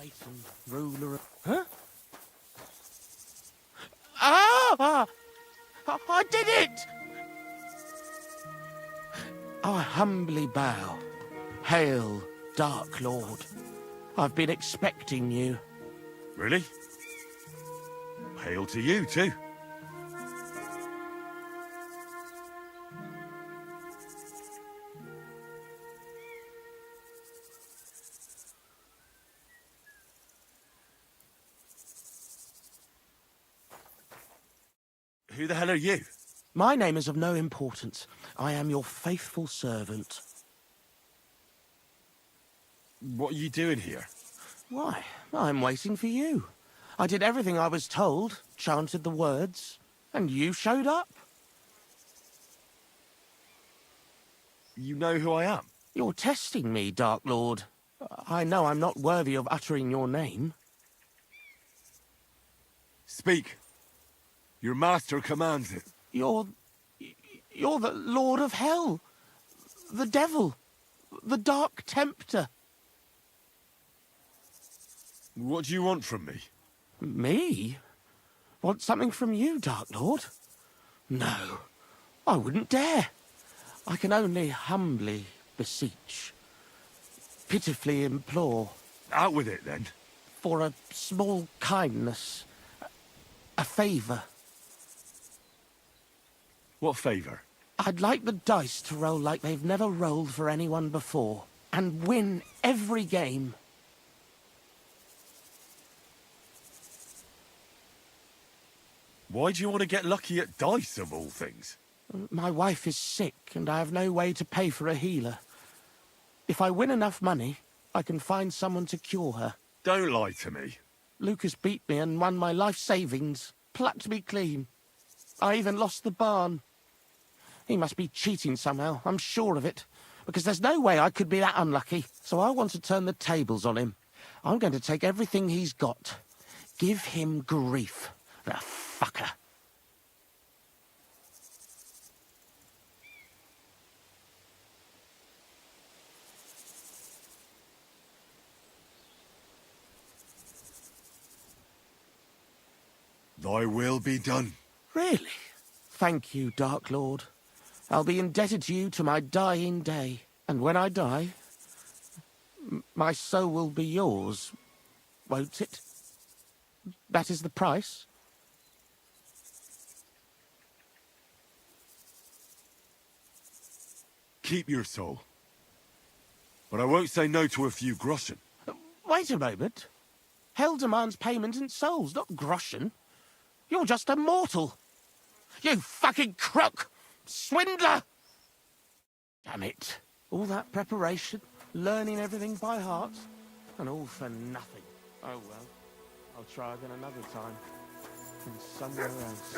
Satan, ruler of... Huh? Ah! I did it! I humbly bow. Hail, Dark Lord. I've been expecting you. Really? Hail to you, too. Who the hell are you? My name is of no importance. I am your faithful servant. What are you doing here? Why, I'm waiting for you. I did everything I was told, chanted the words, and you showed up. You know who I am? You're testing me, Dark Lord. I know I'm not worthy of uttering your name. Speak. Your master commands it. You're the Lord of Hell. The Devil. The Dark Tempter. What do you want from me? Me? Want something from you, Dark Lord? No, I wouldn't dare. I can only humbly beseech, pitifully implore. Out with it, then. For a small kindness, a favour. What favour? I'd like the dice to roll like they've never rolled for anyone before, and win every game. Why do you want to get lucky at dice, of all things? My wife is sick, and I have no way to pay for a healer. If I win enough money, I can find someone to cure her. Don't lie to me. Lucas beat me and won my life savings, plucked me clean. I even lost the barn. He must be cheating somehow, I'm sure of it, because there's no way I could be that unlucky. So I want to turn the tables on him. I'm going to take everything he's got. Give him grief, the fucker. Thy will be done. Really? Thank you, Dark Lord. I'll be indebted to you to my dying day. And when I die, my soul will be yours, won't it? That is the price? Keep your soul. But I won't say no to a few groschen. Wait a moment. Hell demands payment in souls, not groschen. You're just a mortal. You fucking crook! Swindler! Damn it. All that preparation, learning everything by heart, and all for nothing. Oh well. I'll try again another time. And somewhere else.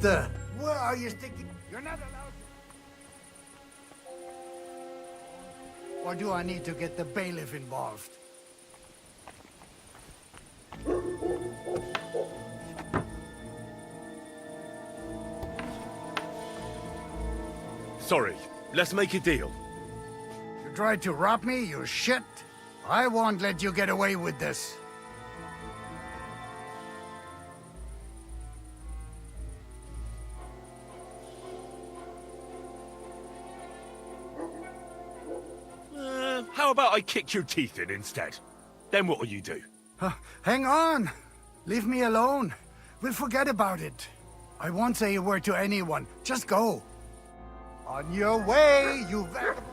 the? Where are you sticking? You're not allowed. Or do I need to get the bailiff involved? Sorry, let's make a deal. You tried to rob me, you shit? I won't let you get away with this. How about I kick your teeth in instead? Then what'll you do? Hang on! Leave me alone. We'll forget about it. I won't say a word to anyone. Just go. On your way, you vagabond!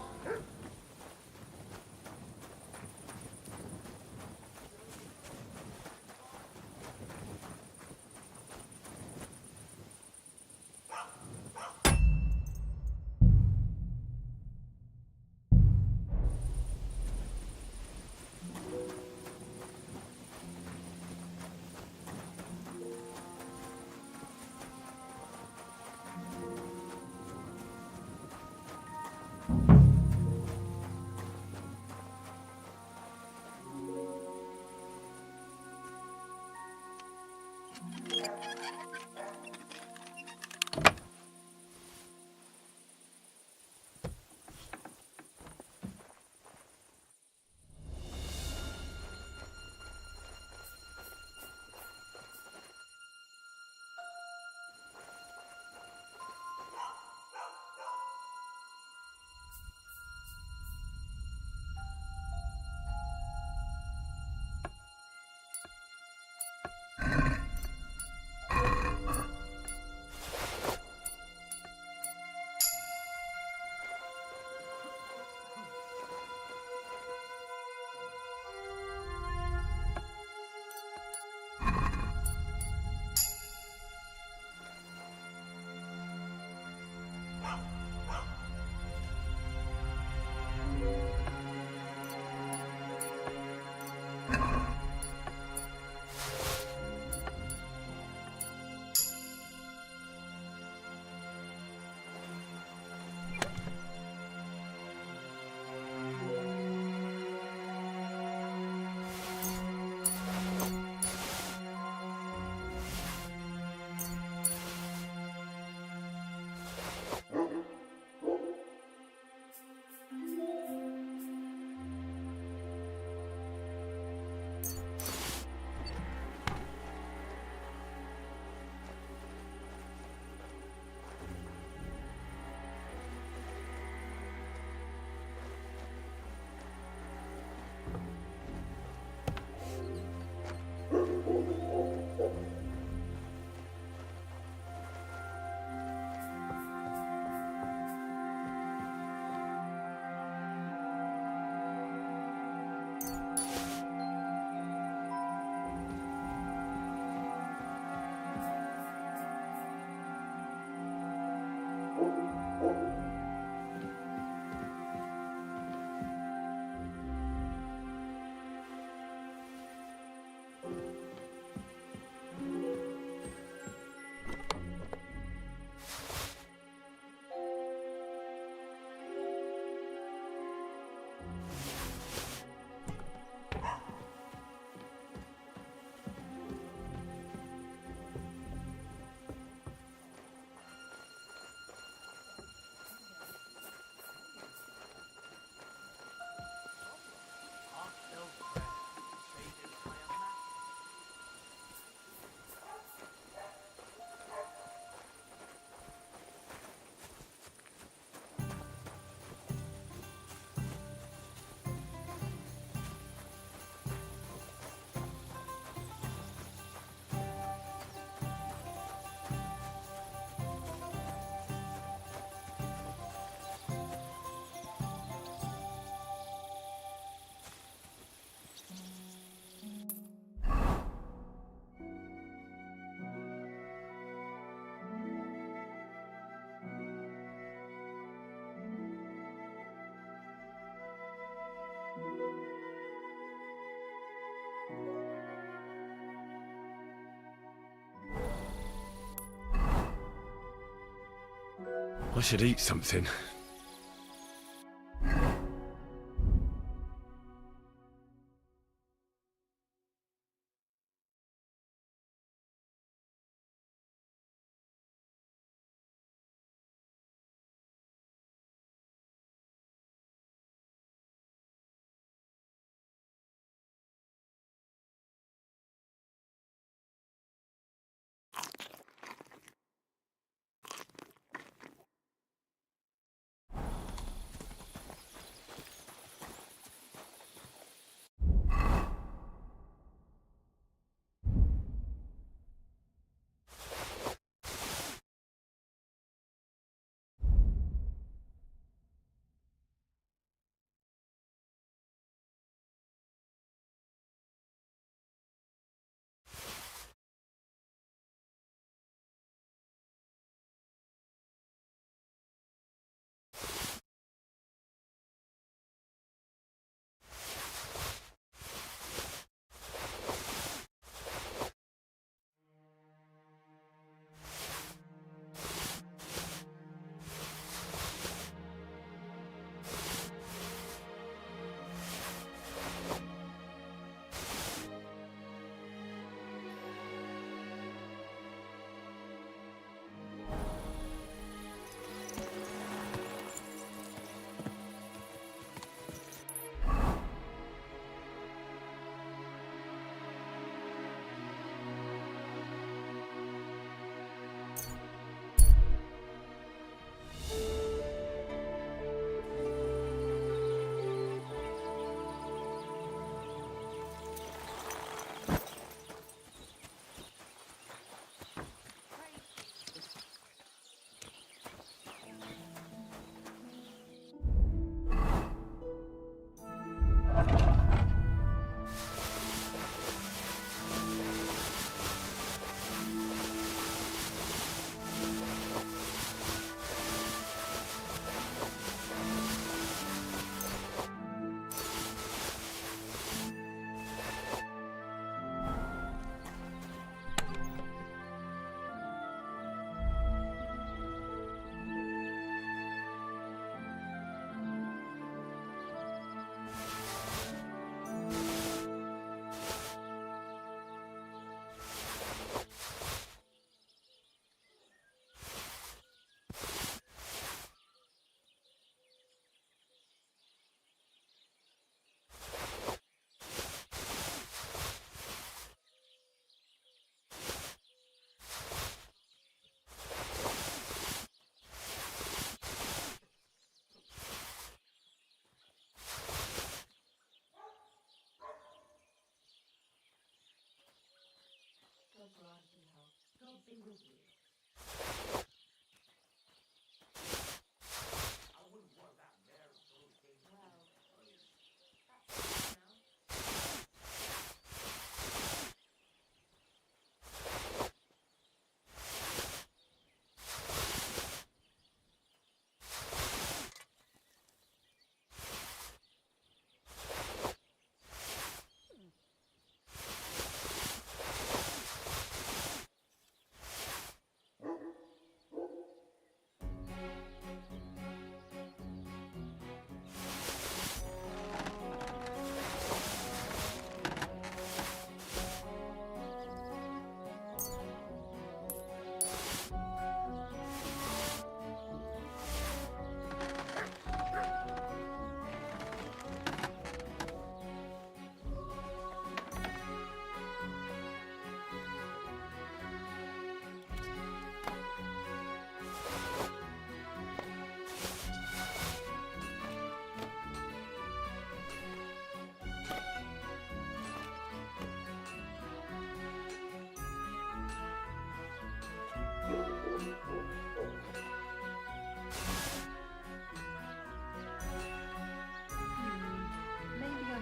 I should eat something.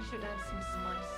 should add some spices.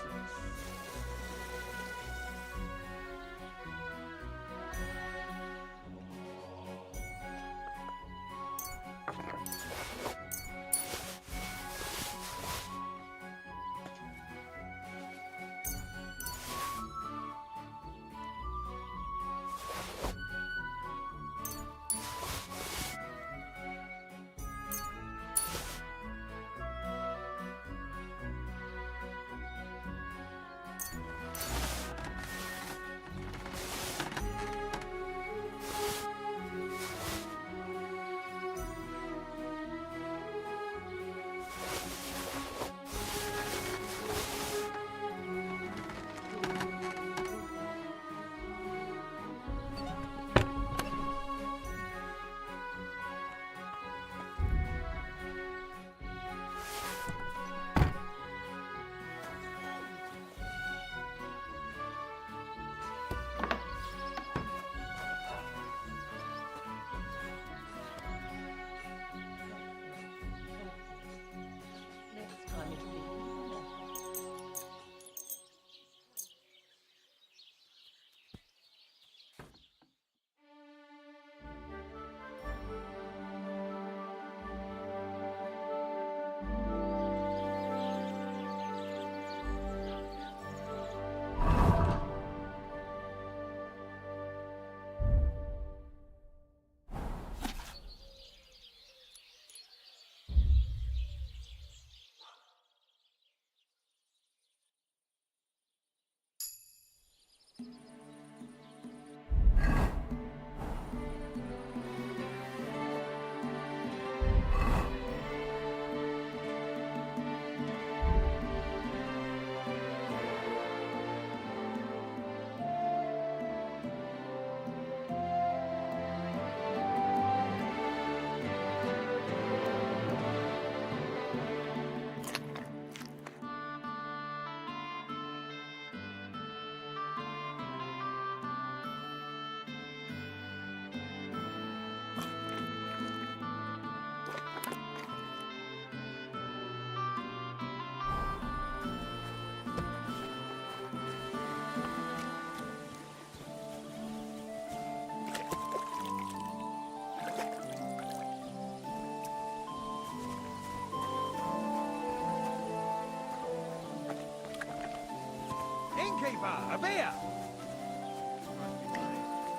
Innkeeper, a beer!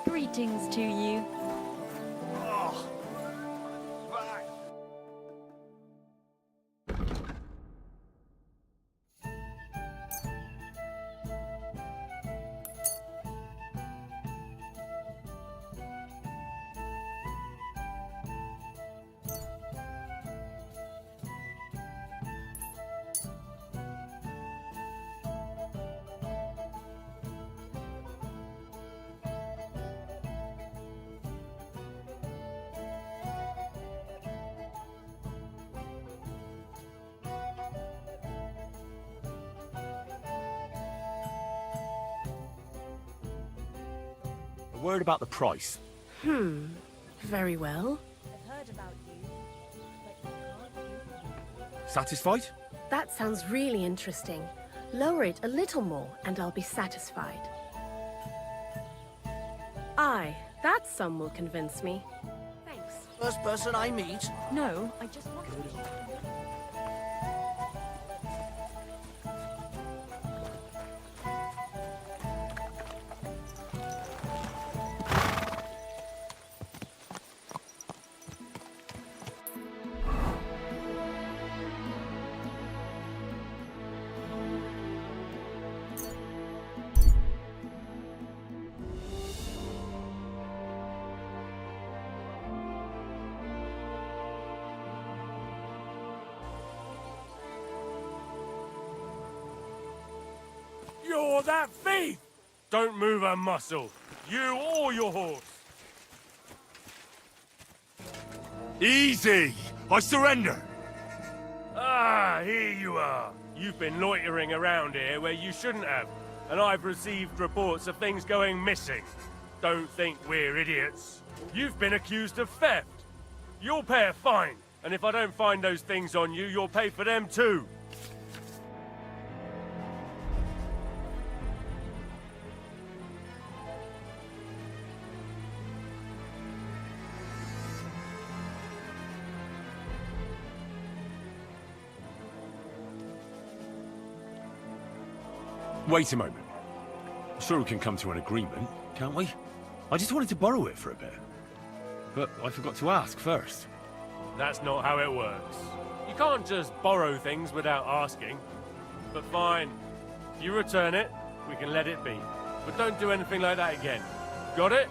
Greetings to you. Oh, back. A word about the price. Very well. I've heard about you, but you can't. Satisfied? That sounds really interesting. Lower it a little more and I'll be satisfied. Aye, that sum will convince me. Thanks. First person I meet. No, I just want You're that thief! Don't move a muscle. You or your horse. Easy! I surrender! Ah, here you are. You've been loitering around here where you shouldn't have, and I've received reports of things going missing. Don't think we're idiots. You've been accused of theft. You'll pay a fine, and if I don't find those things on you, you'll pay for them too. Wait a moment. I'm sure we can come to an agreement, can't we? I just wanted to borrow it for a bit. But I forgot to ask first. That's not how it works. You can't just borrow things without asking. But fine. If you return it, we can let it be. But don't do anything like that again. Got it?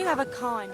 you have a kind.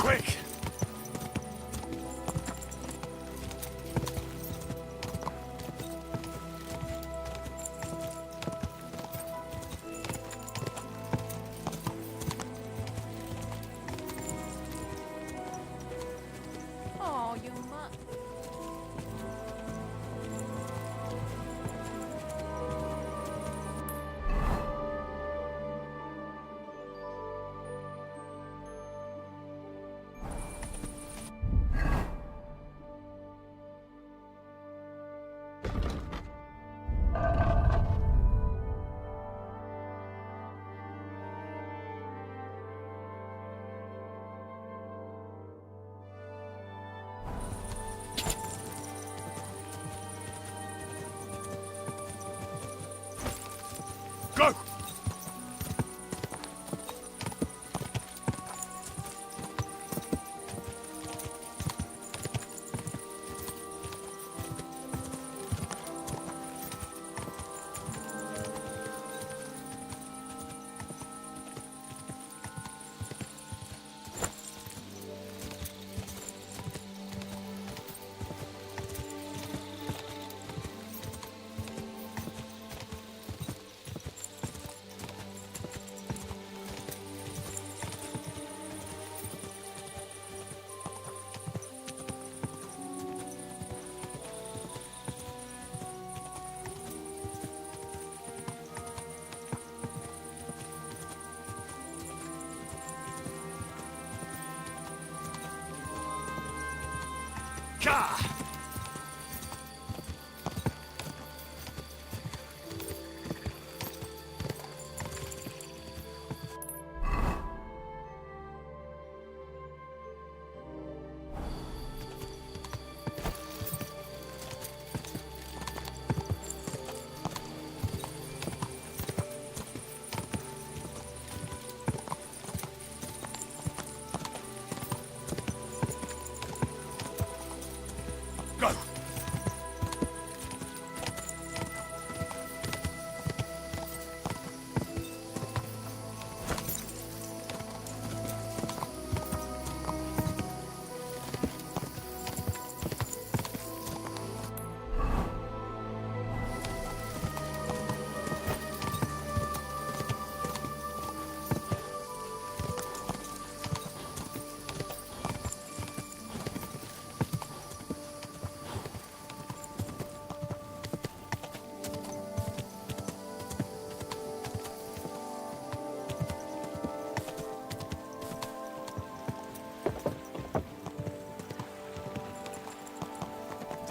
Quick! Oh, you must. Go! Gah! Go!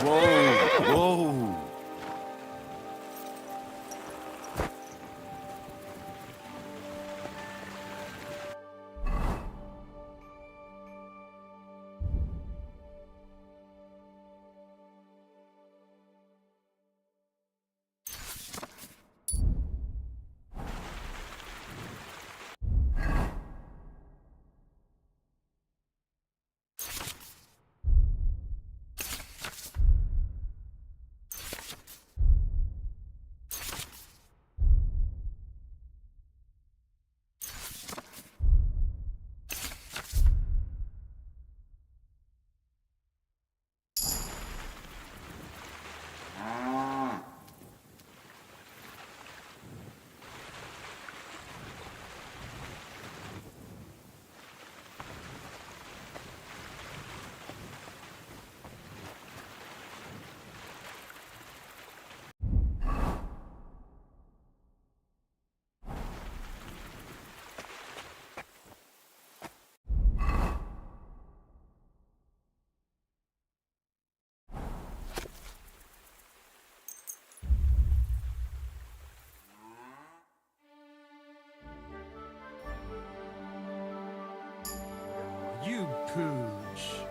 Whoa! Whoa! You pooch.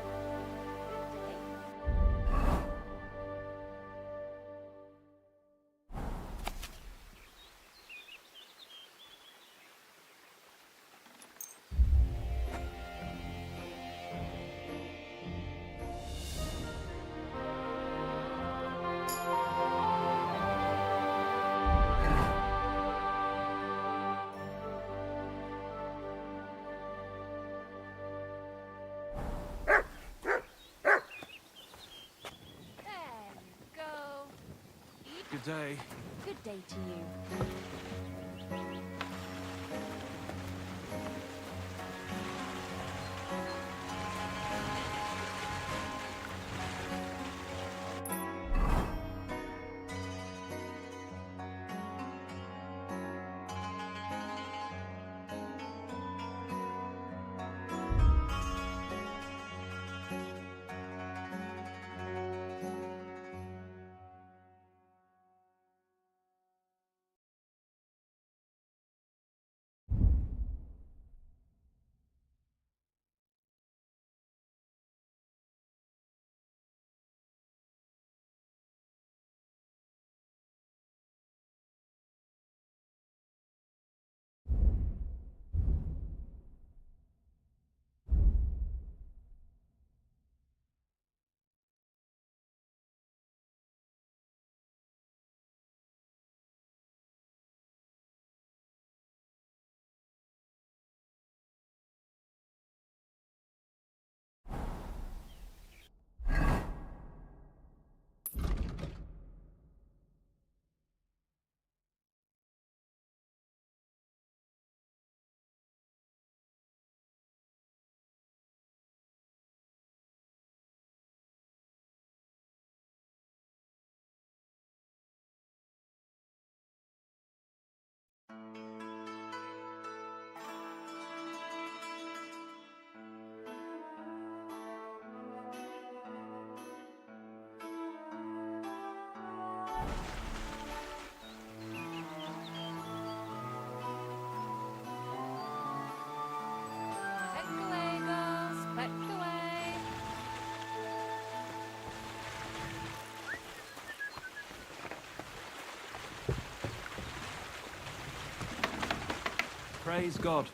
Good day. Good day to you. Peck away, girls. Peck away. Praise God.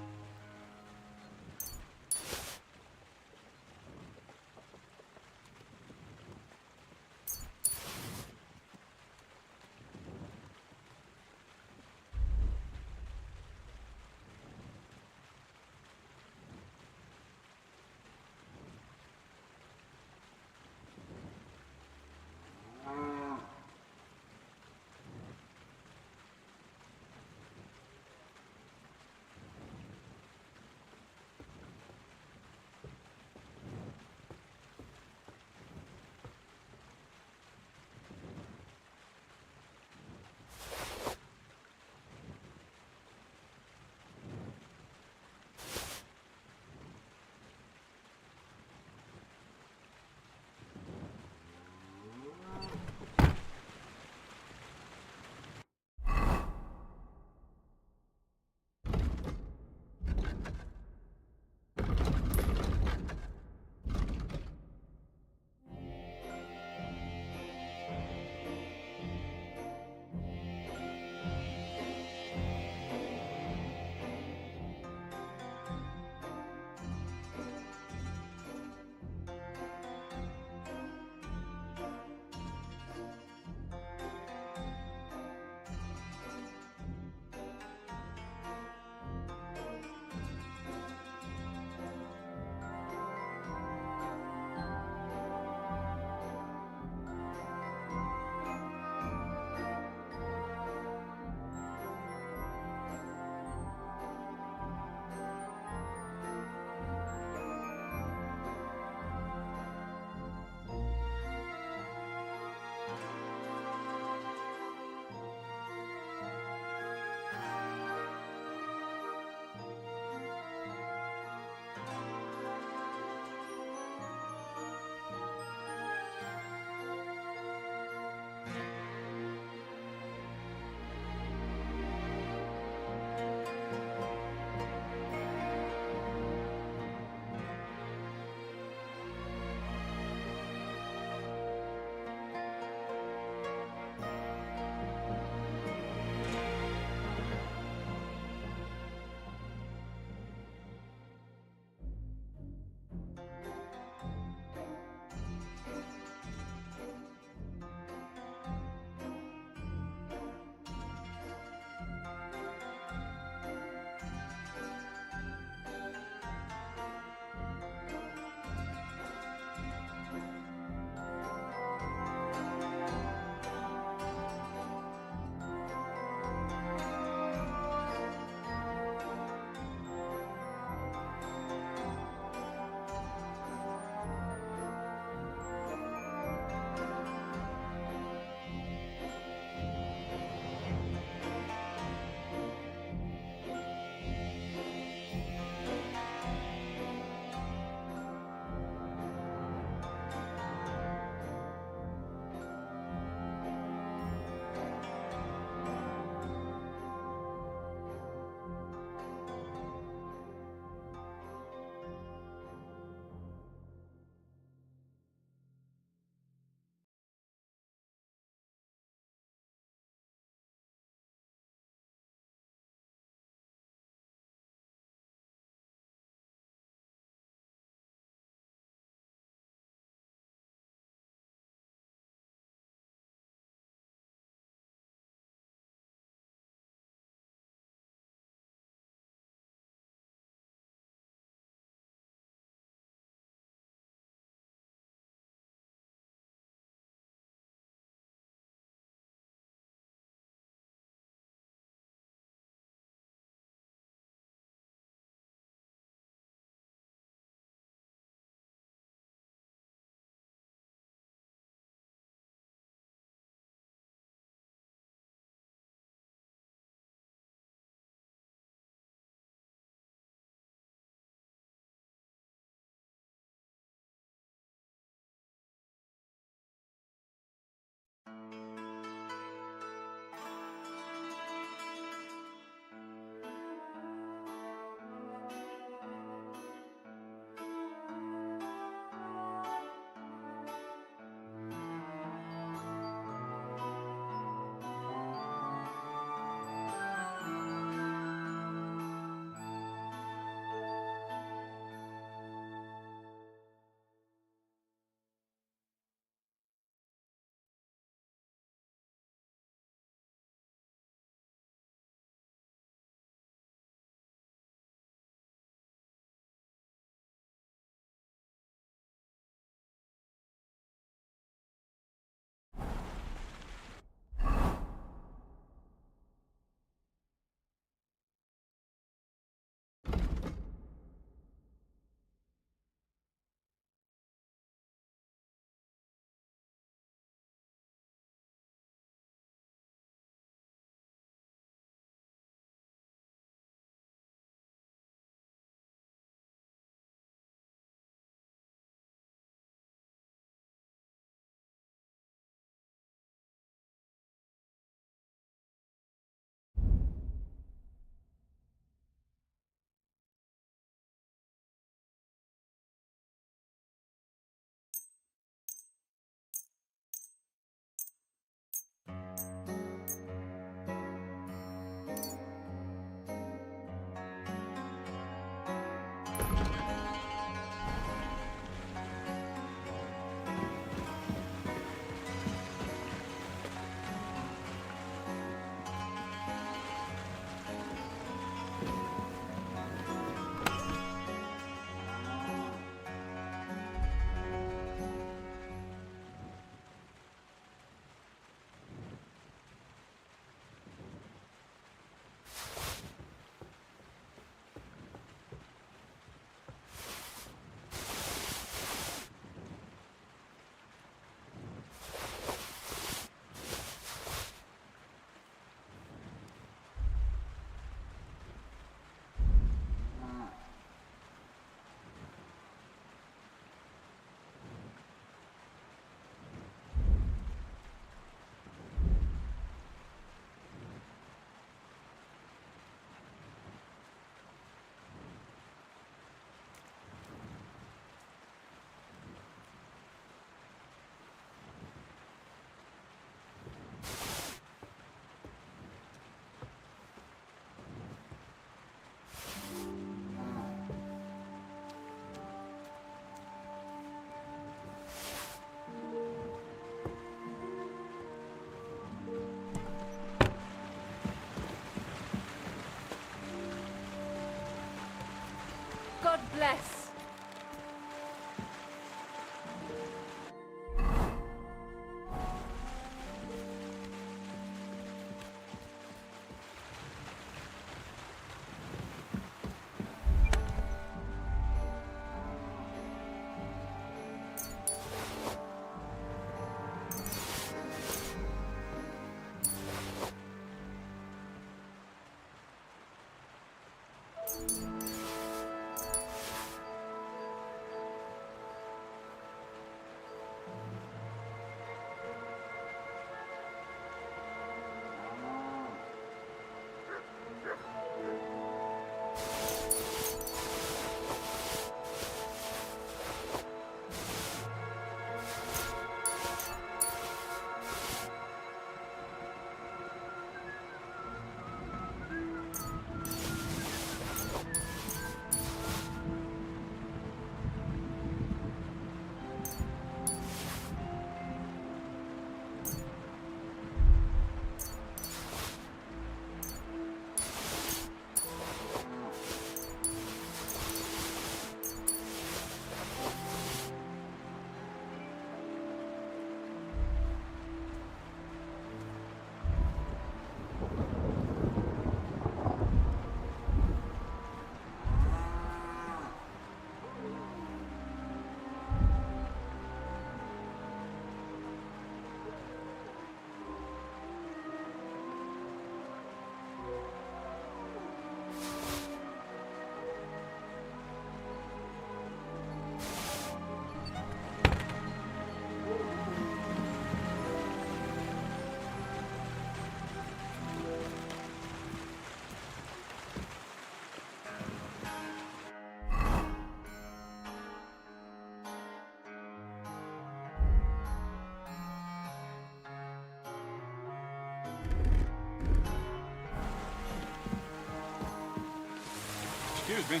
Excuse me.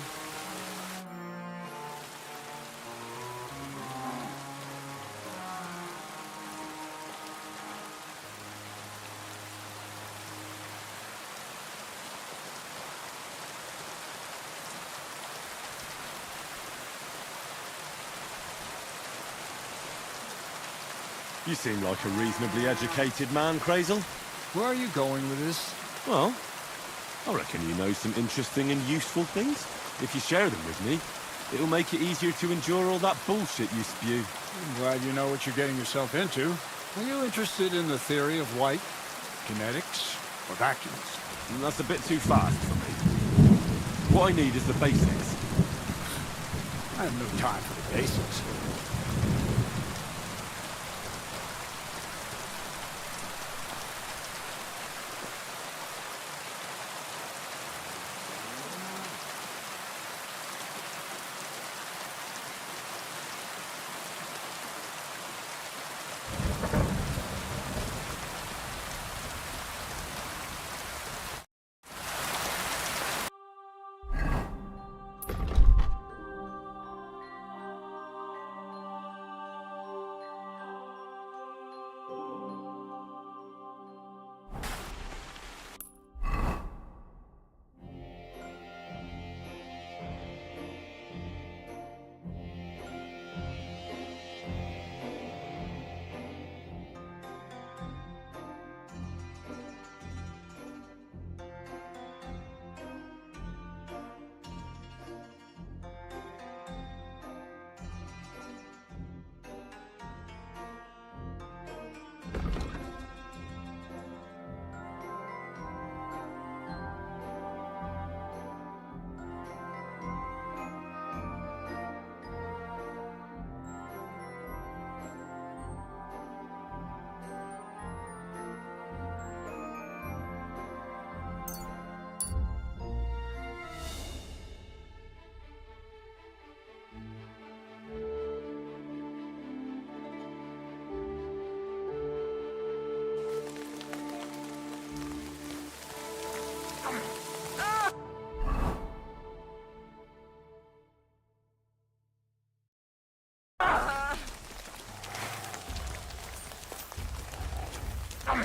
You seem like a reasonably educated man, Crazel. Where are you going with this? Well, I reckon you know some interesting and useful things. If you share them with me, it'll make it easier to endure all that bullshit you spew. I'm glad you know what you're getting yourself into. Are you interested in the theory of light, kinetics, or vacuums? And that's a bit too fast for me. What I need is the basics. I have no time for the basics.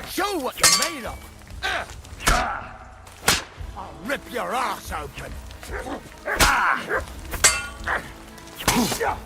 Show what you're made of! I'll rip your ass open! Sliced up!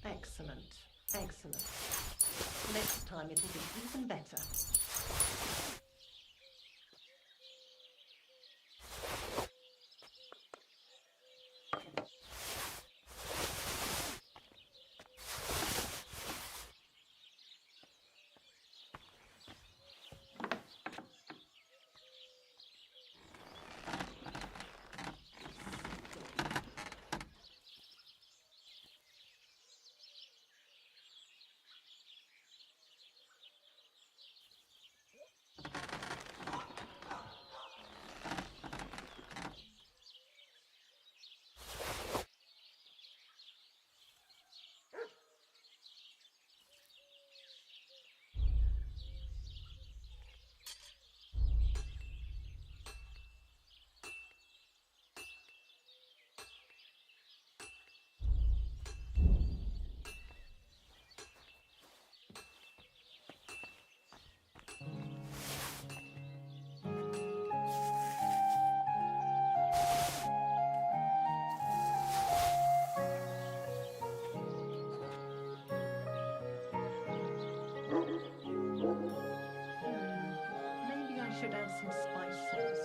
Excellent. Excellent. Next time it'll be even better. Maybe I should add some spices.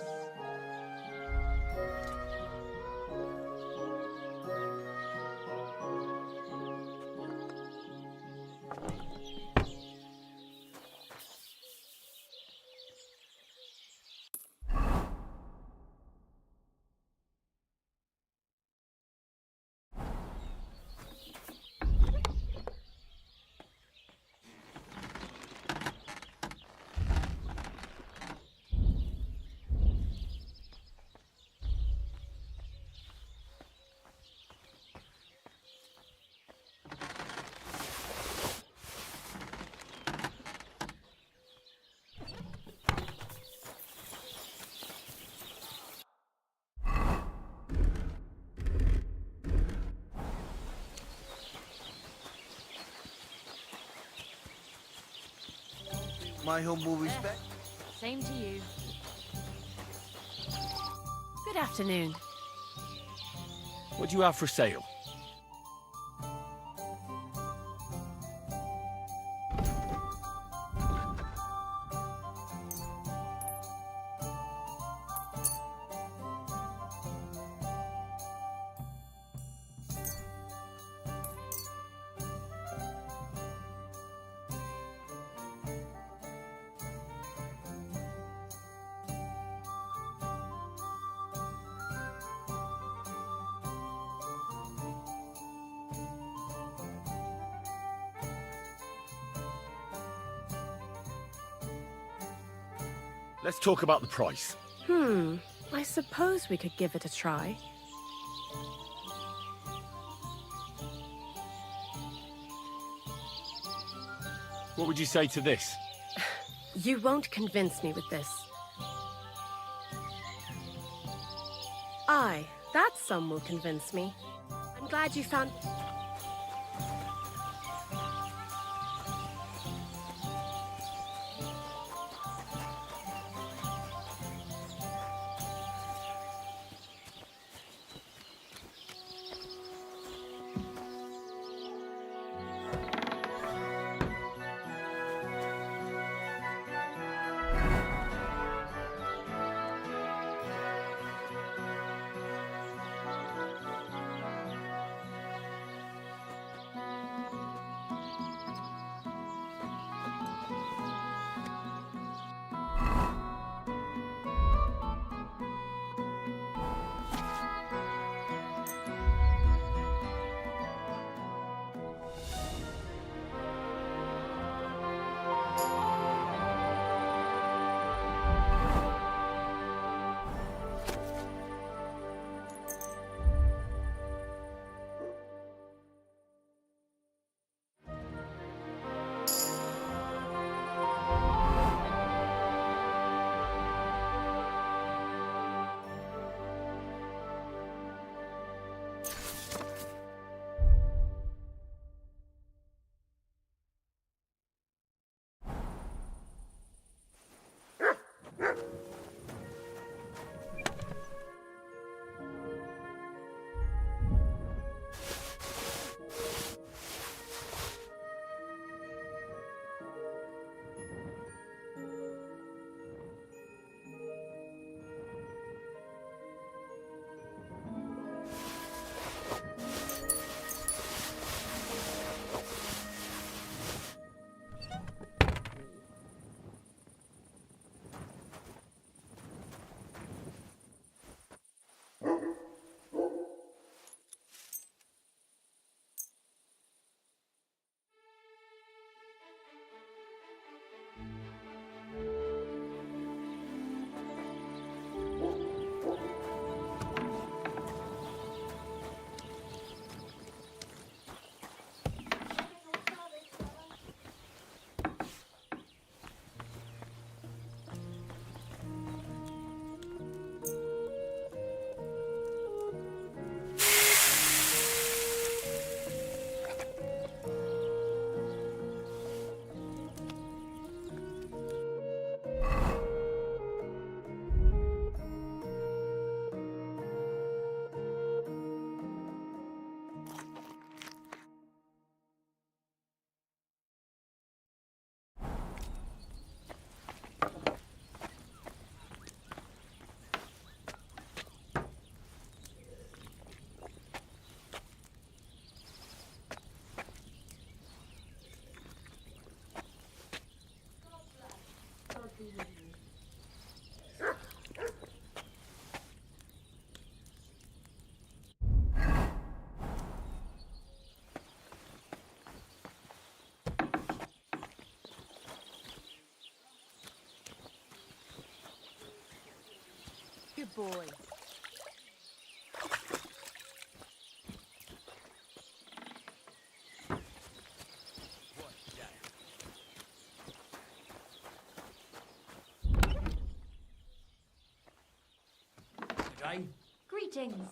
My humble respect. Same to you. Good afternoon. What do you have for sale? Let's talk about the price. I suppose we could give it a try. What would you say to this? You won't convince me with this. Aye, that sum will convince me. I'm glad you found... Good boy. Greetings.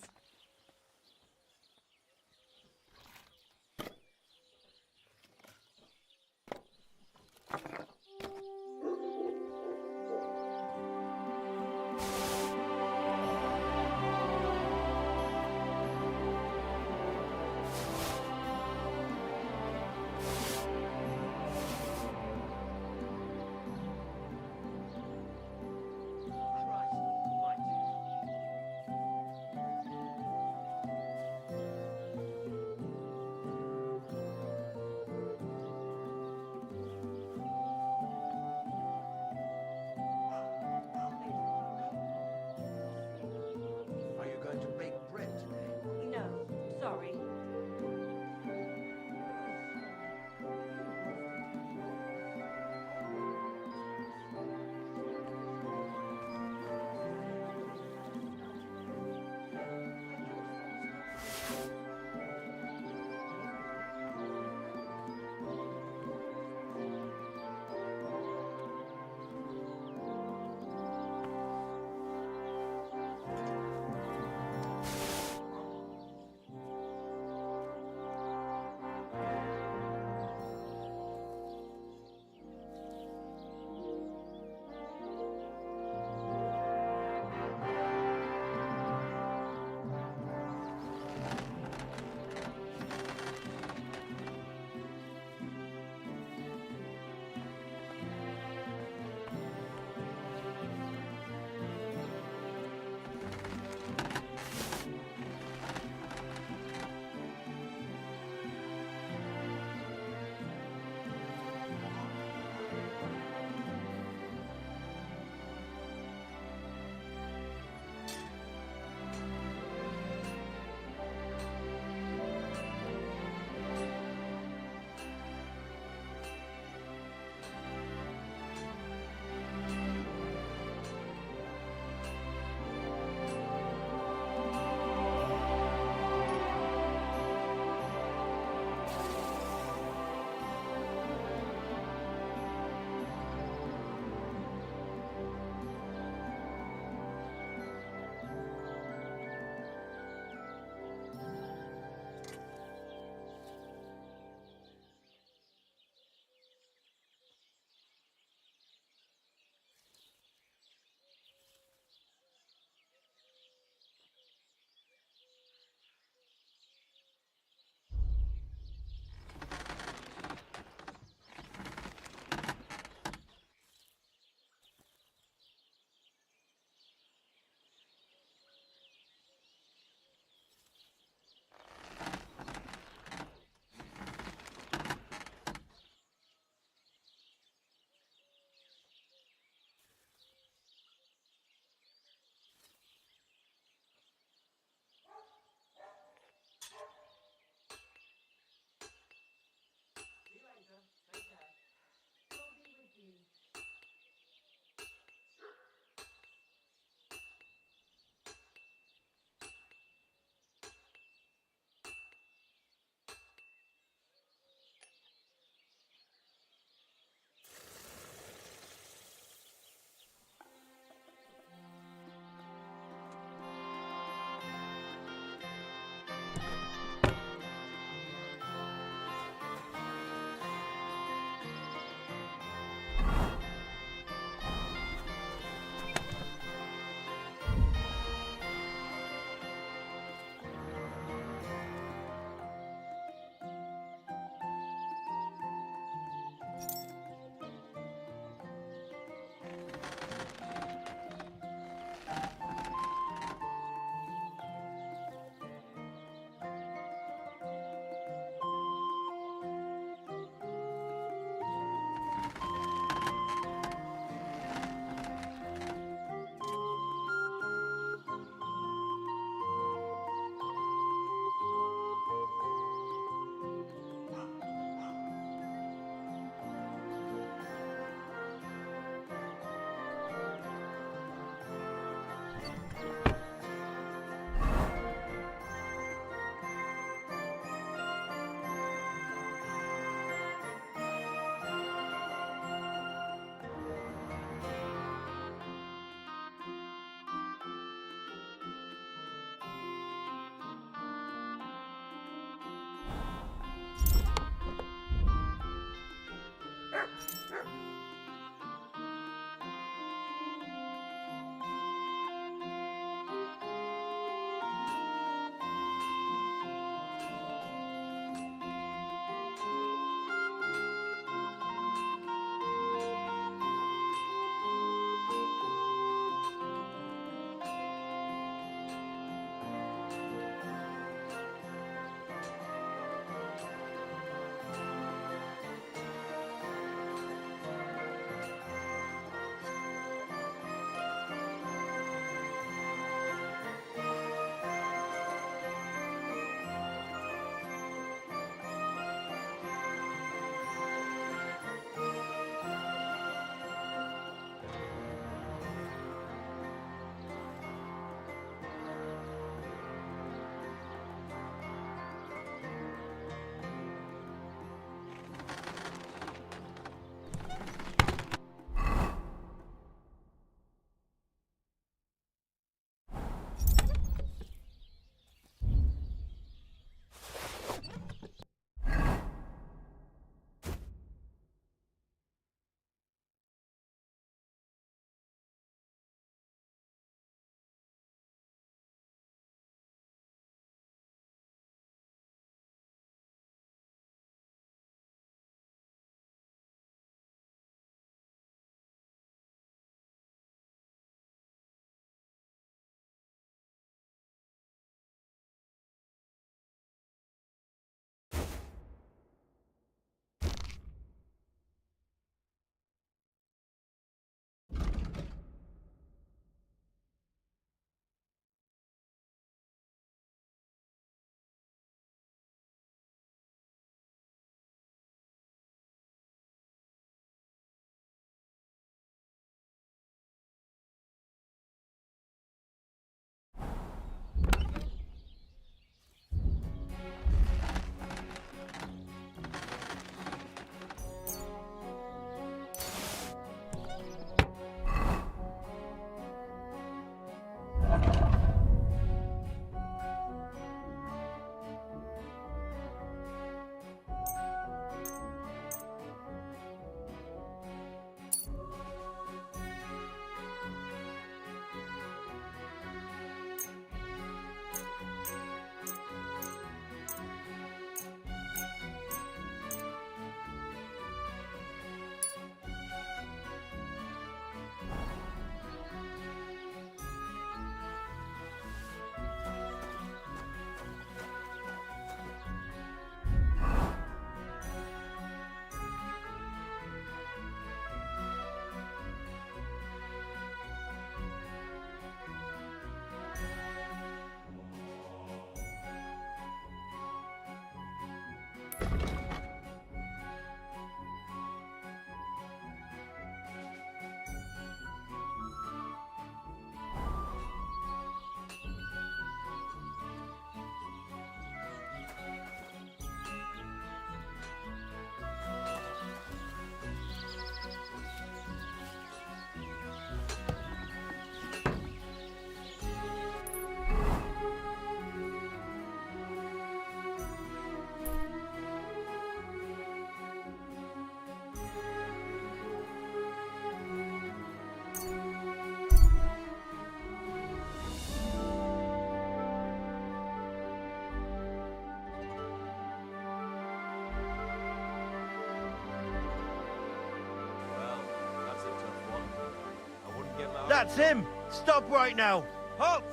That's him! Stop right now! Halt!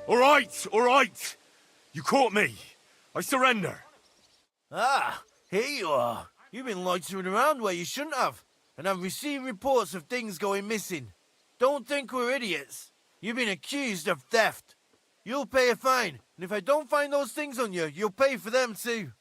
All right! You caught me. I surrender. Ah, here you are. You've been loitering around where you shouldn't have, and I've received reports of things going missing. Don't think we're idiots. You've been accused of theft. You'll pay a fine, and if I don't find those things on you, you'll pay for them too.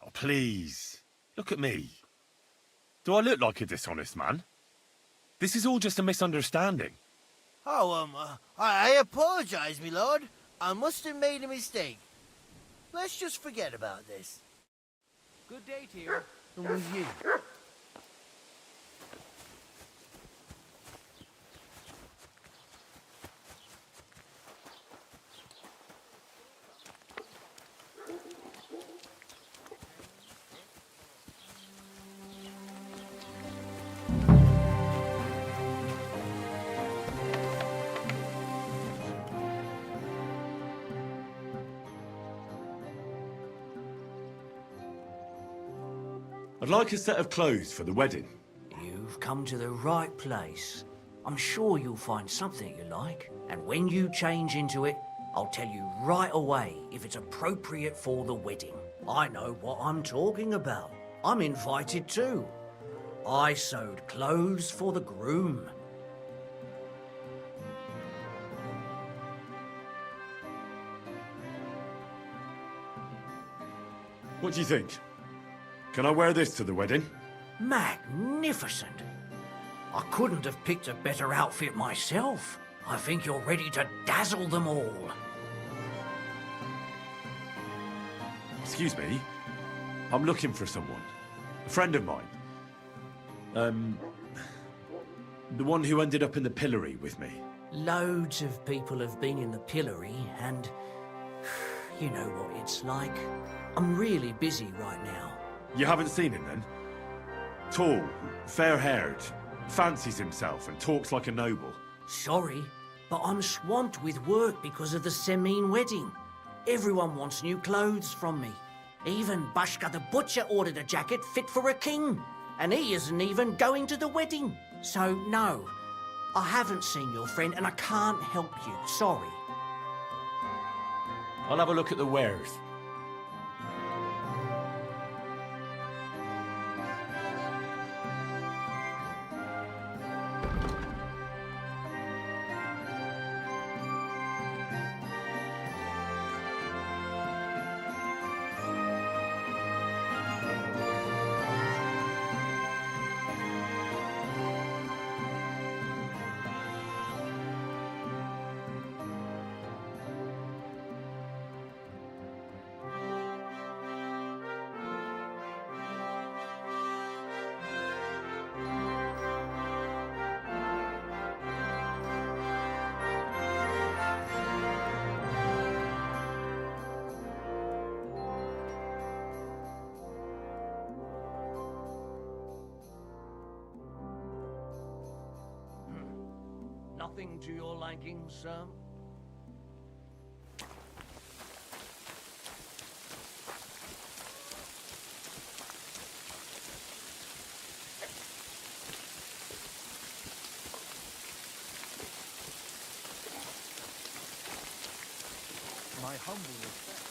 Oh, please. Look at me. Do I look like a dishonest man? This is all just a misunderstanding. Oh, I apologize, my lord. I must have made a mistake. Let's just forget about this. Good day to you. And with you. I'd like a set of clothes for the wedding. You've come to the right place. I'm sure you'll find something you like. And when you change into it, I'll tell you right away if it's appropriate for the wedding. I know what I'm talking about. I'm invited too. I sewed clothes for the groom. What do you think? Can I wear this to the wedding? Magnificent. I couldn't have picked a better outfit myself. I think you're ready to dazzle them all. Excuse me. I'm looking for someone. A friend of mine. The one who ended up in the pillory with me. Loads of people have been in the pillory, and you know what it's like. I'm really busy right now. You haven't seen him then? Tall, fair-haired, fancies himself and talks like a noble. Sorry, but I'm swamped with work because of the ceann-feadhna wedding. Everyone wants new clothes from me. Even Bashka the butcher ordered a jacket fit for a king. And he isn't even going to the wedding. So, no, I haven't seen your friend and I can't help you. Sorry. I'll have a look at the wares. Nothing to your liking, sir? My humble respect.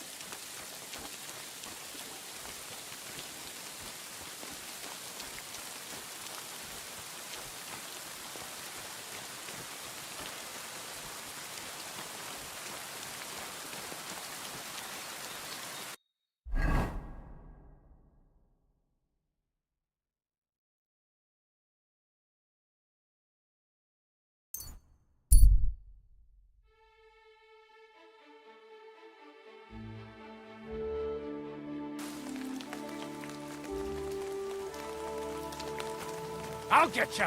I'll get you!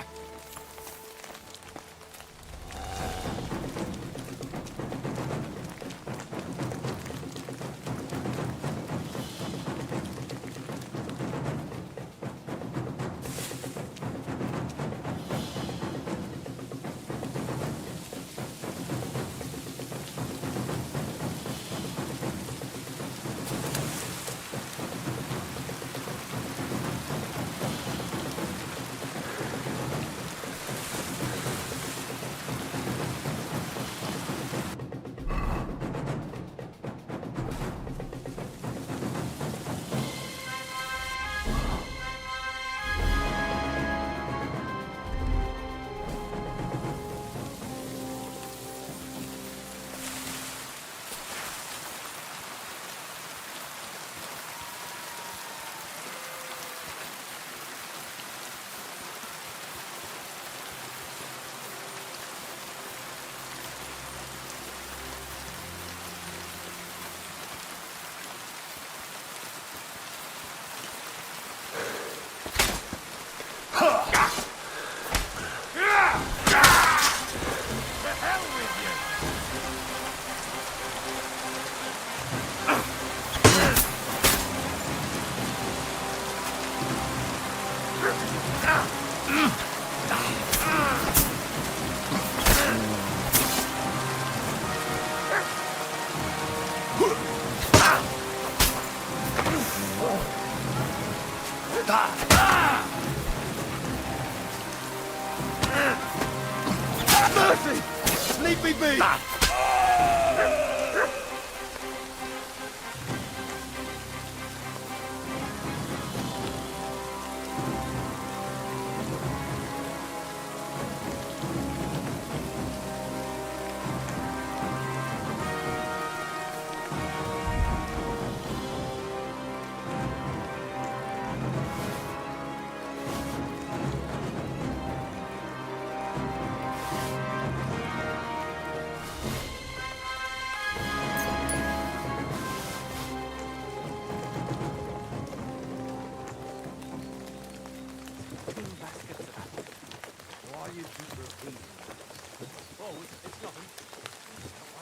mercy! Leave me be!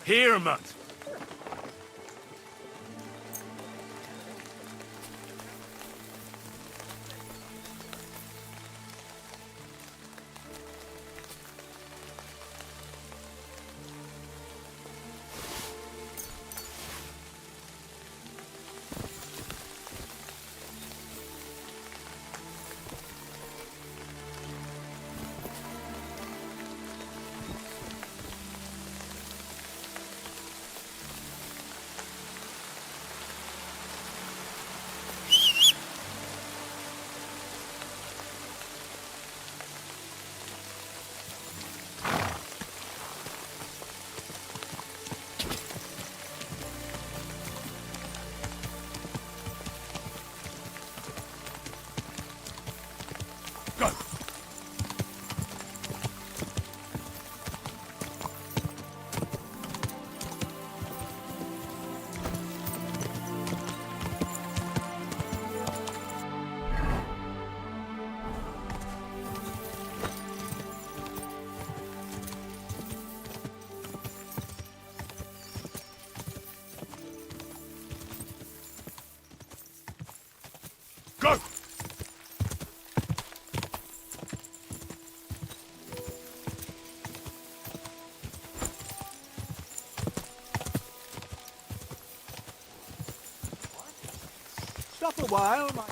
Here, mutt. Go! Stop a while, my...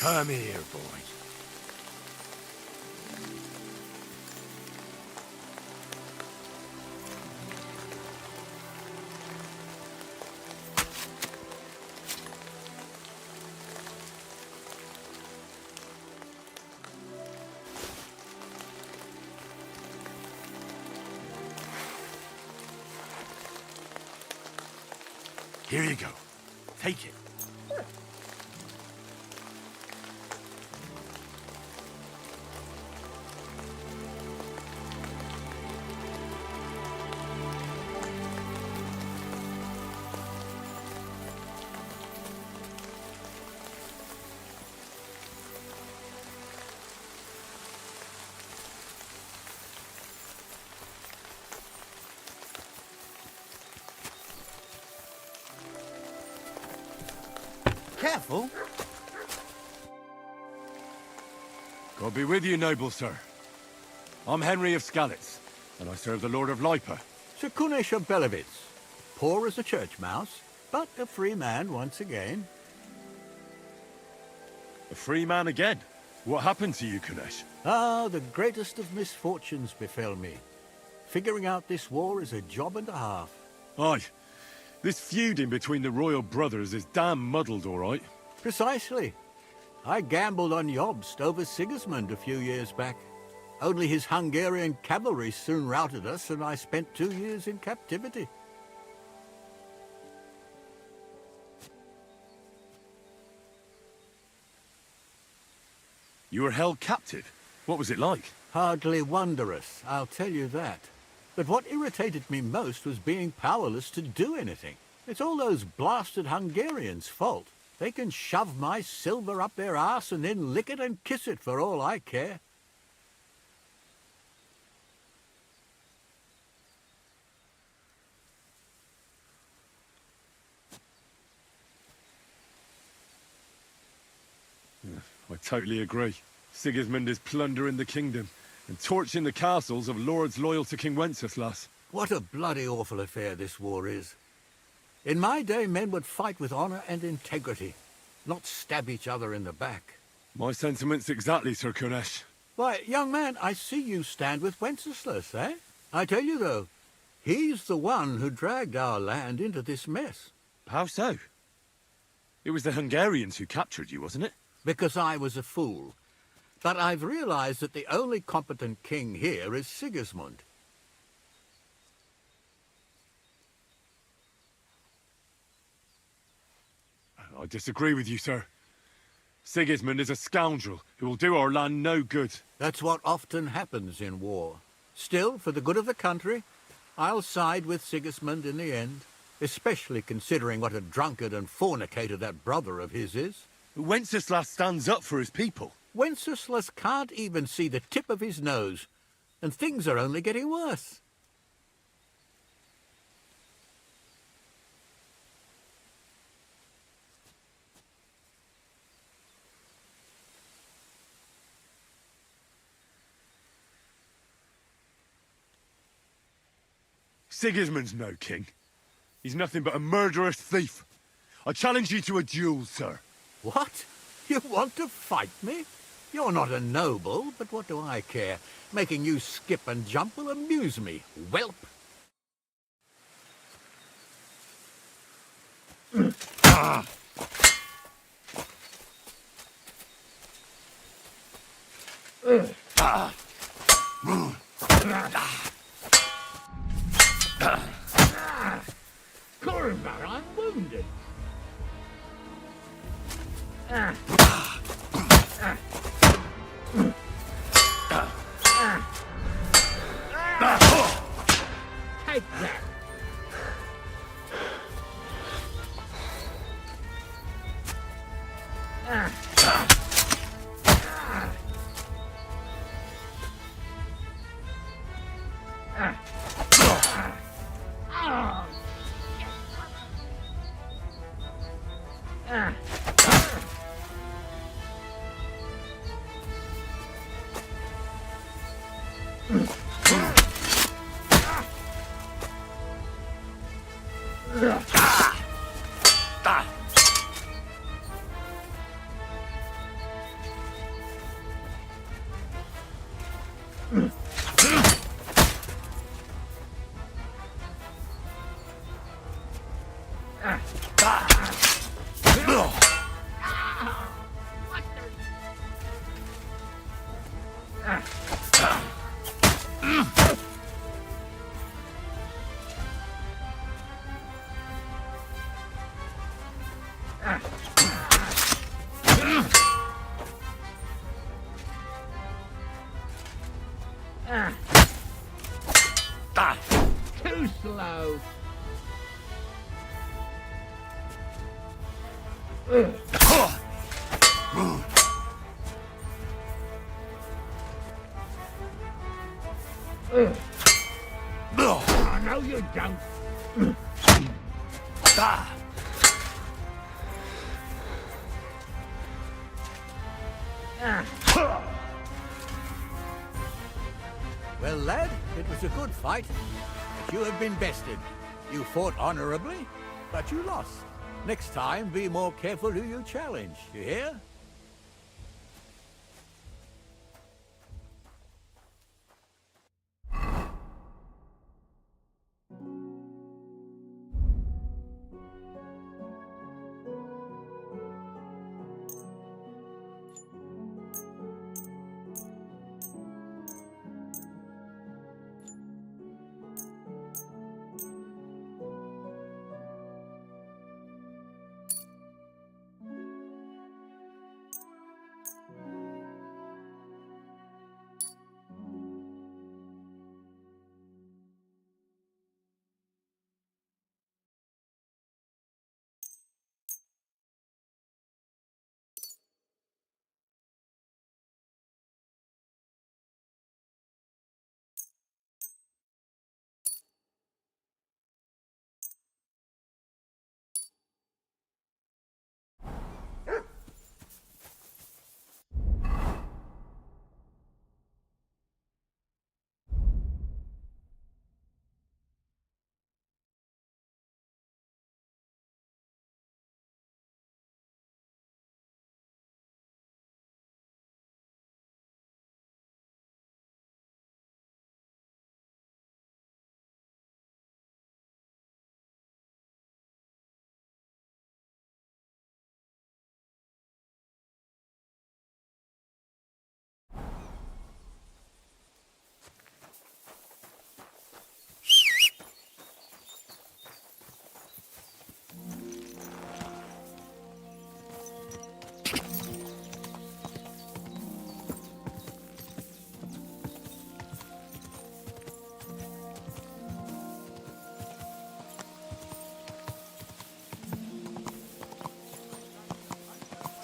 Come here, boy. Here you go. Take it. careful. God be with you, noble sir. I'm Henry of Skalitz, and I serve the Lord of Lipa. Sir Kunesh of Belevitz. Poor as a church mouse, but a free man once again. A free man again? What happened to you, Kunesh? Ah, the greatest of misfortunes befell me. Figuring out this war is a job and a half. Aye. This feuding between the royal brothers is damn muddled, all right. Precisely. I gambled on Jobst over Sigismund a few years back. Only his Hungarian cavalry soon routed us, and I spent 2 years in captivity. You were held captive? What was it like? Hardly wondrous, I'll tell you that. But what irritated me most was being powerless to do anything. It's all those blasted Hungarians' fault. They can shove my silver up their arse and then lick it and kiss it for all I care. I totally agree. Sigismund is plundering the kingdom and torching the castles of lords loyal to King Wenceslas. What a bloody awful affair this war is. In my day, men would fight with honor and integrity, not stab each other in the back. My sentiments exactly, Sir Kunesh. Why, young man, I see you stand with Wenceslas, eh? I tell you, though, he's the one who dragged our land into this mess. How so? It was the Hungarians who captured you, wasn't it? Because I was a fool. But I've realized that the only competent king here is Sigismund. I disagree with you, sir. Sigismund is a scoundrel who will do our land no good. That's what often happens in war. Still, for the good of the country, I'll side with Sigismund in the end, especially considering what a drunkard and fornicator that brother of his is. Wenceslas stands up for his people. Wenceslas can't even see the tip of his nose, and things are only getting worse. Sigismund's no king. He's nothing but a murderous thief. I challenge you to a duel, sir. What? You want to fight me? You're not a noble, but what do I care? Making you skip and jump will amuse me, whelp. Corvar, I'm wounded. Take that. Too slow. Oh, no, you don't. Well, lad, it was a good fight, but you have been bested. You fought honorably, but you lost. Next time, be more careful who you challenge, you hear?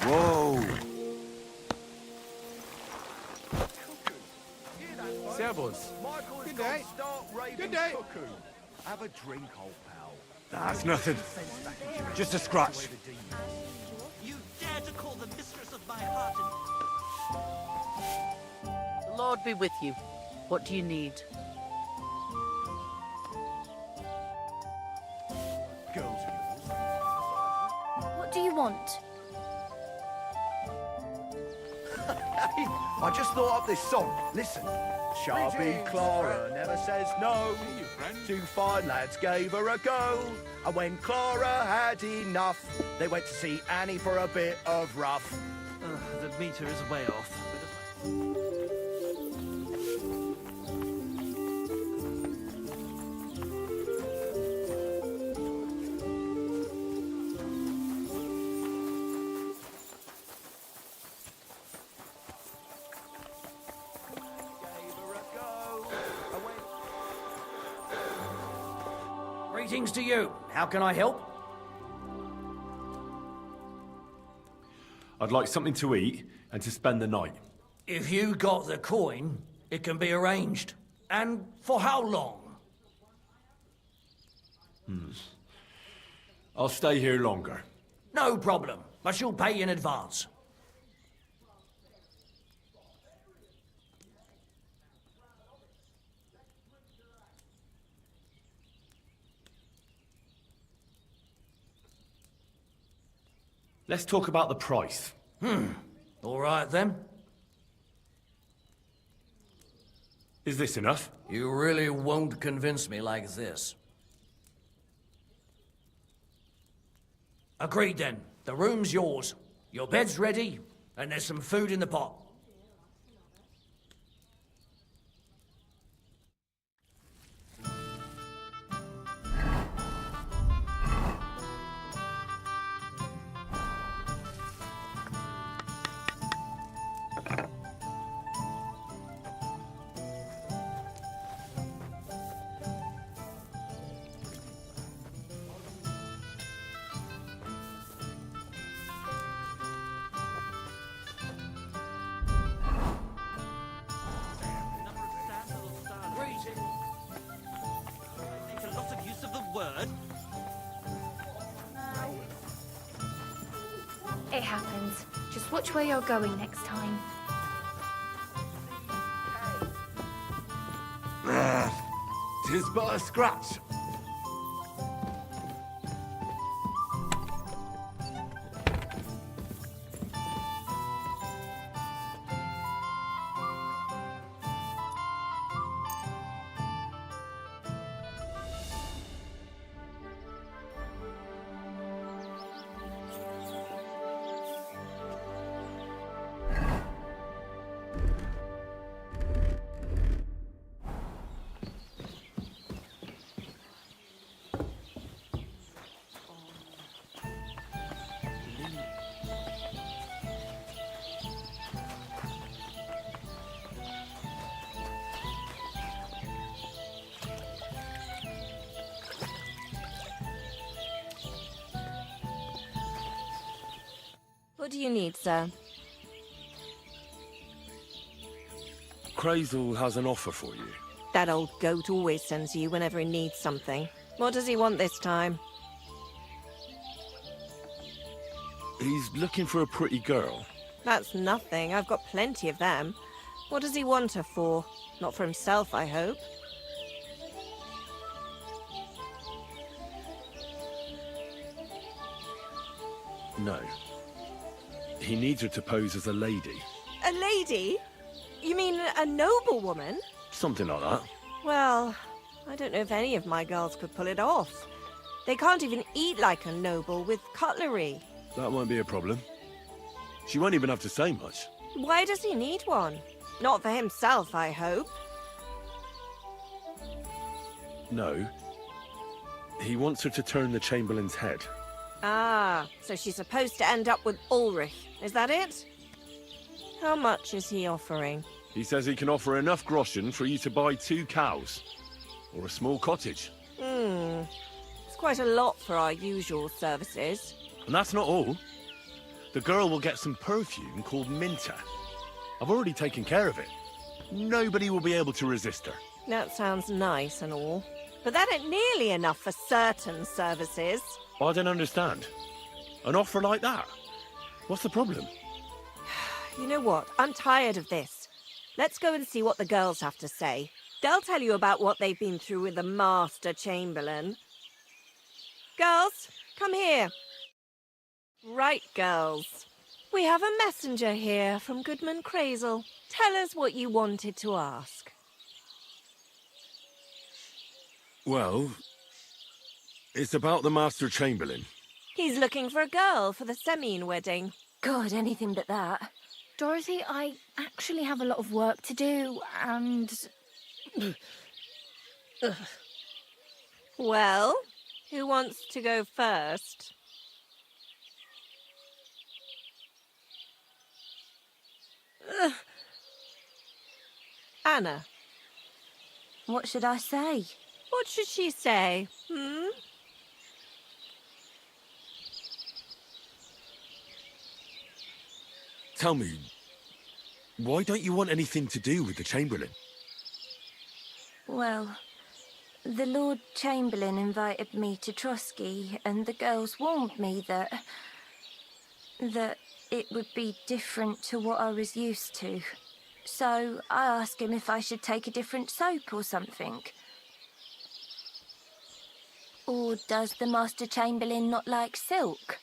Whoa! Servus. Good day. Good day. Have a drink, old pal. That's nothing. Just a scratch. You dare to call the mistress of my heart The Lord be with you. What do you need? Girls of yours. What do you want? Hey, I just thought up this song. Listen. Sharpie Greetings, Clara friend. never says no. See you, friend. Two fine lads gave her a go. And when Clara had enough, they went to see Annie for a bit of rough. The meter is way off. Greetings to you. How can I help? I'd like something to eat and to spend the night. If you got the coin, it can be arranged. And for how long? I'll stay here longer. No problem, but you'll pay in advance. Let's talk about the price. All right then. Is this enough? You really won't convince me like this. Agreed then. The room's yours. Your bed's ready, and there's some food in the pot. It happens. Just watch where you're going next time. Tis but a scratch. What do you need, sir? Crazel has an offer for you. That old goat always sends you whenever he needs something. What does he want this time? He's looking for a pretty girl. That's nothing. I've got plenty of them. What does he want her for? Not for himself, I hope. No. He needs her to pose as a lady. A lady? You mean a noblewoman? Something like that. Well, I don't know if any of my girls could pull it off. They can't even eat like a noble with cutlery. That won't be a problem. She won't even have to say much. Why does he need one? Not for himself, I hope. No. He wants her to turn the Chamberlain's head. Ah, so she's supposed to end up with Ulrich. Is that it? How much is he offering? He says he can offer enough groschen for you to buy 2 cows. Or a small cottage. It's quite a lot for our usual services. And that's not all. The girl will get some perfume called Minter. I've already taken care of it. Nobody will be able to resist her. That sounds nice and all. But that ain't nearly enough for certain services. I don't understand. An offer like that? What's the problem? You know what? I'm tired of this. Let's go and see what the girls have to say. They'll tell you about what they've been through with the Master Chamberlain. Girls, come here. Right, girls. We have a messenger here from Goodman Crazel. Tell us what you wanted to ask. Well, it's about the Master Chamberlain. He's looking for a girl for the Semine wedding. God, anything but that. Dorothy, I actually have a lot of work to do, and... Well, who wants to go first? Anna. What should I say? What should she say, Tell me, why don't you want anything to do with the Chamberlain? Well, the Lord Chamberlain invited me to Trosky, and the girls warned me that it would be different to what I was used to. So I asked him if I should take a different soap or something. Or does the Master Chamberlain not like silk?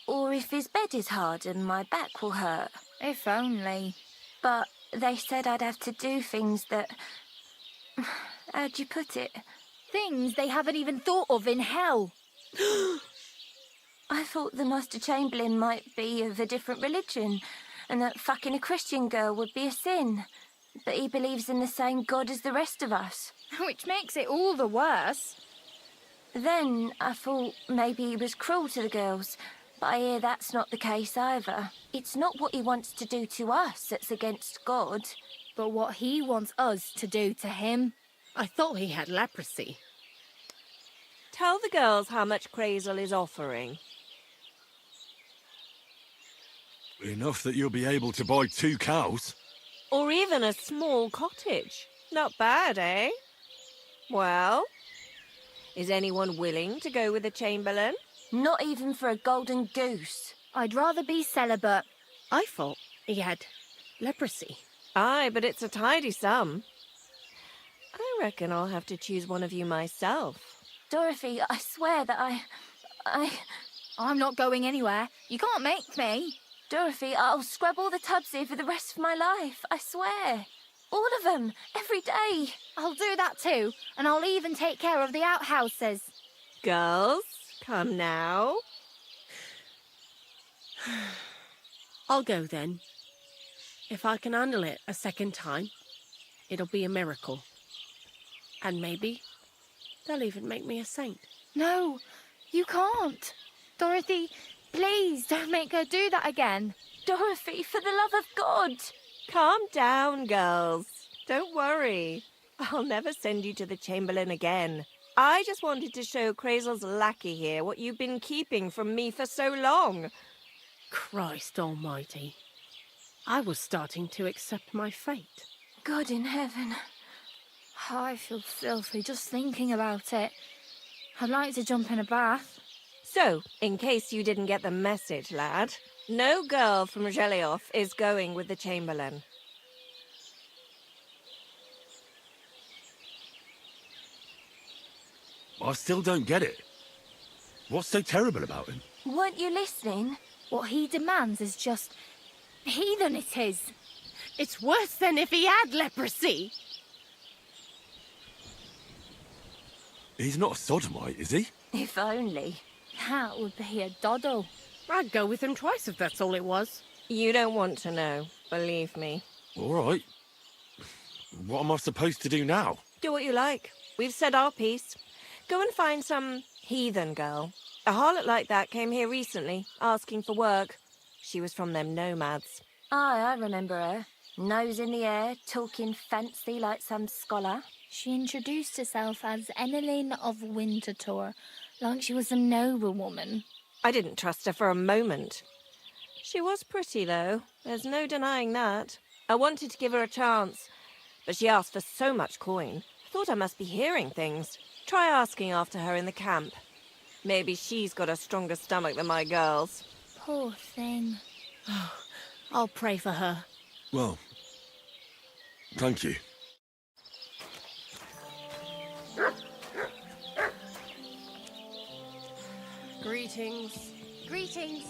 Or if his bed is hard and my back will hurt. If only. But they said I'd have to do things that... How'd you put it? Things they haven't even thought of in hell. I thought the Master Chamberlain might be of a different religion, and that fucking a Christian girl would be a sin. But he believes in the same God as the rest of us. Which makes it all the worse. Then I thought maybe he was cruel to the girls, but I hear that's not the case either. It's not what he wants to do to us that's against God, but what he wants us to do to him. I thought he had leprosy. Tell the girls how much Crazel is offering. Enough that you'll be able to buy 2 cows. Or even a small cottage. Not bad, eh? Well, is anyone willing to go with the Chamberlain? Not even for a golden goose. I'd rather be celibate. I thought he had leprosy. Aye, but it's a tidy sum. I reckon I'll have to choose one of you myself. Dorothy, I swear that I'm not going anywhere. You can't make me. Dorothy, I'll scrub all the tubs here for the rest of my life. I swear. All of them. Every day. I'll do that too. And I'll even take care of the outhouses. Girls, come now. I'll go then. If I can handle it a second time, it'll be a miracle. And maybe they'll even make me a saint. No, you can't. Dorothy, please don't make her do that again. Dorothy, for the love of God. Calm down, girls. Don't worry. I'll never send you to the Chamberlain again. I just wanted to show Crazel's lackey here what you've been keeping from me for so long. Christ almighty. I was starting to accept my fate. God in heaven. I feel filthy just thinking about it. I'd like to jump in a bath. So, in case you didn't get the message, lad, no girl from Zhelioff is going with the Chamberlain. I still don't get it. What's so terrible about him? Weren't you listening? What he demands is just heathen it is. It's worse than if he had leprosy. He's not a sodomite, is he? If only. That would be a doddle. I'd go with him twice if that's all it was. You don't want to know, believe me. All right. What am I supposed to do now? Do what you like. We've said our piece. Go and find some heathen girl. A harlot like that came here recently, asking for work. She was from them nomads. Aye, I remember her. Nose in the air, talking fancy like some scholar. She introduced herself as Emmeline of Winterthur, like she was a noblewoman. I didn't trust her for a moment. She was pretty, though. There's no denying that. I wanted to give her a chance, but she asked for so much coin. I thought I must be hearing things. Try asking after her in the camp. Maybe she's got a stronger stomach than my girls. Poor thing. I'll pray for her. Well, thank you. Greetings. Greetings.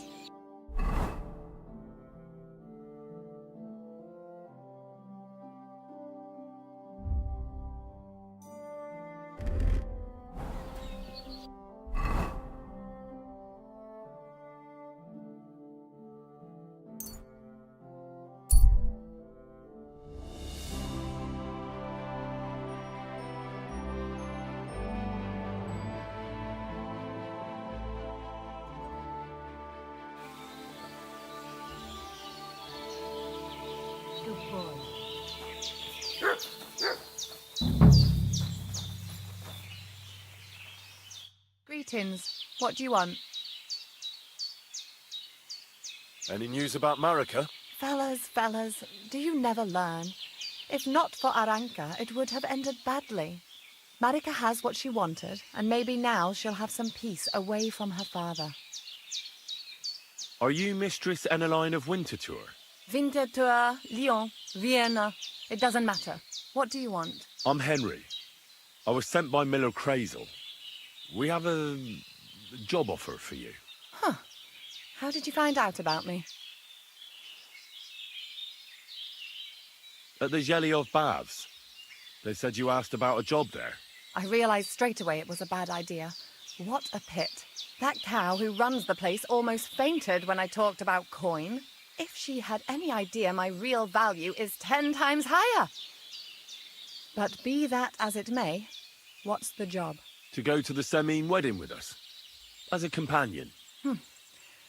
Greetings. What do you want? Any news about Marika? Fellas, do you never learn? If not for Aranka, it would have ended badly. Marika has what she wanted, and maybe now she'll have some peace away from her father. Are you Mistress Emmeline of Winterthur? Winterthur, Lyon, Vienna. It doesn't matter. What do you want? I'm Henry. I was sent by Miller Crazel. We have a job offer for you. Huh. How did you find out about me? At the Zhelioff Baths. They said you asked about a job there. I realized straight away it was a bad idea. What a pit. That cow who runs the place almost fainted when I talked about coin. If she had any idea my real value is 10 times higher. But be that as it may, what's the job? To go to the ceann-feadhna wedding with us. As a companion.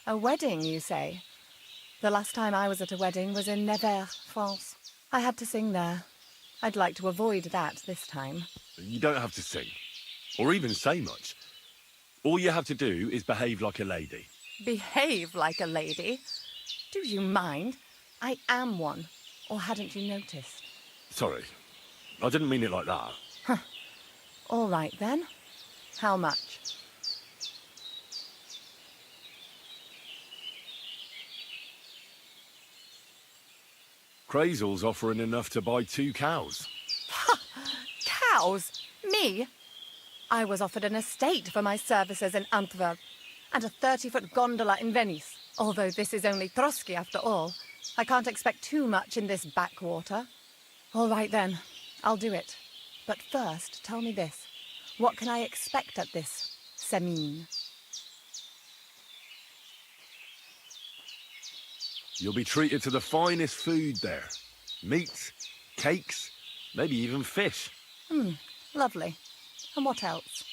A wedding, you say? The last time I was at a wedding was in Nevers, France. I had to sing there. I'd like to avoid that this time. You don't have to sing. Or even say much. All you have to do is behave like a lady. Behave like a lady? Do you mind? I am one. Or hadn't you noticed? Sorry. I didn't mean it like that. Huh. All right, then. How much? Crazel's offering enough to buy 2 cows. Cows? Me? I was offered an estate for my services in Antwerp, and a 30-foot gondola in Venice. Although this is only Trosky after all, I can't expect too much in this backwater. All right then, I'll do it. But first, tell me this. What can I expect at this ceann? You'll be treated to the finest food there. Meats, cakes, maybe even fish. Lovely. And what else?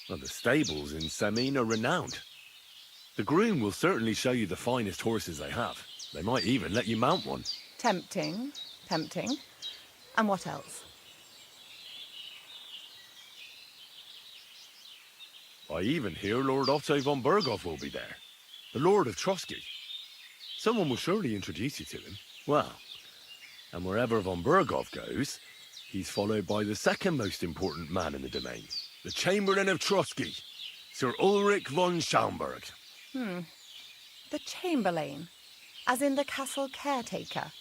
Well, the stables in ceann are renowned. The groom will certainly show you the finest horses they have. They might even let you mount one. Tempting, tempting. And what else? I even hear Lord Otto von Berghoff will be there. The Lord of Trosky. Someone will surely introduce you to him. Well, and wherever von Berghoff goes, he's followed by the second most important man in the domain. The Chamberlain of Trosky, Sir Ulrich von Schaumburg. The Chamberlain? As in the castle caretaker?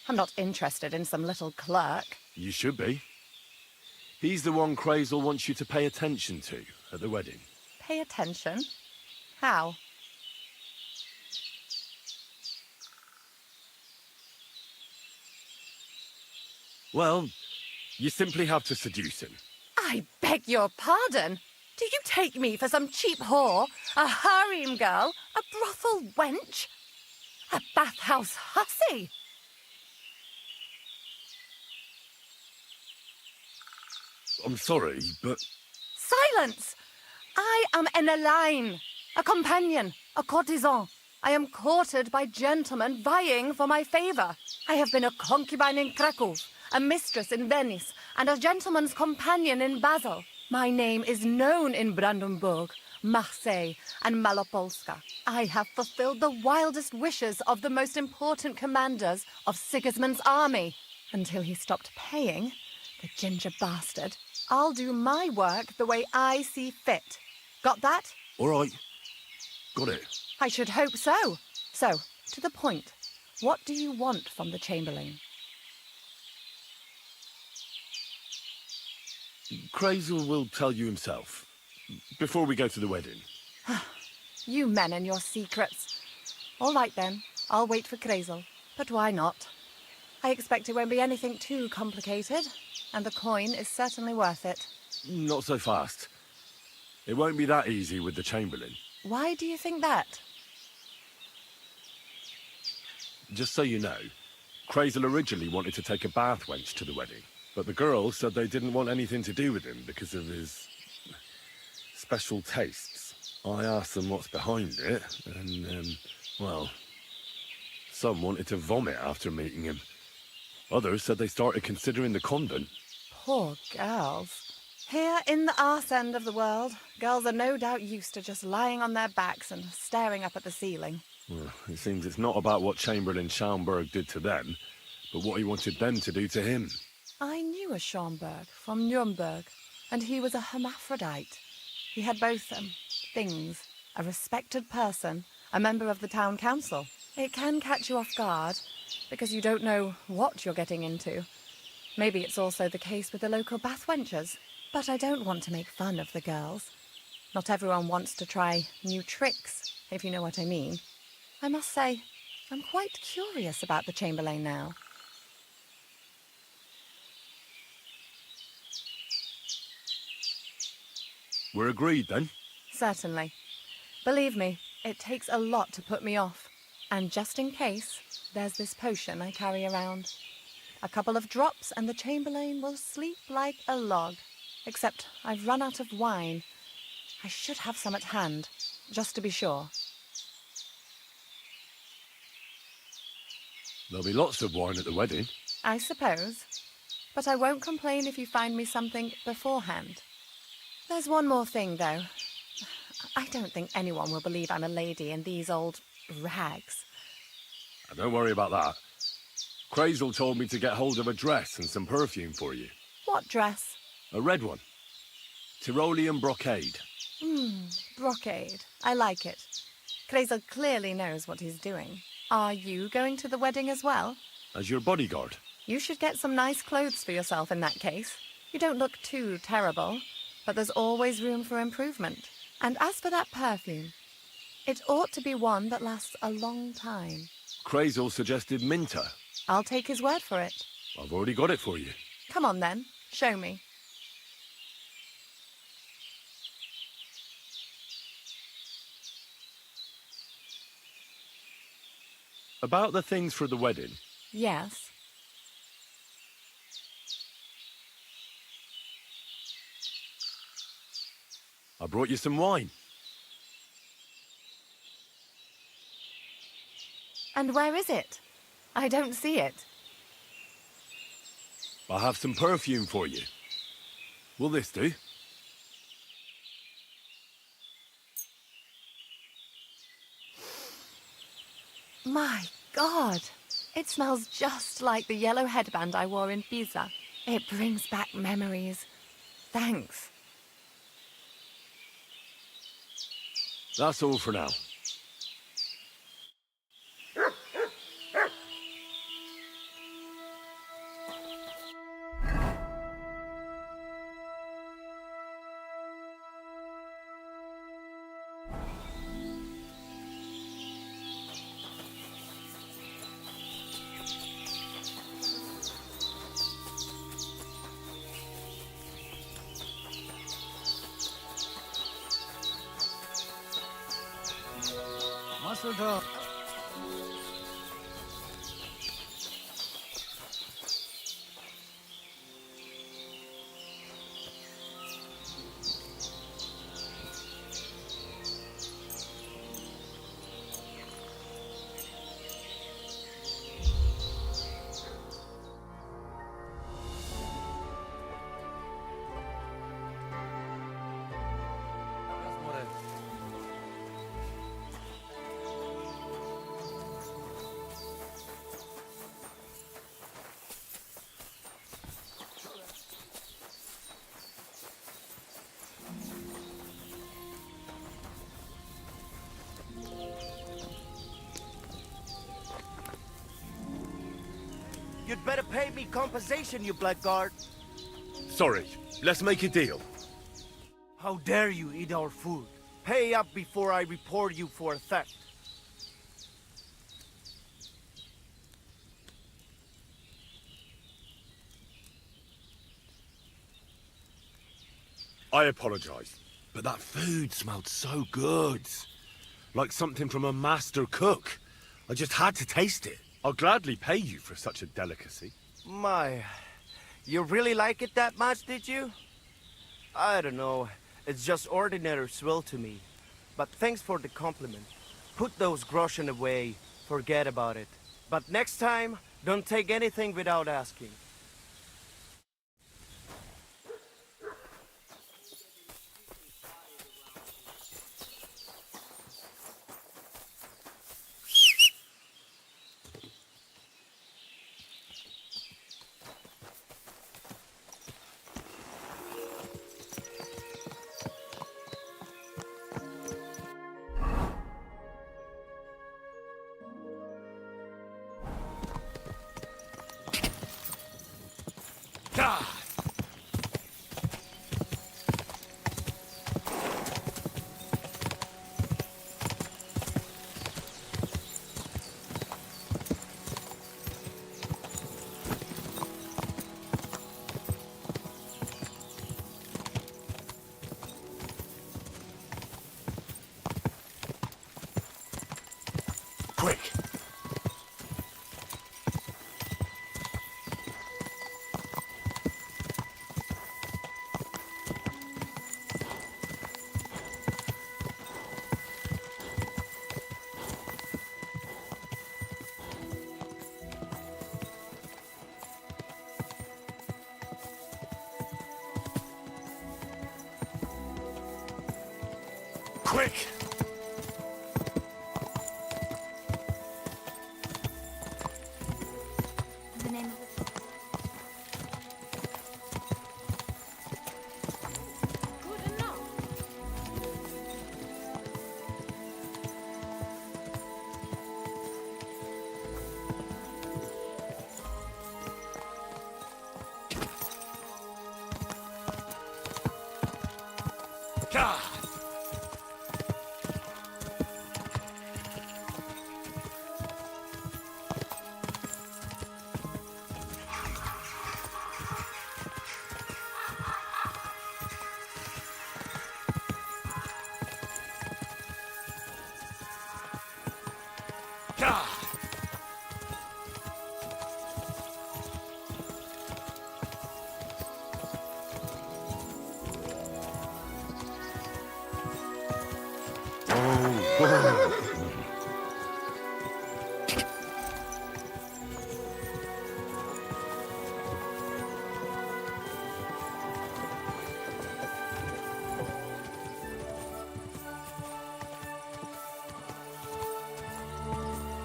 I'm not interested in some little clerk. You should be. He's the one Crazel wants you to pay attention to at the wedding. Pay attention? How? Well, you simply have to seduce him. I beg your pardon? Do you take me for some cheap whore? A harem girl? A brothel wench? A bathhouse hussy? I'm sorry, but... Silence! I am an Elaine, a companion, a courtesan. I am courted by gentlemen vying for my favour. I have been a concubine in Krakow, a mistress in Venice, and a gentleman's companion in Basel. My name is known in Brandenburg, Marseille, and Malopolska. I have fulfilled the wildest wishes of the most important commanders of Sigismund's army. Until he stopped paying, the ginger bastard, I'll do my work the way I see fit. Got that? All right. Got it. I should hope so. So, to the point. What do you want from the Chamberlain? Crazel will tell you himself, before we go to the wedding. You men and your secrets. All right then, I'll wait for Crazel. But why not? I expect it won't be anything too complicated, and the coin is certainly worth it. Not so fast. It won't be that easy with the Chamberlain. Why do you think that? Just so you know, Crazel originally wanted to take a bath wench to the wedding, but the girls said they didn't want anything to do with him because of his special tastes. I asked them what's behind it, and, well, some wanted to vomit after meeting him. Others said they started considering the convent. Poor girls. Here in the arse end of the world, girls are no doubt used to just lying on their backs and staring up at the ceiling. Well, it seems it's not about what Chamberlain Schaumburg did to them, but what he wanted them to do to him. I knew a Schaumburg from Nuremberg, and he was a hermaphrodite. He had both, things. A respected person, a member of the town council. It can catch you off guard, because you don't know what you're getting into. Maybe it's also the case with the local bath wenches. But I don't want to make fun of the girls. Not everyone wants to try new tricks, if you know what I mean. I must say, I'm quite curious about the Chamberlain now. We're agreed, then? Certainly. Believe me, it takes a lot to put me off. And just in case, there's this potion I carry around. A couple of drops and the Chamberlain will sleep like a log. Except I've run out of wine. I should have some at hand, just to be sure. There'll be lots of wine at the wedding. I suppose. But I won't complain if you find me something beforehand. There's one more thing, though. I don't think anyone will believe I'm a lady in these old rags. Don't worry about that. Crazel told me to get hold of a dress and some perfume for you. What dress? A red one. Tyrolean brocade. Brocade. I like it. Kreisel clearly knows what he's doing. Are you going to the wedding as well? As your bodyguard? You should get some nice clothes for yourself in that case. You don't look too terrible, but there's always room for improvement. And as for that perfume, it ought to be one that lasts a long time. Kreisel suggested Minter. I'll take his word for it. I've already got it for you. Come on then, show me. About the things for the wedding. Yes. I brought you some wine. And where is it? I don't see it. I have some perfume for you. Will this do? My God! It smells just like the yellow headband I wore in Pisa. It brings back memories. Thanks. That's all for now. Muscle. You'd better pay me compensation, you blackguard. Sorry, let's make a deal. How dare you eat our food? Pay up before I report you for theft. I apologize, but that food smelled so good. Like something from a master cook. I just had to taste it. I'll gladly pay you for such a delicacy. My, you really like it that much, did you? I don't know. It's just ordinary swill to me. But thanks for the compliment. Put those groschen away. Forget about it. But next time, don't take anything without asking. Quick! Quick! The name of Good enough.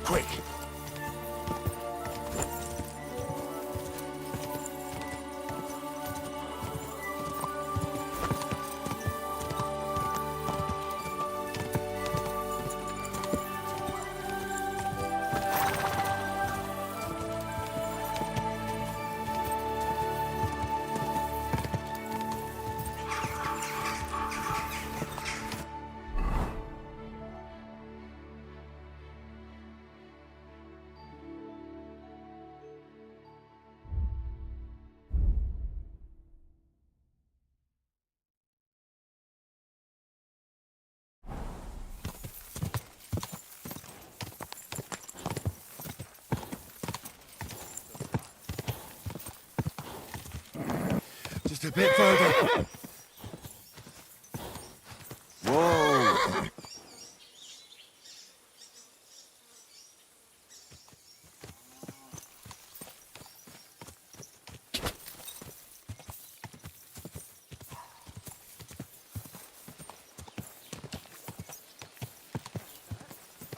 Quick! Just a bit further. Whoa!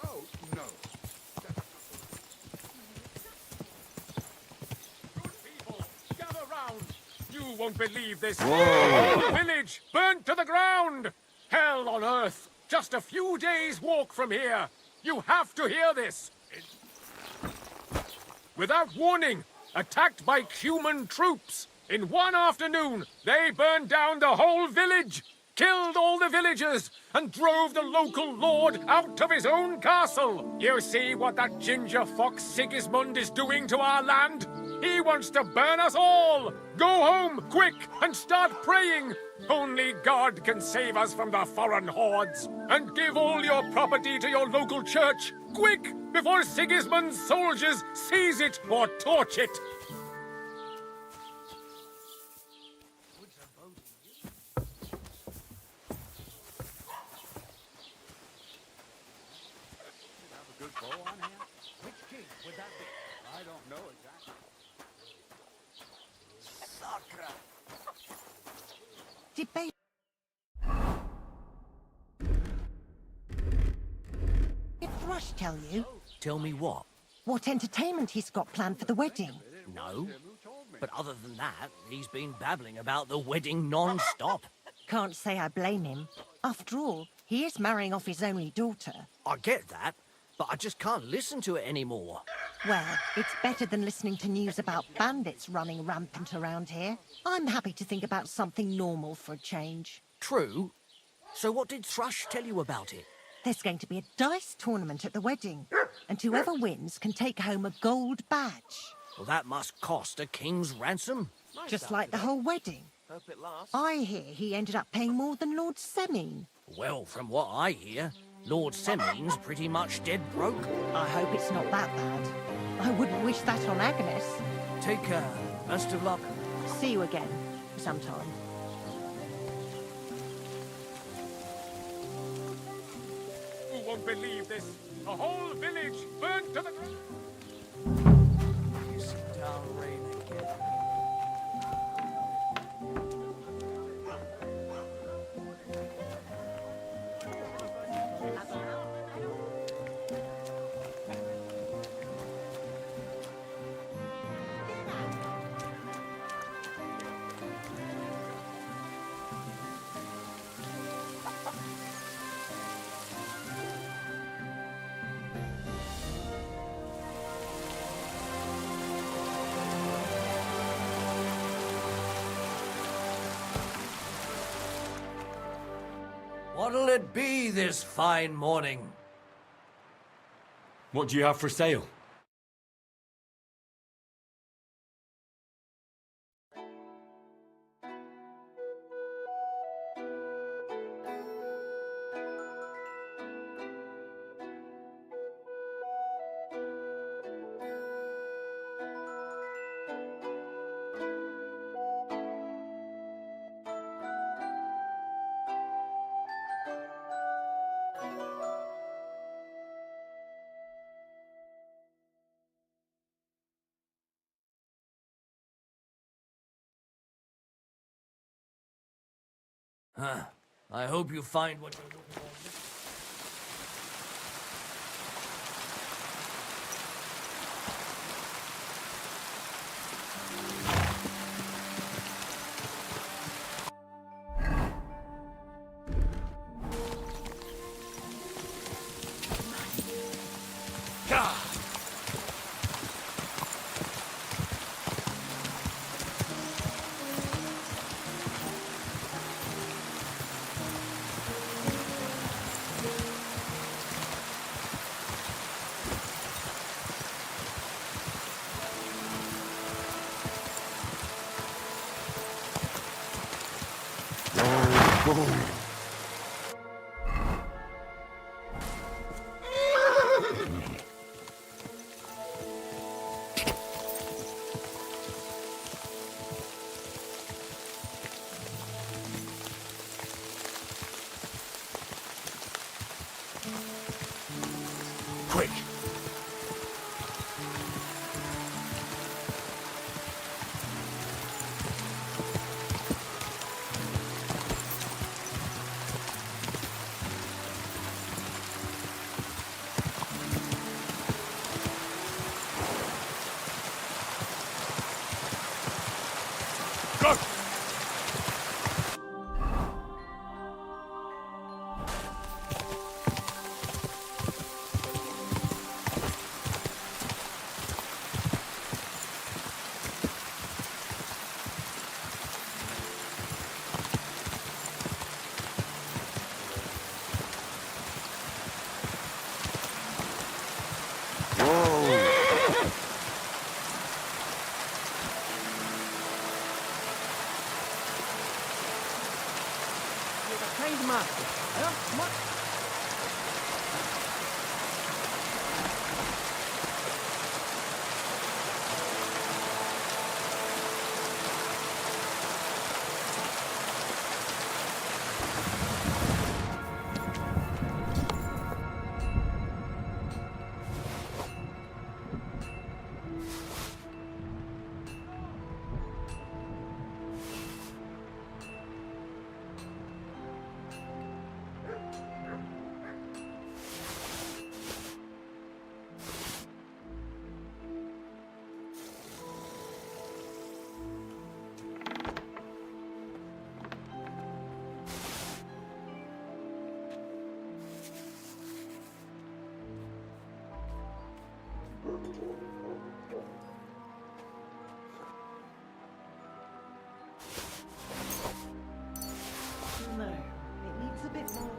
Oh, no. Gather round! You won't believe this. Whoa. The whole village burnt to the ground! Hell on earth! Just a few days' walk from here. You have to hear this. Without warning, attacked by human troops. In one afternoon, they burned down the whole village, killed all the villagers, and drove the local lord out of his own castle. You see what that ginger fox Sigismund is doing to our land? He wants to burn us all! Go home, quick, and start praying! Only God can save us from the foreign hordes. And give all your property to your local church, quick, before Sigismund's soldiers seize it or torch it! Have a good bow on hand? Which king would that be? I don't know exactly. Debate. Did Thrush tell you Tell me what? what entertainment he's got planned for the wedding? No. But other than that, he's been babbling about the wedding non-stop. Can't say I blame him. After all, he is marrying off his only daughter. I get that, but I just can't listen to it anymore. Well, it's better than listening to news about bandits running rampant around here. I'm happy to think about something normal for a change. True. So what did Thrush tell you about it? There's going to be a dice tournament at the wedding, and whoever wins can take home a gold badge. Well, that must cost a king's ransom. Just like the whole wedding. Hope it lasts. I hear he ended up paying more than Lord Semine. Well, from what I hear, Lord Semine's pretty much dead broke. I hope it's not that bad. I wouldn't wish that on Agnes. Take care. Best of luck. See you again, sometime. You won't believe this. The whole village burnt to the ground. You sit down, rain again. What'll it be this fine morning? What do you have for sale? Huh. I hope you find what you're looking for. Quick! Go! Trained master. What? No, it needs a bit more.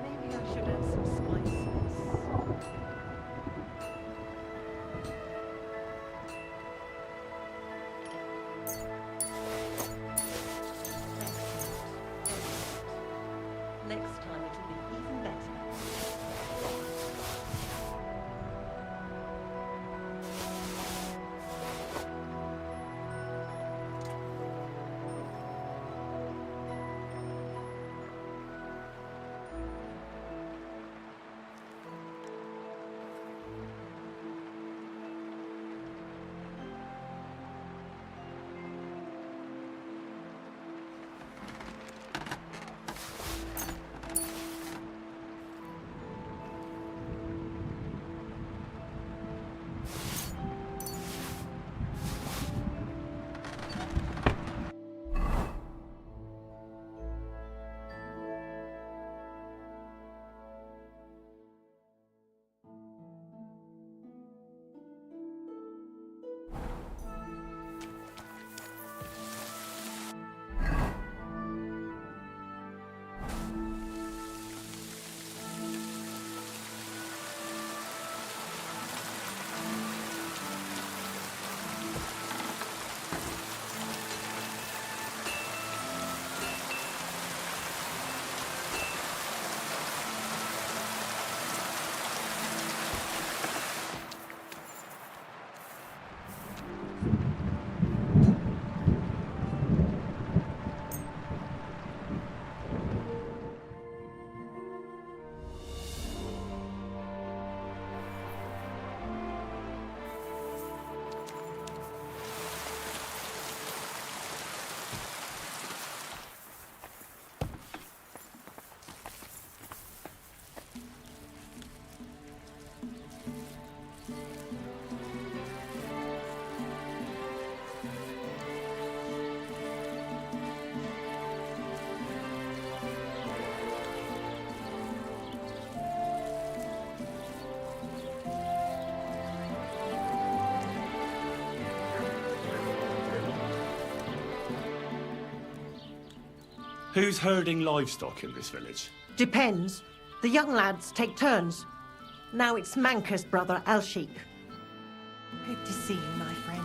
Maybe I should add some spices. Next time it'll be even better. Who's herding livestock in this village? Depends. The young lads take turns. Now it's Manka's brother, Alshik. Good to see you, my friend.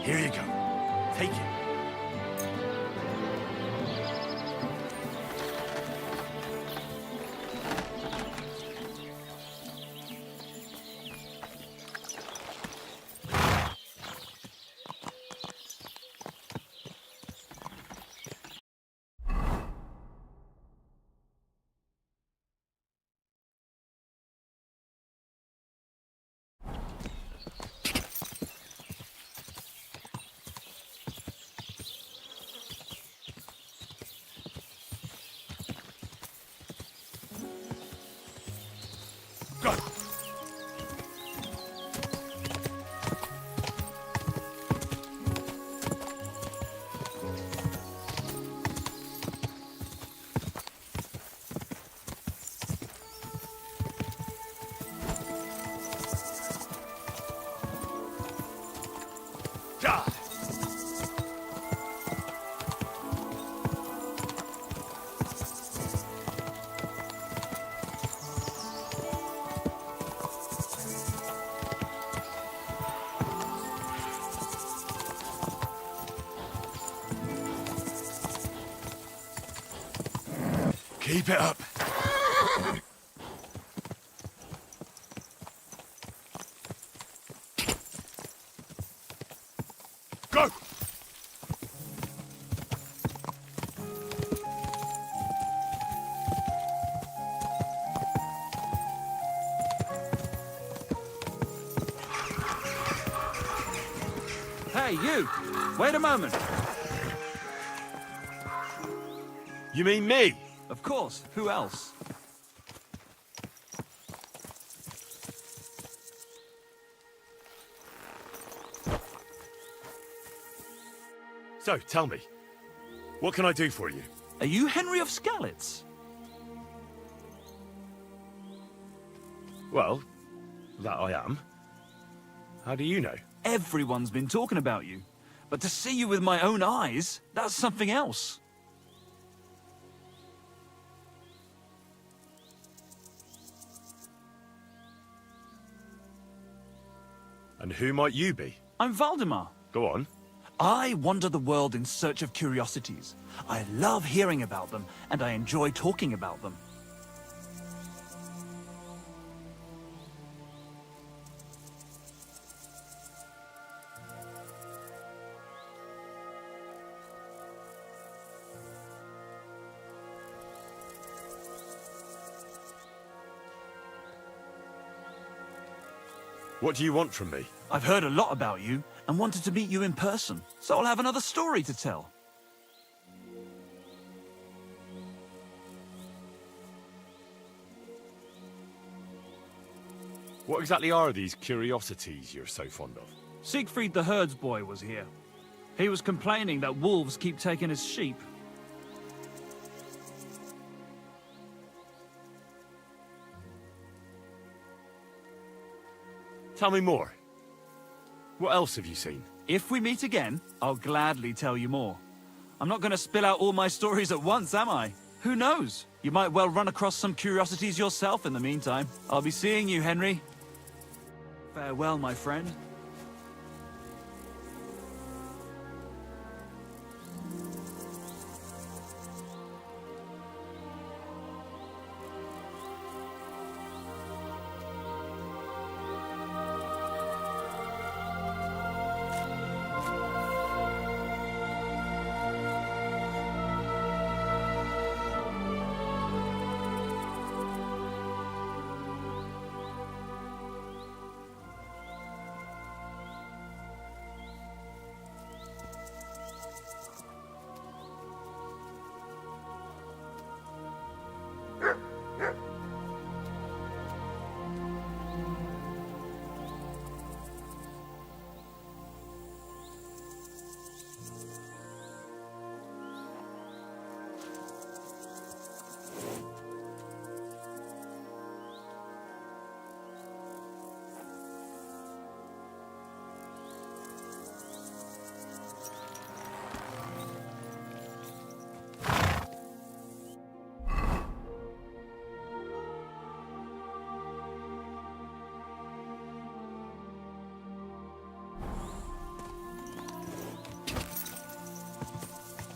Here you go. Take it. Keep it up. Go! Hey, you! Wait a moment. You mean me? Of course. Who else? So, tell me, what can I do for you? Are you Henry of Skalitz? Well, that I am. How do you know? Everyone's been talking about you. But to see you with my own eyes, that's something else. And who might you be? I'm Valdemar. Go on. I wander the world in search of curiosities. I love hearing about them, and I enjoy talking about them. What do you want from me? I've heard a lot about you and wanted to meet you in person, so I'll have another story to tell. What exactly are these curiosities you're so fond of? Siegfried the herdsboy was here. He was complaining that wolves keep taking his sheep. Tell me more. What else have you seen? If we meet again, I'll gladly tell you more. I'm not going to spill out all my stories at once, am I? Who knows? You might well run across some curiosities yourself in the meantime. I'll be seeing you, Henry. Farewell, my friend.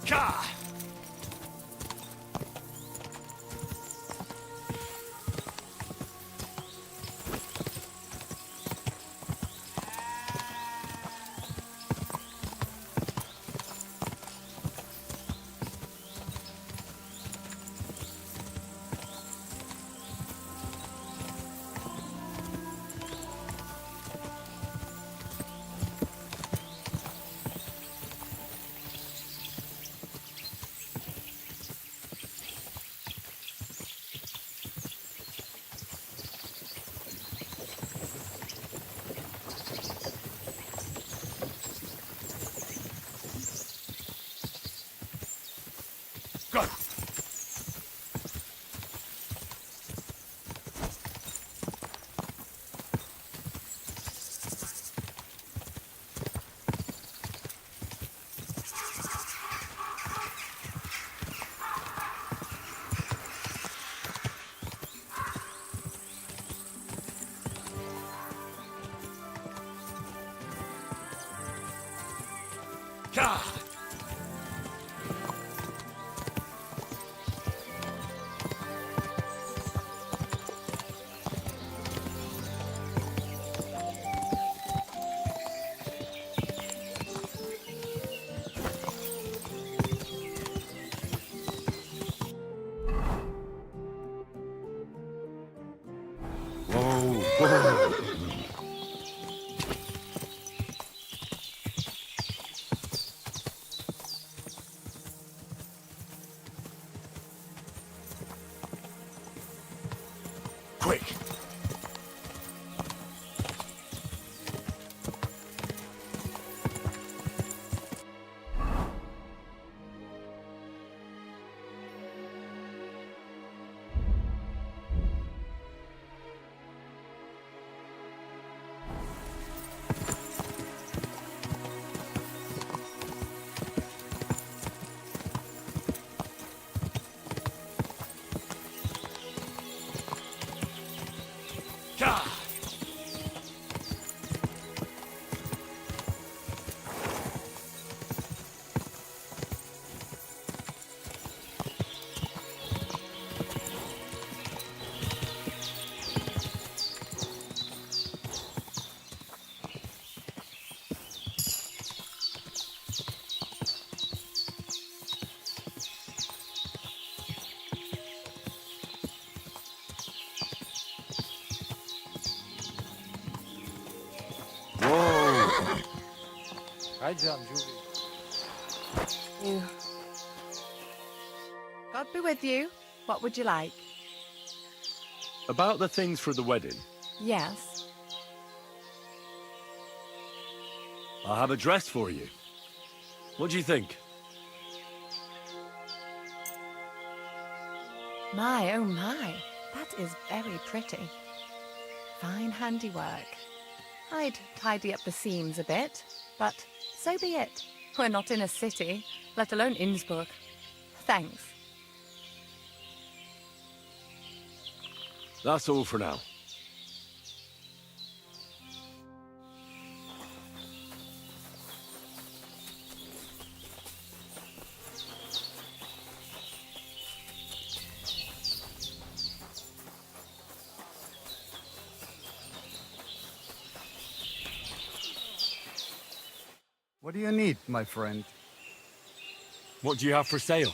Ka! Go! Ka! Quick! Ka! You. God be with you. What would you like? About the things for the wedding, Yes. I have a dress for you. What do you think? My, oh my. That is very pretty. Fine handiwork. I'd tidy up the seams a bit, but so be it. We're not in a city, let alone Innsbruck. Thanks. That's all for now. What do you need, my friend? What do you have for sale?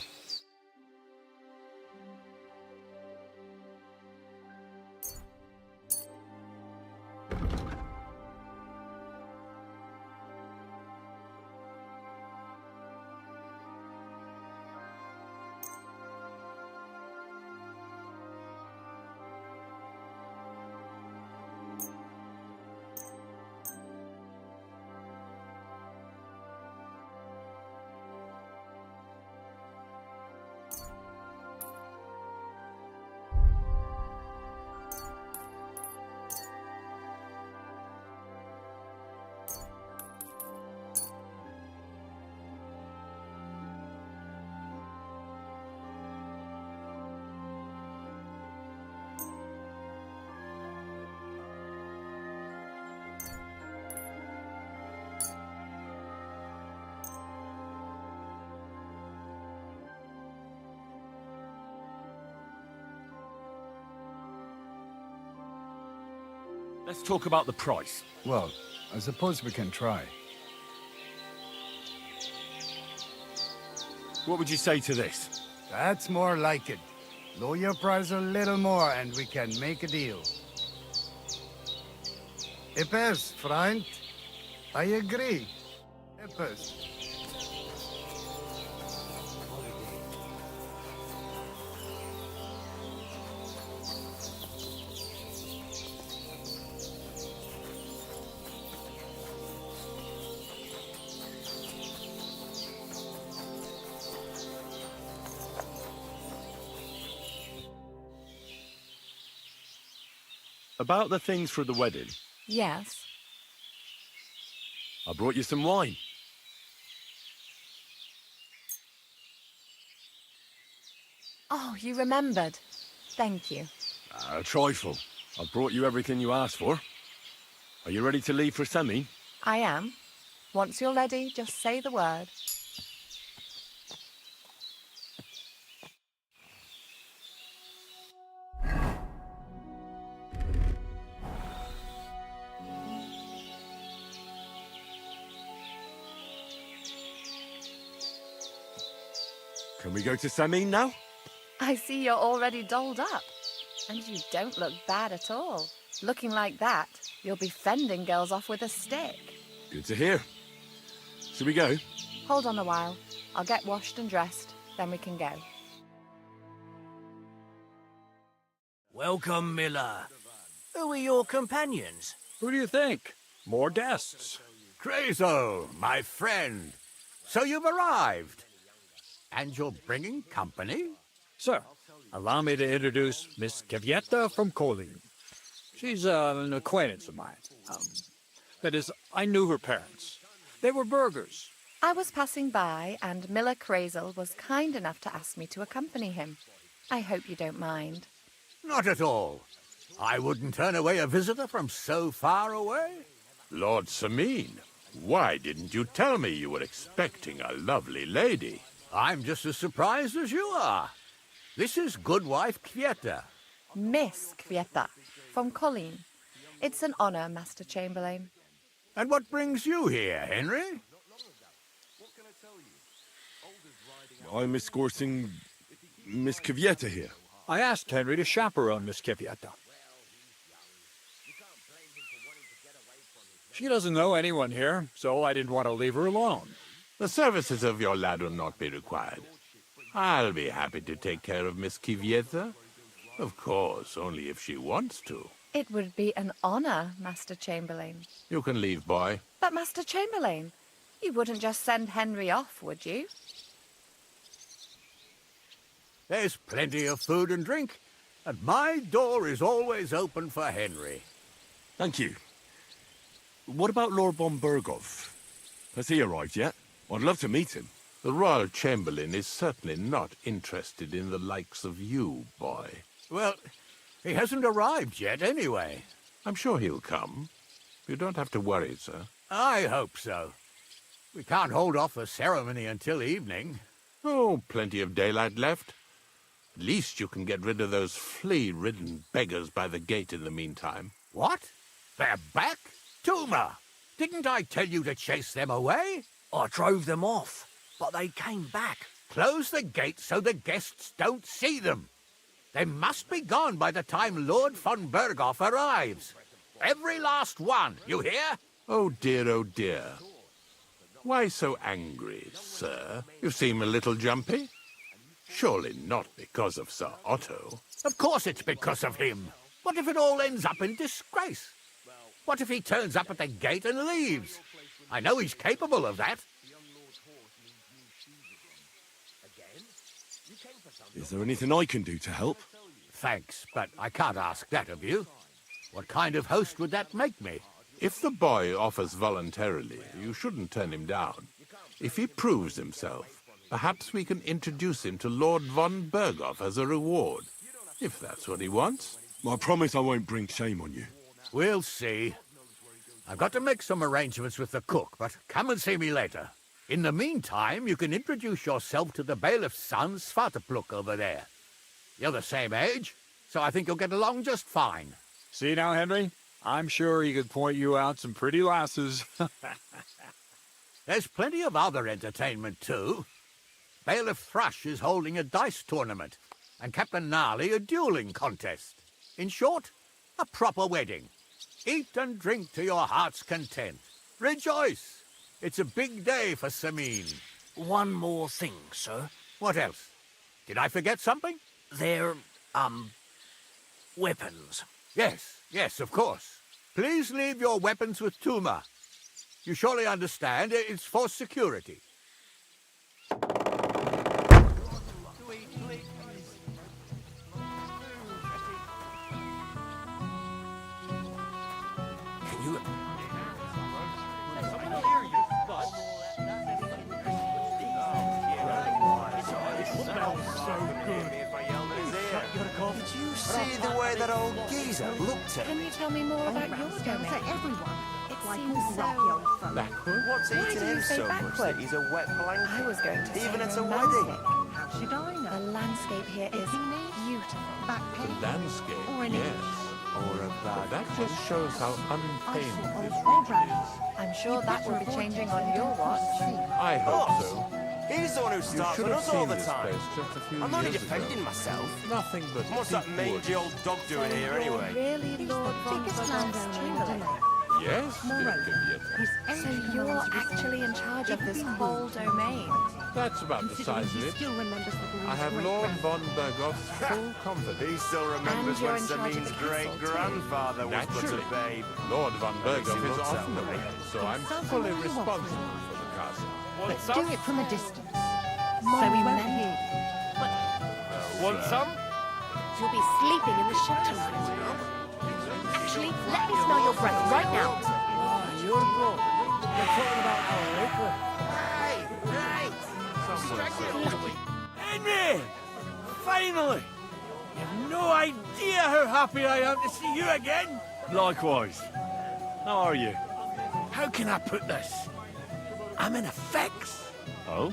Let's talk about the price. Well, I suppose we can try. What would you say to this? That's more like it. Lower your price a little more and we can make a deal. Epes, friend. I agree. Epes. About the things for the wedding. Yes. I brought you some wine. Oh, you remembered. Thank you. A trifle. I brought you everything you asked for. Are you ready to leave for Semi? I am. Once you're ready, just say the word. Can we go to Semi now? I see you're already dolled up. And you don't look bad at all. Looking like that, you'll be fending girls off with a stick. Good to hear. Shall we go? Hold on a while. I'll get washed and dressed, then we can go. Welcome, Miller. Who are your companions? Who do you think? More guests. Crazo, my friend. So you've arrived. And you're bringing company? Sir, allow me to introduce Miss Ceann-feadhna from Colleen. She's an acquaintance of mine. That is, I knew her parents. They were burghers. I was passing by, and Miller Crazel was kind enough to ask me to accompany him. I hope you don't mind. Not at all. I wouldn't turn away a visitor from so far away. Lord Sameen, why didn't you tell me you were expecting a lovely lady? I'm just as surprised as you are. This is Goodwife Ceann-feadhna. Miss Ceann-feadhna, from Colleen. It's an honor, Master Chamberlain. And what brings you here, Henry? I'm escorting Miss Ceann-feadhna here. I asked Henry to chaperone Miss Ceann-feadhna. She doesn't know anyone here, so I didn't want to leave her alone. The services of your lad will not be required. I'll be happy to take care of Miss Ceann-feadhna. Of course, only if she wants to. It would be an honor, Master Chamberlain. You can leave, boy. But, Master Chamberlain, you wouldn't just send Henry off, would you? There's plenty of food and drink, and my door is always open for Henry. Thank you. What about Lord von Burgov? Has he arrived yet? I'd love to meet him. The Royal Chamberlain is certainly not interested in the likes of you, boy. Well, he hasn't arrived yet anyway. I'm sure he'll come. You don't have to worry, sir. I hope so. We can't hold off the ceremony until evening. Oh, plenty of daylight left. At least you can get rid of those flea-ridden beggars by the gate in the meantime. What? They're back? Tuma! Didn't I tell you to chase them away? I drove them off, but they came back. Close the gate so the guests don't see them. They must be gone by the time Lord von Berghoff arrives. Every last one, you hear? Oh dear, oh dear. Why so angry, sir? You seem a little jumpy. Surely not because of Sir Otto. Of course it's because of him. What if it all ends up in disgrace? What if he turns up at the gate and leaves? I know he's capable of that. Is there anything I can do to help? Thanks, but I can't ask that of you. What kind of host would that make me? If the boy offers voluntarily, you shouldn't turn him down. If he proves himself, perhaps we can introduce him to Lord von Berghoff as a reward, if that's what he wants. I promise I won't bring shame on you. We'll see. I've got to make some arrangements with the cook, but come and see me later. In the meantime, you can introduce yourself to the bailiff's son, Svartepluk, over there. You're the same age, so I think you'll get along just fine. See now, Henry? I'm sure he could point you out some pretty lasses. There's plenty of other entertainment, too. Bailiff Thrush is holding a dice tournament, and Captain Gnarly a dueling contest. In short, a proper wedding. Eat and drink to your heart's content. Rejoice! It's a big day for ceann. One more thing, sir. What else? Did I forget something? They're, weapons. Yes, of course. Please leave your weapons with Tuma. You surely understand it's for security. Can you... Did you see the way that old geezer looked at Can me? you tell me more about your domain? For everyone. It Like seems all so... grumpy old folk. Backward? What's Why eating do you him say so much backward? that he's a wet blanket? I was going to say Even at a romantic. wedding. How should I know? The landscape here is beautiful. Back The page? landscape, Or an yes. Or a But bad that just shows how untamed I this saw old region red is. I'm sure that will be changing on your watch. I hope Boss, so. he's the one who You starts should with have us all seen the this time. place just a few I'm only years defending ago. myself. Nothing but What's that thick mangy wood. old dog doing here anyway? Really Lord von Biggest Berghoff's landowner in chamberlain? Deliverance. Yes, Moreover, Vieta. his So age you're commands actually in respect. charge of If this we whole move, domain. That's about the considering size of he it. still remembers the I have great Lord grandfather. von Berghoff's full confidence. He still remembers you're when in charge of Samin's the castle, great-grandfather was but Naturally. a babe. Lord von Berghoff he is looks often that way. away, so I'm Something fully you want. responsible for the castle. But do it from a distance. So he won't hear you. Want some? You'll be sleeping in the shed tonight. Actually, let me smell your breath right now. You're wrong. You're talking about our liquor. Henry! Finally! You've no idea how happy I am to see you again. Likewise. How are you? How can I put this? I'm in a fix. Oh?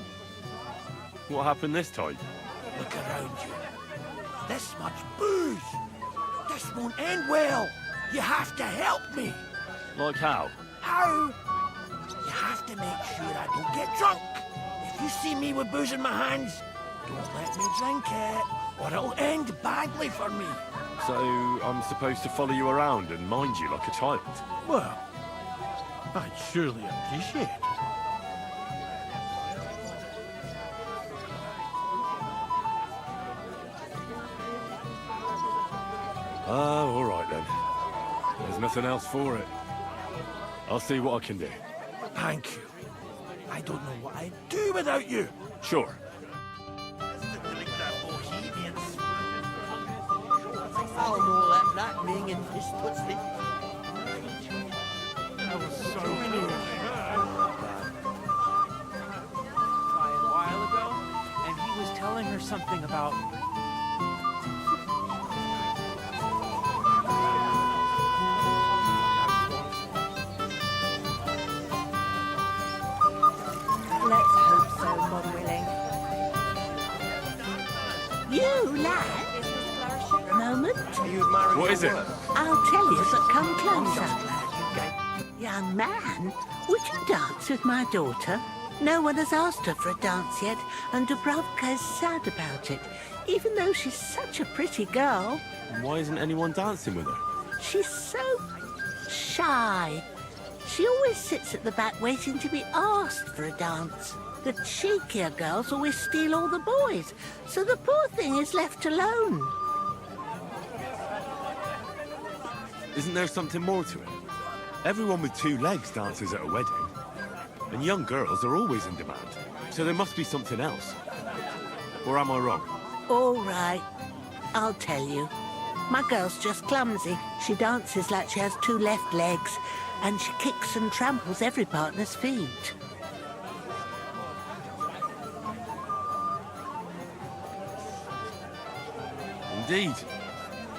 What happened this time? Look around you. This much booze. This won't end well. You have to help me. Like how? How? You have to make sure I don't get drunk. If you see me with booze in my hands, don't let me drink it, or it'll end badly for me. So I'm supposed to follow you around and mind you like a child? Well, I'd surely appreciate it. Oh, all right then. There's nothing else for it. I'll see what I can do. Thank you. I don't know what I'd do without you. Sure. I'll more like that being in this pussy. That was so good. there's something about... Let's hope so, God willing. You, lad? A moment. What is it? I'll tell you, but come closer. Young man, would you dance with my daughter? No one has asked her for a dance yet, and Dubravka is sad about it, even though she's such a pretty girl. Why isn't anyone dancing with her? She's so shy. She always sits at the back waiting to be asked for a dance. The cheekier girls always steal all the boys, so the poor thing is left alone. Isn't there something more to it? Everyone with two legs dances at a wedding. And young girls are always in demand. So there must be something else. Or am I wrong? All right, I'll tell you. My girl's just clumsy. She dances like she has two left legs, and she kicks and tramples every partner's feet. Indeed.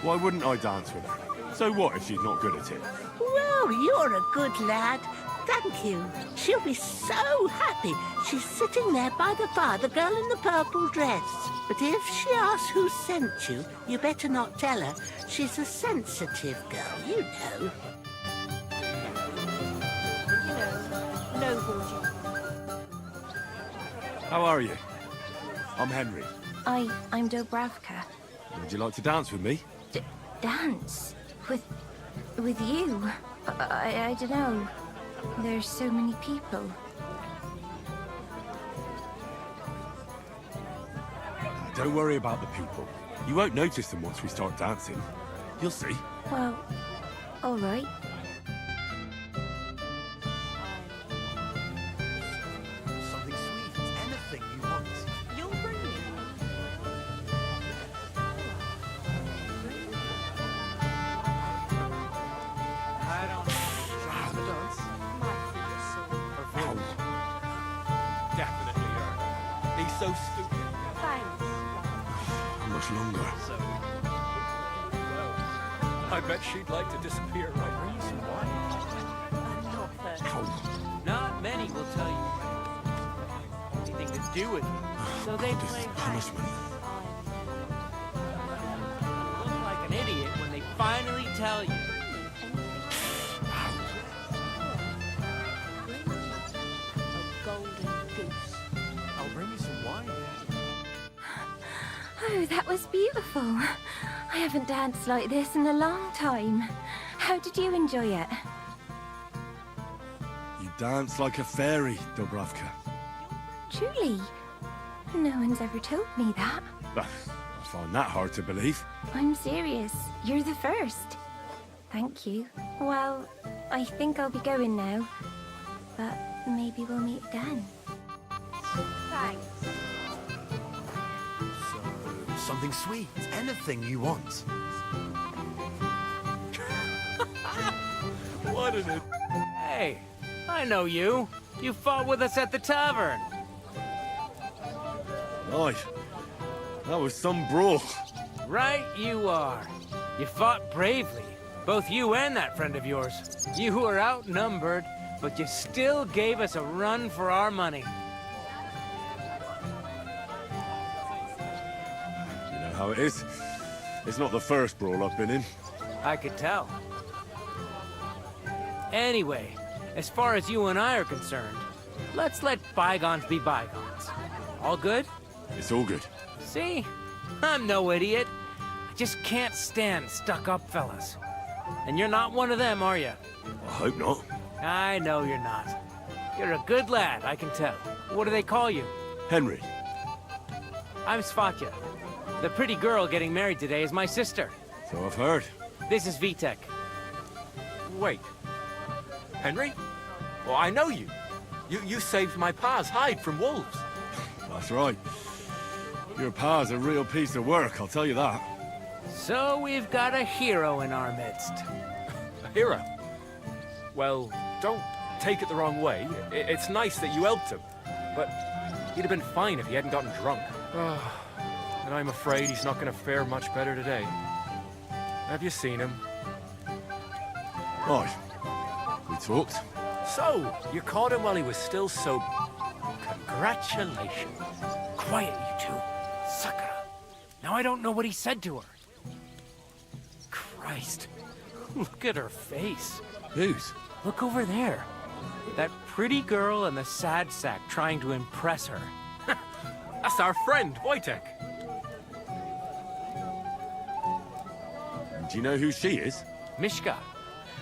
Why wouldn't I dance with her? So what if she's not good at it? Well, you're a good lad. Thank you. She'll be so happy. She's sitting there by the fire, the girl in the purple dress. But if she asks who sent you, you better not tell her. She's a sensitive girl, you know. Noble. How are you? I'm Henry. I'm Dubravka. Would you like to dance with me? Dance? With you? I don't know. There's so many people. Don't worry about the people. You won't notice them once we start dancing. You'll see. Well, all right. Something sweet, anything you want. You'll bring me. I don't know. Dance? Definitely her. He's so stupid. Thanks. How much longer? I bet she'd like to disappear right reason why. Not many will tell you anything to do with you. So they play punishment. You look like an idiot when they finally tell you. I'll bring you some wine. Oh, that was beautiful. I haven't danced like this in a long time. How did you enjoy it? You dance like a fairy, Dubravka. Truly? No one's ever told me that. I find that hard to believe. I'm serious. You're the first. Thank you. Well, I think I'll be going now. But maybe we'll meet again. Thanks. Something sweet, anything you want. What an it? Hey, I know you. You fought with us at the tavern. Right. That was some brawl. Right you are. You fought bravely. Both you and that friend of yours. You were outnumbered, but you still gave us a run for our money. You know how it is. It's not the first brawl I've been in. I could tell. Anyway, as far as you and I are concerned, let's let bygones be bygones. All good? It's all good. See? I'm no idiot. I just can't stand stuck-up fellas. And you're not one of them, are you? I hope not. I know you're not. You're a good lad, I can tell. What do they call you? Henry. I'm Svatya. The pretty girl getting married today is my sister. So I've heard. This is Vitek. Wait. Henry? Well, I know you. You saved my pa's hide from wolves. That's right. Your pa's a real piece of work, I'll tell you that. So we've got a hero in our midst. A hero? Well, don't take it the wrong way. It's nice that you helped him. But he'd have been fine if he hadn't gotten drunk. and I'm afraid he's not going to fare much better today. Have you seen him? Aye. We talked. So, you caught him while he was still sober. Congratulations. Quiet, you two. Sucker. Now I don't know what he said to her. Christ. Look at her face. Whose? Look over there. That pretty girl and the sad sack trying to impress her. That's our friend, Wojtek. Do you know who she is? Mishka.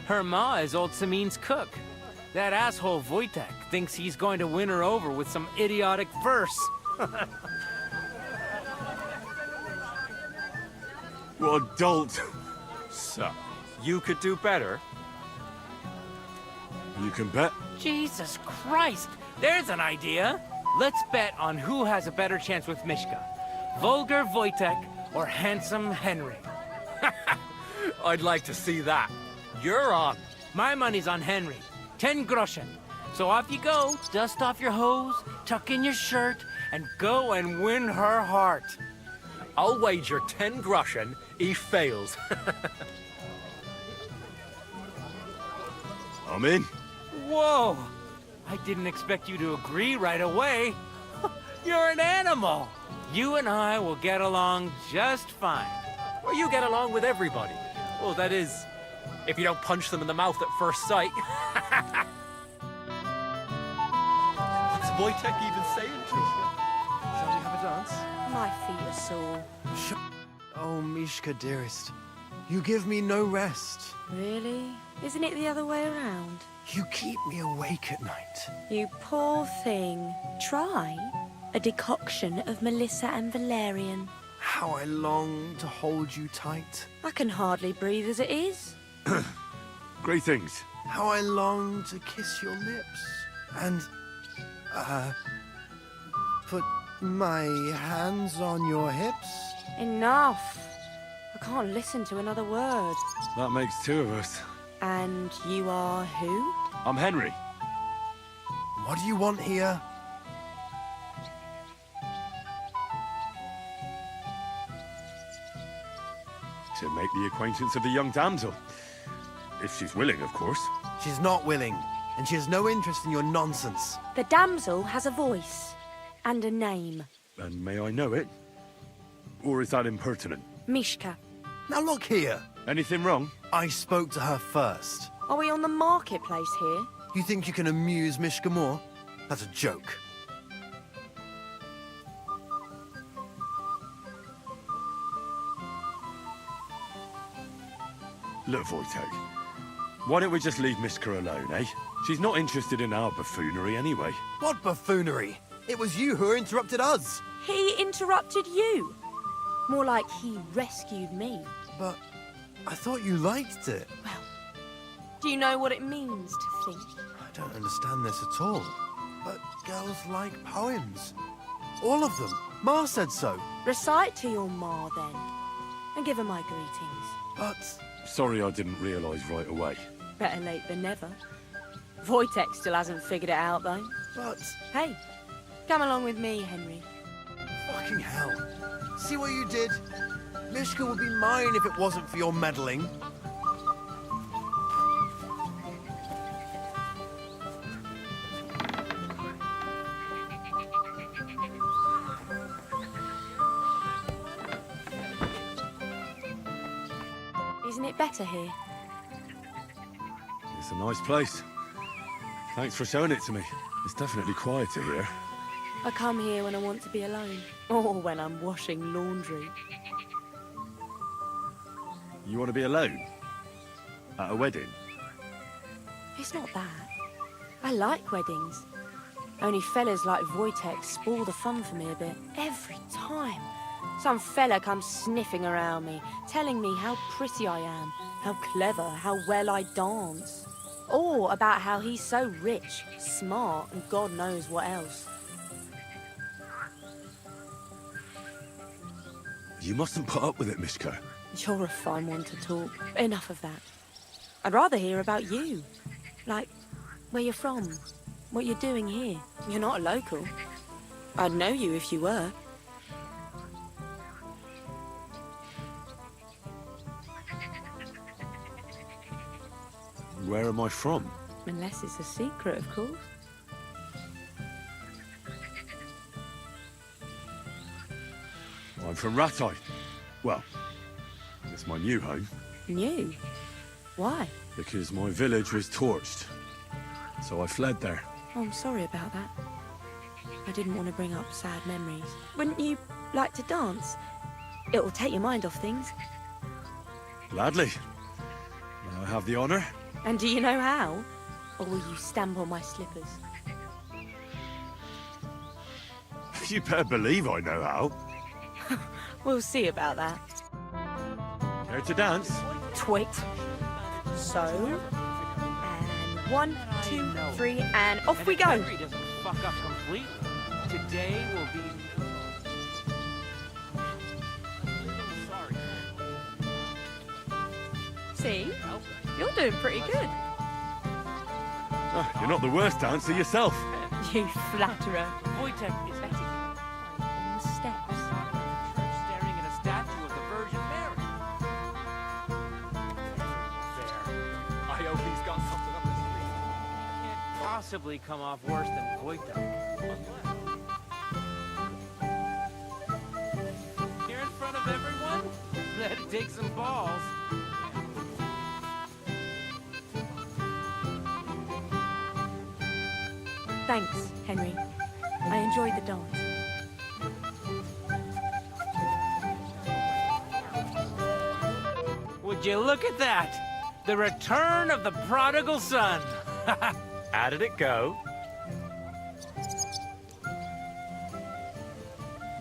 Her ma is old Samin's cook. That asshole Wojtek thinks he's going to win her over with some idiotic verse. What a dolt. So, you could do better. You can bet. Jesus Christ! There's an idea! Let's bet on who has a better chance with Mishka. Vulgar Wojtek or handsome Henry. I'd like to see that. You're on. My money's on Henry. 10 groschen. So off you go, dust off your hose, tuck in your shirt, and go and win her heart. I'll wager 10 groschen he fails. I'm in. Whoa! I didn't expect you to agree right away. You're an animal. You and I will get along just fine. Well, you get along with everybody. Well, that is, if you don't punch them in the mouth at first sight. What's Wojtek even saying to you? Shall we have a dance? My feet are sore. Oh, Mishka, dearest. You give me no rest. Really? Isn't it the other way around? You keep me awake at night. You poor thing. Try a decoction of Melissa and valerian. How I long to hold you tight. I can hardly breathe as it is. Great things. How I long to kiss your lips. And, put my hands on your hips. Enough. I can't listen to another word. That makes two of us. And you are who? I'm Henry. What do you want here? To make the acquaintance of the young damsel. If she's willing, of course. She's not willing, and she has no interest in your nonsense. The damsel has a voice and a name. And may I know it? Or is that impertinent? Mishka. Now look here. Anything wrong? I spoke to her first. Are we on the marketplace here? You think you can amuse Mishka more? That's a joke. Look, Wojtek. Why don't we just leave Mishka alone, eh? She's not interested in our buffoonery anyway. What buffoonery? It was you who interrupted us. He interrupted you. More like he rescued me. But I thought you liked it. Well, do you know what it means to think? I don't understand this at all. But girls like poems. All of them. Ma said so. Recite to your ma, then. And give her my greetings. But... Sorry I didn't realise right away. Better late than never. Wojtek still hasn't figured it out, though. But... Hey, come along with me, Henry. Fucking hell. See what you did? Mishka would be mine if it wasn't for your meddling. Isn't it better here? It's a nice place. Thanks for showing it to me. It's definitely quieter here. I come here when I want to be alone. Or when I'm washing laundry. You want to be alone? At a wedding? It's not that. I like weddings. Only fellas like Wojtek spoil the fun for me a bit. Every time. Some fella comes sniffing around me, telling me how pretty I am, how clever, how well I dance. Or about how he's so rich, smart, and God knows what else. You mustn't put up with it, Mishka. You're a fine one to talk. Enough of that. I'd rather hear about you. Like, where you're from, what you're doing here. You're not a local. I'd know you if you were. Where am I from? Unless it's a secret, of course. I'm from Rattay. Well, it's my new home. New? Why? Because my village was torched. So I fled there. Oh, I'm sorry about that. I didn't want to bring up sad memories. Wouldn't you like to dance? It will take your mind off things. Gladly. May I have the honour? And do you know how? Or will you stamp on my slippers? You better believe I know how. We'll see about that. Care to dance? Twit. So, and 1, 2, 3, and off we go. Henry doesn't fuck up completely. Today will be... See? You're doing pretty good. You're not the worst dancer yourself. You flatterer. Wojtek is on the steps, staring at a statue of the Virgin Mary. I hope he's got something up his sleeve. Can't possibly come off worse than Wojtek. Here in front of everyone? That'd take some balls. Thanks, Henry. I enjoyed the dance. Would you look at that? The return of the prodigal son. How did it go?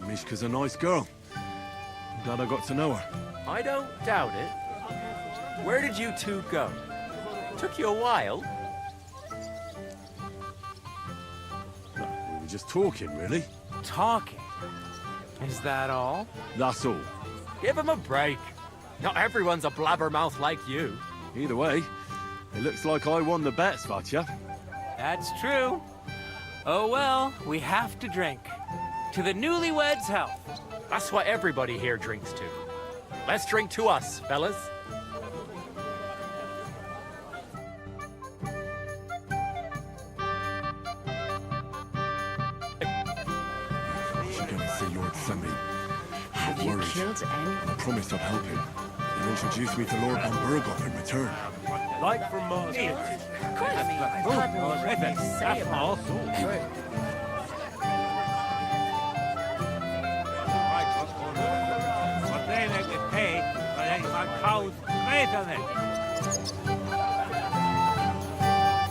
Mishka's a nice girl. I'm glad I got to know her. I don't doubt it. Where did you two go? Took you a while. We were just talking, really. Talking? Is that all? That's all. Give him a break. Not everyone's a blabbermouth like you. Either way, it looks like I won the bet, Svatya. That's true. Oh well, we have to drink. To the newlyweds' health. That's what everybody here drinks to. Let's drink to us, fellas. Should go and see Lord Semi. Have you killed anyone? I promised I'd help him. He'll introduce me to Lord von Berghoff in return. Like from Mars.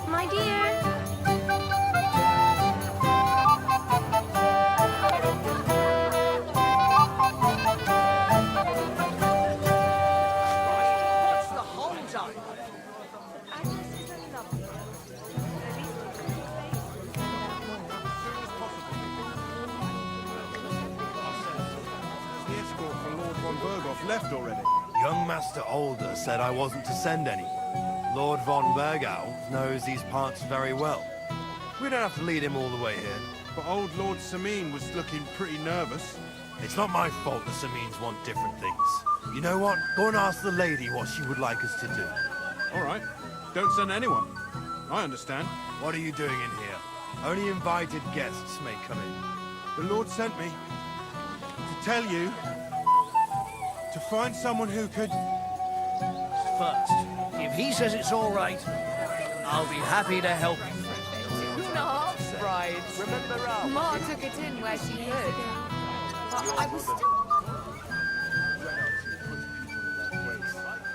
My dear. What's the hold up? The escort for Lord von Berghoff left already. Young Master Older said I wasn't to send any. Lord von Bergau knows these parts very well. We don't have to lead him all the way here. But old Lord Sameen was looking pretty nervous. It's not my fault the Sameens want different things. You know what? Go and ask the lady what she would like us to do. All right. Don't send anyone. I understand. What are you doing in here? Only invited guests may come in. The Lord sent me to tell you to find someone who could... First, if he says it's all right, I'll be happy to help you. Not right. Remember Ralph? Ma took it in where she could. But I was still...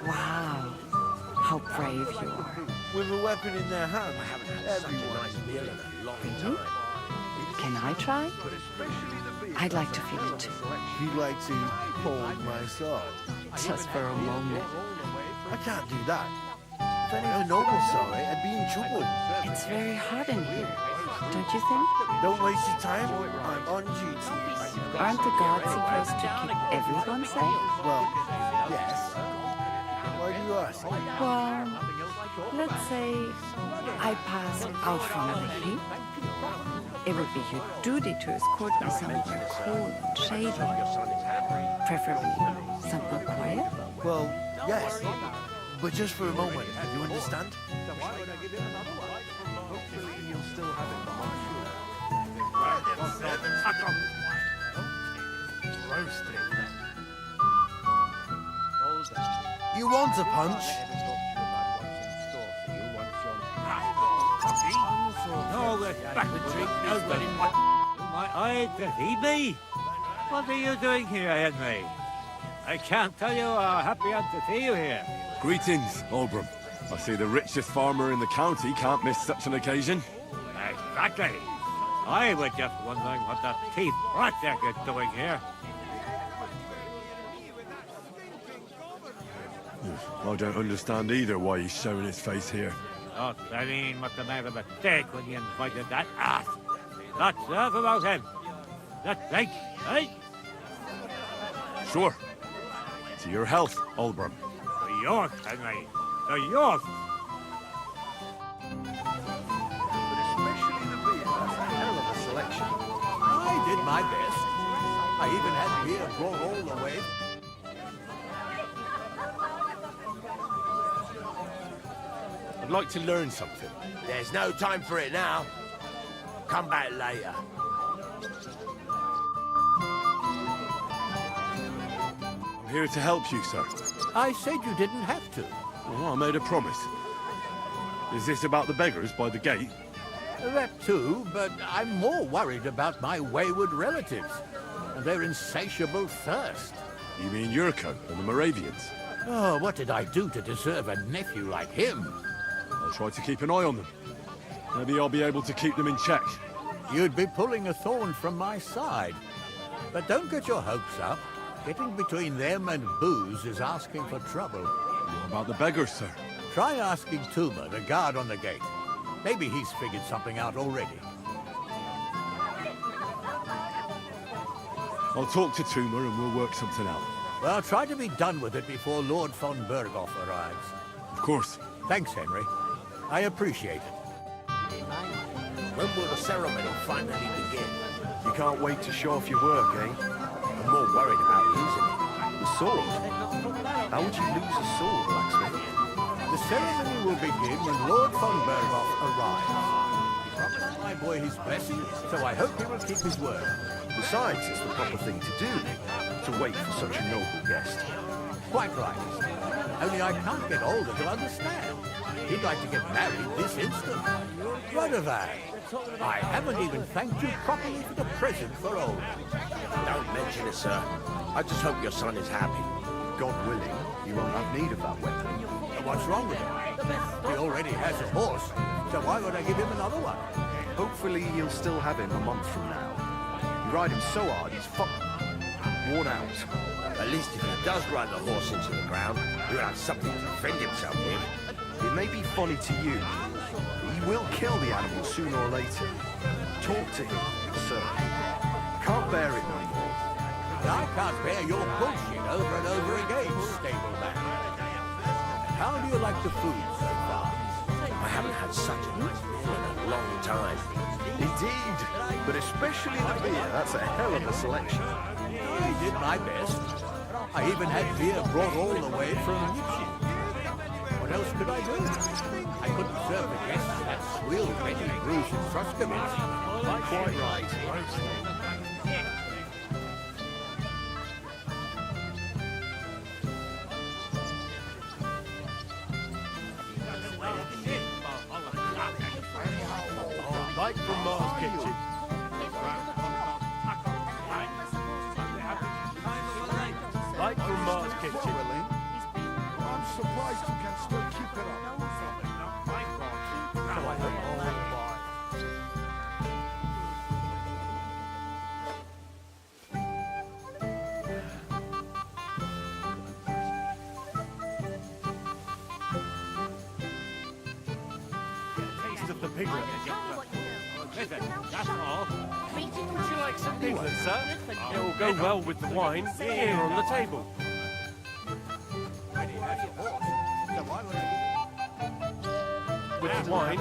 Wow. How brave you are. With a weapon in their hand. Everyone's meal in a long Really? Can I try? I'd like to feel it too. You'd like to hold my sword? Just for a moment. I can't do that. If any of the nobles saw it, I'd be in trouble. It's very hot in here, don't you think? Don't waste your time. I'm on duty. Aren't the gods supposed to keep everyone safe? Well, yes. Why do you ask? Well, let's say I pass out from the heat. It would be your duty to escort me somewhere cool and shady. Preferably somewhere quiet. Well, yes. but just for a moment, you understand? So why would I give him another one? Hopefully he'll still have it, but I'm sure. You want a punch? No, we're back to drink. Nobody. My eye to feed me. What are you doing here, Henry? I can't tell you how happy I'm to see you here. Greetings, Oldbrum. I see the richest farmer in the county can't miss such an occasion. Exactly. I was just wondering what the thief project is doing here. I don't understand either why he's showing his face here. Look, I mean, must have made a mistake when you invited that ass. Not enough about him. Let's drink, eh? Sure. To your health, Oldbrum. To yours, Henry. To yours. I did my best. I even had beer brought all the way. I'd like to learn something. There's no time for it now. Come back later. I'm here to help you, sir. I said you didn't have to. Oh, I made a promise. Is this about the beggars by the gate? That too, but I'm more worried about my wayward relatives and their insatiable thirst. You mean Yurko and the Moravians? Oh, what did I do to deserve a nephew like him? I'll try to keep an eye on them. Maybe I'll be able to keep them in check. You'd be pulling a thorn from my side. But don't get your hopes up. Getting between them and booze is asking for trouble. What about the beggars, sir? Try asking Tuma, the guard on the gate. Maybe he's figured something out already. I'll talk to Tuma and we'll work something out. Well, try to be done with it before Lord von Berghoff arrives. Of course. Thanks, Henry. I appreciate it. When will the ceremony finally begin? You can't wait to show off your work, eh? I'm more worried about losing it. The sword? How would you lose a sword, blacksmith? The ceremony will begin when Lord von Berghoff arrives. He promised my boy his blessing, so I hope he will keep his word. Besides, it's the proper thing to do, to wait for such a noble guest. Quite right. Only I can't get older to understand. He'd like to get married this instant. Radovan, I haven't even thanked you properly for the present for old. Don't mention it, sir. I just hope your son is happy. God willing, you won't have need of that weapon. What's wrong with him? He already has a horse, so why would I give him another one? Hopefully you'll still have him a month from now. You ride him so hard, he's worn out. At least if he does ride the horse into the ground, he'll have something to defend himself with. It may be funny to you, but he will kill the animal sooner or later. Talk to him, sir. Can't bear it no more. I can't bear your bullshit over and over again, stableman. How do you like the food so far? I haven't had such a nice meal in a long time. Indeed, but especially the beer. That's a hell of a selection. I did my best. I even had beer brought all the way from Lipschitz. What else could I do? I couldn't serve the guests that swill ready brews and Troskovitz. Quite right. Like from Mars Kitchen. Like from Mars Kitchen. I'm surprised you can still keep it up. Taste of the piglet. That's all. Would you like some piglet, sir? It will go well with the wine here on the table. With the wine.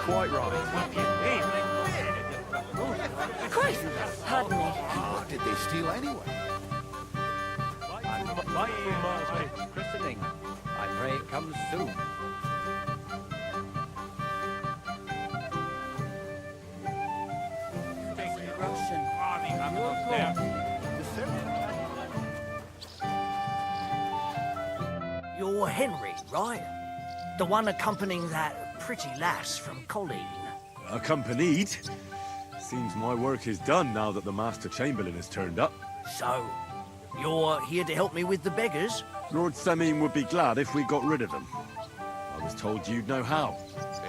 Quite right. Christ! Pardon me. What did they steal anyway? Christening. I pray it comes soon. You're Henry, right? The one accompanying that pretty lass from Colleen. Accompanied? Seems my work is done now that the Master Chamberlain has turned up. So, you're here to help me with the beggars? Lord Semine would be glad if we got rid of them. I was told you'd know how.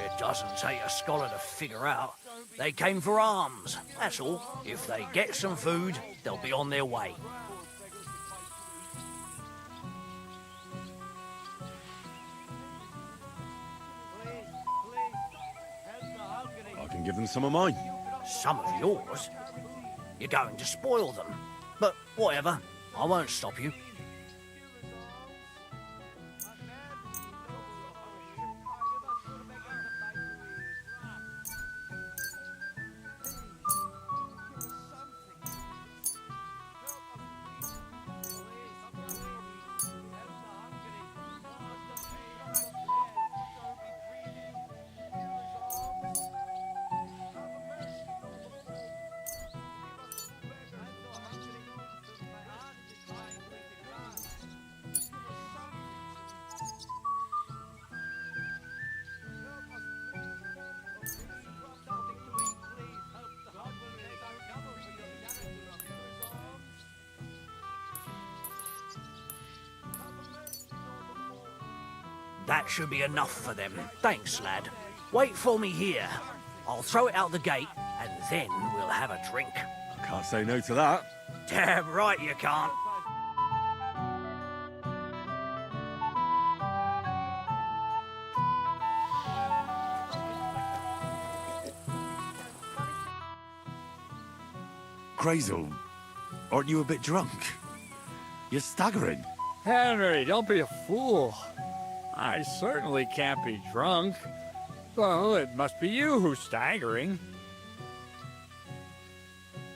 It doesn't take a scholar to figure out. They came for alms, that's all. If they get some food, they'll be on their way. I can give them some of mine. Some of yours? You're going to spoil them. But whatever, I won't stop you. That should be enough for them. Thanks, lad. Wait for me here. I'll throw it out the gate, and then we'll have a drink. I can't say no to that. Damn right you can't. Crazel, aren't you a bit drunk? You're staggering. Henry, don't be a fool. I certainly can't be drunk. Well, it must be you who's staggering.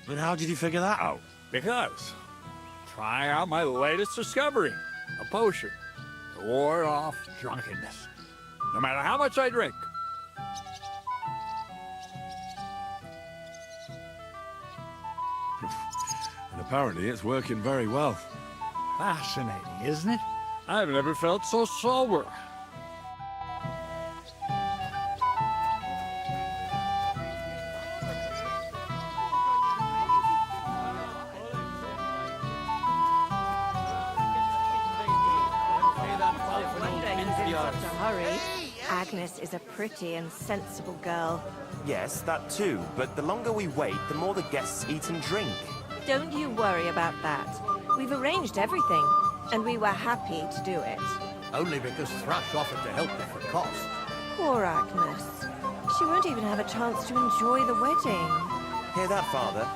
But how did you figure that out? Because try out my latest discovery, a potion to ward off drunkenness, no matter how much I drink. And apparently it's working very well. Fascinating, isn't it? I've never felt so sober. Hurry. Agnes is a pretty and sensible girl. Yes, that too, but the longer we wait, the more the guests eat and drink. Don't you worry about that. We've arranged everything, and we were happy to do it. Only because Thrush offered to help me for cost. Poor Agnes. She won't even have a chance to enjoy the wedding. Hear that, Father?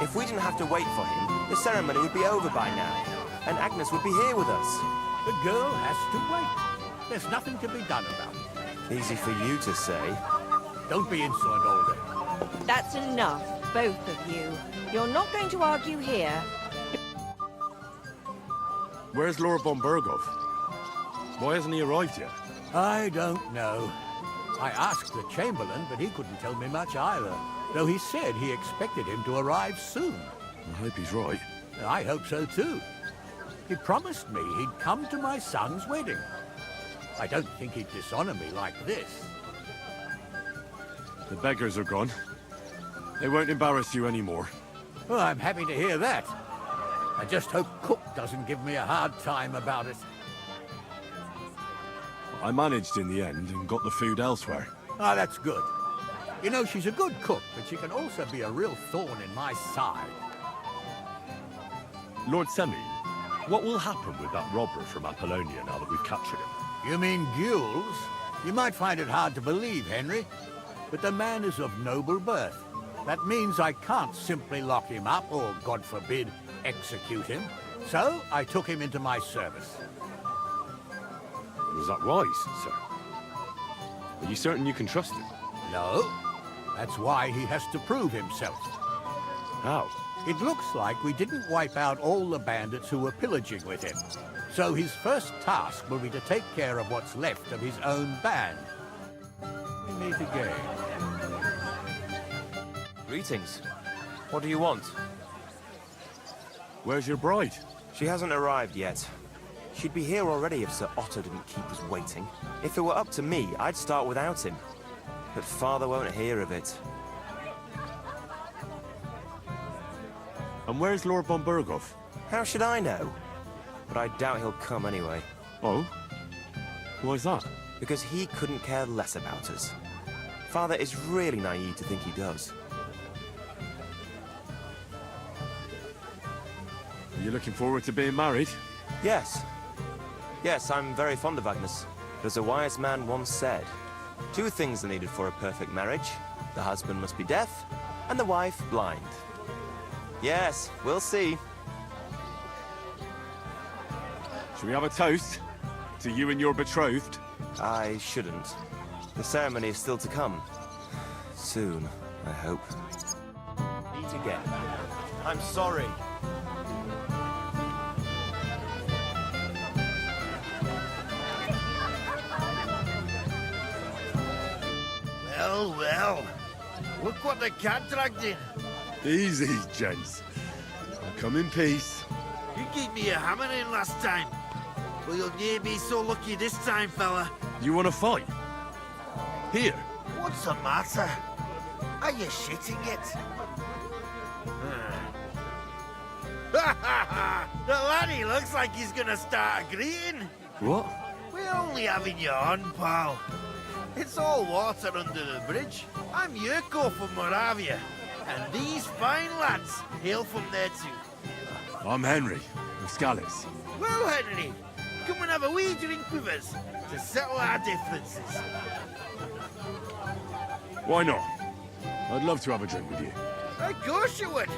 If we didn't have to wait for him, the ceremony would be over by now, and Agnes would be here with us. The girl has to wait. There's nothing to be done about it. Easy for you to say. Don't be insolent, Older. That's enough, both of you. You're not going to argue here. Where's Lord von Berghoff? Why hasn't he arrived yet? I don't know. I asked the Chamberlain, but he couldn't tell me much either. Though he said he expected him to arrive soon. I hope he's right. I hope so too. He promised me he'd come to my son's wedding. I don't think he'd dishonor me like this. The beggars are gone. They won't embarrass you anymore. Well, I'm happy to hear that. I just hope Cook doesn't give me a hard time about it. I managed in the end and got the food elsewhere. Ah, that's good. You know, she's a good cook, but she can also be a real thorn in my side. Lord Semine, what will happen with that robber from Apollonia now that we've captured him? You mean Gules? You might find it hard to believe, Henry, but the man is of noble birth. That means I can't simply lock him up, or, God forbid, execute him, so I took him into my service. Was that wise, sir? Are you certain you can trust him? No. That's why he has to prove himself. How? It looks like we didn't wipe out all the bandits who were pillaging with him. So his first task will be to take care of what's left of his own band. We meet again. Greetings. What do you want? Where's your bride? She hasn't arrived yet. She'd be here already if Sir Otto didn't keep us waiting. If it were up to me, I'd start without him. But Father won't hear of it. And where's Lord von Berghoff? How should I know? But I doubt he'll come anyway. Oh? Why's that? Because he couldn't care less about us. Father is really naive to think he does. Are you looking forward to being married? Yes. Yes, I'm very fond of Agnes. But as a wise man once said, 2 things are needed for a perfect marriage. The husband must be deaf, and the wife blind. Yes, we'll see. Shall we have a toast? To you and your betrothed? I shouldn't. The ceremony is still to come. Soon, I hope. Meet again. I'm sorry. Well, well. Look what the cat dragged in. Easy, gents. I'll come in peace. You gave me a hammer in last time. Well, you'll near be so lucky this time, fella. You want to fight? Here. What's the matter? Are you shitting it? The laddie looks like he's gonna start agreeing. What? We're only having you on, pal. It's all water under the bridge. I'm Yurko from Moravia, and these fine lads hail from there too. I'm Henry, of Scallis. Well, Henry, come and have a wee drink with us to settle our differences. Why not? I'd love to have a drink with you. Of course you would.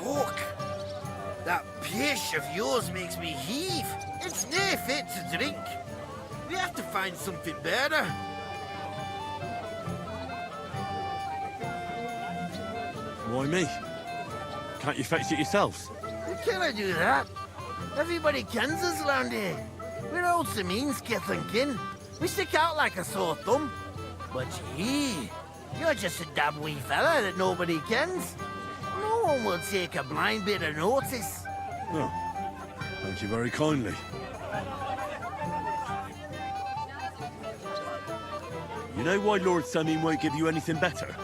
Fuck. That pish of yours makes me heave. It's near fit to drink. We have to find something better. Why me? Can't you fetch it yourselves? Can I do that? Everybody kens us around here. We're old ceann-feadhna and kin. We stick out like a sore thumb. But you're just a damn wee fella that nobody kens. No one will take a blind bit of notice. Oh, thank you very kindly. You know why Lord Ceann won't give you anything better?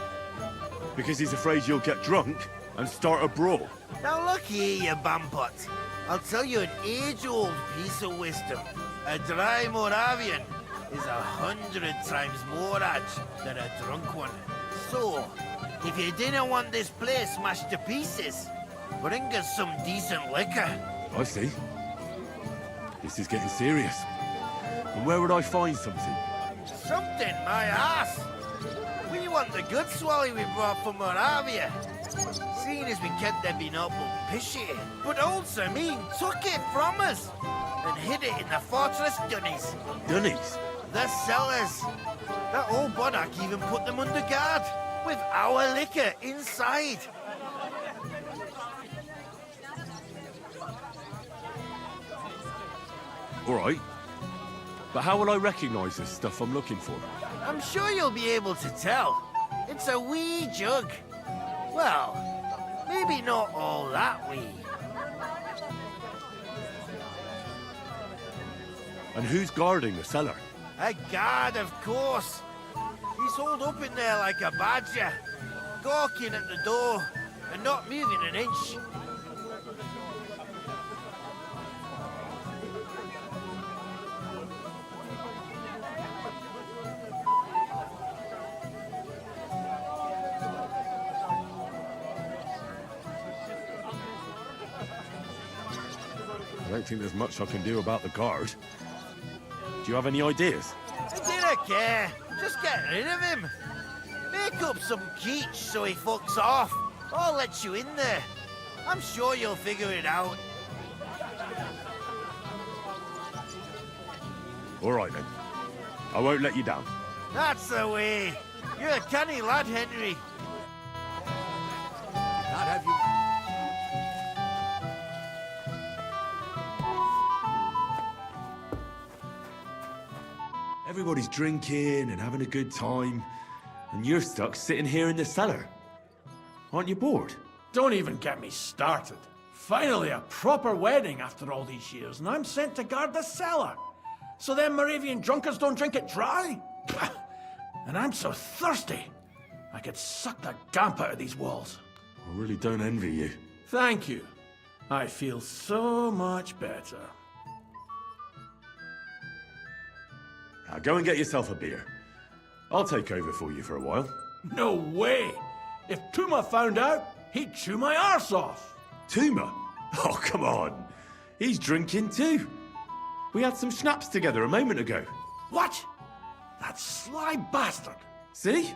Because he's afraid you'll get drunk and start a brawl. Now look here, you bampot. I'll tell you an age-old piece of wisdom. A dry Moravian is 100 times more edge than a drunk one. So, if you didn't want this place smashed to pieces, bring us some decent liquor. I see. This is getting serious. And where would I find something? Something, my ass. We want the good swally we brought from Moravia. Seeing as we can't there be no pishy. But old Ceann took it from us and hid it in the fortress dunnies. Dunnies? The cellars. That old Boddock even put them under guard with our liquor inside. All right. But how will I recognize this stuff I'm looking for? I'm sure you'll be able to tell. It's a wee jug. Well, maybe not all that wee. And who's guarding the cellar? A guard, of course. He's holed up in there like a badger, gawking at the door and not moving an inch. I don't think there's much I can do about the guard. Do you have any ideas? I didn't care. Just get rid of him. Make up some keech so he fucks off. I'll let you in there. I'm sure you'll figure it out. All right, then. I won't let you down. That's the way. You're a canny lad, Henry. Can't have you... Everybody's drinking and having a good time, and you're stuck sitting here in the cellar. Aren't you bored? Don't even get me started. Finally, a proper wedding after all these years, and I'm sent to guard the cellar. So them Moravian drunkards don't drink it dry? And I'm so thirsty, I could suck the gamp out of these walls. I really don't envy you. Thank you. I feel so much better. Now go and get yourself a beer. I'll take over for you for a while. No way! If Tuma found out, he'd chew my arse off. Tuma? Oh, come on. He's drinking too. We had some schnapps together a moment ago. What? That sly bastard. See?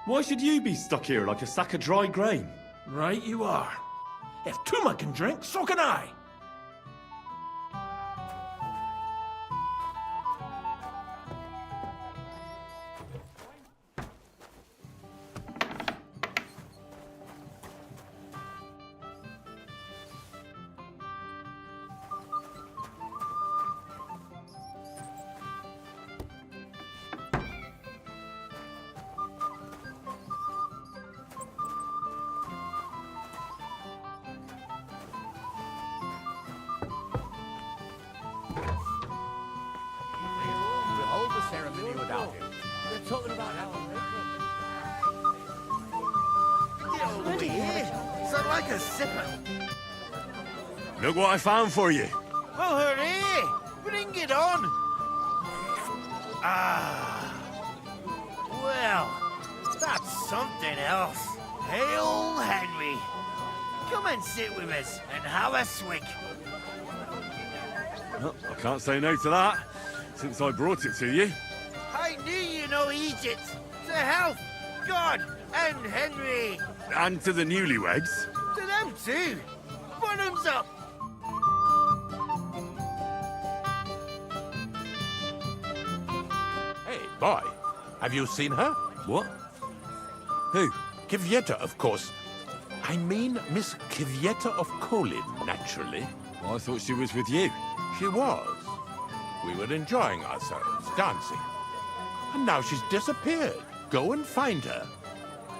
Why should you be stuck here like a sack of dry grain? Right you are. If Tuma can drink, so can I. Hold the ceremony without him. We're talking about how... Get over here. Sound like a sipper. Look what I found for you. Well, hooray! Bring it on! Ah. Well, that's something else. Hail, Henry. Come and sit with us and have a swig. Well, I can't say no to that, since I brought it to you. I knew you know Egypt. To health, God, and Henry. And to the newlyweds. To them too. Bottoms up. Hey, boy. Have you seen her? What? Who? Kvyetta, of course. I mean Miss Kvyetta of Kolin, naturally. Well, I thought she was with you. She was. We were enjoying ourselves, dancing. And now she's disappeared. Go and find her.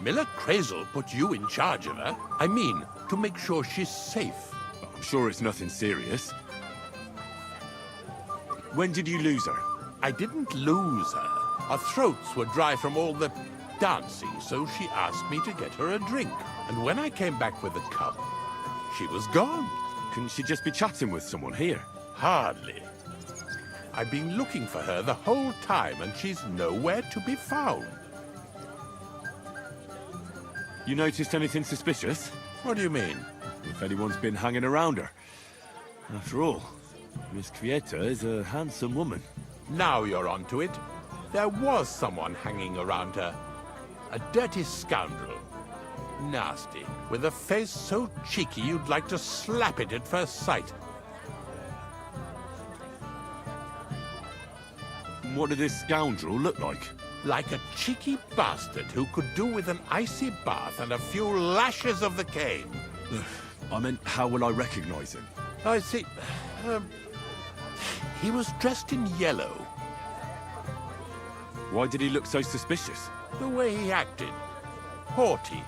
Miller Crazel put you in charge of her. I mean, to make sure she's safe. I'm sure it's nothing serious. When did you lose her? I didn't lose her. Our throats were dry from all the dancing, so she asked me to get her a drink. And when I came back with the cup, she was gone. Couldn't she just be chatting with someone here? Hardly. I've been looking for her the whole time, and she's nowhere to be found. You noticed anything suspicious? What do you mean? If anyone's been hanging around her. After all, Miss Kvyetta is a handsome woman. Now you're onto it. There was someone hanging around her. A dirty scoundrel. Nasty. With a face so cheeky you'd like to slap it at first sight. What did this scoundrel look like? Like a cheeky bastard who could do with an icy bath and a few lashes of the cane. I meant, how will I recognize him? I see. He was dressed in yellow. Why did he look so suspicious? The way he acted. Haughty.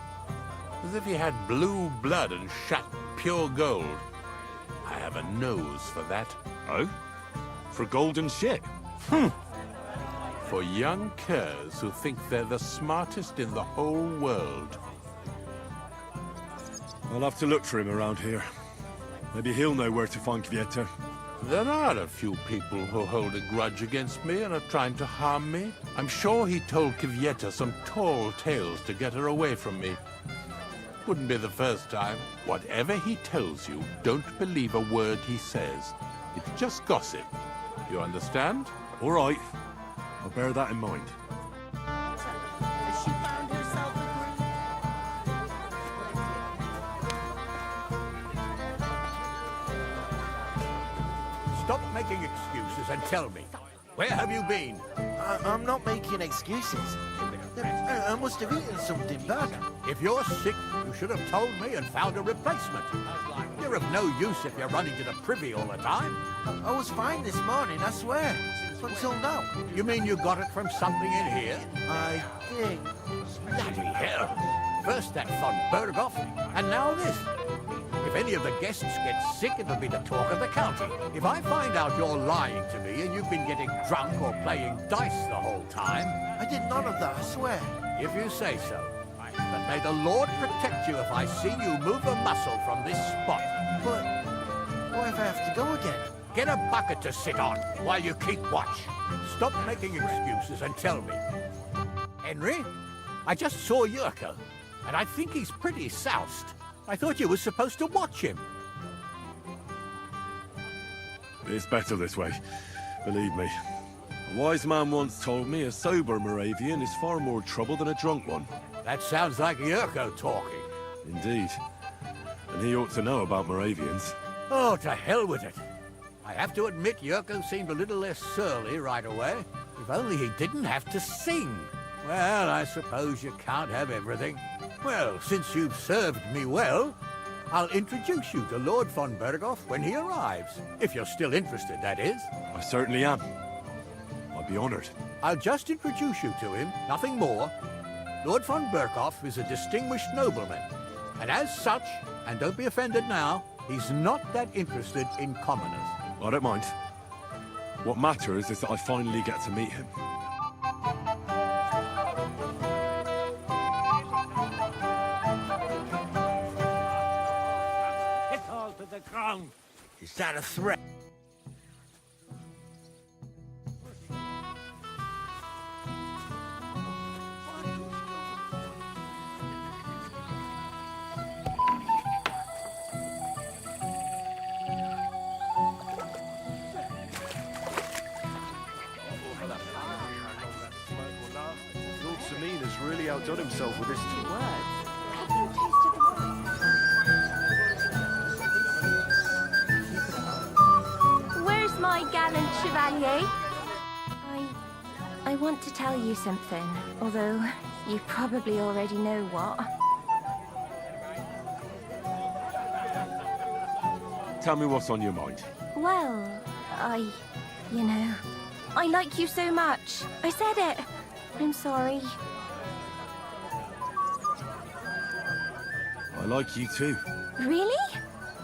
As if he had blue blood and shat pure gold. I have a nose for that. Oh? For golden shit? For young curs who think they're the smartest in the whole world. I'll have to look for him around here. Maybe he'll know where to find Kvyetta. There are a few people who hold a grudge against me and are trying to harm me. I'm sure he told Kvyetta some tall tales to get her away from me. Wouldn't be the first time. Whatever he tells you, don't believe a word he says. It's just gossip. You understand? All right. I'll bear that in mind. making excuses and tell me. Where have you been? I'm not making excuses. I must have eaten something bad. If you're sick, you should have told me and found a replacement. You're of no use if you're running to the privy all the time. I was fine this morning, I swear. Until now. You mean you got it from something in here? I did. Bloody hell. First that von Berghoff, and now this. If any of the guests get sick, it'll be the talk of the county. If I find out you're lying to me and you've been getting drunk or playing dice the whole time... I did none of that, I swear. If you say so. But may the Lord protect you if I see you move a muscle from this spot. But what if I have to go again? Get a bucket to sit on while you keep watch. Stop making excuses and tell me. Henry, I just saw Yurko, and I think he's pretty soused. I thought you were supposed to watch him. It's better this way, believe me. A wise man once told me a sober Moravian is far more trouble than a drunk one. That sounds like Yurko talking. Indeed. And he ought to know about Moravians. Oh, to hell with it. I have to admit Yurko seemed a little less surly right away. If only he didn't have to sing. Well, I suppose you can't have everything. Well, since you've served me well, I'll introduce you to Lord von Berghoff when he arrives. If you're still interested, that is. I certainly am. I'd be honored. I'll just introduce you to him, nothing more. Lord von Berghoff is a distinguished nobleman. And as such, and don't be offended now, he's not that interested in commoners. I don't mind. What matters is that I finally get to meet him. The ground. Is that a threat? Lord Ceann has really outdone himself with this tool. Where's my gallant chevalier? I want to tell you something, although you probably already know what. Tell me what's on your mind. Well, you know, I like you so much. I said it. I'm sorry. I like you too. Really?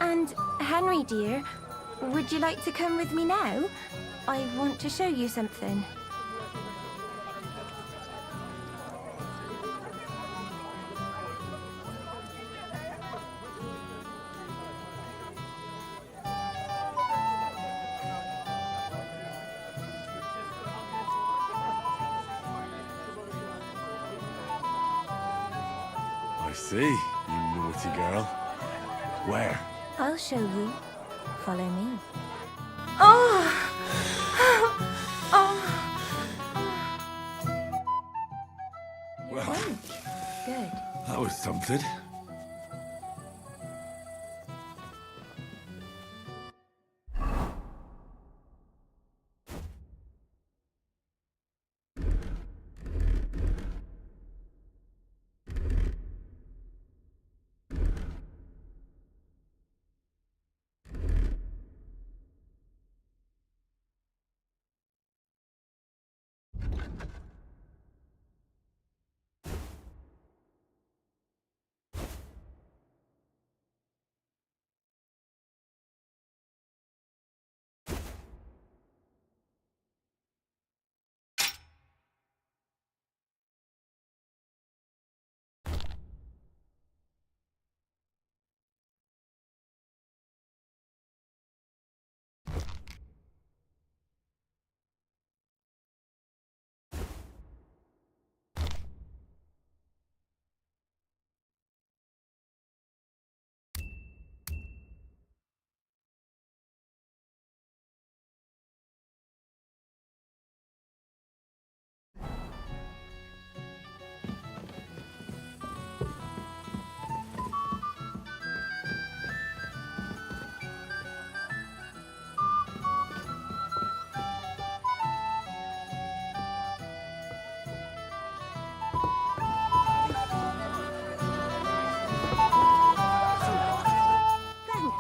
And Henry, dear, would you like to come with me now? I want to show you something. I see, you naughty girl. Where? I'll show you. Follow me. Oh! Oh! Well, Good. that was something.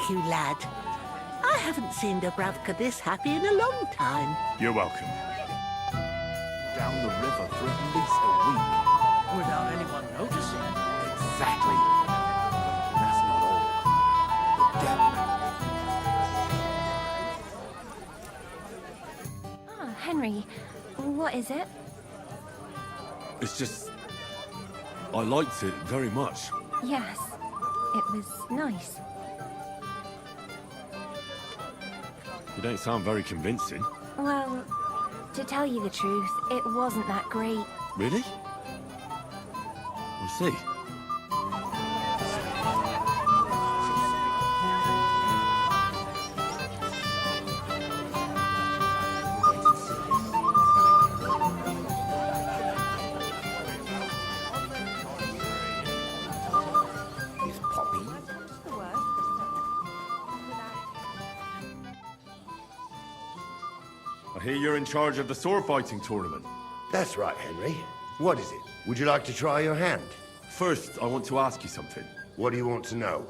Thank you, lad. I haven't seen Dubravka this happy in a long time. You're welcome. Down the river for at least a week. Without anyone noticing. Exactly. That's not all. But definitely. Ah, Henry, what is it? It's just... I liked it very much. Yes, it was nice. You don't sound very convincing. Well, to tell you the truth, it wasn't that great. Really? I see. I hear you're in charge of the sword fighting tournament. That's right, Henry. What is it? Would you like to try your hand? First, I want to ask you something. What do you want to know?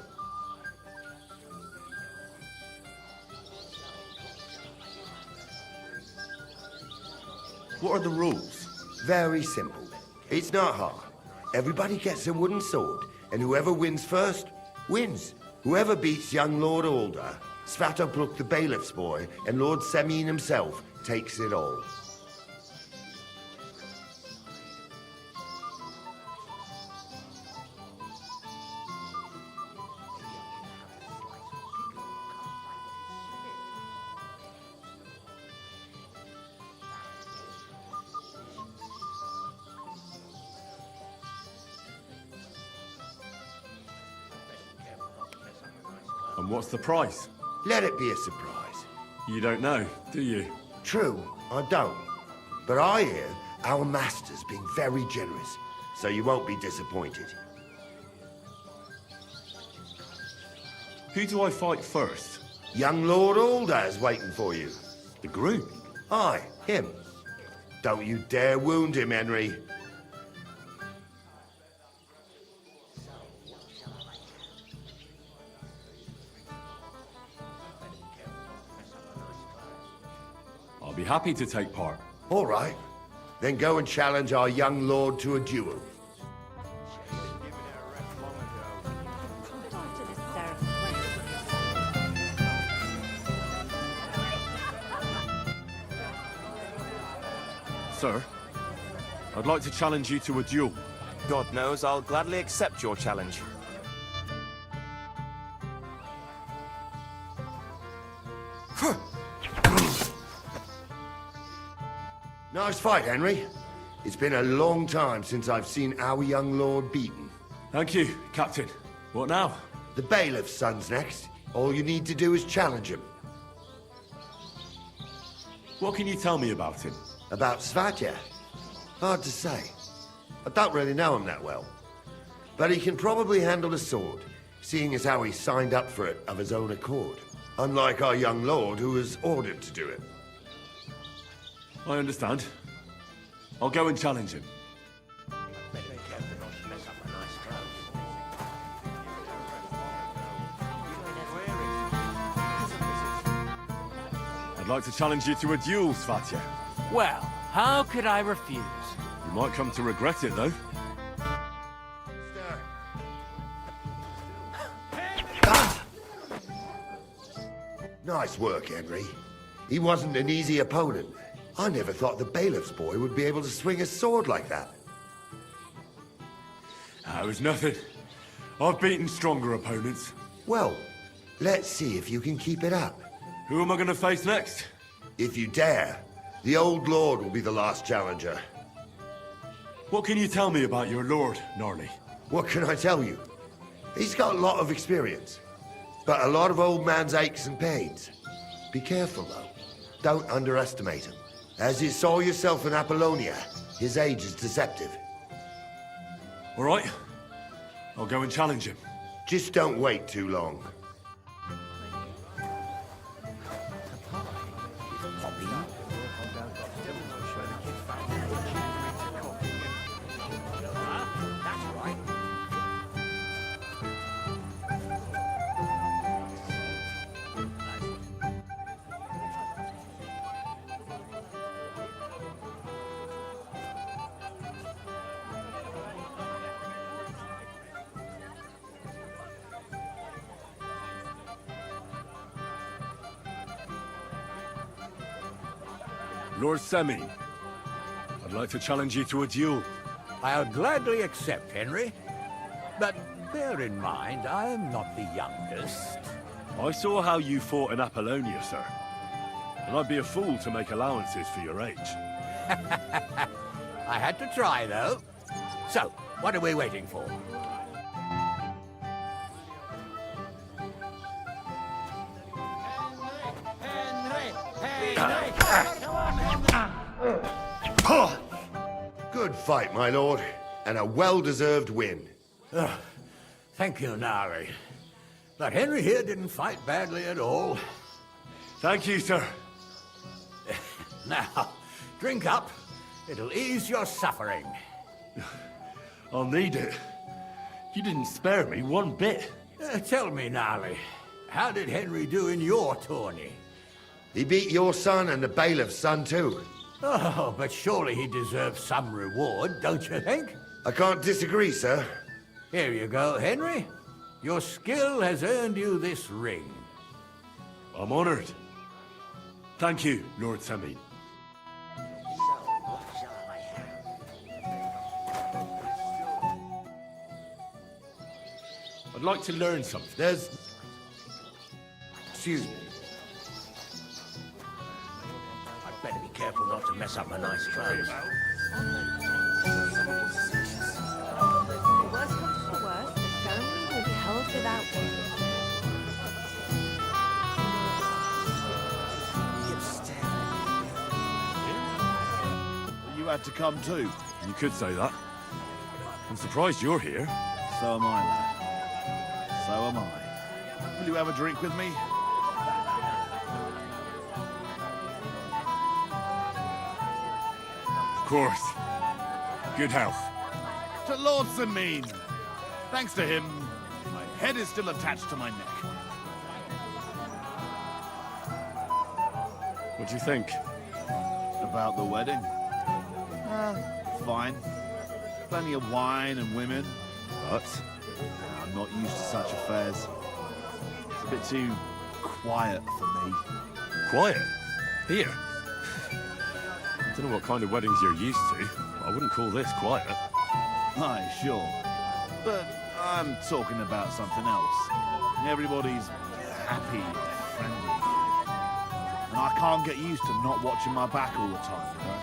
What are the rules? Very simple. It's not hard. Everybody gets a wooden sword, and whoever wins first, wins. Whoever beats young Lord Alder, Svatopluk the bailiff's boy, and Lord Ceann himself, takes it all. And what's the price? Let it be a surprise. You don't know, do you? True, I don't. But I hear our master's being very generous, so you won't be disappointed. Who do I fight first? Young Lord Alder's waiting for you. The groom? Aye, him. Don't you dare wound him, Henry. I'll be happy to take part. All right. Then go and challenge our young lord to a duel. Sir, I'd like to challenge you to a duel. God knows I'll gladly accept your challenge. Nice fight, Henry. It's been a long time since I've seen our young lord beaten. Thank you, Captain. What now? The bailiff's son's next. All you need to do is challenge him. What can you tell me about him? About Svatya? Hard to say. I don't really know him that well. But he can probably handle a sword, seeing as how he signed up for it of his own accord. Unlike our young lord, who was ordered to do it. I understand. I'll go and challenge him. I'd like to challenge you to a duel, Svatya. Well, how could I refuse? You might come to regret it, though. Nice work, Henry. He wasn't an easy opponent. I never thought the bailiff's boy would be able to swing a sword like that. It was nothing. I've beaten stronger opponents. Well, let's see if you can keep it up. Who am I going to face next? If you dare, the old lord will be the last challenger. What can you tell me about your lord, Gnarly? What can I tell you? He's got a lot of experience, but a lot of old man's aches and pains. Be careful, though. Don't underestimate him. As you saw yourself in Apollonia, his age is deceptive. All right. I'll go and challenge him. Just don't wait too long. Lord Semine, I'd like to challenge you to a duel. I'll gladly accept, Henry. But bear in mind, I am not the youngest. I saw how you fought in Apollonia, sir. And I'd be a fool to make allowances for your age. I had to try, though. So, what are we waiting for? Good fight, my lord, and a well-deserved win. Thank you, Nari. But Henry here didn't fight badly at all. Thank you, sir. Now, drink up. It'll ease your suffering. I'll need it. You didn't spare me one bit. Tell me, Nari, how did Henry do in your tourney? He beat your son and the bailiff's son, too. Oh, but surely he deserves some reward, don't you think? I can't disagree, sir. Here you go, Henry. Your skill has earned you this ring. I'm honored. Thank you, Lord Semine. I'd like to learn something. There's... Excuse me. I'd better be careful not to mess up my nice clothes. The worst comes to the worst, the ceremony will be held without him. You had to come too. You could say that. I'm surprised you're here. So am I, lad. So am I. Will you have a drink with me? Of course. Good health. To Lord Semine. Thanks to him, my head is still attached to my neck. What do you think? About the wedding? Fine. Plenty of wine and women. But? I'm not used to such affairs. It's a bit too quiet for me. Quiet? Here? I don't know what kind of weddings you're used to. I wouldn't call this quiet. Aye, sure. But I'm talking about something else. Everybody's happy and friendly. And I can't get used to not watching my back all the time, you know?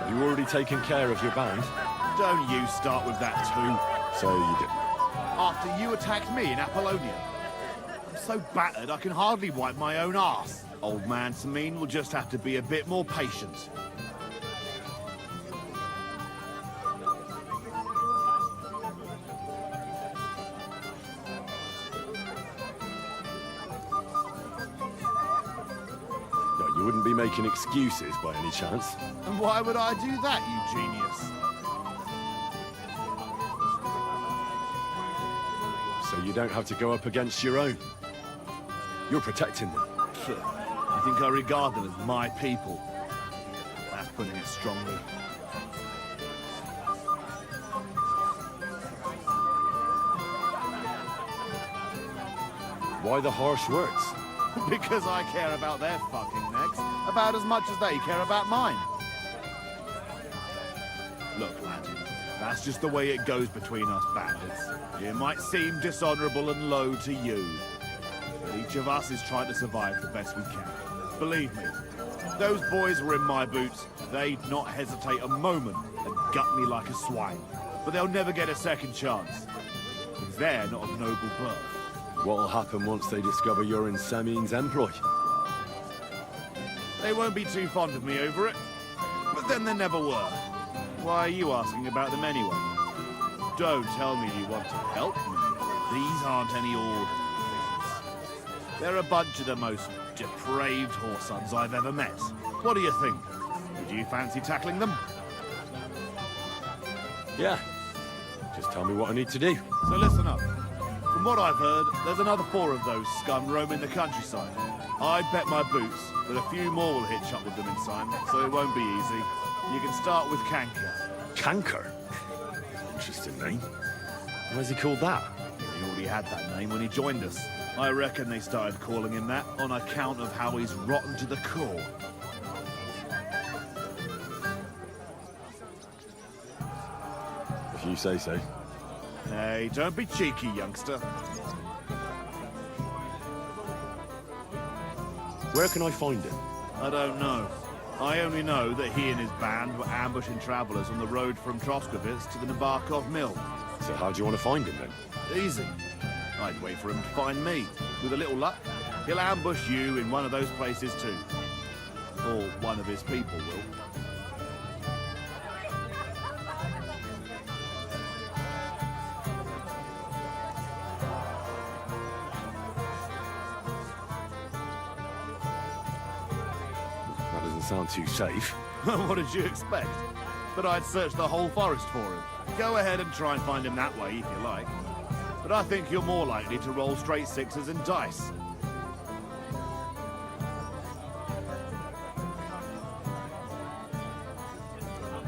You already taken care of your band? Don't you start with that too. So you didn't. After you attacked me in Apollonia. I'm so battered I can hardly wipe my own arse. Old man Semine will just have to be a bit more patient. No, you wouldn't be making excuses by any chance. And why would I do that, you genius? So you don't have to go up against your own. You're protecting them. I think I regard them as my people. That's putting it strongly. Why the harsh words? Because I care about their fucking necks about as much as they care about mine. Look, lad, that's just the way it goes between us bandits. It might seem dishonorable and low to you, but each of us is trying to survive the best we can. Believe me, if those boys were in my boots, they'd not hesitate a moment and gut me like a swine. But they'll never get a second chance, because they're not of noble birth. What'll happen once they discover you're in Semine's employ? They won't be too fond of me over it, but then they never were. Why are you asking about them anyway? Don't tell me you want to help me. These aren't any ordinary. They're a bunch of the most depraved whoresons I've ever met. What do you think? Would you fancy tackling them? Yeah. Just tell me what I need to do. So listen up. From what I've heard, there's another 4 of those scum roaming the countryside. I'd bet my boots that a few more will hitch up with them in time, so it won't be easy. You can start with Canker. Canker? Interesting name. Why's he called that? He already had that name when he joined us. I reckon they started calling him that on account of how he's rotten to the core. If you say so. Hey, don't be cheeky, youngster. Where can I find him? I don't know. I only know that he and his band were ambushing travellers on the road from Troskowitz to the Nabarkov mill. So how do you want to find him then? Easy. I'd wait for him to find me. With a little luck, he'll ambush you in one of those places too. Or one of his people will. That doesn't sound too safe. What did you expect? That I'd search the whole forest for him. Go ahead and try and find him that way if you like. But I think you're more likely to roll straight sixes and dice.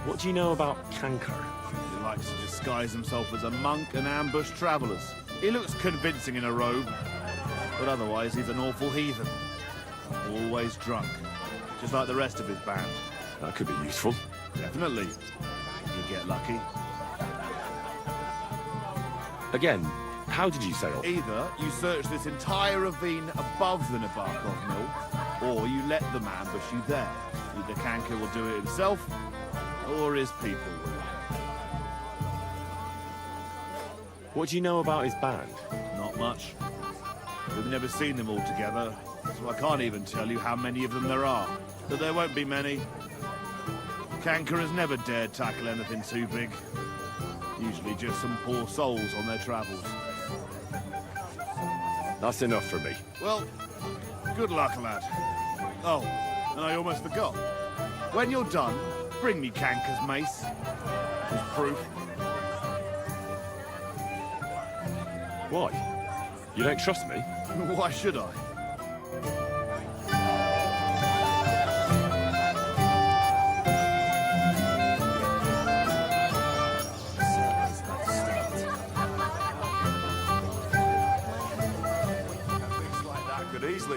What do you know about Canker? He likes to disguise himself as a monk and ambush travellers. He looks convincing in a robe, but otherwise he's an awful heathen. Always drunk, just like the rest of his band. That could be useful. Definitely, if you get lucky. Again, how did you sail? Either you search this entire ravine above the Nabarkov mill, or you let them ambush you there. Either Kanker will do it himself, or his people will. What do you know about his band? Not much. We've never seen them all together, so I can't even tell you how many of them there are. But there won't be many. Kanker has never dared tackle anything too big. Usually just some poor souls on their travels. That's enough for me. Well, good luck, lad. Oh, and I almost forgot. When you're done, bring me Kanker's mace. As proof. Why? You don't trust me? Why should I?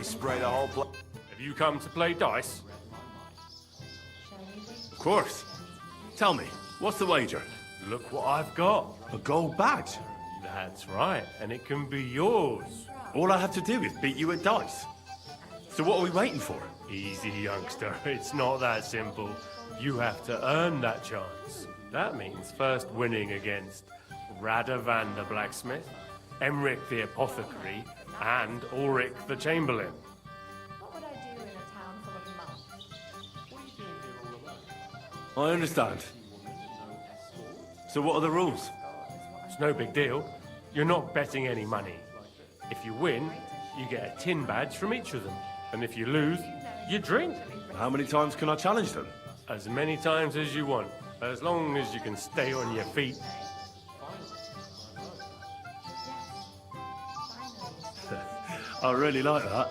Spray the whole place. Have you come to play dice? Of course. Tell me, what's the wager? Look what I've got. A gold badge. That's right, and it can be yours. All I have to do is beat you at dice. So what are we waiting for? Easy, youngster. It's not that simple. You have to earn that chance. That means first winning against Radovan the blacksmith, Emric the apothecary, and Ulrich the chamberlain. What would I do in a town full of monks? I understand. So what are the rules? It's no big deal. You're not betting any money. If you win, you get a tin badge from each of them. And if you lose, you drink. How many times can I challenge them? As many times as you want, as long as you can stay on your feet. I really like that.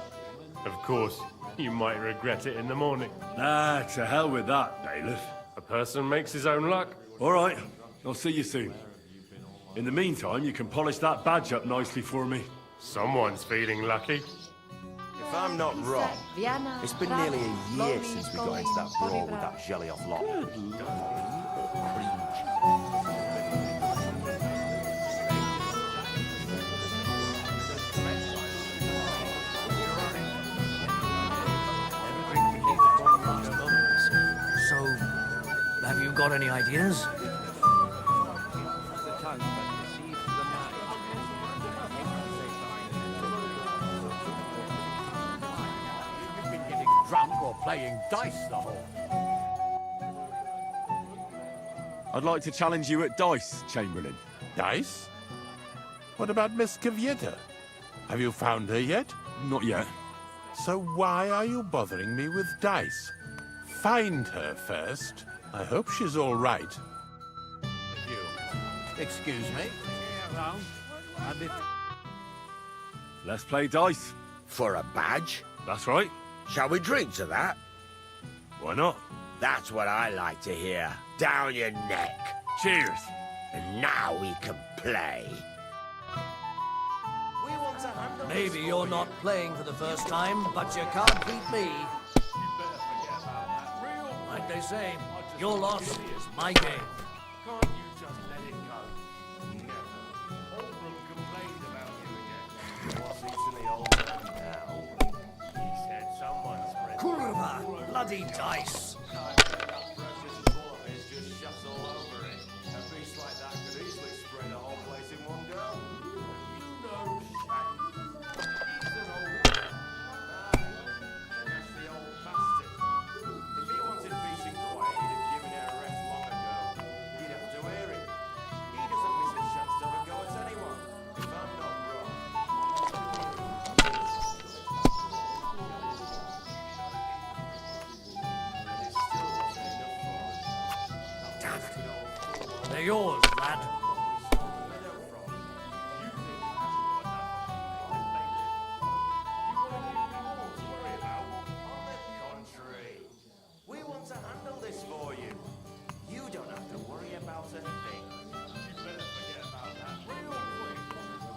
Of course, you might regret it in the morning. Ah, to hell with that, bailiff. A person makes his own luck. All right, I'll see you soon. In the meantime, you can polish that badge up nicely for me. Someone's feeling lucky. If I'm not wrong, it's been nearly a year since we got into that brawl with that jelly-off lot. So, have you got any ideas? Drunk or playing dice the whole. I'd like to challenge you at dice, Chamberlain. Dice? What about Miss Kvyetta? Have you found her yet? Not yet. So why are you bothering me with dice? Find her first. I hope she's all right. Excuse me. Let's play dice. For a badge? That's right. Shall we drink to that? Why not? That's what I like to hear. Down your neck. Cheers. And now we can play. Maybe you're not playing for the first time, but you can't beat me. Like they say, your loss is my game. Can't you just let it go? Never. Oldham complained about you again. What's eating the old man now? He said someone spread... Kurva! Bloody dice! Just shuts all over it. A beast like that could easily spray the whole place in one go. You know, Shane. He's an old man. Aye. And that's the old bastard. If he wanted peace and quiet, he'd have given her a rest long ago. You'd have to hear it. He doesn't miss a chance to have a go at anyone. If I'm not wrong. They're yours, lad. We want to handle this for you. You don't have to worry about a thing. You better forget about that real quick.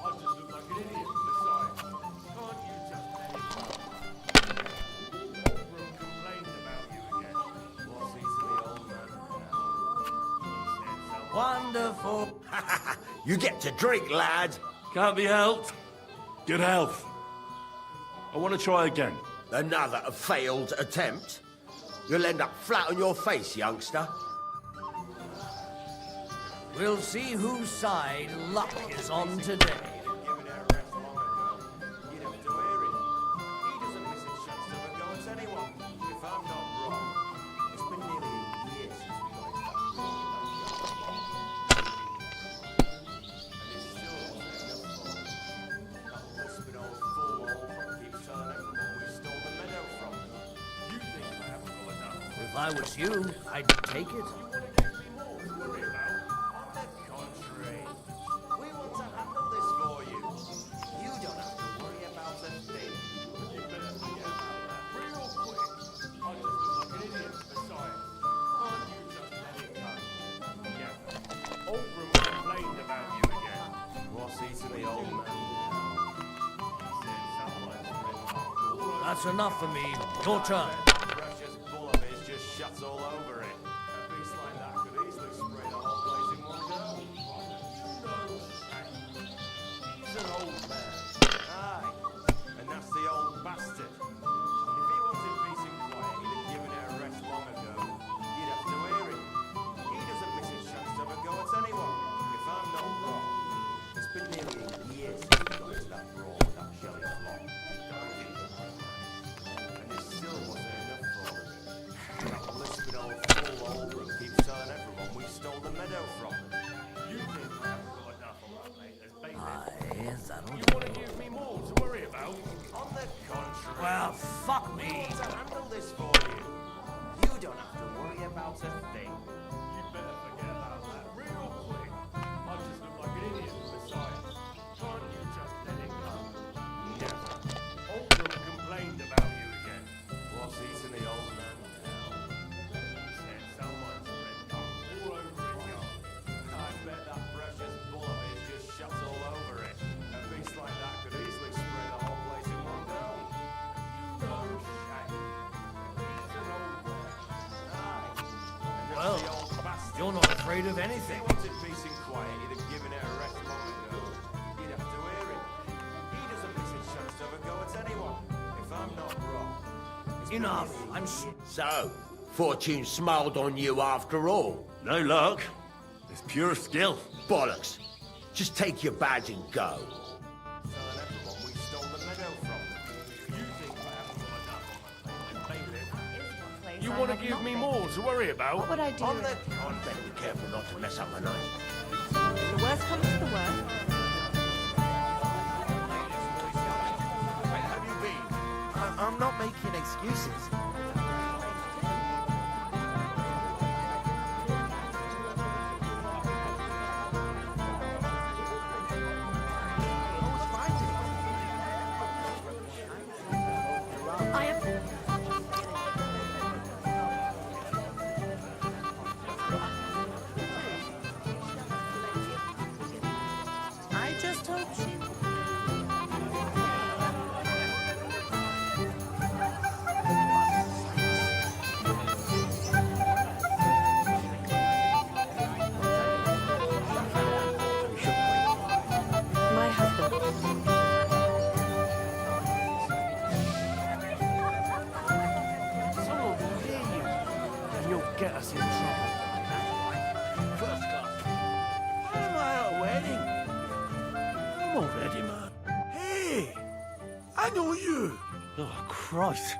I just look like an idiot besides. Can't you just let it go? Oldham complained about you again. What's he to the old man now? Wonderful. You get to drink, lad. Can't be helped. Good health. I want to try again. Another failed attempt. You'll end up flat on your face, youngster. We'll see whose side luck is on today. Given her a rest long ago. You'd have to hear it. He doesn't miss a chance to have a go at anyone. If I'm not wrong, it's been nearly a year since we got into that brawl with that and it still wasn't enough for him. That lisping old fool Oldham keeps telling everyone we stole the meadow from him. You think I haven't got enough? If I was you, I'd take it. We want to handle this for you. You don't have to worry about a thing. You better forget about that real quick. I just look like an idiot besides. Can't you just let it go? Never. Oldham complained about you again. What's he to the old man now? He said someone spread all over. That's enough for me. Your turn. Precious bull of his just shuts all over it. A beast like that could easily spray the whole place in one go. You know, Shane. He's an old man. Aye. And that's the old bastard. If he wanted peace and quiet, he'd have given her a rest long ago. You'd have to hear it. He doesn't miss a chance to have a go at anyone. If I'm not wrong, it's been nearly a year since we got into that brawl with that Shelley lot. And it still wasn't enough for him. That lisping old fool Oldham keeps telling everyone we stole the meadow from him. You think I haven't got enough of that, mate, as bailiff? Aye, that'll You do. want to give me more to worry about? On the contrary. Well, fuck We me. want to handle this for you. You don't have to worry about a thing. You better forget about that real quick. I just look like an idiot besides. Can't you just let it go? Never. Oldham complained about you again. What's eating the old man now? He said someone spread cum all over his yard. I bet that precious bull of his just shuts all over it. A beast like that could easily spray the whole place in one go. You know, Shane. He's an old man. Aye. And that's Well, the old bastard. you're not afraid of If he anything. wanted peace and quiet, he'd have given her a rest long ago. You'd have to hear it. He doesn't miss a chance to have a go at anyone. If I'm not wrong. it's been Enough. nearly a I'm year. So, fortune smiled on you after all. No luck. It's pure skill. Bollocks. Just take your badge and go. Telling everyone we stole the meadow from them. You think I haven't got enough on my plate, as bailiff? You want to give me more to worry about? What would I do? On the Better be careful not to mess up my night. The worst comes to the worst. Where have you been? I'm not making excuses. I have... I just hope she... know you. Oh, Christ.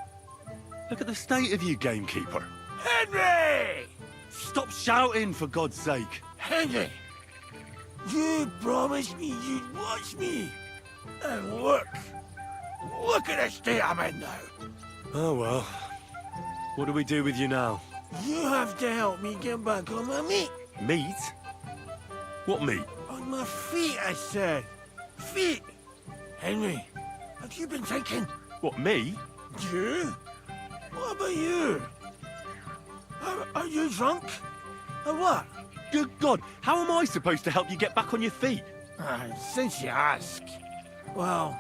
Look at the state of you, gamekeeper. Henry! Stop shouting, for God's sake. Henry! You promised me you'd watch me. And look. Look at the state I'm in now. Oh, well. What do we do with you now? You have to help me get back on my meat. Meat? What meat? On my feet, I said. Feet. Henry, have you been thinking? What, me? You? What about you? Are you drunk? Or what? Good God, how am I supposed to help you get back on your feet? Since you ask. Well,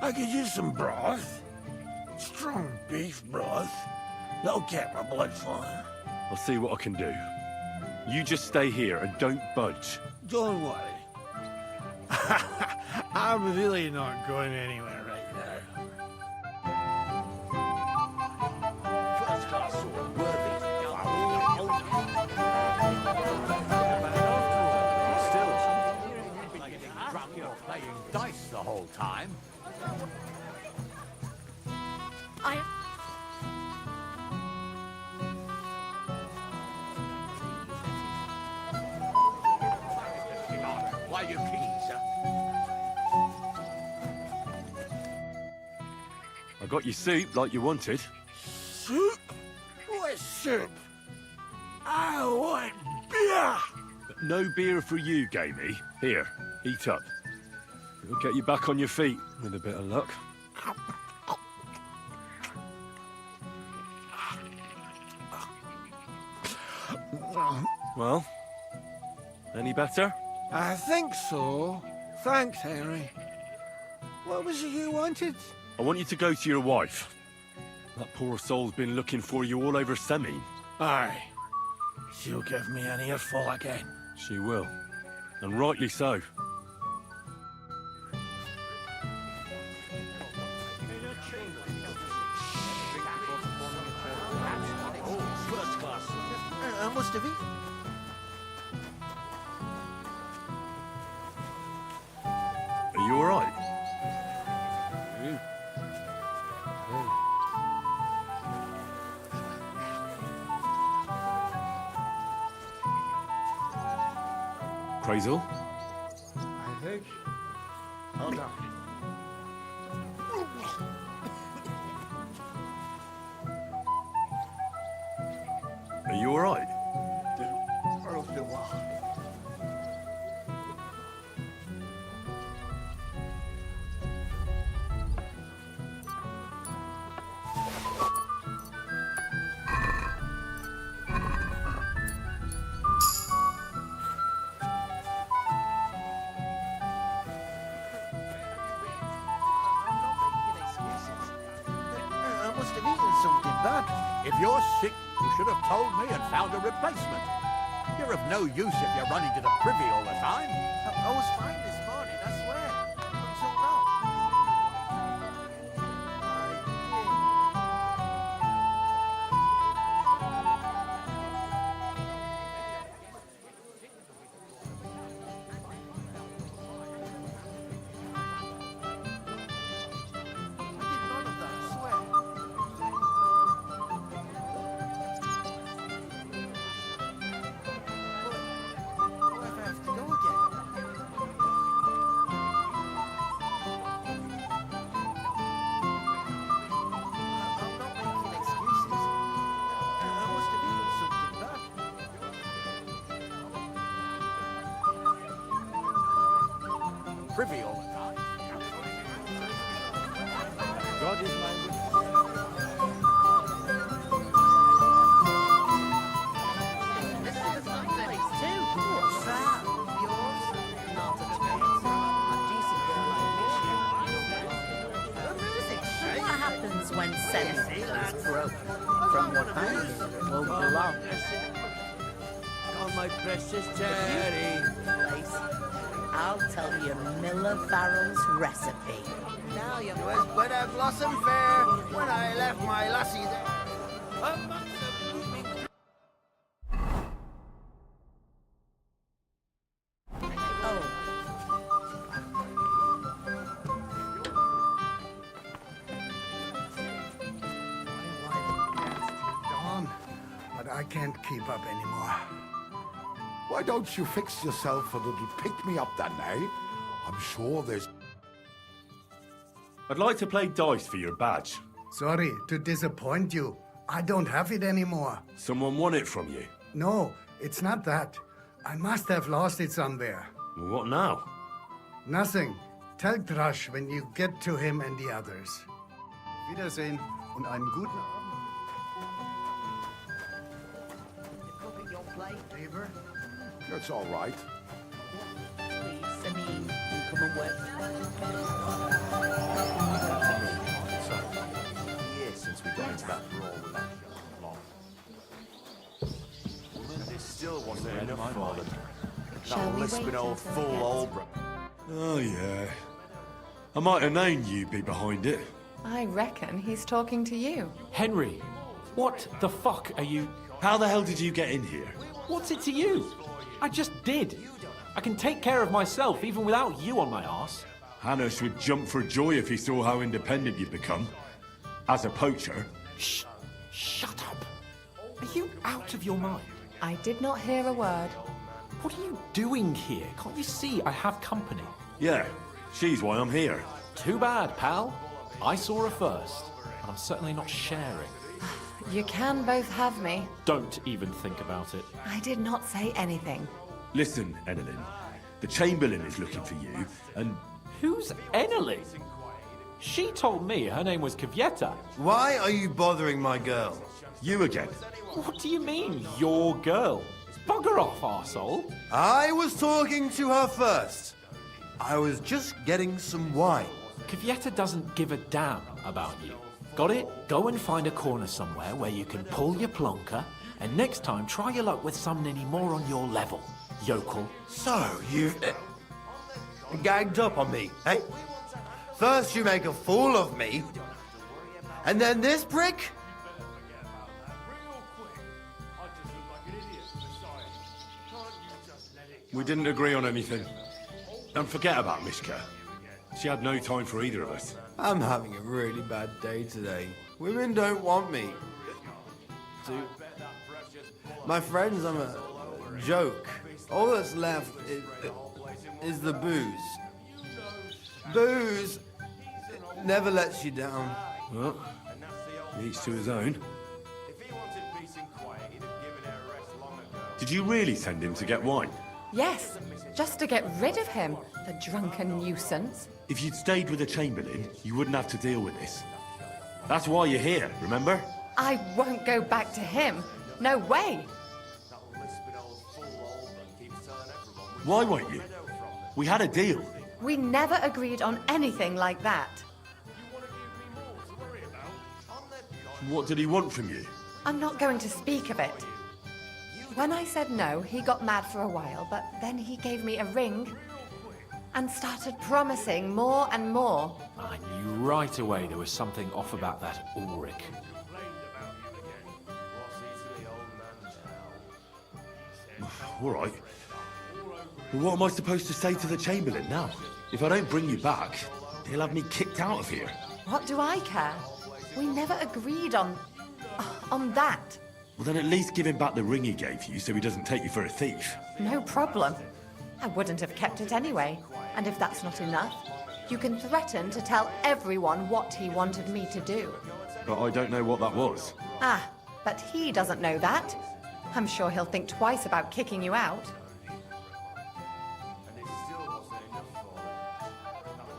I could use some broth. Strong beef broth. That'll get my blood flowing. I'll see what I can do. You just stay here and don't budge. Don't worry. I'm really not going anywhere right now. You're playing dice the whole time. Why you keen, sir? I got your soup like you wanted. Soup? What soup? I want beer! But no beer for you, Gamey. Here, eat up. It'll get you back on your feet, with a bit of luck. Well, any better? I think so. Thanks, Henry. What was it you wanted? I want you to go to your wife. That poor soul's been looking for you all over Semine. Aye. She'll give me an earful again. She will. And rightly so. I must have eaten. Are you all right? Crazel? I think. Hold on. Are you all right? I must have eaten something bad. If you're sick, you should have told me and found a replacement. You're of no use if you're running to the privy all the time. I was fine this morning, I swear. Until now. Privy all the time. God is my What's that? Yours? Not a chance. A decent girl like this. What happens when Semine is broke? From what I hear, won't belong. Oh, my precious Terry. Place. I'll tell you Miller Farrell's recipe. Now you was but a blossom fair when I left my lassie there. can't keep up anymore. Why don't you fix yourself a little pick-me-up then, eh? I'm sure there's... I'd like to play dice for your badge. Sorry to disappoint you. I don't have it anymore. Someone won it from you. No, it's not that. I must have lost it somewhere. What now? Nothing. Tell Thrush when you get to him and the others. Wiedersehen und einen guten Abend. Favor? That's all right. Ceann, you come and work. Years since we got into that brawl with that young lot. This still wasn't enough for them. That lisping old fool Albrecht. Oh, yeah. I might have known you'd be behind it. I reckon he's talking to you. Henry, what the fuck are you... How the hell did you get in here? What's it to you? I just did. I can take care of myself even without you on my arse. Hannes would jump for joy if he saw how independent you've become. As a poacher. Shh! Shut up! Are you out of your mind? I did not hear a word. What are you doing here? Can't you see I have company? Yeah, she's why I'm here. Too bad, pal. I saw her first, and I'm certainly not sharing. You can both have me. Don't even think about it. I did not say anything. Listen, Enelin. The Chamberlain is looking for you, and... Who's Enelin? She told me her name was Kvieta. Why are you bothering my girl? You again. What do you mean, your girl? Bugger off, arsehole. I was talking to her first. I was just getting some wine. Kvieta doesn't give a damn about you. Got it? Go and find a corner somewhere where you can pull your plonker, and next time try your luck with someone any more on your level, yokel. So, you've gagged up on me, eh? First you make a fool of me, and then this prick? We didn't agree on anything. And forget about Mishka. She had no time for either of us. I'm having a really bad day today. Women don't want me. My friends, I'm a joke. All that's left is the booze. Booze never lets you down. Well, each to his own. Did you really send him to get wine? Yes, just to get rid of him, the drunken nuisance. If you'd stayed with the Chamberlain, you wouldn't have to deal with this. That's why you're here, remember? I won't go back to him. No way. Why won't you? We had a deal. We never agreed on anything like that. What did he want from you? I'm not going to speak of it. When I said no, he got mad for a while, but then he gave me a ring and started promising more and more. I knew right away there was something off about that Ulrich. All right. Well, what am I supposed to say to the Chamberlain now? If I don't bring you back, he'll have me kicked out of here. What do I care? We never agreed on that. Well, then at least give him back the ring he gave you so he doesn't take you for a thief. No problem. I wouldn't have kept it anyway. And if that's not enough, you can threaten to tell everyone what he wanted me to do. But I don't know what that was. Ah, but he doesn't know that. I'm sure he'll think twice about kicking you out.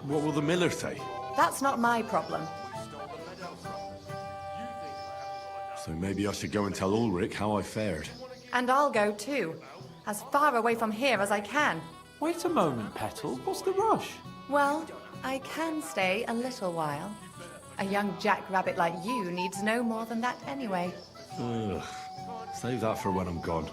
What will the miller say? That's not my problem. So maybe I should go and tell Ulrich how I fared. And I'll go too. As far away from here as I can. Wait a moment, Petal. What's the rush? Well, I can stay a little while. A young jackrabbit like you needs no more than that anyway. Ugh. Save that for when I'm gone.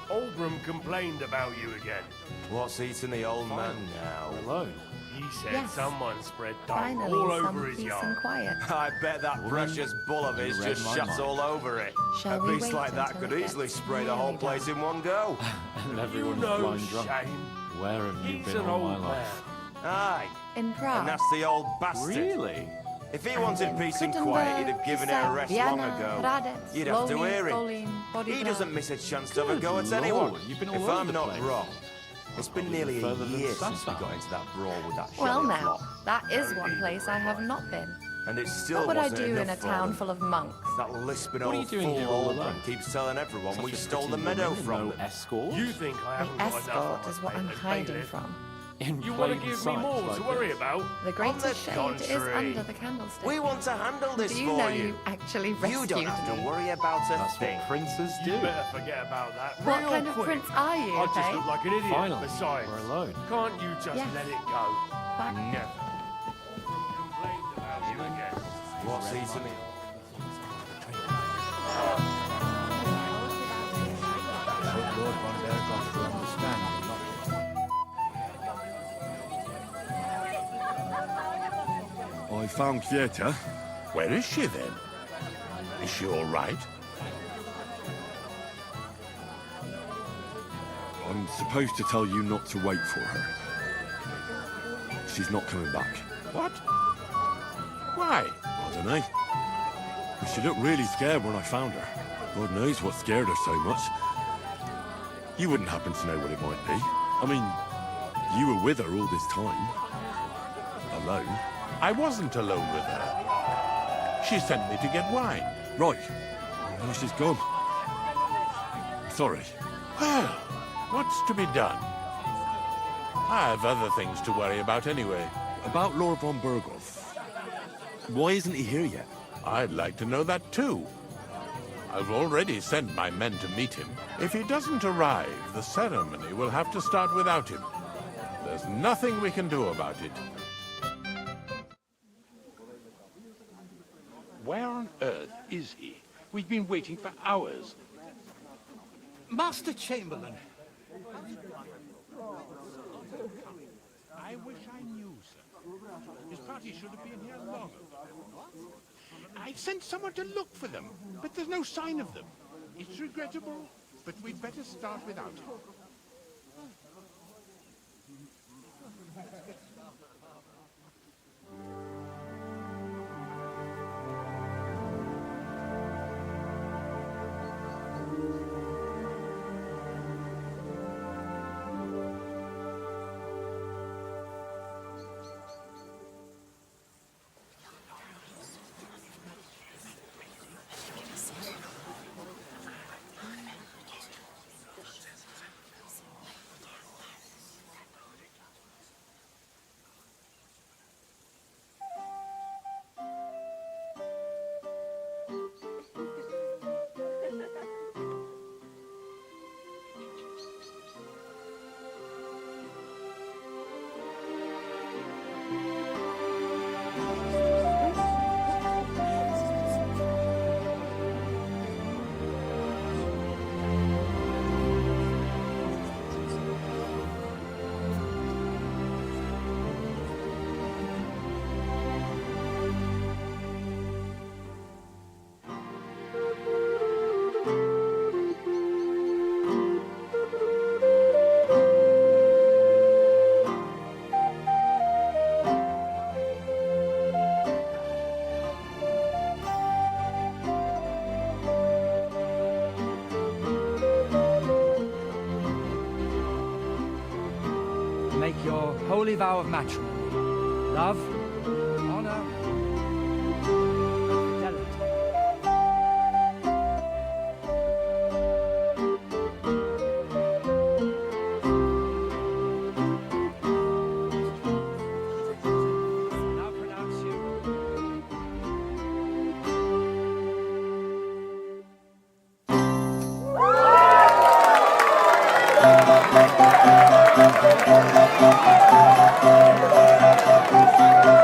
Oldram complained about you again. What's eating the old man now? Alone. He said Yes. someone spread dough Finally, all some over his peace yard. and quiet. I bet that precious bull of his you read just my shuts mind. all over it. Shall A we beast wait like that until could it easily gets spray the whole really place dark? in one go. And You everyone's know blind drunk. shame. Where have you He's been an all old my life? man. Aye, In Prague. and that's the old bastard. Really? If he wanted peace and quiet, he'd have given her a rest long ago. You'd have to hear him. He doesn't miss a chance to have a go at anyone. If I'm not wrong, it's been nearly a year since we got into that brawl with that Well, sheriff now, lot. that is one place I have not been. And it still What would I wasn't do in enough a for town them. full of monks? That lisping What are you old doing fool here all Alban alone? keeps telling everyone Such we a stole pretty the meadow woman, from no them. escort? You think I The haven't got enough escort on is my what I'm plate as hiding bailiff? from. In You want to plain give me sight more like to worry this. about? The greatest shade is contrary, under the candlestick. We want to handle this Do you for know you. you actually You rescued don't have to me? worry about a That's thing. what princes You do. better forget about that What real kind of quick. prince are you, I just hey? look like an idiot. Finally, Besides, we're alone. can't you just Yes. let it go? But Never. Complained about you again. What's eating me? Lord Von Berghoff to understand me not. I found Kieta. Where is she then? Is she all right? I'm supposed to tell you not to wait for her. She's not coming back. What? Why? I don't know. But she looked really scared when I found her. God knows what scared her so much. You wouldn't happen to know what it might be. I mean, you were with her all this time. Alone. I wasn't alone with her. She sent me to get wine. Right. Now she's gone. Sorry. Well, what's to be done? I have other things to worry about anyway. About Lord von Berghoff. Why isn't he here yet? I'd like to know that too. I've already sent my men to meet him. If he doesn't arrive, the ceremony will have to start without him. There's nothing we can do about it. Where on earth is he? We've been waiting for hours. Master Chamberlain, I wish I knew, sir. His party should have been here long ago. I sent someone to look for them, but there's no sign of them. It's regrettable, but we'd better start without him. Make your holy vow of matrimony. Love, honor, fidelity. Now pronounce you. Thank you.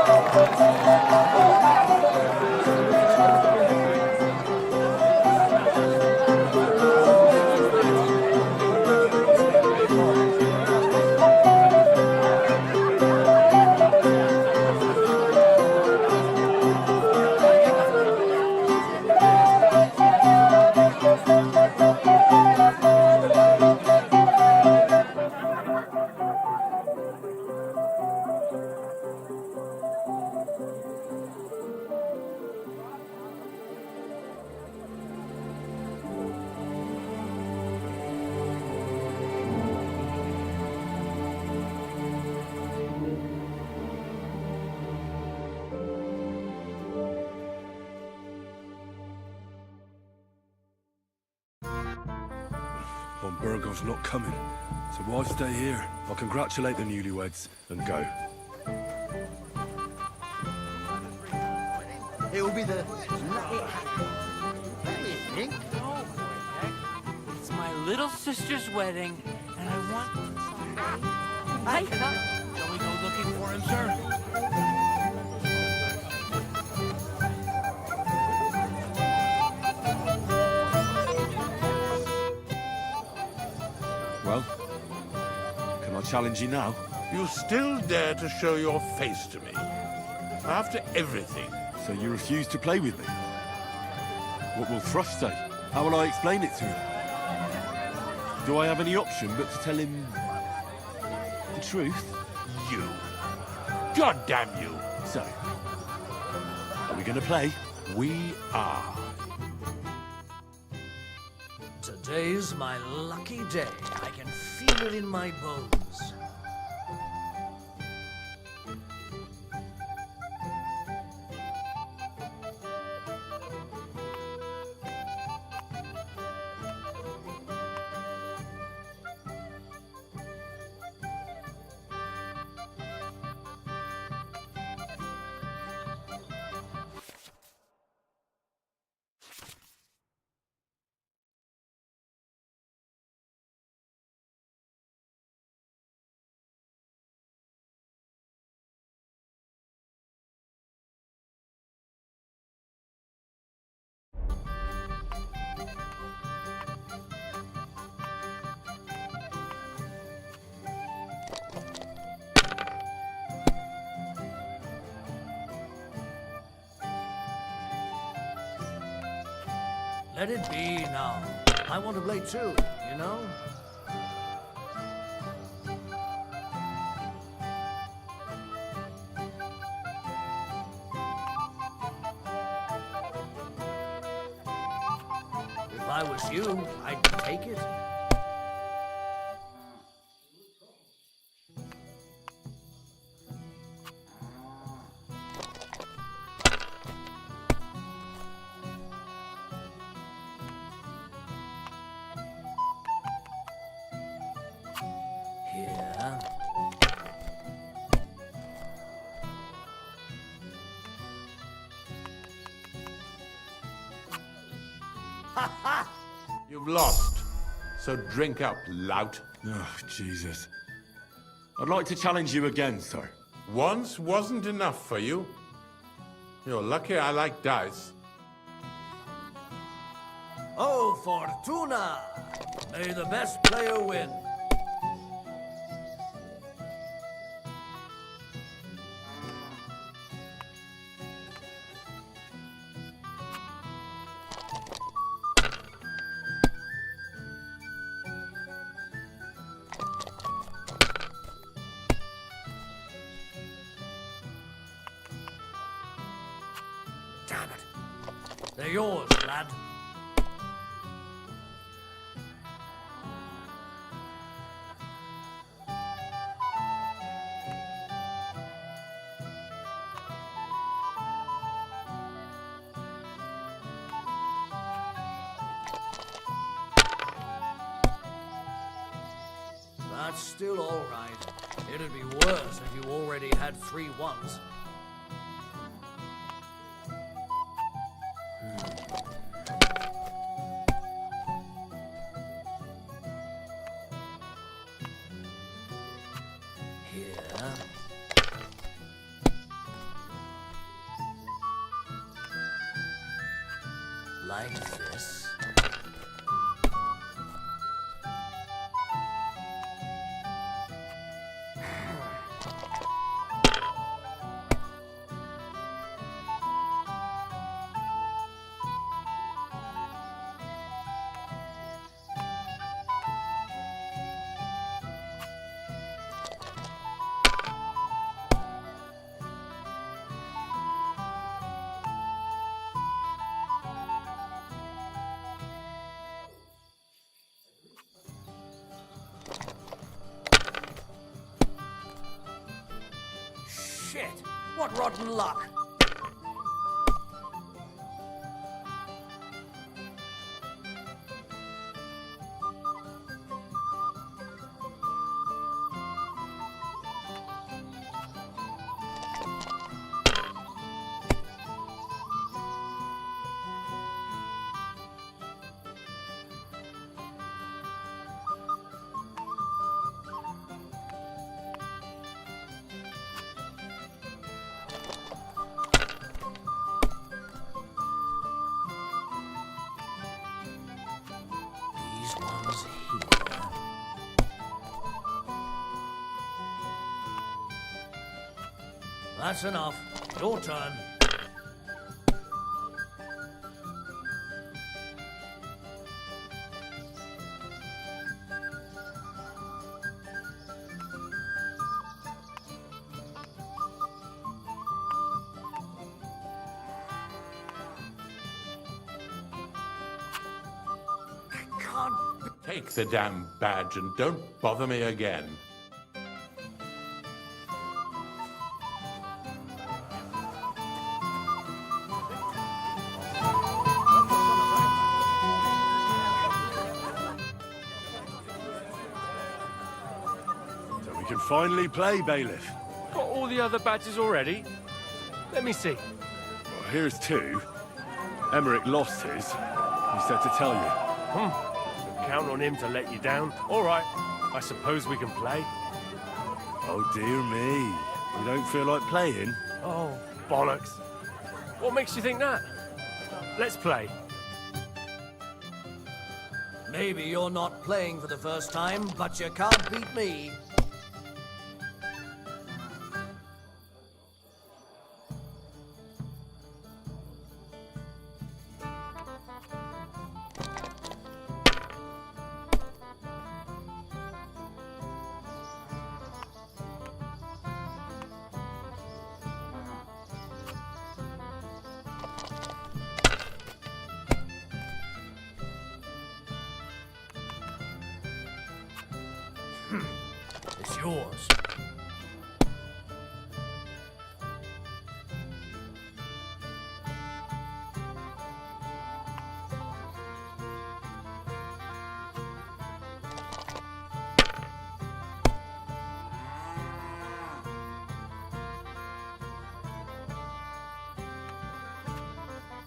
Von Burgov's not coming. So why stay here? I'll congratulate the newlyweds and go. It will be the lucky wedding. It's my little sister's wedding, and I want somebody. Shall we go looking for him, sir? Well, can I challenge you now? You still dare to show your face to me? After everything. So you refuse to play with me? What will Thrush say? How will I explain it to him? Do I have any option but to tell him the truth? You. God damn you. So, are we going to play? We are. Today's my lucky day. I can feel it in my bones. Let it be now. I want to play too, you know? If I was you, I'd take it. Here. You've lost. So drink up, lout. Oh, Jesus. I'd like to challenge you again, sir. Once wasn't enough for you. You're lucky I like dice. Oh, Fortuna! May the best player win. Damn it. They're yours, lad. That's still all right. It'd be worse if you already had 3 ones. Here. Like this. Shit! What rotten luck! That's enough. Your turn. Take the damn badge and don't bother me again. So we can finally play, Bailiff. Got all the other badges already? Let me see. Well, here's 2. Emmerich lost his. He said to tell you. Count on him to let you down. All right, I suppose we can play. Oh, dear me. You don't feel like playing? Oh, bollocks. What makes you think that? Let's play. Maybe you're not playing for the first time, but you can't beat me. It's yours.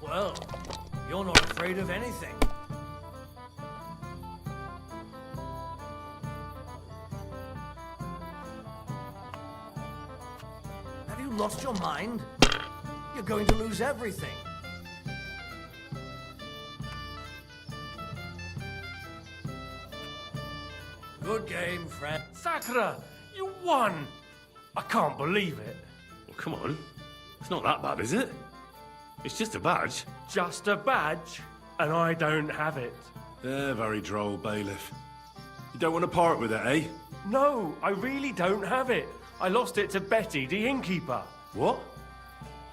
Well, you're not afraid of anything. Have you lost your mind? You're going to lose everything. Good game, friend. Sakura, you won! I can't believe it. Well, come on. It's not that bad, is it? It's just a badge. Just a badge, and I don't have it. They're very droll, Bailiff. You don't want to part with it, eh? No, I really don't have it. I lost it to Betty, the innkeeper. What?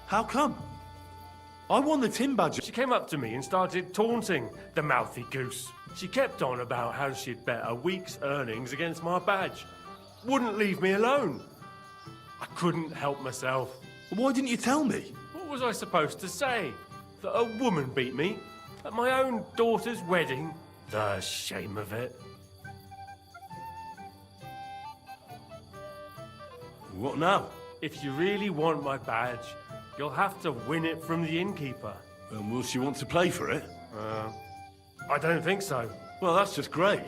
How come? I won the tin badge. She came up to me and started taunting the mouthy goose. She kept on about how she'd bet a week's earnings against my badge. Wouldn't leave me alone. I couldn't help myself. Why didn't you tell me? What was I supposed to say? That a woman beat me? At my own daughter's wedding? The shame of it. What now? If you really want my badge, you'll have to win it from the innkeeper. And will she want to play for it? I don't think so. Well, that's just great.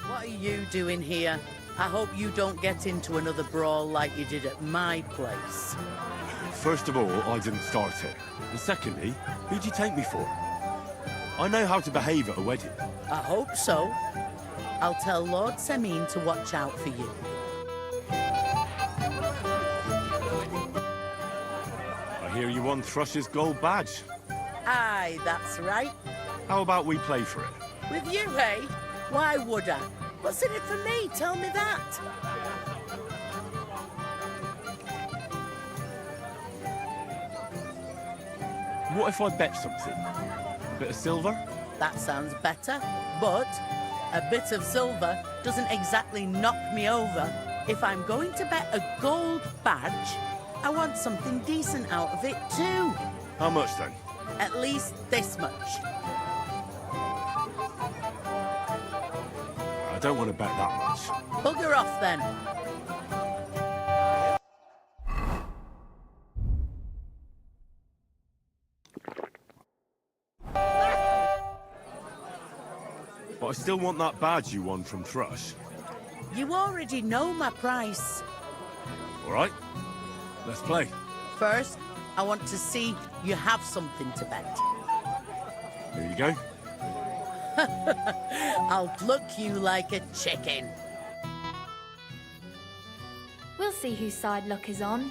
What are you doing here? I hope you don't get into another brawl like you did at my place. First of all, I didn't start it. And secondly, who'd you take me for? I know how to behave at a wedding. I hope so. I'll tell Lord Ceann to watch out for you. I hear you won Thrush's gold badge. Aye, that's right. How about we play for it? With you, eh? Why would I? What's in it for me? Tell me that. What if I bet something? Bit of silver? That sounds better, but a bit of silver doesn't exactly knock me over. If I'm going to bet a gold badge, I want something decent out of it too. How much then? At least this much. I don't want to bet that much. Bugger off then. But I still want that badge you won from Thrush. You already know my price. All right, let's play. First, I want to see you have something to bet. Here you go. I'll pluck you like a chicken. We'll see whose side luck is on.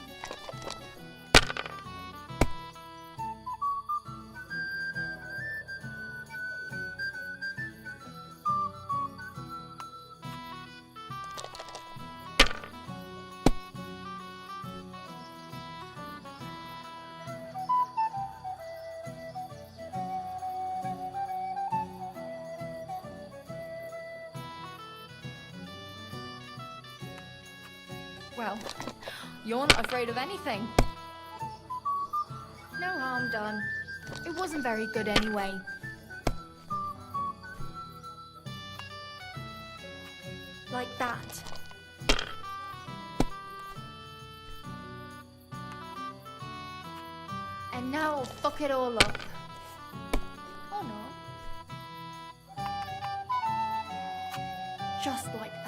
Well, you're not afraid of anything. No harm done. It wasn't very good anyway. Like that. And now I'll fuck it all up. Or not. Just like that.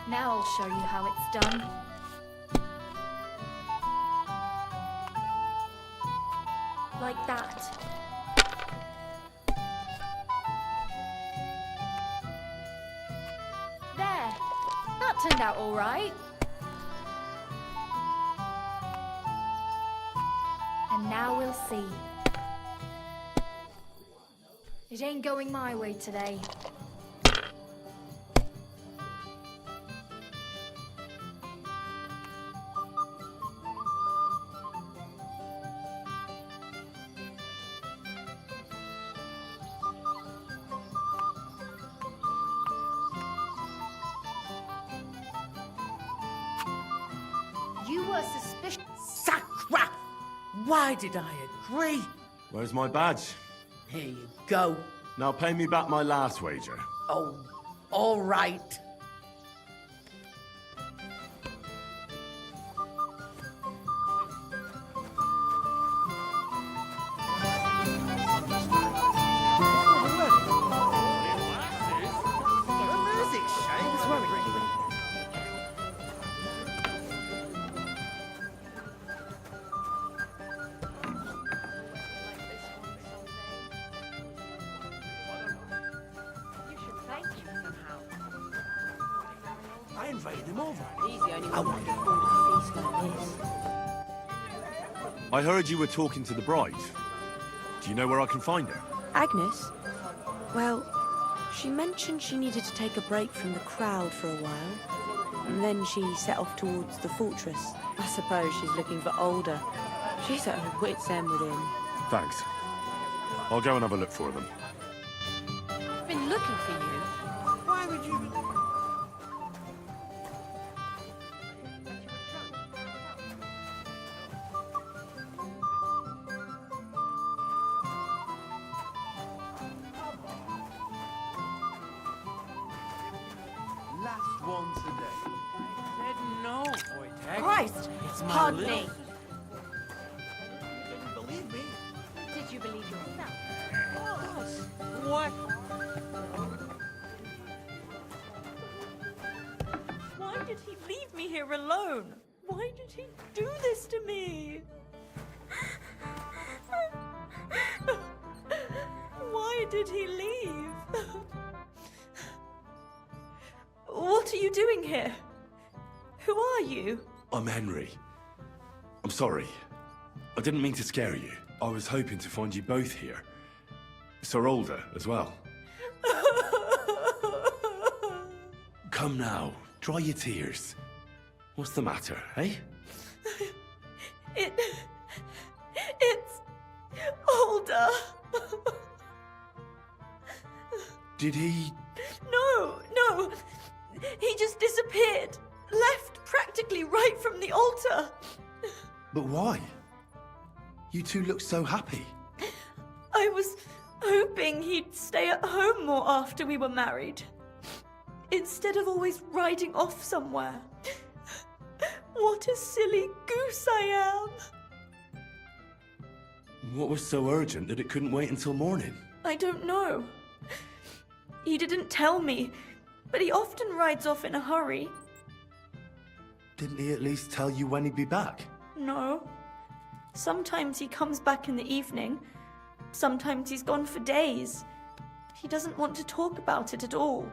Now I'll show you how it's done. Like that. There. That turned out all right. And now we'll see. It ain't going my way today. You were suspicious. Sacra! Why did I agree? Where's my badge? Here you go. Now pay me back my last wager. Oh, all right. I invited him over. He's the only one who can afford a feast like this. I heard you were talking to the bride. Do you know where I can find her? Agnes? Well, she mentioned she needed to take a break from the crowd for a while. And then she set off towards the fortress. I suppose she's looking for Older. She's at her wit's end with him. Thanks. I'll go and have a look for them. I've been looking for you. Why would you... Last one today. Said no, Wojtek. Christ! It's my Pardon little- me. Didn't believe me. Did you believe yourself? What? Why did he leave me here alone? Why did he do this to me? Why did he leave? What are you doing here? Who are you? I'm Henry. I'm sorry. I didn't mean to scare you. I was hoping to find you both here. Sir Older as well. Come now, dry your tears. What's the matter, eh? It's... Older. Did he... No. He just disappeared. Left practically right from the altar. But why? You two look so happy. I was hoping he'd stay at home more after we were married. Instead of always riding off somewhere. What a silly goose I am. What was so urgent that it couldn't wait until morning? I don't know. He didn't tell me, but he often rides off in a hurry. Didn't he at least tell you when he'd be back? No. Sometimes he comes back in the evening. Sometimes he's gone for days. He doesn't want to talk about it at all.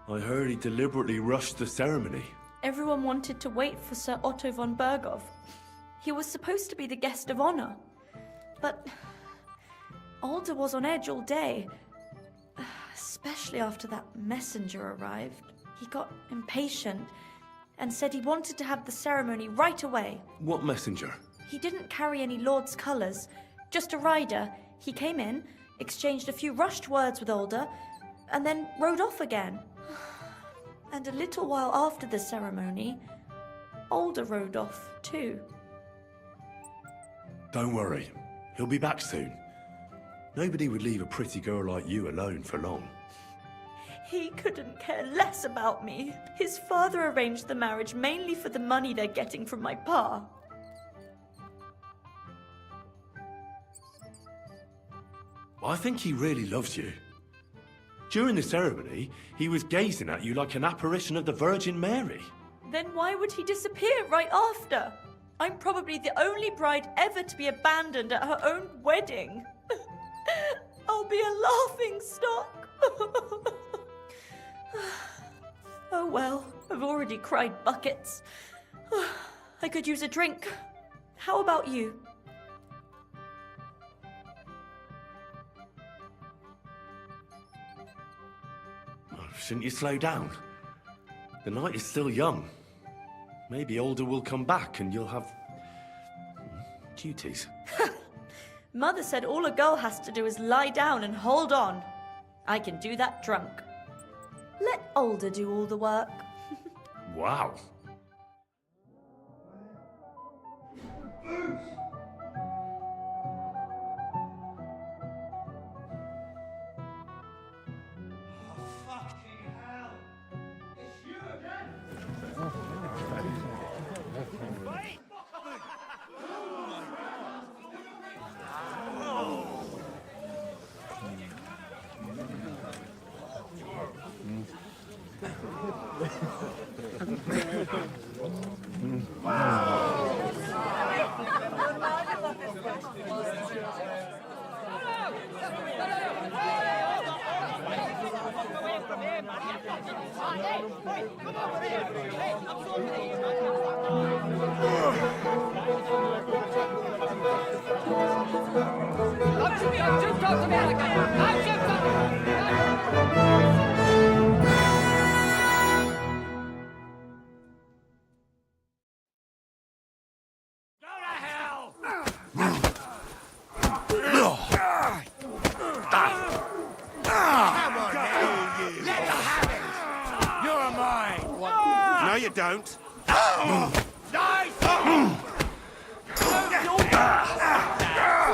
I heard he deliberately rushed the ceremony. Everyone wanted to wait for Sir Otto von Berghoff. He was supposed to be the guest of honor. But Alder was on edge all day. Especially after that messenger arrived. He got impatient and said he wanted to have the ceremony right away. What messenger? He didn't carry any lord's colours, just a rider. He came in, exchanged a few rushed words with Alder, and then rode off again. And a little while after the ceremony, Alder rode off too. Don't worry. He'll be back soon. Nobody would leave a pretty girl like you alone for long. He couldn't care less about me. His father arranged the marriage mainly for the money they're getting from my pa. I think he really loves you. During the ceremony, he was gazing at you like an apparition of the Virgin Mary. Then why would he disappear right after? I'm probably the only bride ever to be abandoned at her own wedding. I'll be a laughing stock. Oh well, I've already cried buckets. I could use a drink. How about you? Shouldn't you slow down? The night is still young. Maybe Alder will come back and you'll have... duties. Mother said all a girl has to do is lie down and hold on. I can do that drunk. Let Alder do all the work. Wow. No, you don't.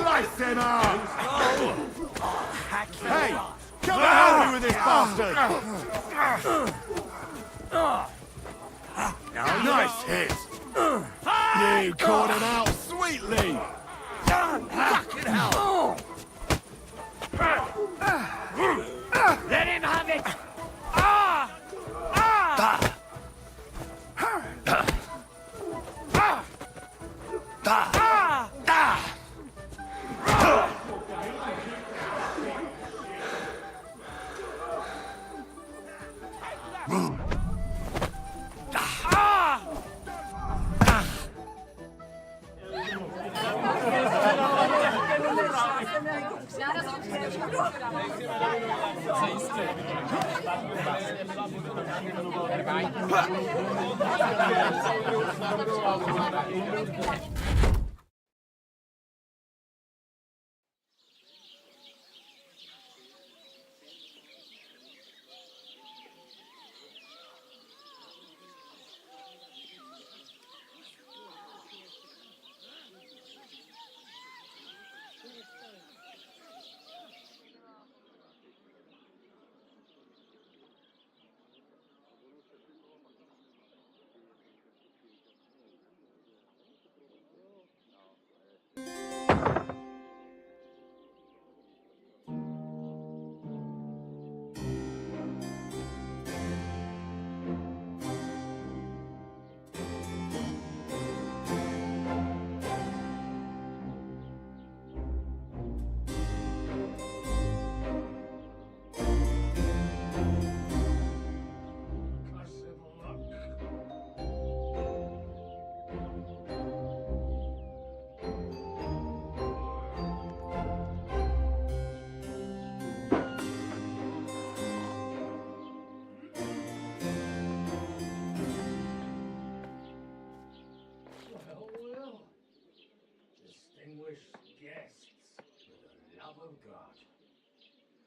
Slice him up! Hey, come and help me with this bastard! Nice hit! You caught him out sweetly! Fucking hell! Let him have it!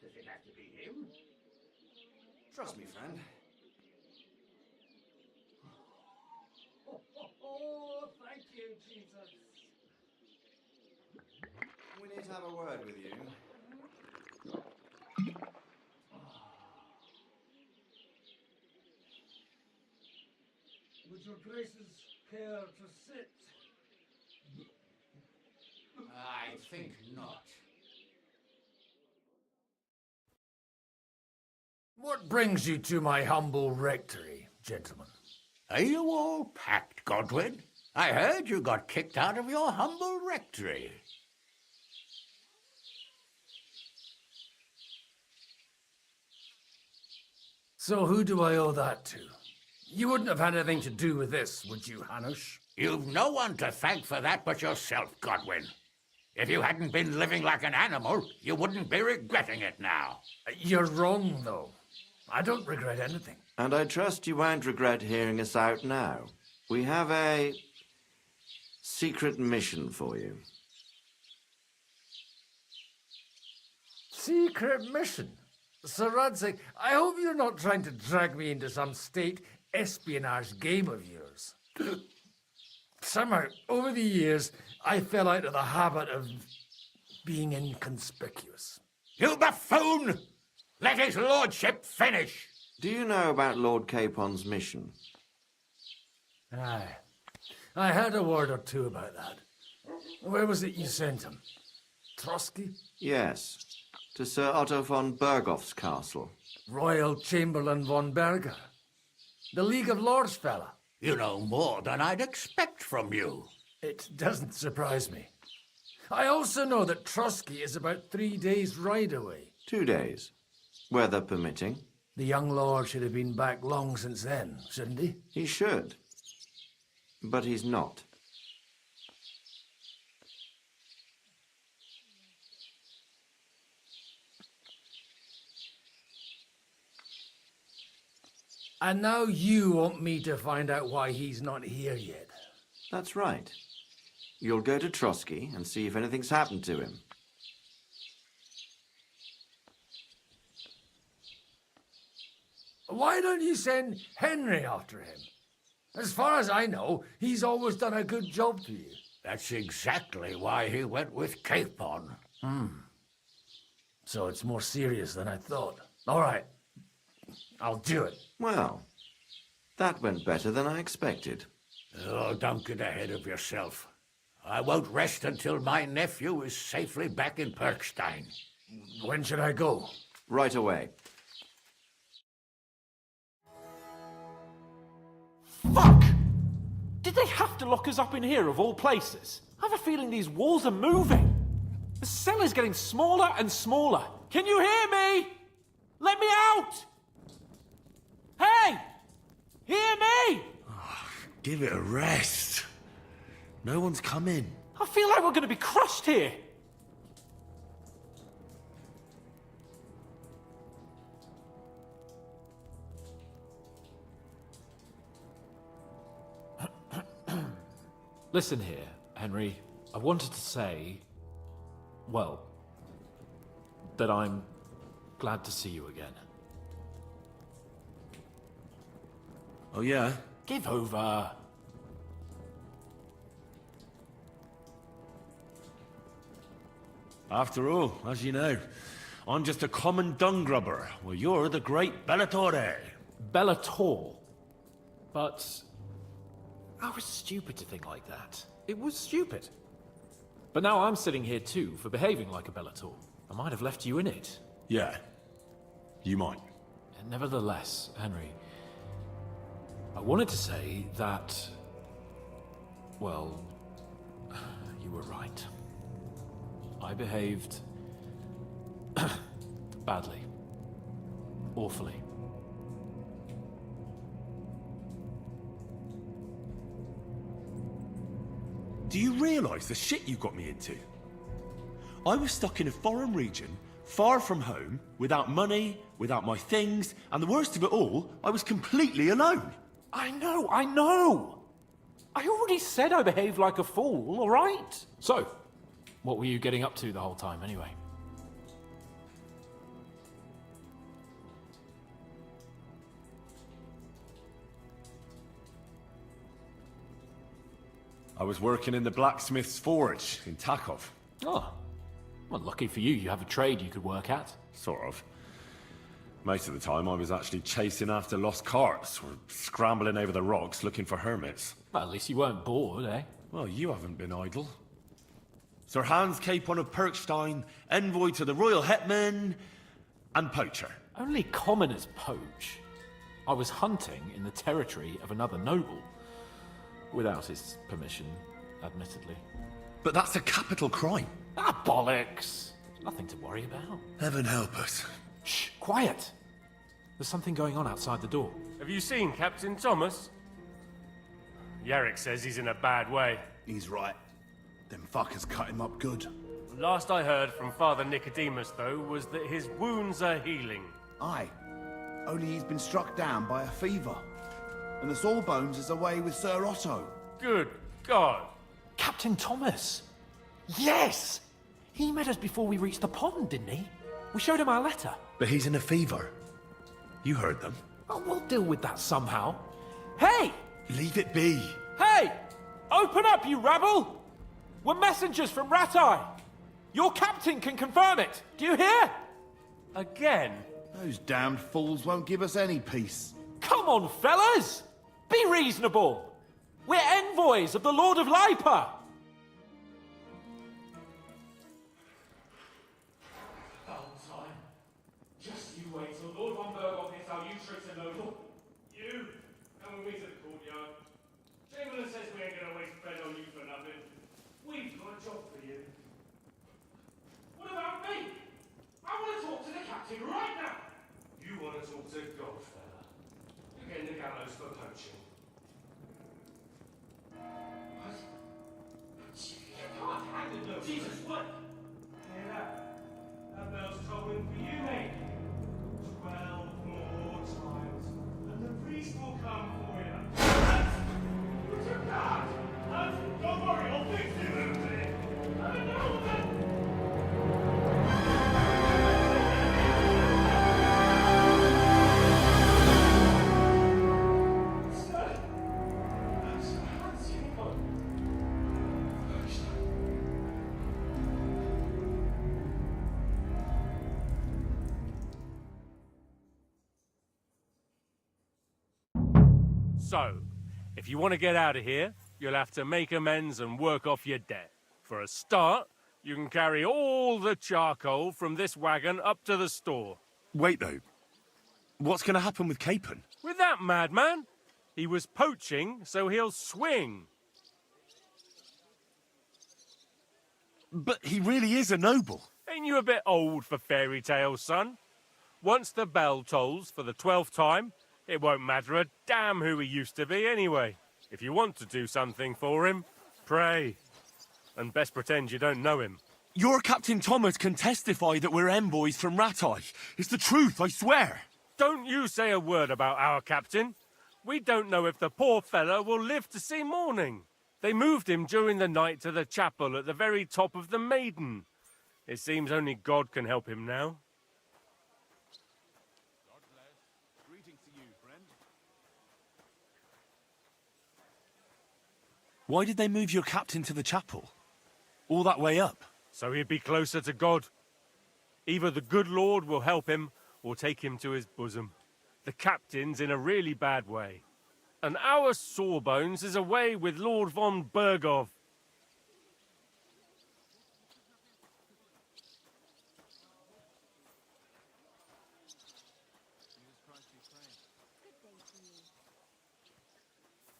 Does it have to be him? Trust me, friend. Oh, thank you, Jesus. We need to have a word with you. Would your graces care to sit? I think not. What brings you to my humble rectory, gentlemen? Are you all packed, Godwin? I heard you got kicked out of your humble rectory. So who do I owe that to? You wouldn't have had anything to do with this, would you, Hanush? You've no one to thank for that but yourself, Godwin. If you hadn't been living like an animal, you wouldn't be regretting it now. You're wrong, though. I don't regret anything. And I trust you won't regret hearing us out now. We have a secret mission for you. Secret mission? Sir Radzig, I hope you're not trying to drag me into some state espionage game of yours. Somehow, over the years, I fell out of the habit of being inconspicuous. You buffoon! Let his lordship finish! Do you know about Lord Capon's mission? Aye. I heard a word or two about that. Where was it you sent him? Trosky? Yes, to Sir Otto von Bergoff's castle. Royal Chamberlain von Berger. The League of Lords fella. You know more than I'd expect from you. It doesn't surprise me. I also know that Trosky is about 3 days' ride away. 2 days, weather permitting. The young lord should have been back long since then, shouldn't he? He should, but he's not. And now you want me to find out why he's not here yet. That's right. You'll go to Trosky and see if anything's happened to him. Why don't you send Henry after him? As far as I know, he's always done a good job for you. That's exactly why he went with Capon. So it's more serious than I thought. All right. I'll do it. Well, that went better than I expected. Oh, don't get ahead of yourself. I won't rest until my nephew is safely back in Perkstein. When should I go? Right away. Fuck! Did they have to lock us up in here, of all places? I have a feeling these walls are moving. The cell is getting smaller and smaller. Can you hear me? Let me out! Hey! Hear me! Give it a rest. No one's coming. I feel like we're going to be crushed here. Listen here, Henry. I wanted to say, well, that I'm glad to see you again. Oh, yeah? Give over. After all, as you know, I'm just a common dung grubber, while you're the great Bellatore. Bellator. But I was stupid to think like that. It was stupid. But now I'm sitting here too for behaving like a Bellator. I might have left you in it. Yeah, you might. And nevertheless, Henry, I wanted to say that, well, you were right. I behaved badly. Awfully. Do you realise the shit you got me into? I was stuck in a foreign region, far from home, without money, without my things, and the worst of it all, I was completely alone. I know! I already said I behaved like a fool, all right? So, what were you getting up to the whole time, anyway? I was working in the blacksmith's forge in Takov. Oh. Well, lucky for you, you have a trade you could work at. Sort of. Most of the time I was actually chasing after lost carts, or scrambling over the rocks looking for hermits. Well, at least you weren't bored, eh? Well, you haven't been idle. Sir Hans Capon of Perkstein, envoy to the royal hetman, and poacher. Only commoners poach. I was hunting in the territory of another noble. Without his permission, admittedly. But that's a capital crime. Ah, bollocks! Nothing to worry about. Heaven help us. Shh, quiet! There's something going on outside the door. Have you seen Captain Thomas? Yarrick says he's in a bad way. He's right. Them fuckers cut him up good. Last I heard from Father Nicodemus, though, was that his wounds are healing. Aye. Only he's been struck down by a fever. And the Sawbones is away with Sir Otto. Good God! Captain Thomas! Yes! He met us before we reached the pond, didn't he? We showed him our letter. But he's in a fever. You heard them. Oh, we'll deal with that somehow. Hey! Leave it be. Hey! Open up, you rabble! We're messengers from Ratai. Your captain can confirm it. Do you hear? Again? Those damned fools won't give us any peace. Come on, fellas! Be reasonable. We're envoys of the Lord of Lipa. Valentine, just you wait till Lord von Berghoff hits our U-tricks and noble. You, and we'll meet at the courtyard. Chamberlain says we ain't gonna waste bread on you for nothing. We've got a job for you. What about me? I want to talk to the captain right now. You want to talk to Godfella. You're getting the gallows for poaching. What? You can't hang the note. Jesus, what? Hear that? That bell's tolling for you, mate. 12 more times, and the priest will come for you. Put your guard! Don't worry, I'll fix you in a minute. I know that. So, if you want to get out of here, you'll have to make amends and work off your debt. For a start, you can carry all the charcoal from this wagon up to the store. Wait, though. What's going to happen with Capon? With that madman? He was poaching, so he'll swing. But he really is a noble. Ain't you a bit old for fairy tales, son? Once the bell tolls for the 12th time, it won't matter a damn who he used to be anyway. If you want to do something for him, pray. And best pretend you don't know him. Your Captain Thomas can testify that we're envoys from Ratai. It's the truth, I swear. Don't you say a word about our captain. We don't know if the poor fellow will live to see morning. They moved him during the night to the chapel at the very top of the Maiden. It seems only God can help him now. Why did they move your captain to the chapel? All that way up? So he'd be closer to God. Either the good Lord will help him, or take him to his bosom. The captain's in a really bad way. And our Sawbones is away with Lord von Berghoff.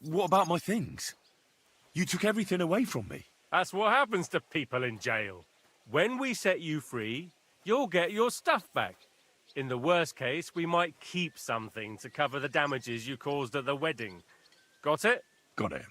What about my things? You took everything away from me. That's what happens to people in jail. When we set you free, you'll get your stuff back. In the worst case, we might keep something to cover the damages you caused at the wedding. Got it? Got it.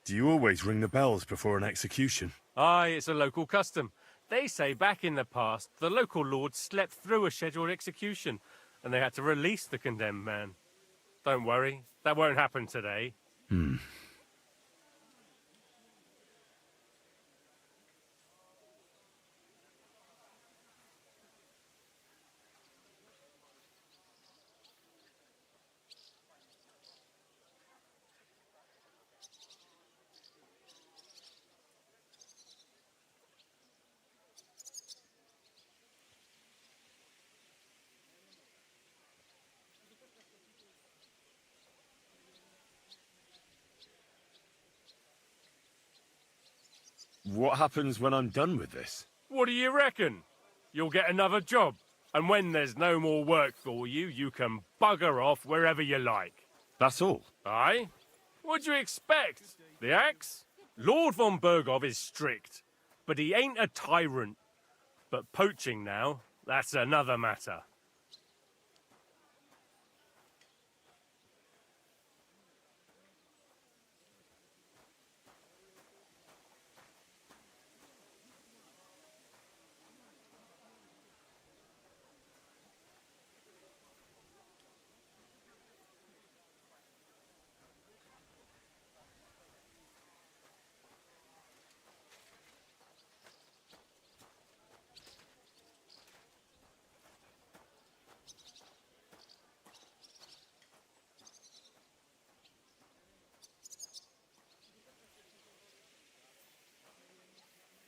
Do you always ring the bells before an execution? Aye, it's a local custom. They say back in the past, the local lord slept through a scheduled execution, and they had to release the condemned man. Don't worry, that won't happen today. What happens when I'm done with this? What do you reckon? You'll get another job. And when there's no more work for you, you can bugger off wherever you like. That's all? Aye? What'd you expect? The axe? Lord von Bergov is strict, but he ain't a tyrant. But poaching now, that's another matter.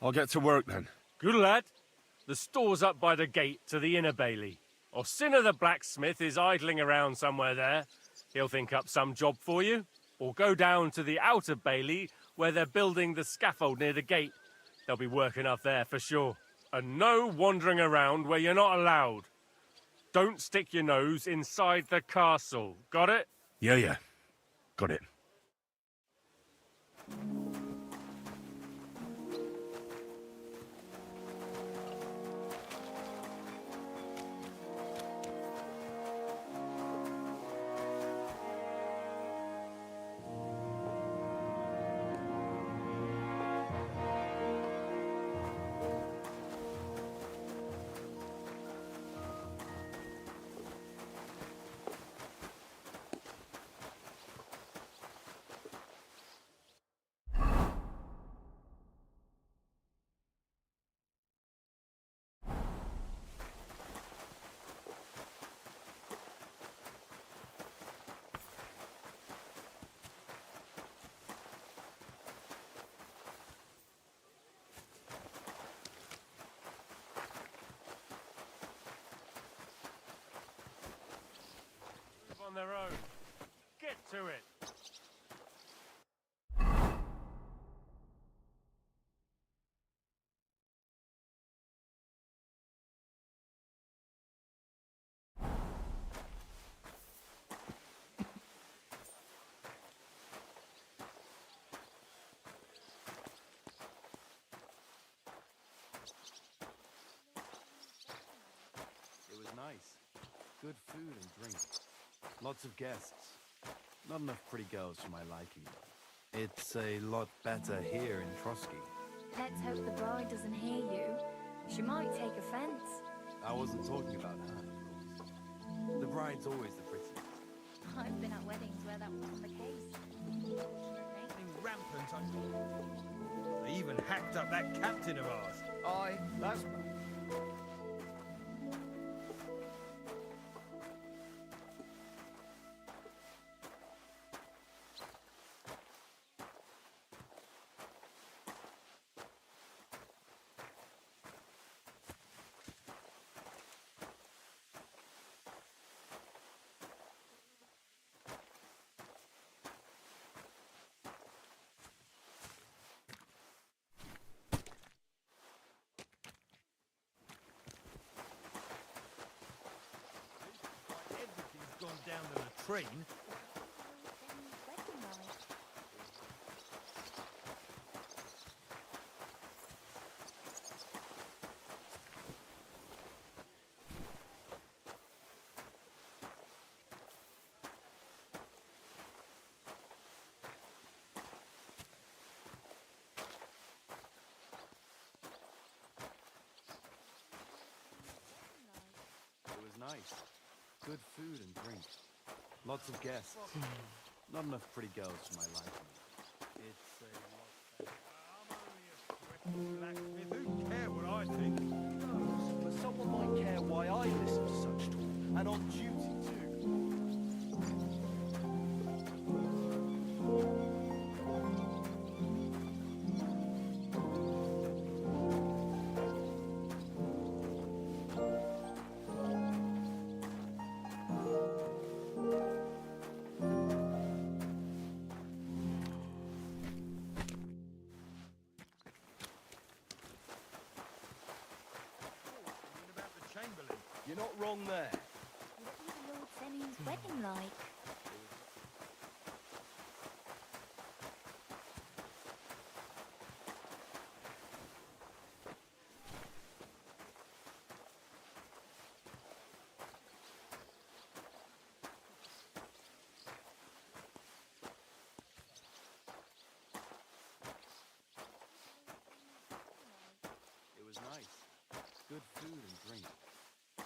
I'll get to work then. Good lad. The store's up by the gate to the inner bailey. Orsina the blacksmith is idling around somewhere there. He'll think up some job for you. Or go down to the outer bailey where they're building the scaffold near the gate. They'll be working up there for sure. And no wandering around where you're not allowed. Don't stick your nose inside the castle. Got it? Yeah. Got it. On their own. Get to it. It was nice. Good food and drink. Lots of guests. Not enough pretty girls for my liking, though. It's a lot better here in Trosky. Let's hope the bride doesn't hear you. She might take offense. I wasn't talking about her, of course. The bride's always the prettiest. I've been at weddings where that wasn't the case. Rampant. They even hacked up that captain of ours. Aye, that's... Gone down to the train. It was nice. Good food and drink. Lots of guests. Not enough pretty girls for my liking. It's a lot. Who care what I think? But someone might care why I listen to such talk, and on duty too. You're not wrong there. What was Lord Fenian's wedding like? It was nice. Good food and drink.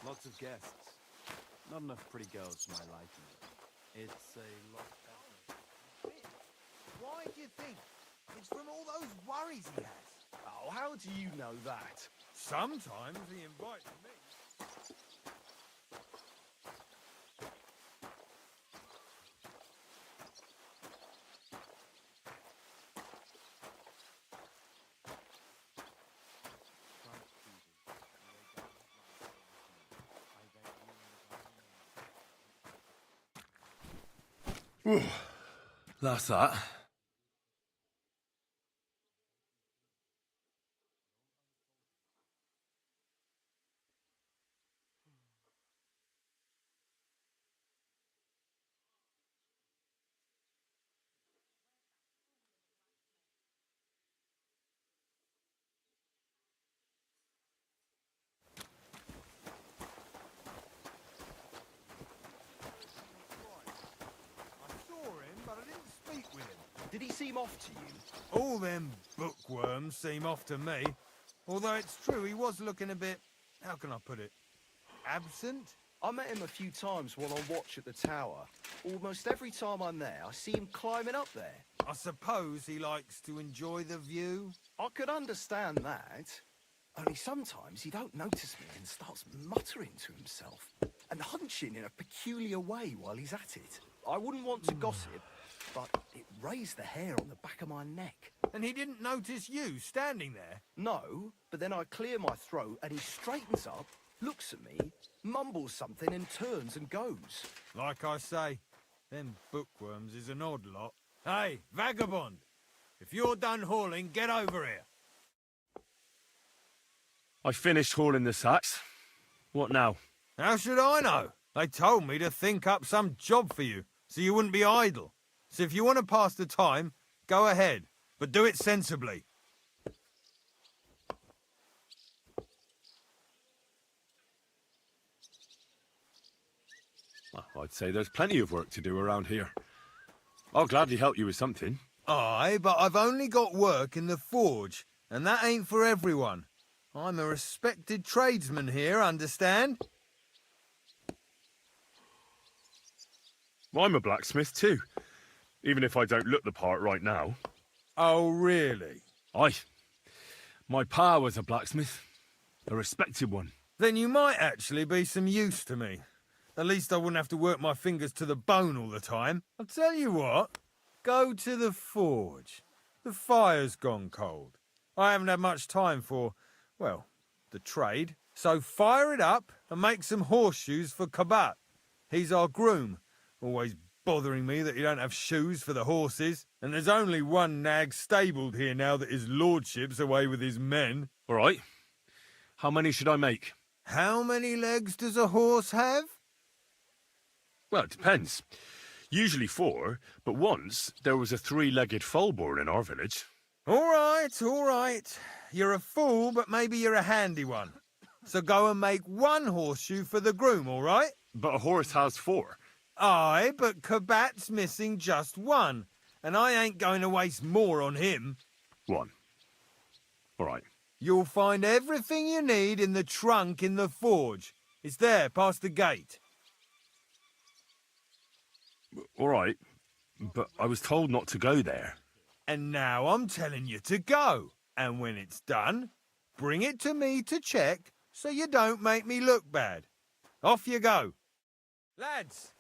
Lots of guests. Not enough pretty girls for my liking. It's a lot better. Why do you think? It's from all those worries he has. Oh, how do you know that? Sometimes he invites me. That's that. Did he seem off to you? All them bookworms seem off to me. Although it's true, he was looking a bit, how can I put it, absent? I met him a few times while on watch at the tower. Almost every time I'm there, I see him climbing up there. I suppose he likes to enjoy the view. I could understand that. Only sometimes he don't notice me and starts muttering to himself and hunching in a peculiar way while he's at it. I wouldn't want to gossip, but it raised the hair on the back of my neck. And he didn't notice you standing there? No, but then I clear my throat and he straightens up, looks at me, mumbles something and turns and goes. Like I say, them bookworms is an odd lot. Hey, vagabond! If you're done hauling, get over here. I finished hauling the sacks. What now? How should I know? They told me to think up some job for you, so you wouldn't be idle. So if you want to pass the time, go ahead, but do it sensibly. Well, I'd say there's plenty of work to do around here. I'll gladly help you with something. Aye, but I've only got work in the forge, and that ain't for everyone. I'm a respected tradesman here, understand? I'm a blacksmith too, even if I don't look the part right now. Oh, really? Aye. My pa was a blacksmith, a respected one. Then you might actually be some use to me. At least I wouldn't have to work my fingers to the bone all the time. I'll tell you what, go to the forge. The fire's gone cold. I haven't had much time for, well, the trade. So fire it up and make some horseshoes for Kabat. He's our groom, always bothering me that he don't have shoes for the horses. And there's only one nag stabled here now that his lordship's away with his men. All right. How many should I make? How many legs does a horse have? Well, it depends. Usually 4, but once there was a 3-legged foal born in our village. All right. You're a fool, but maybe you're a handy one. So go and make 1 horseshoe for the groom, all right? But a horse has 4. Aye, but Kabat's missing just 1, and I ain't going to waste more on him. 1. All right. You'll find everything you need in the trunk in the forge. It's there, past the gate. All right, but I was told not to go there. And now I'm telling you to go. And when it's done, bring it to me to check so you don't make me look bad. Off you go. Lads!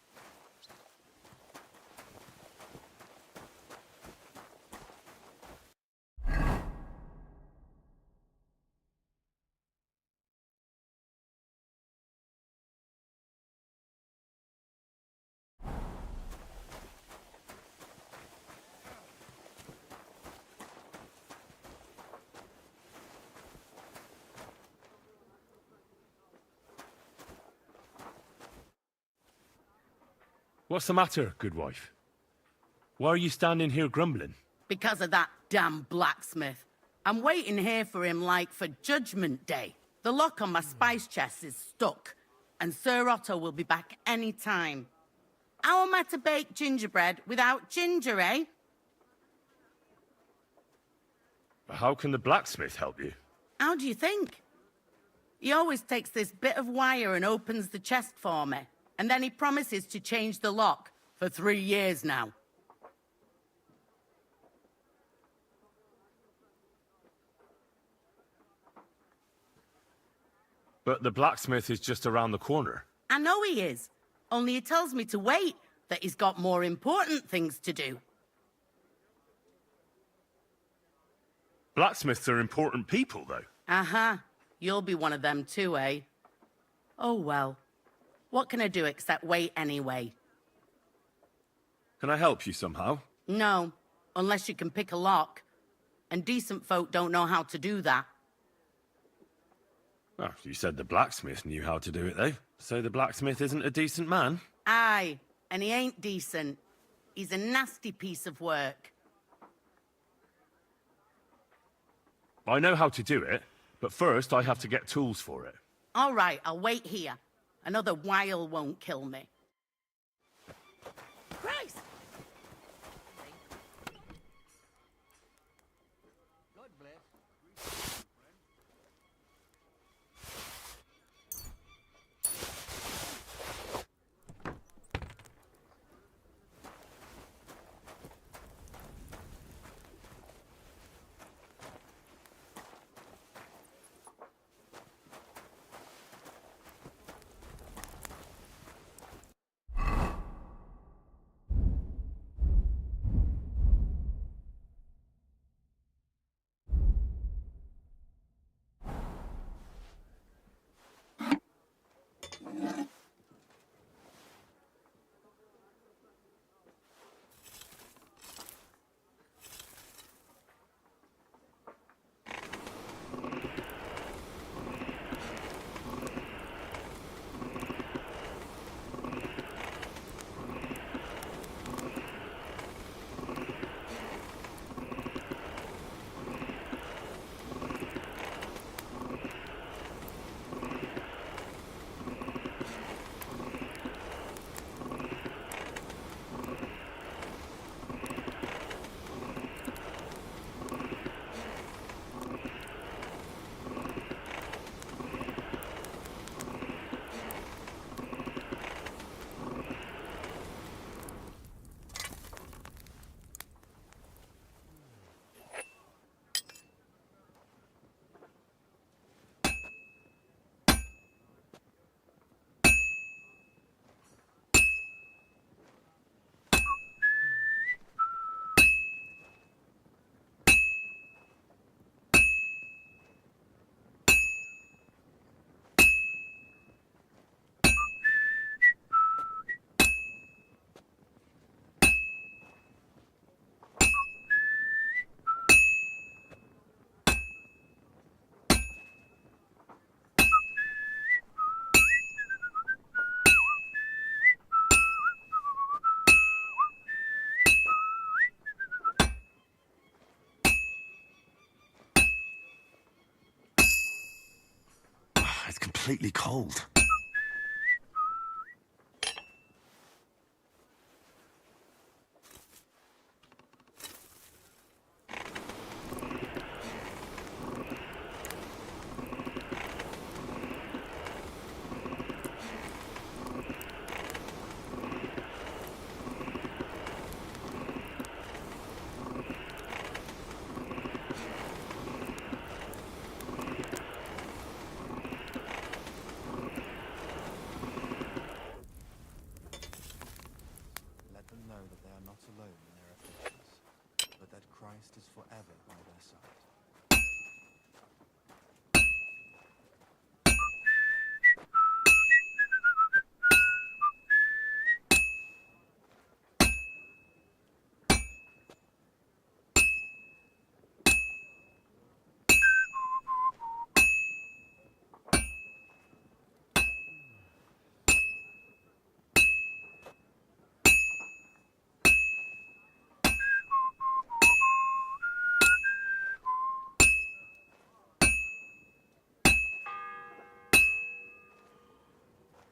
What's the matter, good wife? Why are you standing here grumbling? Because of that damn blacksmith. I'm waiting here for him like for Judgment Day. The lock on my spice chest is stuck, and Sir Otto will be back any time. How am I to bake gingerbread without ginger, eh? How can the blacksmith help you? How do you think? He always takes this bit of wire and opens the chest for me, and then he promises to change the lock for 3 years now. But the blacksmith is just around the corner. I know he is, only he tells me to wait, that he's got more important things to do. Blacksmiths are important people, though. Uh-huh. You'll be one of them too, eh? Oh, well. What can I do except wait anyway? Can I help you somehow? No, unless you can pick a lock. And decent folk don't know how to do that. Well, you said the blacksmith knew how to do it, though. So the blacksmith isn't a decent man? Aye, and he ain't decent. He's a nasty piece of work. I know how to do it, but first I have to get tools for it. All right, I'll wait here. Another while won't kill me. Christ! God bless. It's completely cold. know that they are not alone in their afflictions, but that Christ is forever by their side.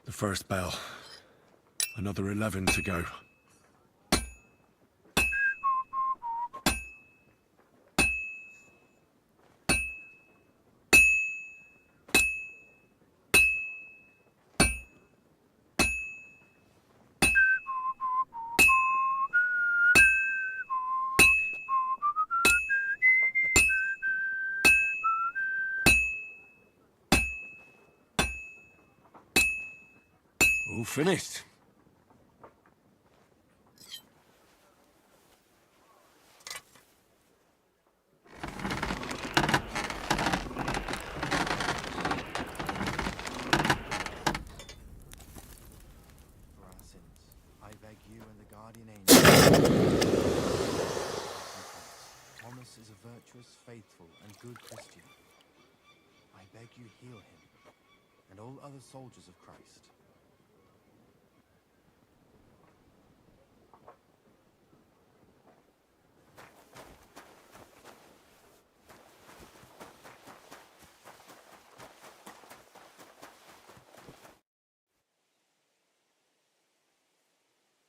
The first bell. Another 11 to go. All finished. For our sins, I beg you and the guardian angel. Thomas is a virtuous, faithful, and good Christian. I beg you heal him, and all other soldiers of Christ.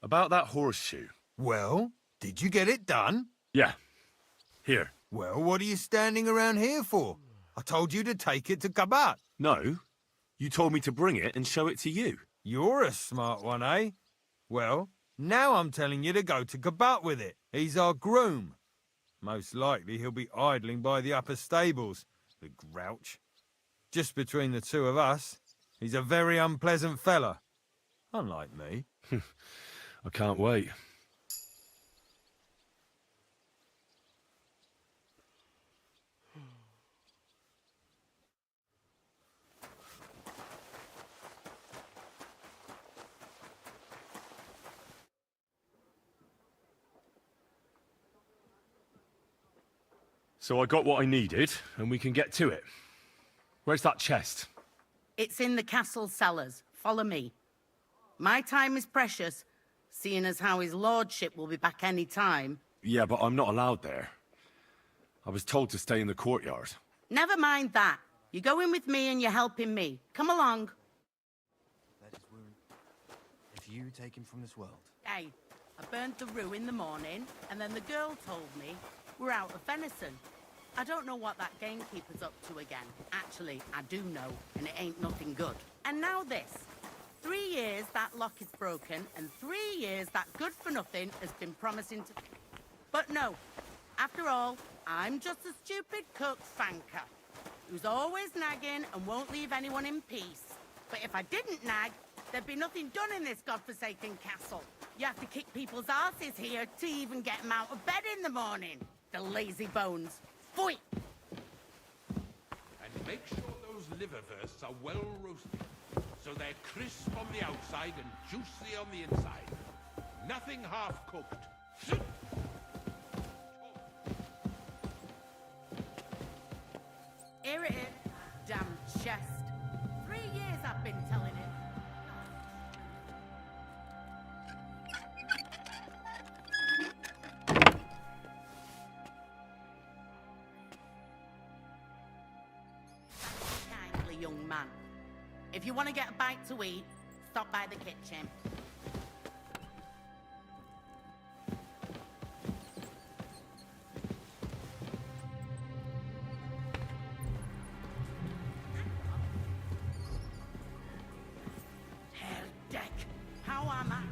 About that horseshoe. Well, did you get it done? Yeah. Here. Well, what are you standing around here for? I told you to take it to Kabat. No. You told me to bring it and show it to you. You're a smart one, eh? Well, now I'm telling you to go to Kabat with it. He's our groom. Most likely he'll be idling by the upper stables, the grouch. Just between the two of us, he's a very unpleasant fella. Unlike me. I can't wait. So I got what I needed, and we can get to it. Where's that chest? It's in the castle cellars. Follow me. My time is precious, seeing as how his lordship will be back any time. Yeah, but I'm not allowed there. I was told to stay in the courtyard. Never mind that. You go in with me and you're helping me. Come along. That is wound. If you take him from this world. Hey, I burnt the rue in the morning, and then the girl told me we're out of venison. I don't know what that gamekeeper's up to again. Actually, I do know, and it ain't nothing good. And now this. 3 years that lock is broken, and 3 years that good-for-nothing has been promising to... But no. After all, I'm just a stupid cook fanker who's always nagging and won't leave anyone in peace. But if I didn't nag, there'd be nothing done in this godforsaken castle. You have to kick people's asses here to even get them out of bed in the morning. The lazy bones. Phoy! And make sure those liverwursts are well roasted, so they're crisp on the outside and juicy on the inside. Nothing half-cooked. Here it is, damn chest. 3 years I've been telling him. Kindly young man. If you want to get a bite to eat, stop by the kitchen. Herr Deck, how am I?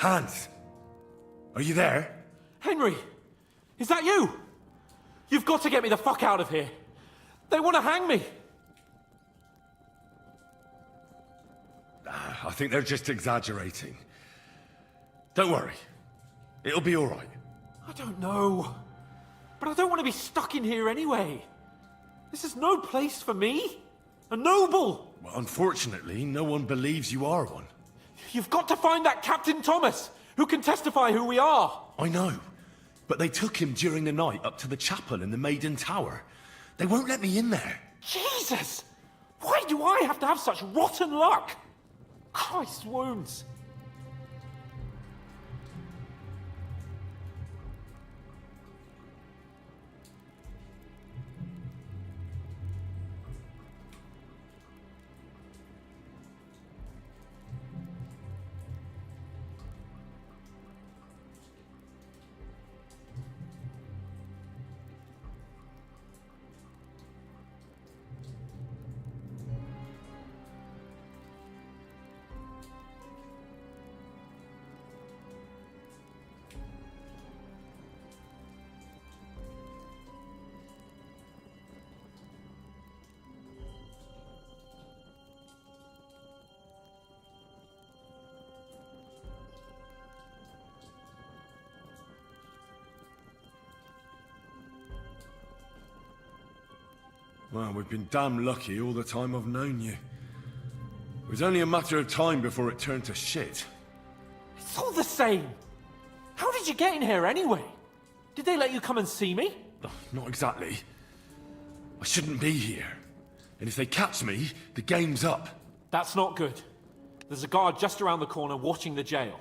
Hans! Are you there? Henry! Is that you? You've got to get me the fuck out of here. They want to hang me. I think they're just exaggerating. Don't worry. It'll be all right. I don't know. But I don't want to be stuck in here anyway. This is no place for me. A noble! Well, unfortunately, no one believes you are one. You've got to find that Captain Thomas, who can testify who we are. I know. But they took him during the night up to the chapel in the Maiden Tower. They won't let me in there. Jesus! Why do I have to have such rotten luck? Christ's wounds. Well, we've been damn lucky all the time I've known you. It was only a matter of time before it turned to shit. It's all the same. How did you get in here anyway? Did they let you come and see me? Not exactly. I shouldn't be here. And if they catch me, the game's up. That's not good. There's a guard just around the corner watching the jail.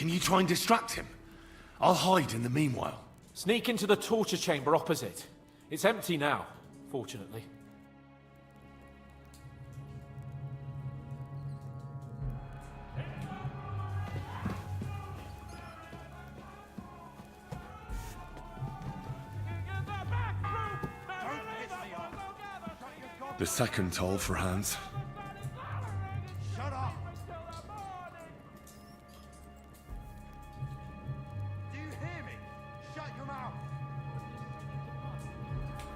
Can you try and distract him? I'll hide in the meanwhile. Sneak into the torture chamber opposite. It's empty now, fortunately. The second toll for Hans. Shut up! Do you hear me? Shut your mouth!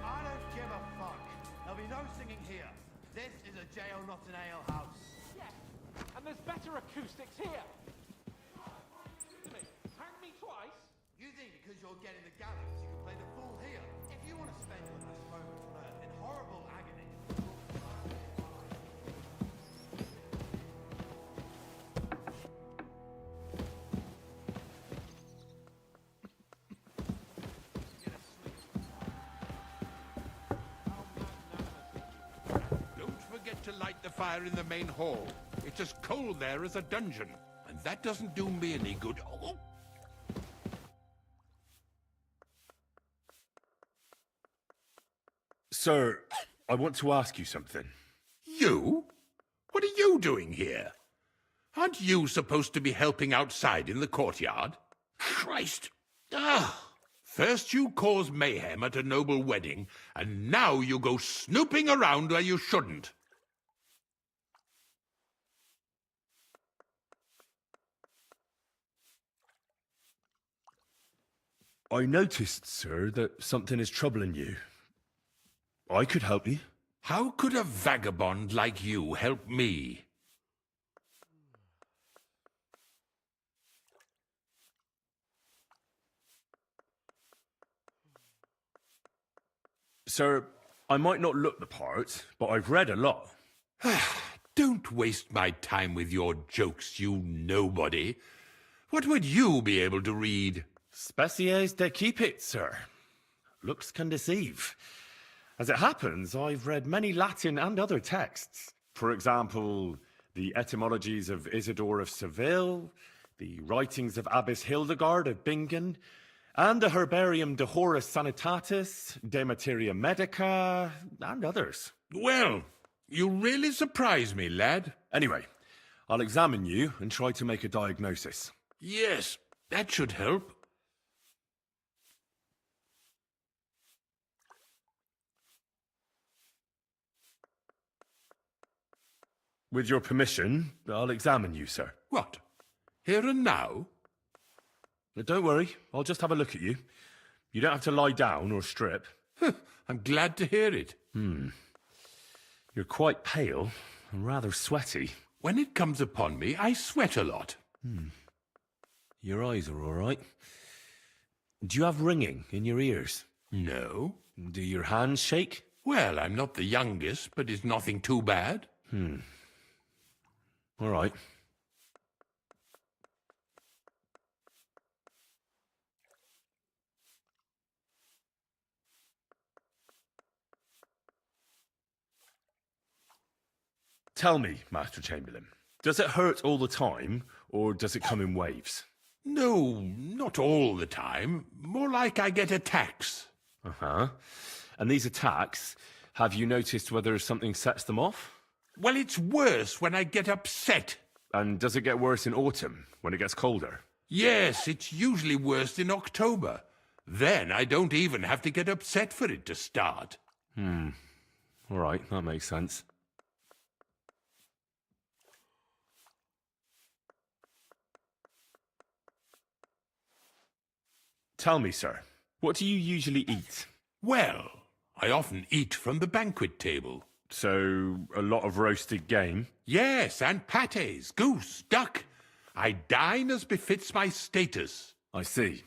I don't give a fuck. There'll be no singing here. This is a jail, not an ale house. Yes, and there's better acoustics here. Hang me twice? You think because you're getting the gallows, you can play the fool here? If you want to spend your last moments on Earth in horrible agony, Don't forget to light the fire in the main hall. It's as cold there as a dungeon, and that doesn't do me any good. Oh. Sir, I want to ask you something. You? What are you doing here? Aren't you supposed to be helping outside in the courtyard? Christ! Ah! First you cause mayhem at a noble wedding, and now you go snooping around where you shouldn't. I noticed, sir, that something is troubling you. I could help you. How could a vagabond like you help me? Sir, I might not look the part, but I've read a lot. Don't waste my time with your jokes, you nobody. What would you be able to read? Species de cipit, sir. Looks can deceive. As it happens, I've read many Latin and other texts. For example, the etymologies of Isidore of Seville, the writings of Abbess Hildegard of Bingen, and the Herbarium de Horis Sanitatis, De Materia Medica, and others. Well, you really surprise me, lad. Anyway, I'll examine you and try to make a diagnosis. Yes, that should help. With your permission, I'll examine you, sir. What? Here and now? Don't worry, I'll just have a look at you. You don't have to lie down or strip. I'm glad to hear it. You're quite pale and rather sweaty. When it comes upon me, I sweat a lot. Your eyes are all right. Do you have ringing in your ears? No. Do your hands shake? Well, I'm not the youngest, but it's nothing too bad. All right. Tell me, Master Chamberlain, does it hurt all the time, or does it come in waves? No, not all the time. More like I get attacks. Uh-huh. And these attacks, have you noticed whether something sets them off? Well, it's worse when I get upset. And does it get worse in autumn, when it gets colder? Yes, it's usually worse in October. Then I don't even have to get upset for it to start. All right, that makes sense. Tell me, sir, what do you usually eat? Well, I often eat from the banquet table. So, a lot of roasted game? Yes, and pâtés, goose, duck. I dine as befits my status. I see.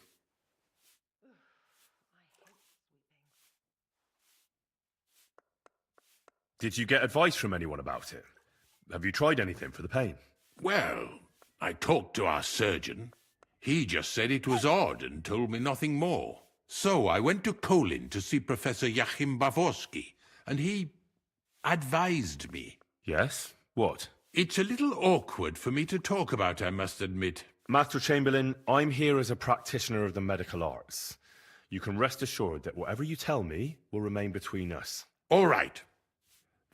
Did you get advice from anyone about it? Have you tried anything for the pain? Well, I talked to our surgeon. He just said it was odd and told me nothing more. So I went to Kolin to see Professor Joachim Bavorsky, and he advised me. Yes? What? It's a little awkward for me to talk about, I must admit. Master Chamberlain, I'm here as a practitioner of the medical arts. You can rest assured that whatever you tell me will remain between us. All right.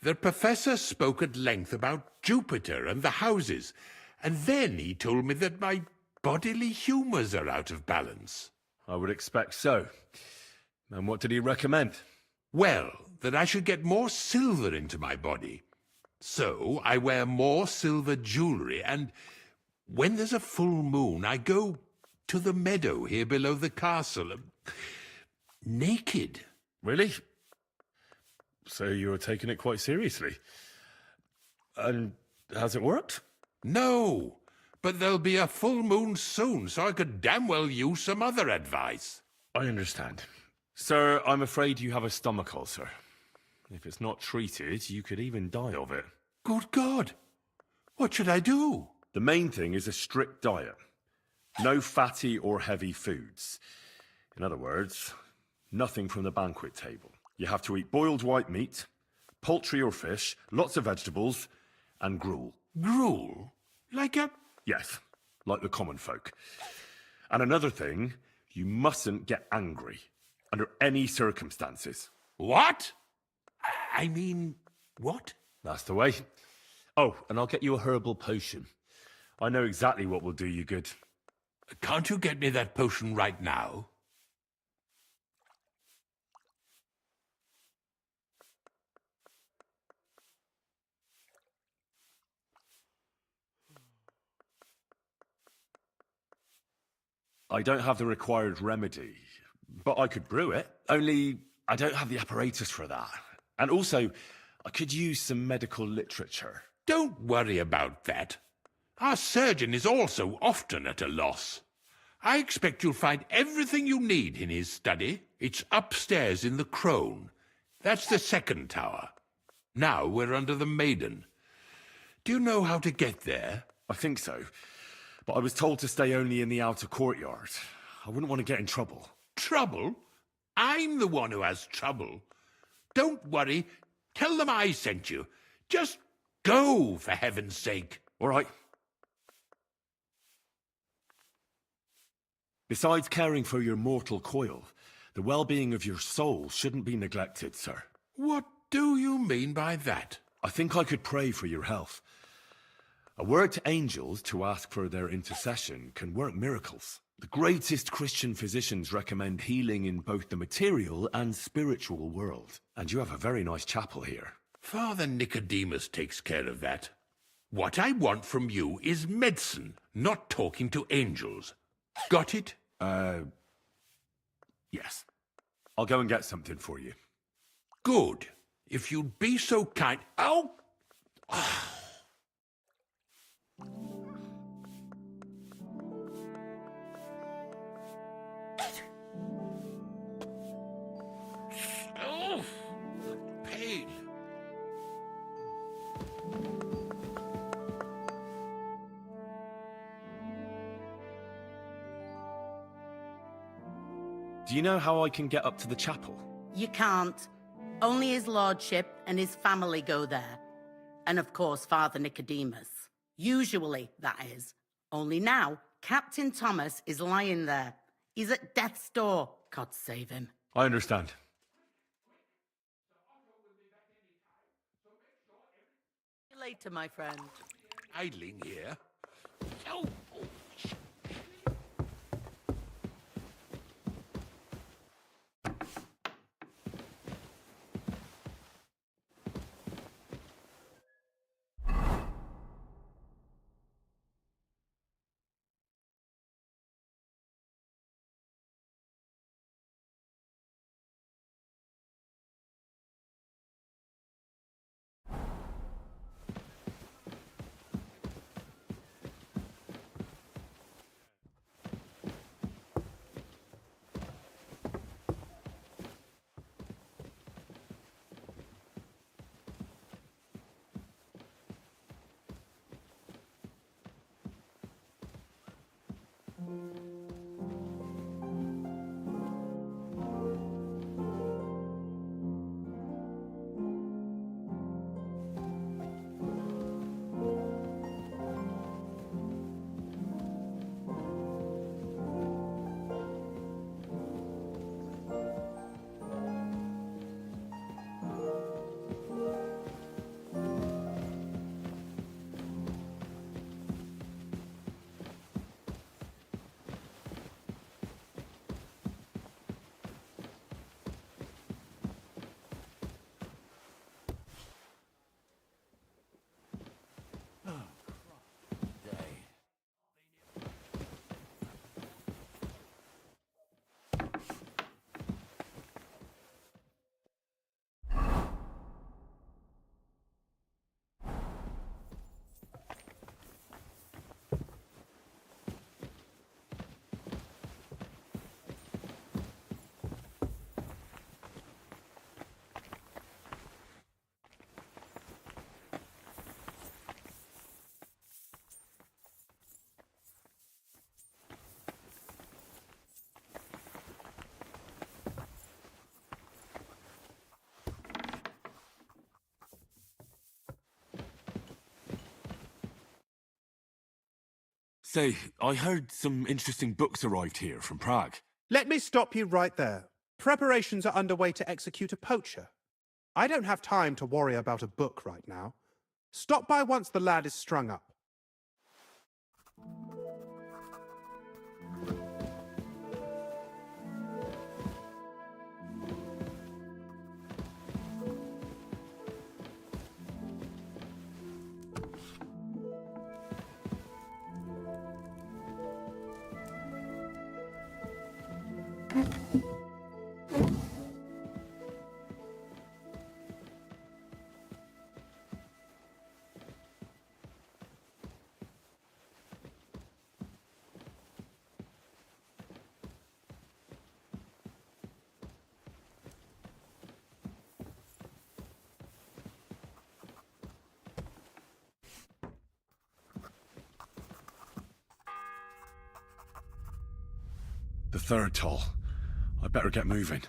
The professor spoke at length about Jupiter and the houses, and then he told me that my bodily humours are out of balance. I would expect so. And what did he recommend? Well, that I should get more silver into my body. So I wear more silver jewellery, and when there's a full moon, I go to the meadow here below the castle, naked. Really? So you're taking it quite seriously. And has it worked? No, but there'll be a full moon soon, so I could damn well use some other advice. I understand. Sir, I'm afraid you have a stomach ulcer. If it's not treated, you could even die of it. Good God! What should I do? The main thing is a strict diet. No fatty or heavy foods. In other words, nothing from the banquet table. You have to eat boiled white meat, poultry or fish, lots of vegetables, and gruel. Gruel? Like a... Yes, like the common folk. And another thing, you mustn't get angry, under any circumstances. What? I mean, what? That's the way. Oh, and I'll get you a herbal potion. I know exactly what will do you good. Can't you get me that potion right now? I don't have the required remedy, but I could brew it. Only I don't have the apparatus for that. And also, I could use some medical literature. Don't worry about that. Our surgeon is also often at a loss. I expect you'll find everything you need in his study. It's upstairs in the Crone. That's the second tower. Now we're under the Maiden. Do you know how to get there? I think so. But I was told to stay only in the outer courtyard. I wouldn't want to get in trouble. Trouble? I'm the one who has trouble. Don't worry. Tell them I sent you. Just go, for heaven's sake. All right. Besides caring for your mortal coil, the well-being of your soul shouldn't be neglected, sir. What do you mean by that? I think I could pray for your health. A word to angels to ask for their intercession can work miracles. The greatest Christian physicians recommend healing in both the material and spiritual world. And you have a very nice chapel here. Father Nicodemus takes care of that. What I want from you is medicine, not talking to angels. Got it? Yes. I'll go and get something for you. Good. If you'd be so kind... Oh! Oh! Pain. Do you know how I can get up to the chapel? You can't. Only his lordship and his family go there. And of course, Father Nicodemus. Usually, that is. Only now, Captain Thomas is lying there. He's at death's door. God save him. I understand. See you later, my friend. Idling here. Oh! Say, I heard some interesting books arrived here from Prague. Let me stop you right there. Preparations are underway to execute a poacher. I don't have time to worry about a book right now. Stop by once the lad is strung up. The third toll. I better get moving.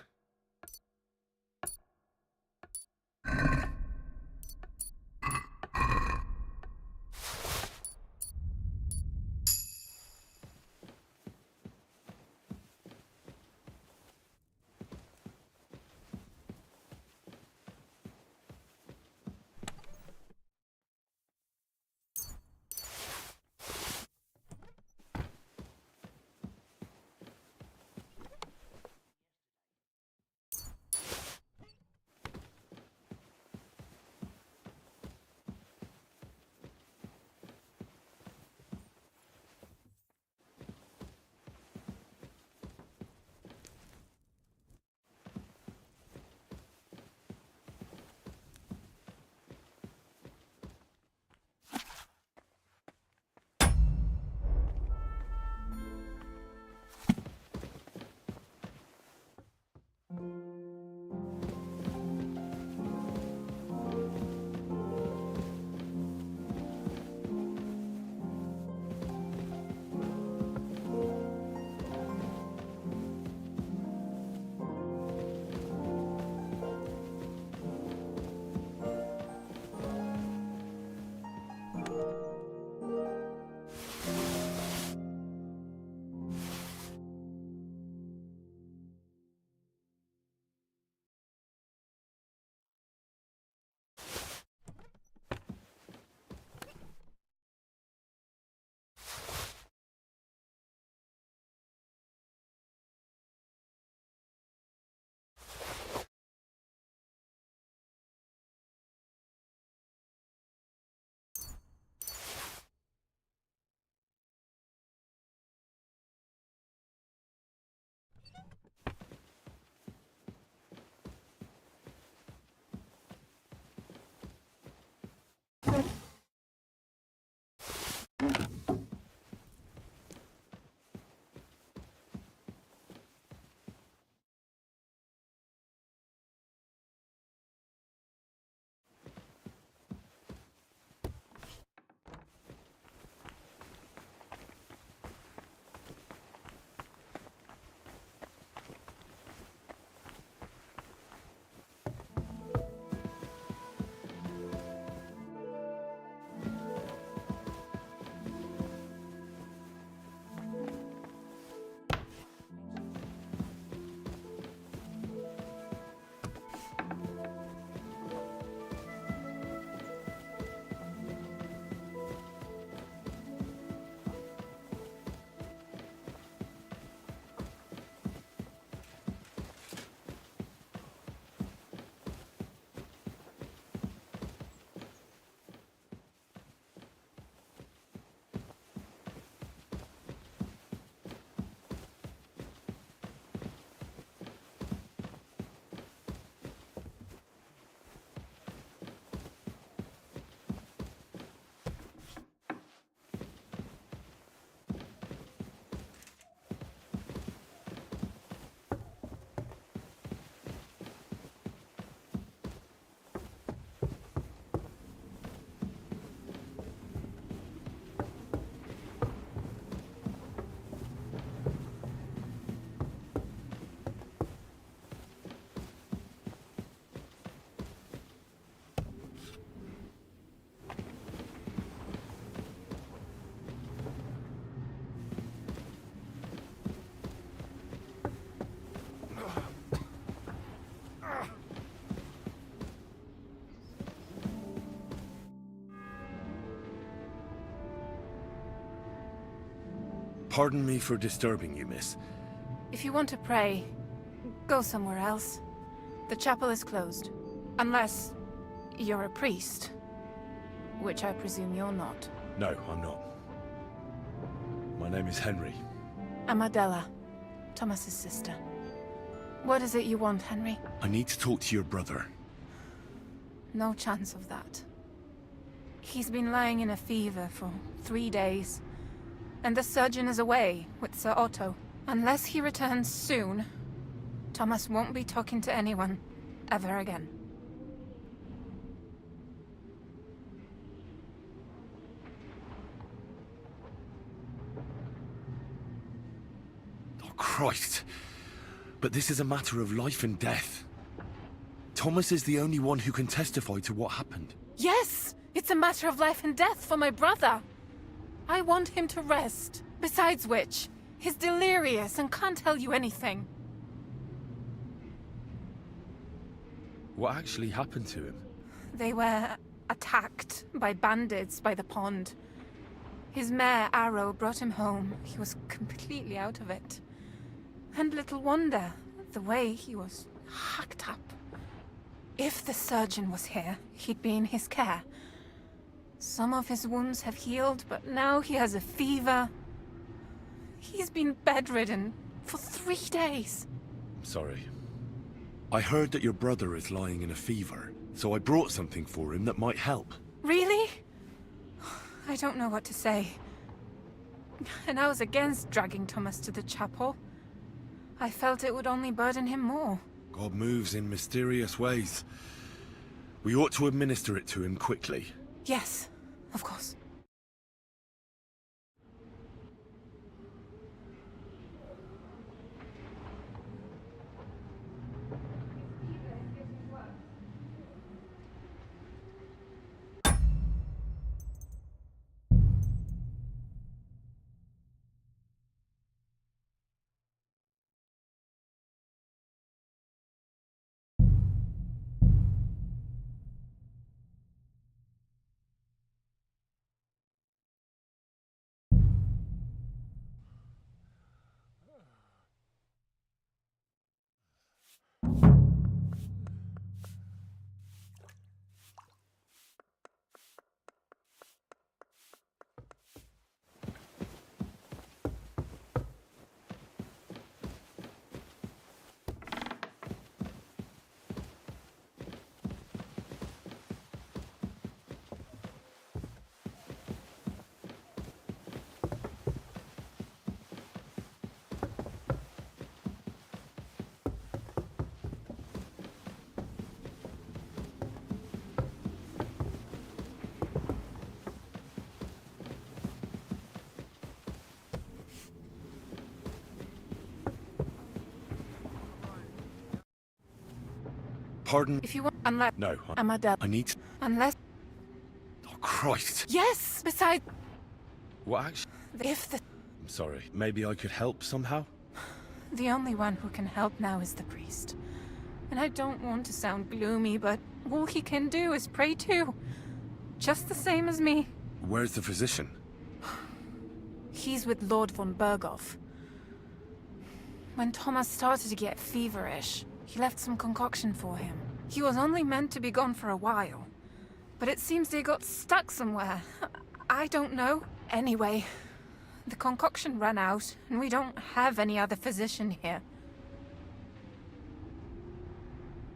Pardon me for disturbing you, miss. If you want to pray, go somewhere else. The chapel is closed. Unless you're a priest. Which I presume you're not. No, I'm not. My name is Henry. I'm Adela, Thomas's sister. What is it you want, Henry? I need to talk to your brother. No chance of that. He's been lying in a fever for 3 days. And the surgeon is away with Sir Otto. Unless he returns soon, Thomas won't be talking to anyone ever again. Oh, Christ. But this is a matter of life and death. Thomas is the only one who can testify to what happened. Yes! It's a matter of life and death for my brother. I want him to rest. Besides which, he's delirious and can't tell you anything. What actually happened to him? They were attacked by bandits by the pond. His mare, Arrow, brought him home. He was completely out of it. And little wonder, the way he was hacked up. If the surgeon was here, he'd be in his care. Some of his wounds have healed, but now he has a fever. He's been bedridden for 3 days. Sorry. I heard that your brother is lying in a fever, so I brought something for him that might help. Really? I don't know what to say. And I was against dragging Thomas to the chapel. I felt it would only burden him more. God moves in mysterious ways. We ought to administer it to him quickly. Yes, of course. Pardon? If you want, unless... No, I'm Adele. I need to... Unless... Oh, Christ. Yes! Besides... What actually... If the... I'm sorry. Maybe I could help somehow? The only one who can help now is the priest. And I don't want to sound gloomy, but all he can do is pray too. Just the same as me. Where's the physician? He's with Lord von Berghoff. When Thomas started to get feverish, he left some concoction for him. He was only meant to be gone for a while. But it seems they got stuck somewhere. I don't know. Anyway, the concoction ran out, and we don't have any other physician here.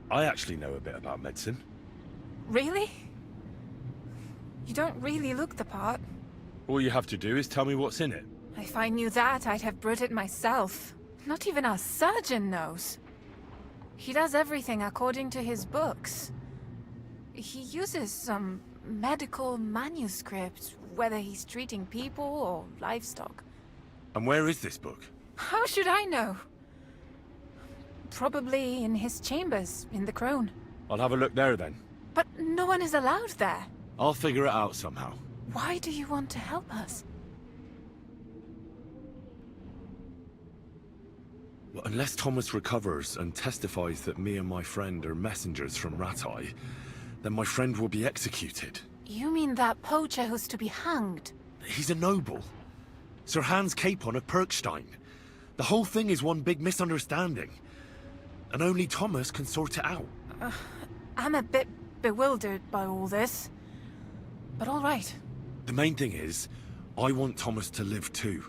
I actually know a bit about medicine. Really? You don't really look the part. All you have to do is tell me what's in it. If I knew that, I'd have brewed it myself. Not even our surgeon knows. He does everything according to his books. He uses some medical manuscript, whether he's treating people or livestock. And where is this book? How should I know? Probably in his chambers, in the Crone. I'll have a look there then. But no one is allowed there. I'll figure it out somehow. Why do you want to help us? Well, unless Thomas recovers and testifies that me and my friend are messengers from Rattay, then my friend will be executed. You mean that poacher who's to be hanged? He's a noble. Sir Hans Capon of Perkstein. The whole thing is one big misunderstanding. And only Thomas can sort it out. I'm a bit bewildered by all this. But all right. The main thing is, I want Thomas to live too.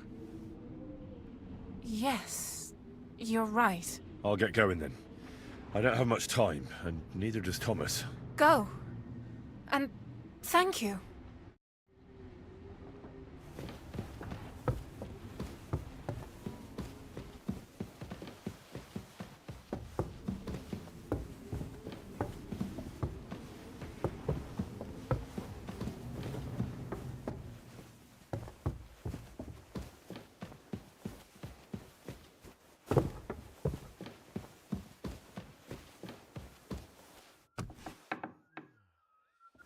Yes, you're right. I'll get going then. I don't have much time, and neither does Thomas. Go. And thank you.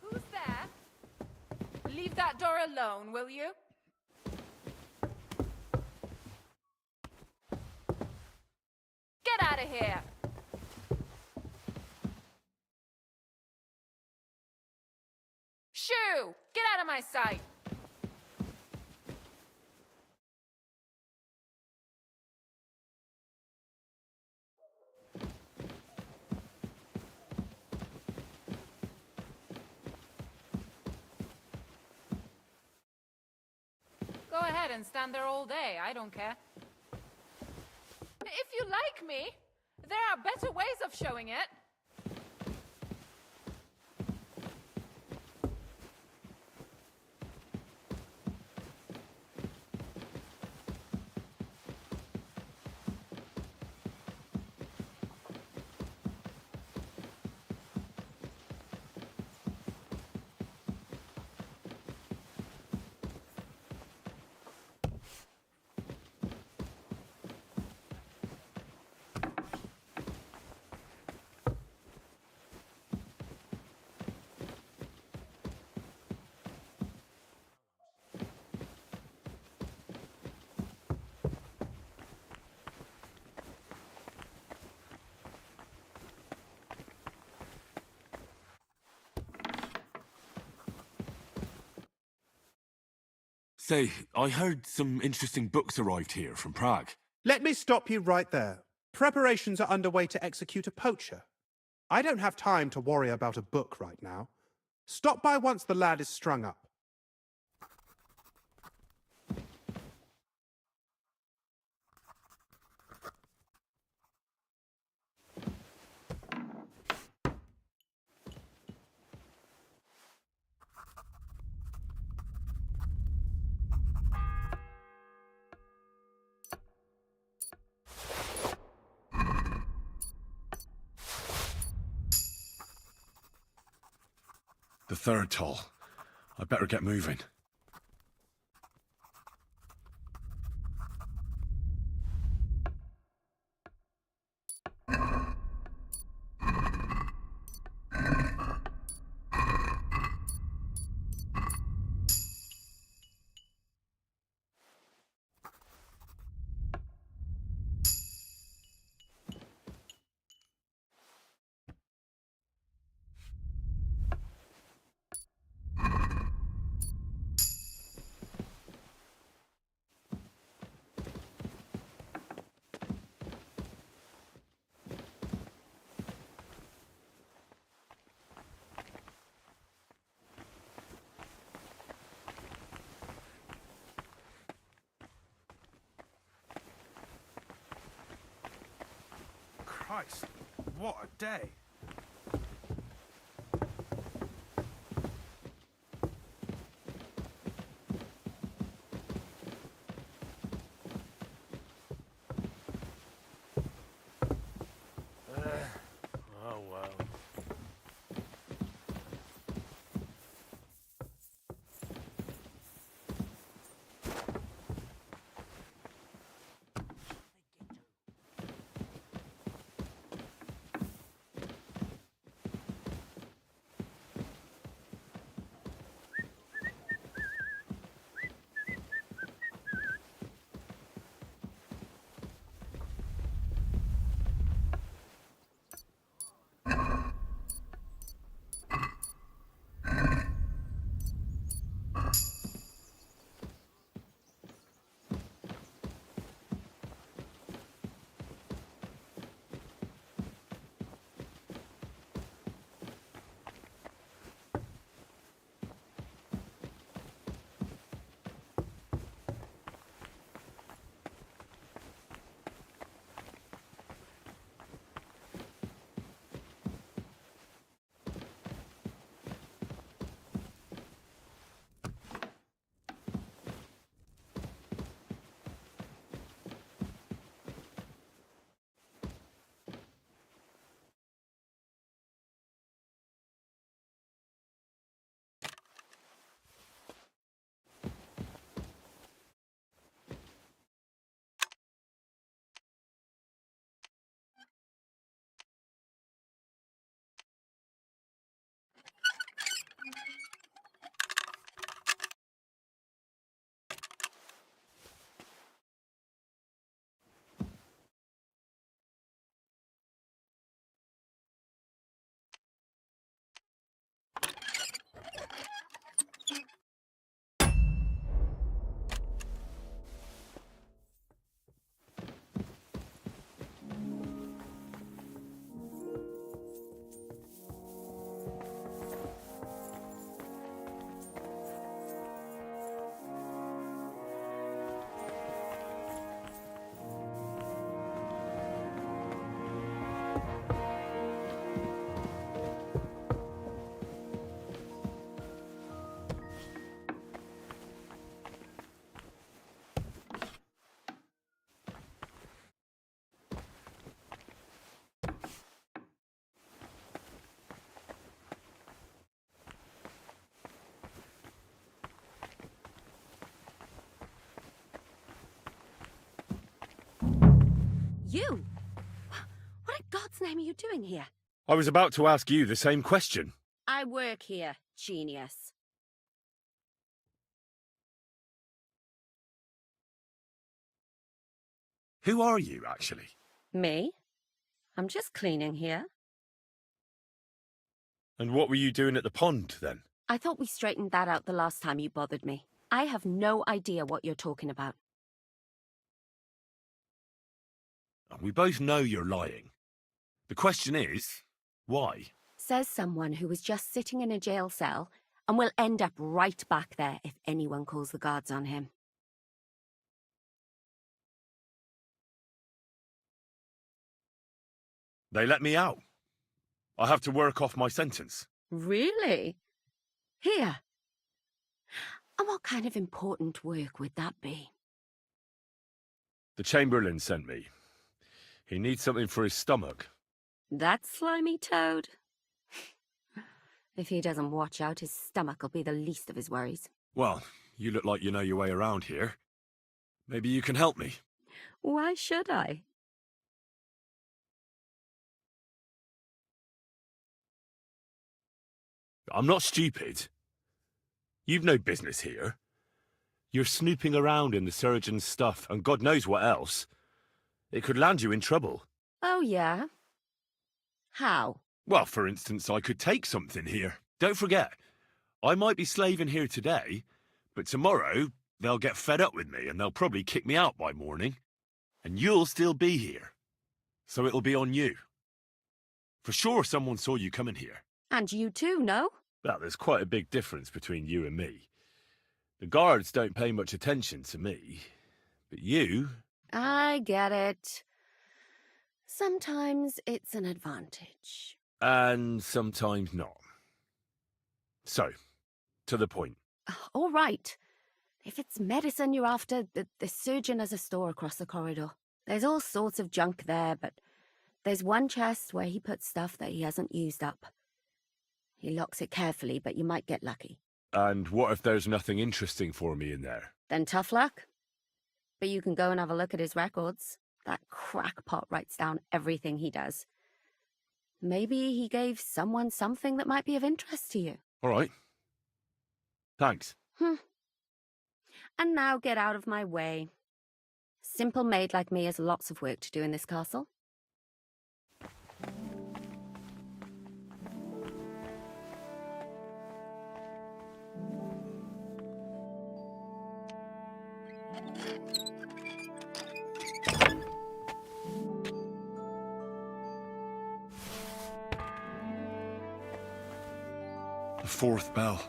Who's there? Leave that door alone, will you? Get out of here! Shoo! Get out of my sight! Go ahead and stand there all day, I don't care. If you like me, there are better ways of showing it. Say, I heard some interesting books arrived here from Prague. Let me stop you right there. Preparations are underway to execute a poacher. I don't have time to worry about a book right now. Stop by once the lad is strung up. The third toll. I better get moving. Christ, what a day. Oh well. You? What in God's name are you doing here? I was about to ask you the same question. I work here, genius. Who are you, actually? Me? I'm just cleaning here. And what were you doing at the pond, then? I thought we straightened that out the last time you bothered me. I have no idea what you're talking about. We both know you're lying. The question is, why? Says someone who was just sitting in a jail cell and will end up right back there if anyone calls the guards on him. They let me out. I have to work off my sentence. Really? Here? And what kind of important work would that be? The Chamberlain sent me. He needs something for his stomach. That slimy toad? If he doesn't watch out, his stomach will be the least of his worries. Well, you look like you know your way around here. Maybe you can help me. Why should I? I'm not stupid. You've no business here. You're snooping around in the surgeon's stuff, and God knows what else. It could land you in trouble. Oh, yeah? How? Well, for instance, I could take something here. Don't forget, I might be slaving here today, but tomorrow they'll get fed up with me and they'll probably kick me out by morning. And you'll still be here. So it'll be on you. For sure someone saw you coming here. And you too, no? Well, there's quite a big difference between you and me. The guards don't pay much attention to me, but you... I get it. Sometimes it's an advantage. And sometimes not. So, to the point. All right. If it's medicine you're after, the surgeon has a store across the corridor. There's all sorts of junk there, but there's one chest where he puts stuff that he hasn't used up. He locks it carefully, but you might get lucky. And what if there's nothing interesting for me in there? Then tough luck. But you can go and have a look at his records. That crackpot writes down everything he does. Maybe he gave someone something that might be of interest to you. All right. Thanks. And now get out of my way. Simple maid like me has lots of work to do in this castle. The fourth bell.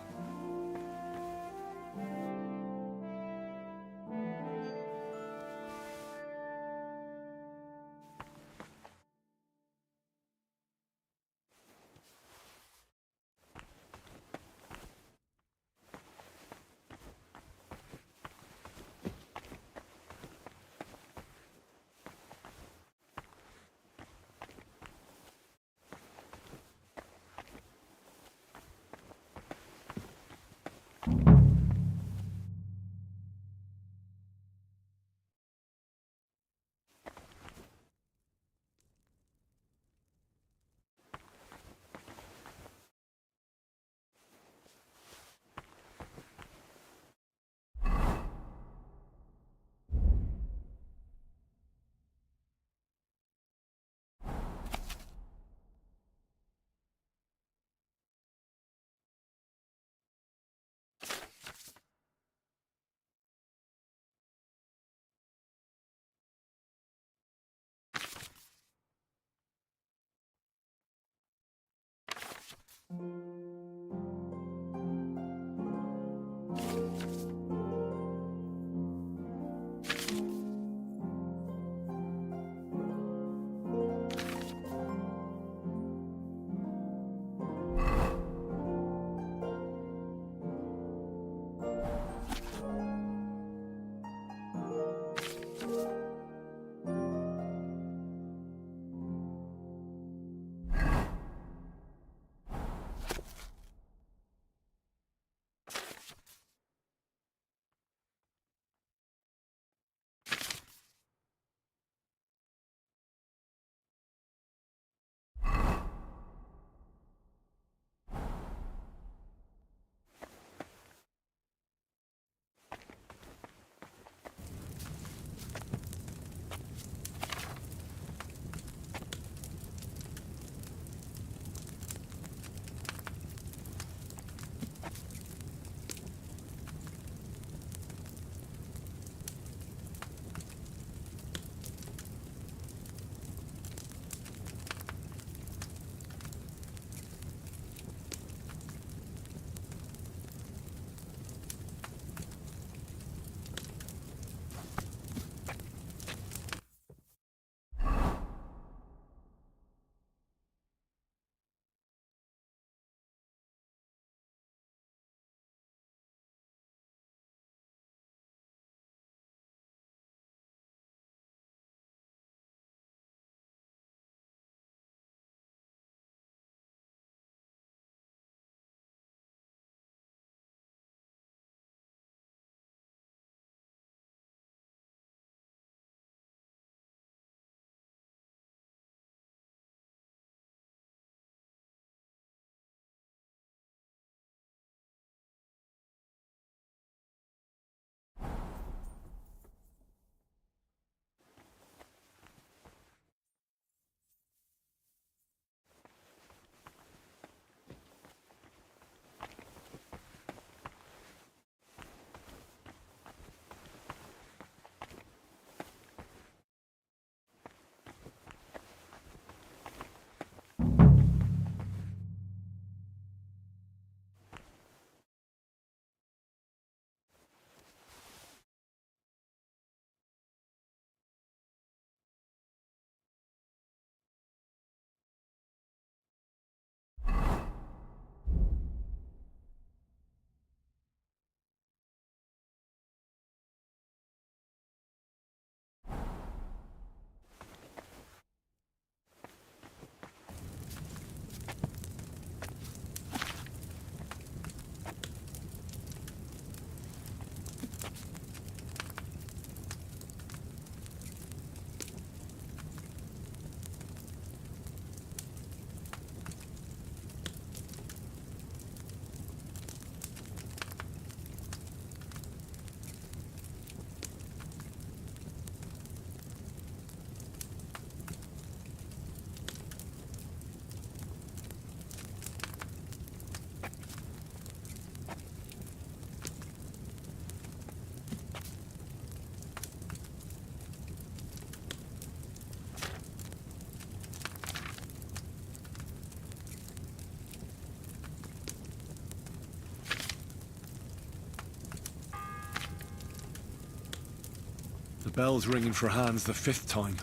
The bell's ringing for hands the 5th time.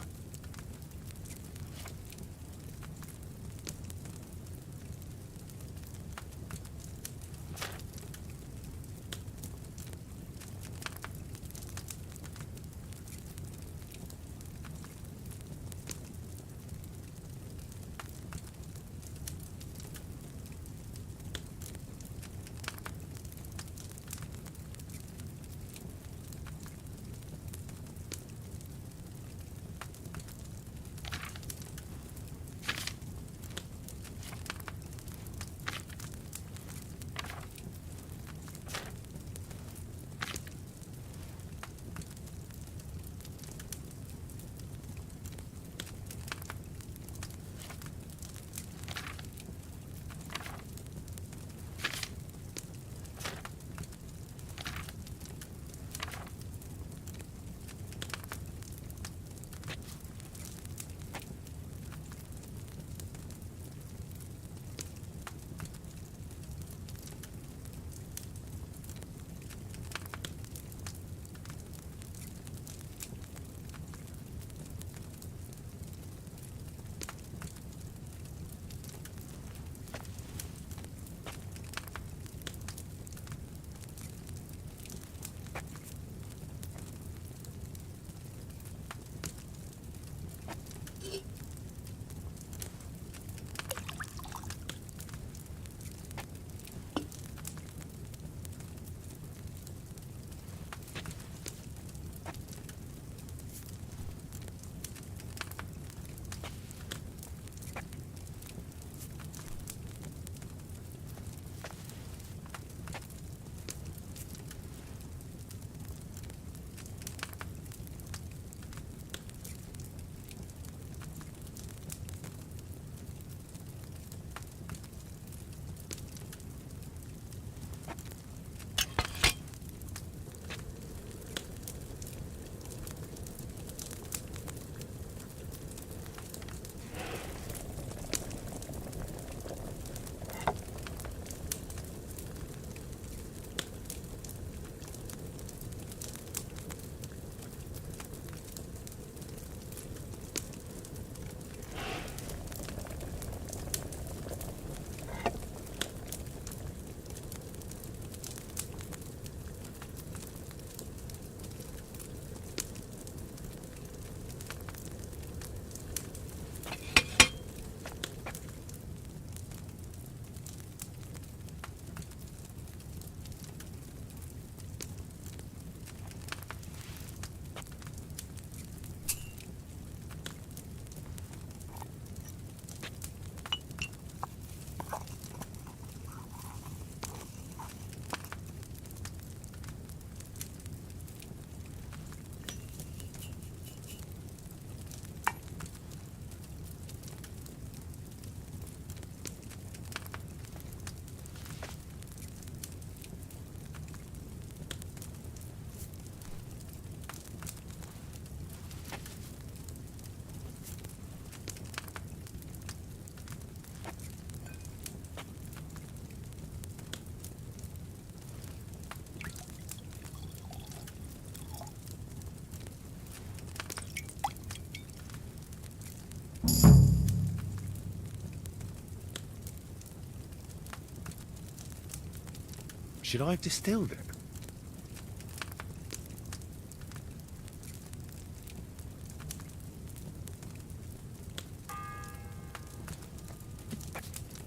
Should I have distilled it?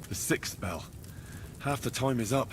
The 6th bell. Half the time is up.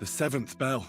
The 7th bell.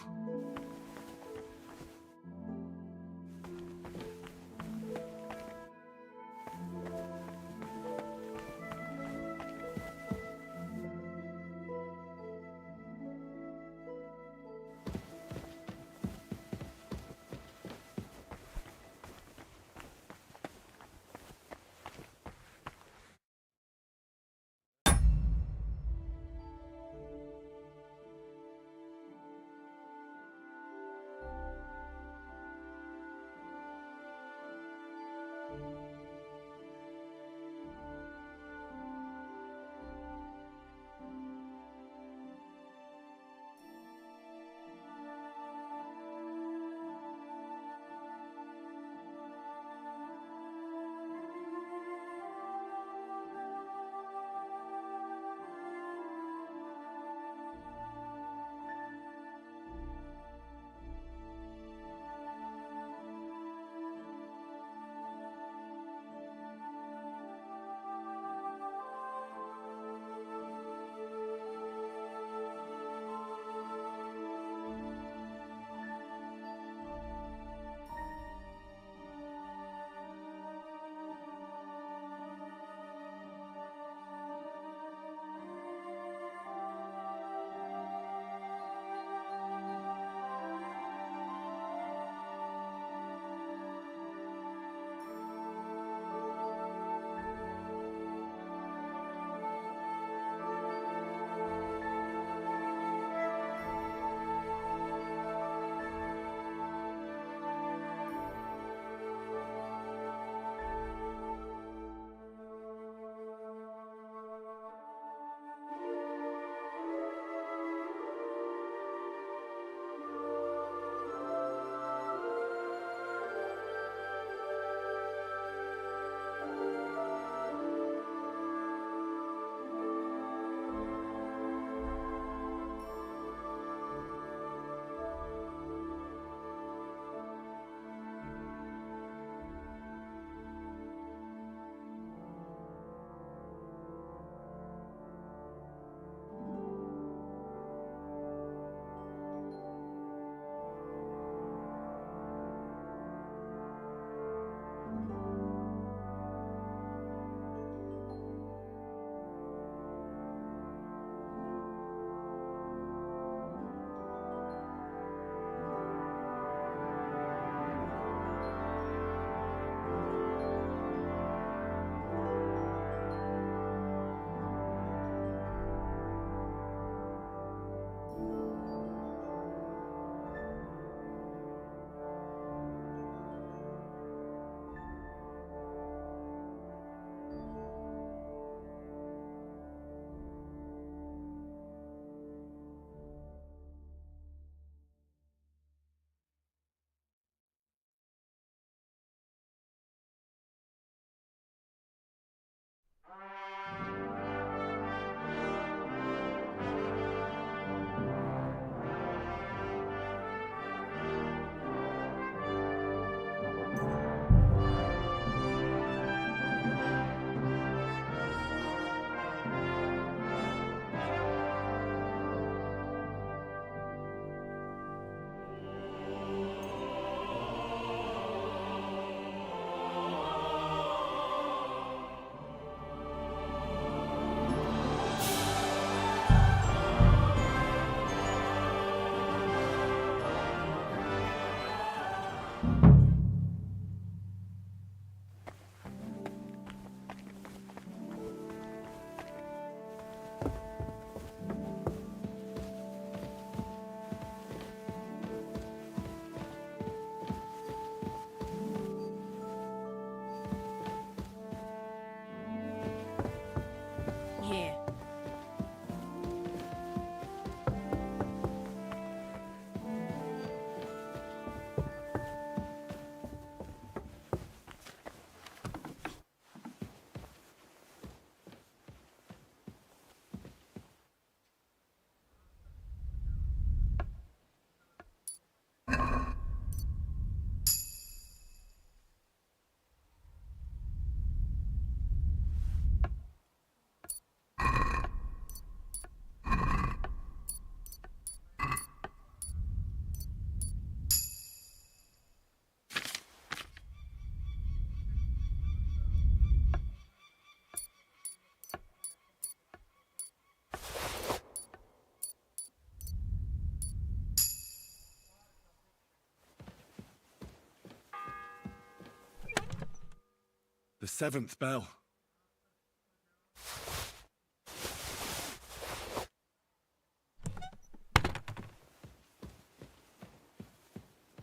The 7th bell.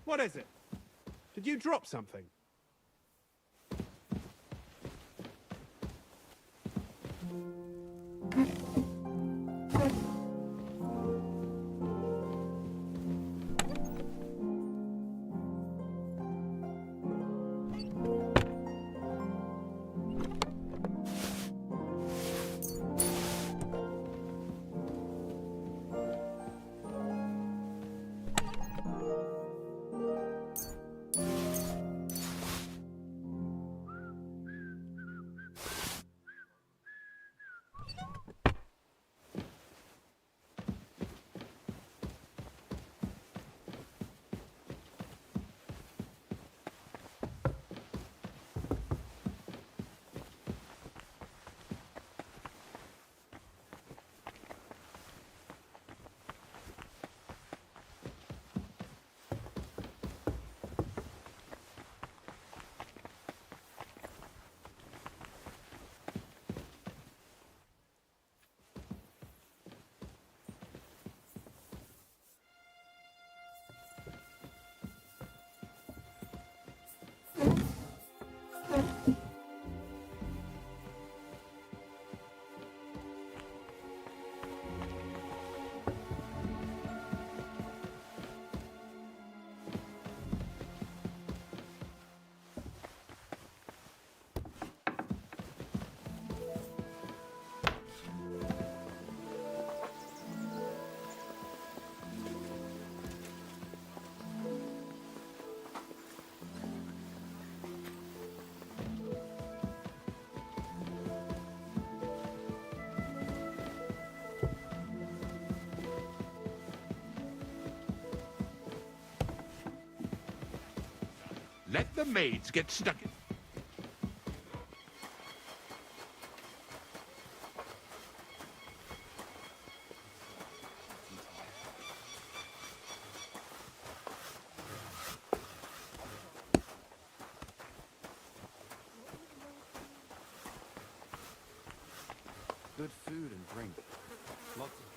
What is it? Did you drop something? Let the maids get stuck in. Good food and drink. Lots of...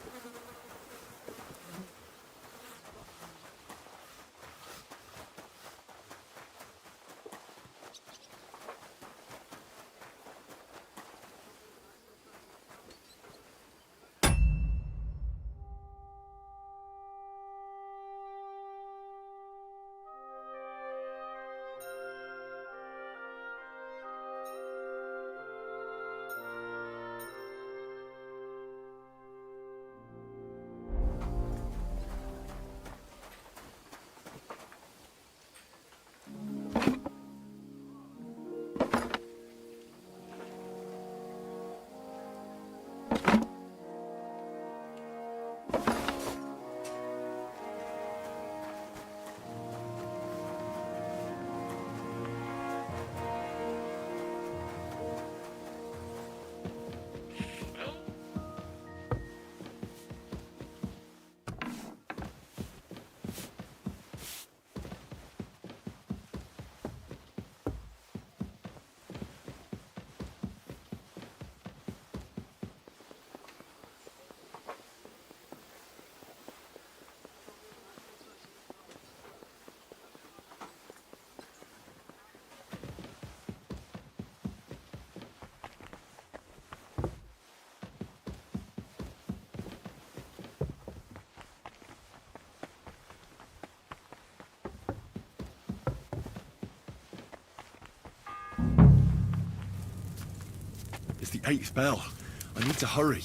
It's the 8th bell. I need to hurry.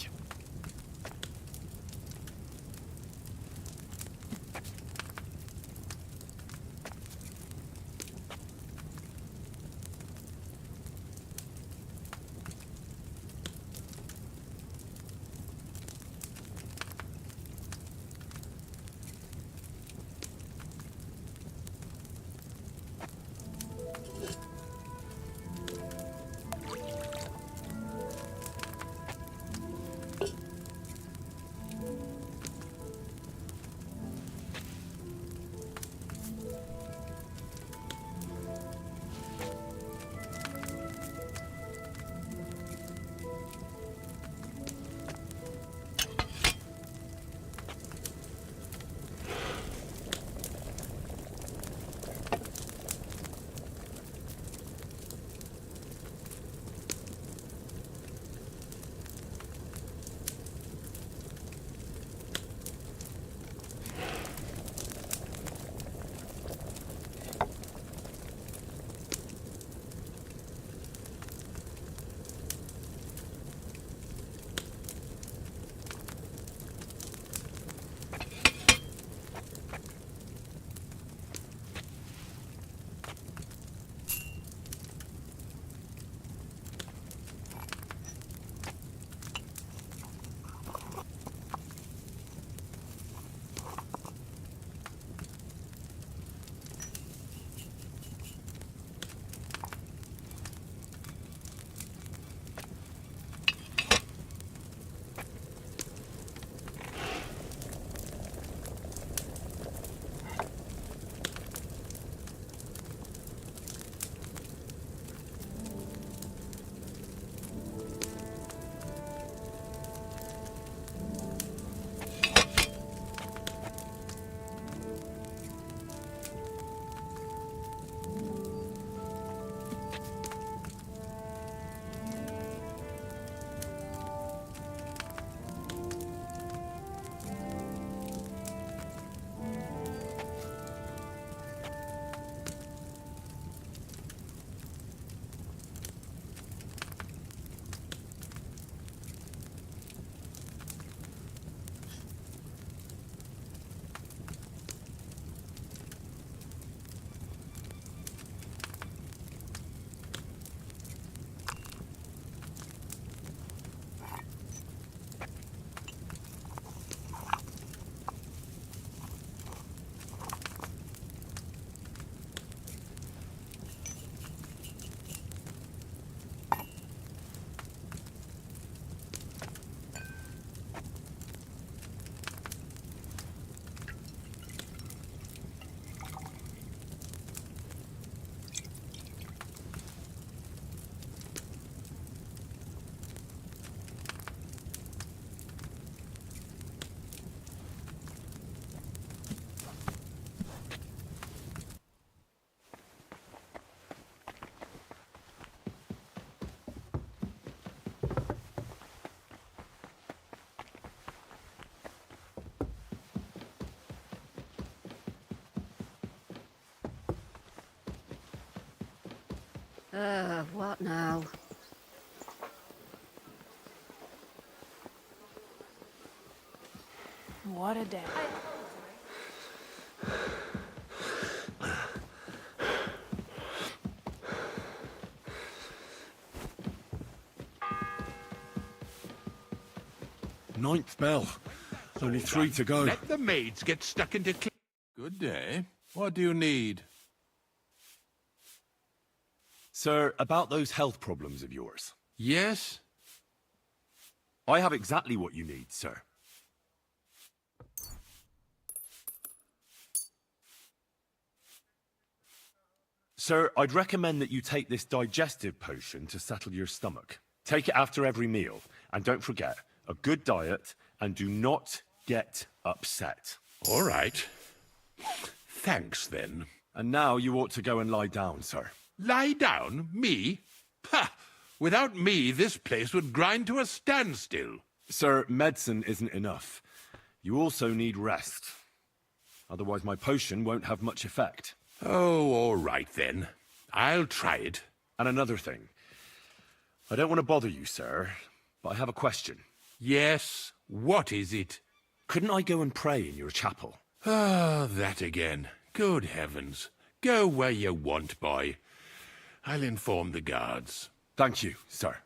What now? What a day. Ninth bell. Only 3 to go. Let the maids get stuck into... Good day. What do you need? Sir, about those health problems of yours. Yes? I have exactly what you need, sir. Sir, I'd recommend that you take this digestive potion to settle your stomach. Take it after every meal, and don't forget, a good diet, and do not get upset. All right. Thanks, then. And now you ought to go and lie down, sir. Lie down? Me? Ha! Without me, this place would grind to a standstill. Sir, medicine isn't enough. You also need rest. Otherwise my potion won't have much effect. Oh, all right then. I'll try it. And another thing. I don't want to bother you, sir, but I have a question. Yes? What is it? Couldn't I go and pray in your chapel? Ah, that again. Good heavens. Go where you want, boy. I'll inform the guards. Thank you, sir.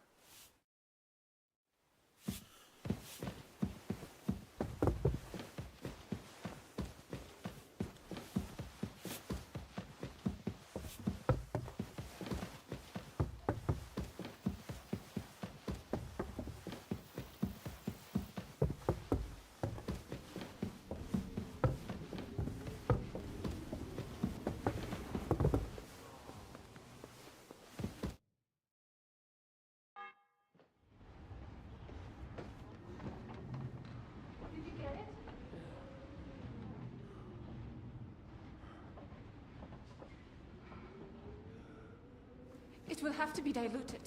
It will have to be diluted.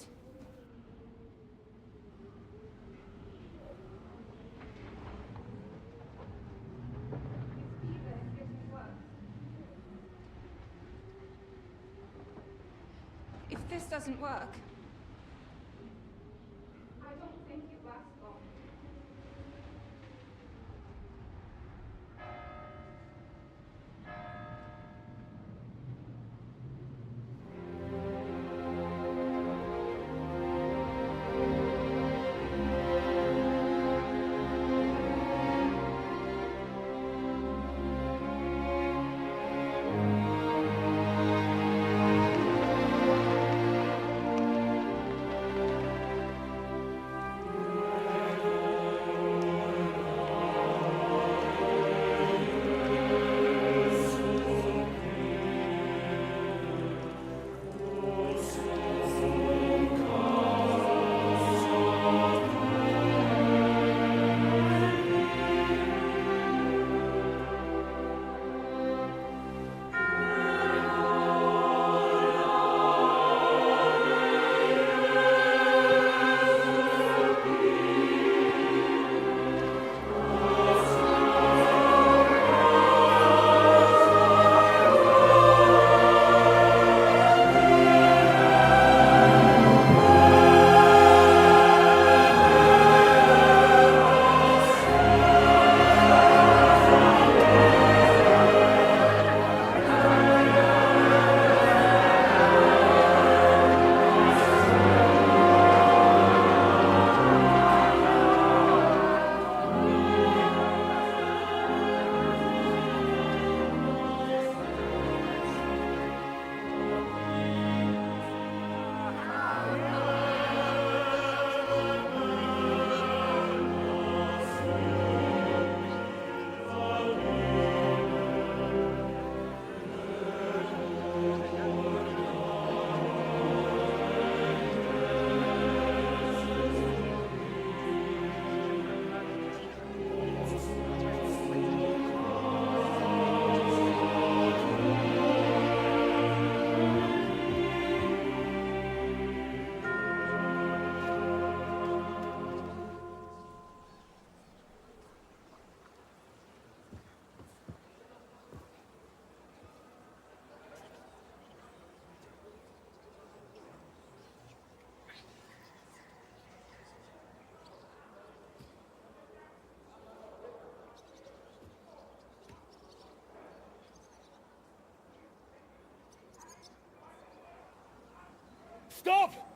If this doesn't work, I don't think it lasts long. Stop!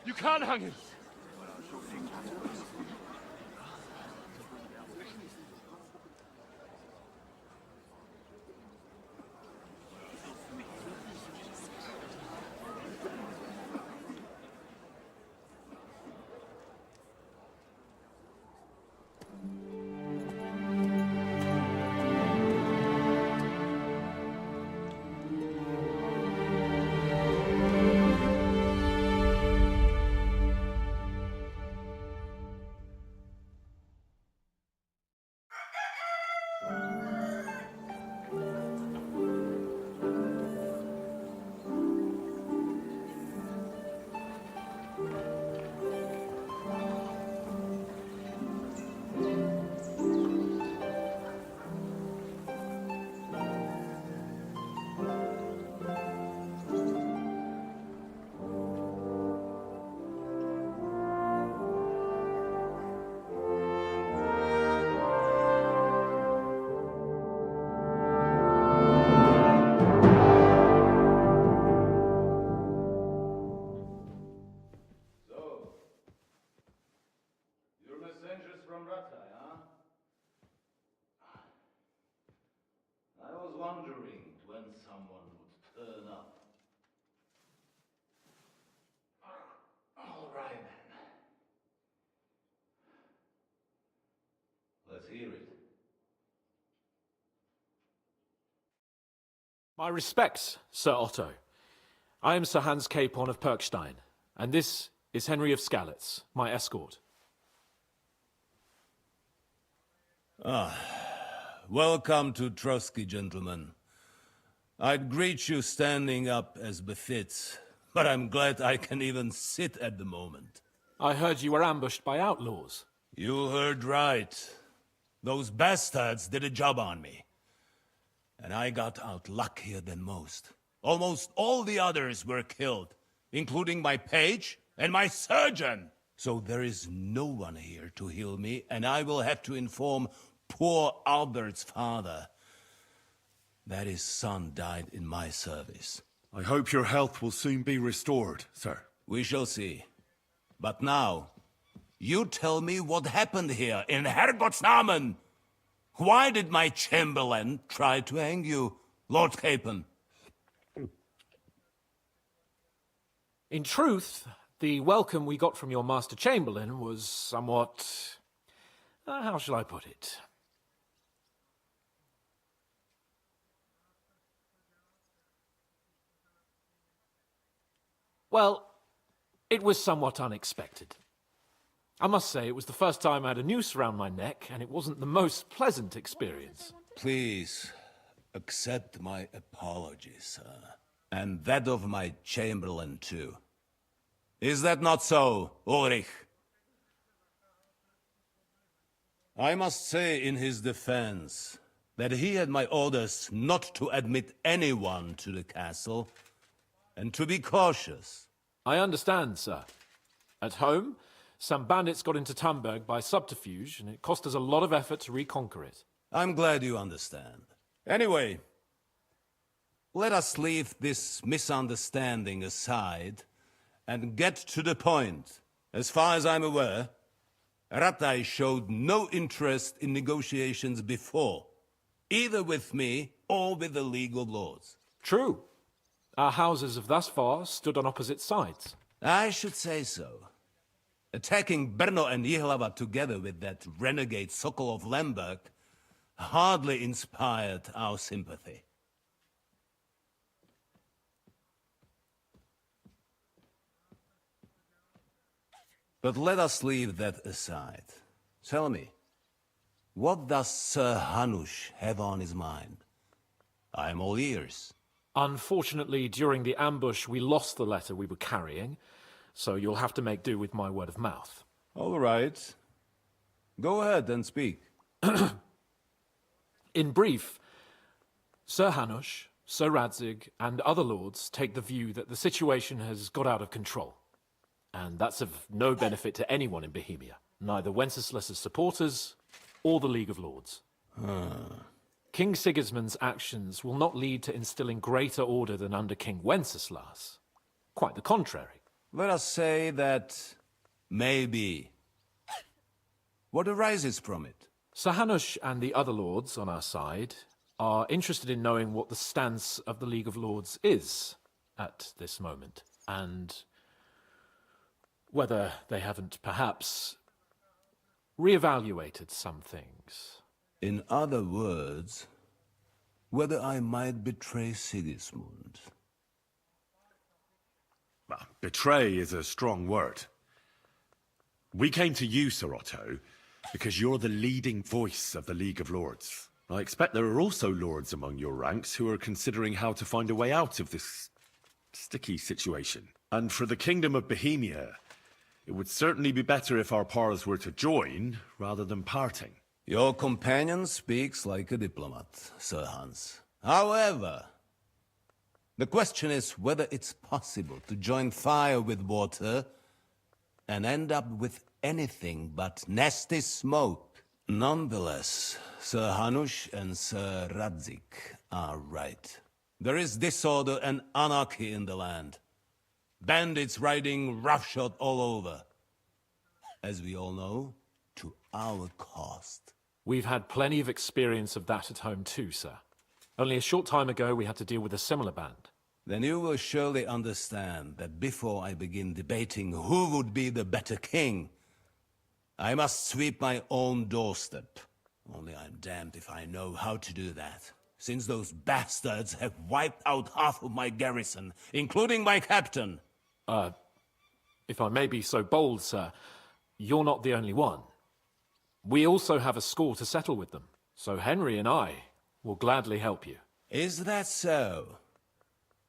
You can't hang him! wondering when someone would turn up. All right then. Let's hear it. My respects, Sir Otto. I am Sir Hans Capon of Perkstein, and this is Henry of Skalitz, my escort. Welcome to Trosky, gentlemen. I'd greet you standing up as befits, but I'm glad I can even sit at the moment. I heard you were ambushed by outlaws. You heard right. Those bastards did a job on me. And I got out luckier than most. Almost all the others were killed, including my page and my surgeon. So there is no one here to heal me, and I will have to inform poor Albert's father that his son died in my service. I hope your health will soon be restored, sir. We shall see. But now, you tell me what happened here in Herrgottsnamen. Why did my chamberlain try to hang you, Lord Capon? In truth, the welcome we got from your Master Chamberlain was somewhat... how shall I put it? Well, it was somewhat unexpected. I must say, it was the first time I had a noose around my neck, and it wasn't the most pleasant experience. Please, accept my apologies, sir. And that of my chamberlain, too. Is that not so, Ulrich? I must say in his defense that he had my orders not to admit anyone to the castle, and to be cautious. I understand, sir. At home, some bandits got into Tamberg by subterfuge, and it cost us a lot of effort to reconquer it. I'm glad you understand. Anyway, let us leave this misunderstanding aside and get to the point. As far as I'm aware, Ratai showed no interest in negotiations before, either with me or with the League of Lords. True. Our houses have thus far stood on opposite sides. I should say so. Attacking Brno and Jihlava together with that renegade Sokol of Lemberg hardly inspired our sympathy. But let us leave that aside. Tell me, what does Sir Hanush have on his mind? I am all ears. Unfortunately, during the ambush, we lost the letter we were carrying, so you'll have to make do with my word of mouth. All right. Go ahead and speak. In brief, Sir Hanush, Sir Radzig, and other lords take the view that the situation has got out of control. And that's of no benefit to anyone in Bohemia, neither Wenceslas's supporters or the League of Lords. King Sigismund's actions will not lead to instilling greater order than under King Wenceslas. Quite the contrary. Let us say that maybe. What arises from it? Sir Hanush and the other lords on our side are interested in knowing what the stance of the League of Lords is at this moment, and whether they haven't perhaps reevaluated some things. In other words, whether I might betray Sigismund. Well, betray is a strong word. We came to you, Sir Otto, because you're the leading voice of the League of Lords. I expect there are also lords among your ranks who are considering how to find a way out of this sticky situation. And for the Kingdom of Bohemia, it would certainly be better if our paths were to join rather than parting. Your companion speaks like a diplomat, Sir Hans. However, the question is whether it's possible to join fire with water and end up with anything but nasty smoke. Nonetheless, Sir Hanush and Sir Radzig are right. There is disorder and anarchy in the land. Bandits riding roughshod all over. As we all know, to our cost. We've had plenty of experience of that at home too, sir. Only a short time ago we had to deal with a similar band. Then you will surely understand that before I begin debating who would be the better king, I must sweep my own doorstep. Only I'm damned if I know how to do that, since those bastards have wiped out half of my garrison, including my captain. If I may be so bold, sir, you're not the only one. We also have a score to settle with them, so Henry and I will gladly help you. Is that so?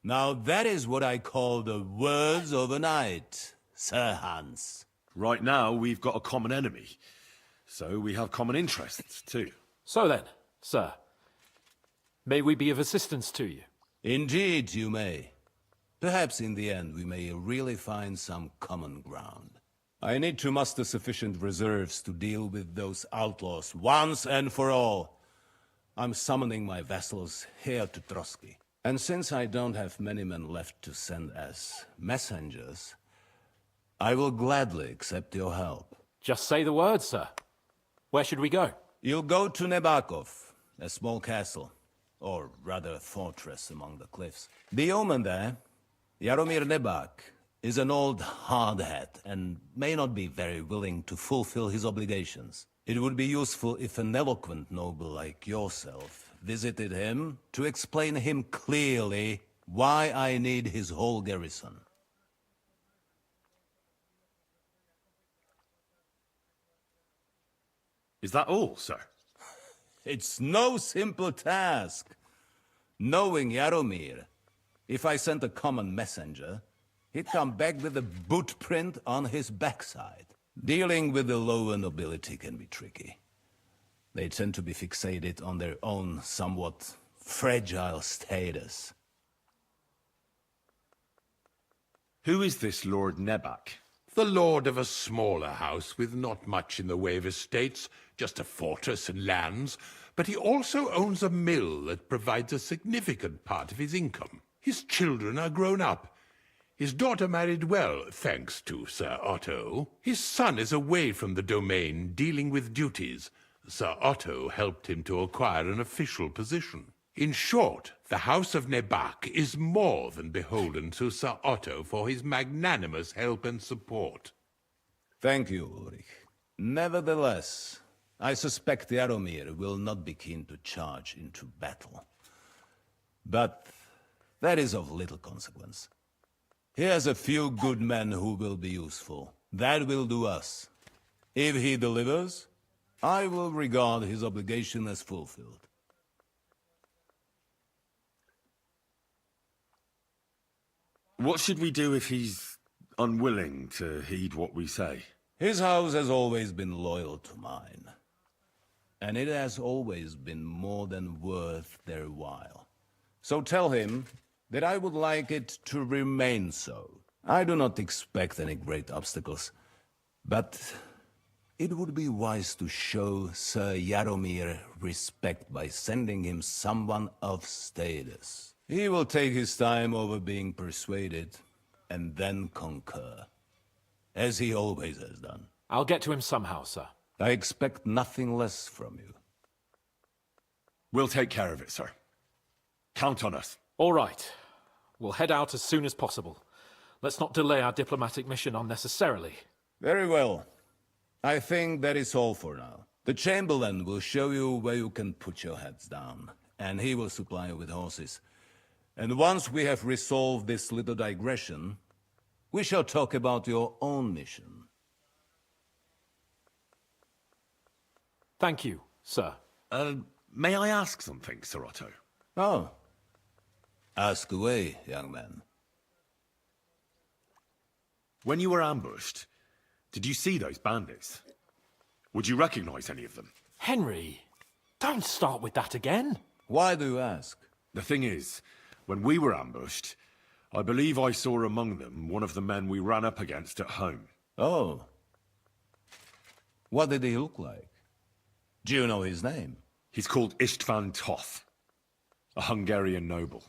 Now that is what I call the words of a knight, Sir Hans. Right now, we've got a common enemy, so we have common interests too. So then, sir, may we be of assistance to you? Indeed you may. Perhaps in the end we may really find some common ground. I need to muster sufficient reserves to deal with those outlaws once and for all. I'm summoning my vassals here to Trosky. And since I don't have many men left to send as messengers, I will gladly accept your help. Just say the word, sir. Where should we go? You'll go to Nebakov, a small castle, or rather a fortress among the cliffs. The yeoman there, Jaromir Nebak, is an old hardhat and may not be very willing to fulfill his obligations. It would be useful if an eloquent noble like yourself visited him to explain him clearly why I need his whole garrison. Is that all, sir? It's no simple task. Knowing Jaromir, if I sent a common messenger, he'd come back with a boot print on his backside. Dealing with the lower nobility can be tricky. They tend to be fixated on their own somewhat fragile status. Who is this Lord Nebak? the lord of a smaller house with not much in the way of estates, just a fortress and lands, but he also owns a mill that provides a significant part of his income. His children are grown up. His daughter married well, thanks to Sir Otto. His son is away from the domain, dealing with duties. Sir Otto helped him to acquire an official position. In short, the House of Nebak is more than beholden to Sir Otto for his magnanimous help and support. Thank you, Ulrich. Nevertheless, I suspect Jaromir will not be keen to charge into battle. But that is of little consequence. He has a few good men who will be useful. That will do us. If he delivers, I will regard his obligation as fulfilled. What should we do if he's unwilling to heed what we say? His house has always been loyal to mine. And it has always been more than worth their while. So tell him that I would like it to remain so. I do not expect any great obstacles, but it would be wise to show Sir Jaromir respect by sending him someone of status. He will take his time over being persuaded, and then concur, as he always has done. I'll get to him somehow, sir. I expect nothing less from you. We'll take care of it, sir. Count on us. All right. We'll head out as soon as possible. Let's not delay our diplomatic mission unnecessarily. Very well. I think that is all for now. The Chamberlain will show you where you can put your heads down, and he will supply you with horses. And once we have resolved this little digression, we shall talk about your own mission. Thank you, sir. May I ask something, Sir Otto? Oh. Ask away, young man. When you were ambushed, did you see those bandits? Would you recognize any of them? Henry, don't start with that again. Why do you ask? The thing is, when we were ambushed, I believe I saw among them one of the men we ran up against at home. Oh. What did he look like? Do you know his name? He's called István Toth, a Hungarian noble.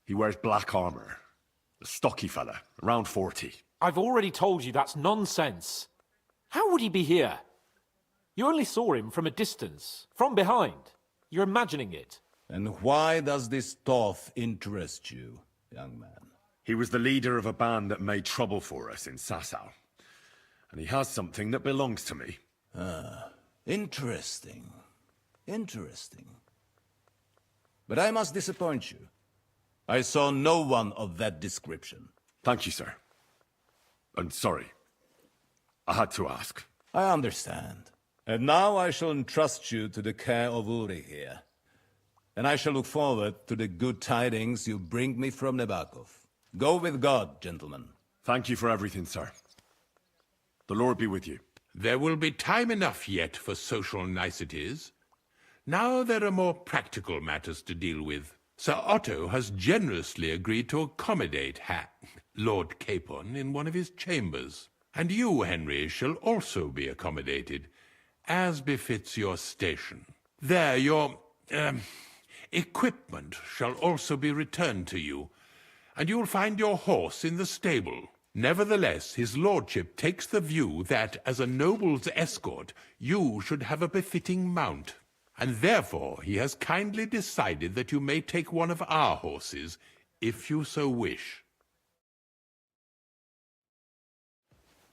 He wears black armor. A stocky fella, around 40. I've already told you that's nonsense. How would he be here? You only saw him from a distance, from behind. You're imagining it. And why does this Toth interest you, young man? He was the leader of a band that made trouble for us in Sasau. And he has something that belongs to me. Ah, interesting. Interesting. But I must disappoint you. I saw no one of that description. Thank you, sir. And sorry. I had to ask. I understand. And now I shall entrust you to the care of Uri here. And I shall look forward to the good tidings you bring me from Nebakov. Go with God, gentlemen. Thank you for everything, sir. The Lord be with you. There will be time enough yet for social niceties. Now there are more practical matters to deal with. Sir Otto has generously agreed to accommodate Lord Capon in one of his chambers. And you, Henry, shall also be accommodated, as befits your station. There, your, equipment shall also be returned to you, and you'll find your horse in the stable. Nevertheless, his lordship takes the view that, as a noble's escort, you should have a befitting mount. And therefore he has kindly decided that you may take one of our horses, if you so wish.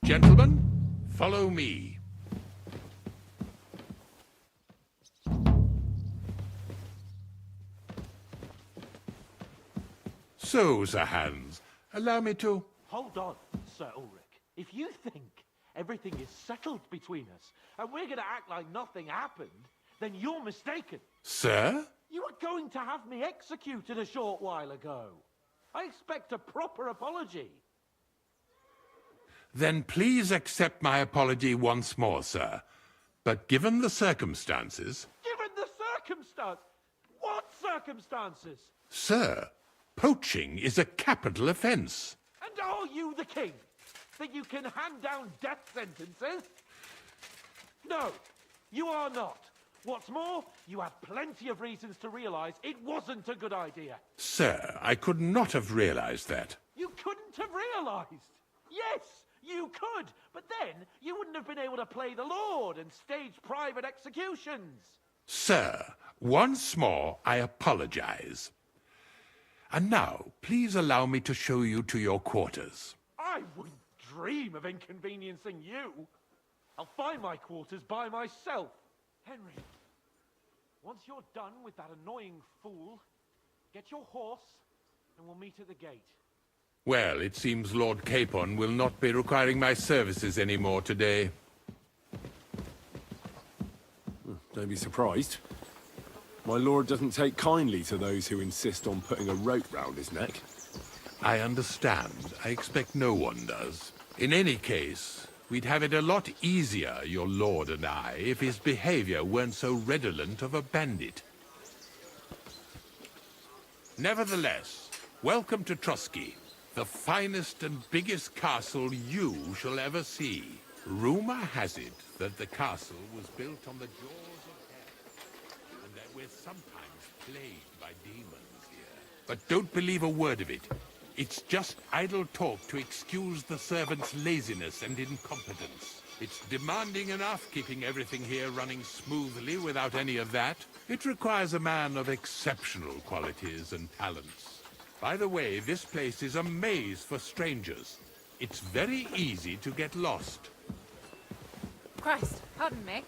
Gentlemen, follow me. So, Sir Hans, allow me to... Hold on, Sir Ulrich. If you think everything is settled between us, and we're going to act like nothing happened, then you're mistaken. Sir? You were going to have me executed a short while ago. I expect a proper apology. Then please accept my apology once more, sir. But given the circumstances... Given the circumstance? What circumstances? Sir, poaching is a capital offence. And are you the king? that you can hand down death sentences? No, you are not. What's more, you have plenty of reasons to realize it wasn't a good idea. Sir, I could not have realized that. You couldn't have realized. Yes, you could, but then you wouldn't have been able to play the Lord and stage private executions. Sir, once more, I apologize. And now, please allow me to show you to your quarters. I wouldn't dream of inconveniencing you. I'll find my quarters by myself. Henry, once you're done with that annoying fool, get your horse and we'll meet at the gate. Well, it seems Lord Capon will not be requiring my services anymore today. Don't be surprised. My lord doesn't take kindly to those who insist on putting a rope round his neck. I understand. I expect no one does. In any case, we'd have it a lot easier, your lord and I, if his behavior weren't so redolent of a bandit. Nevertheless, welcome to Trosky, the finest and biggest castle you shall ever see. Rumor has it that the castle was built on the jaws of hell, and that we're sometimes plagued by demons here. But don't believe a word of it. It's just idle talk to excuse the servants' laziness and incompetence. It's demanding enough keeping everything here running smoothly without any of that. It requires a man of exceptional qualities and talents. By the way, this place is a maze for strangers. It's very easy to get lost. Christ, pardon me.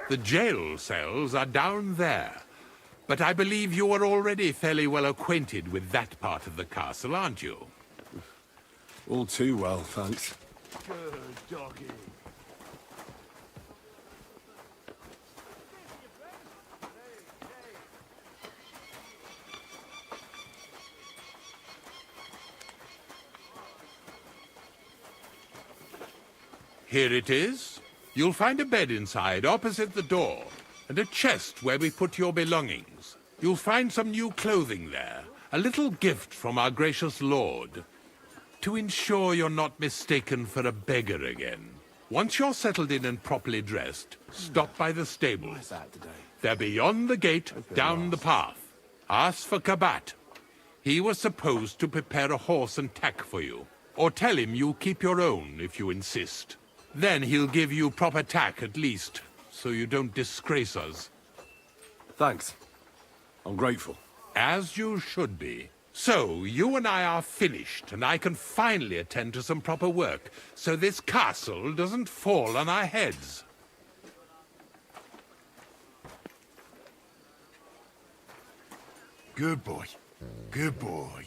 The jail cells are down there. But I believe you are already fairly well acquainted with that part of the castle, aren't you? All too well, thanks. Good doggy. Here it is. You'll find a bed inside, opposite the door, and a chest where we put your belongings. You'll find some new clothing there, a little gift from our gracious lord, to ensure you're not mistaken for a beggar again. Once you're settled in and properly dressed, stop by the stables. They're beyond the gate, down the path. Ask for Kabat. He was supposed to prepare a horse and tack for you, or tell him you'll keep your own if you insist. Then he'll give you proper tack at least, so you don't disgrace us. Thanks. I'm grateful. As you should be. So, you and I are finished, and I can finally attend to some proper work, so this castle doesn't fall on our heads. Good boy. Good boy.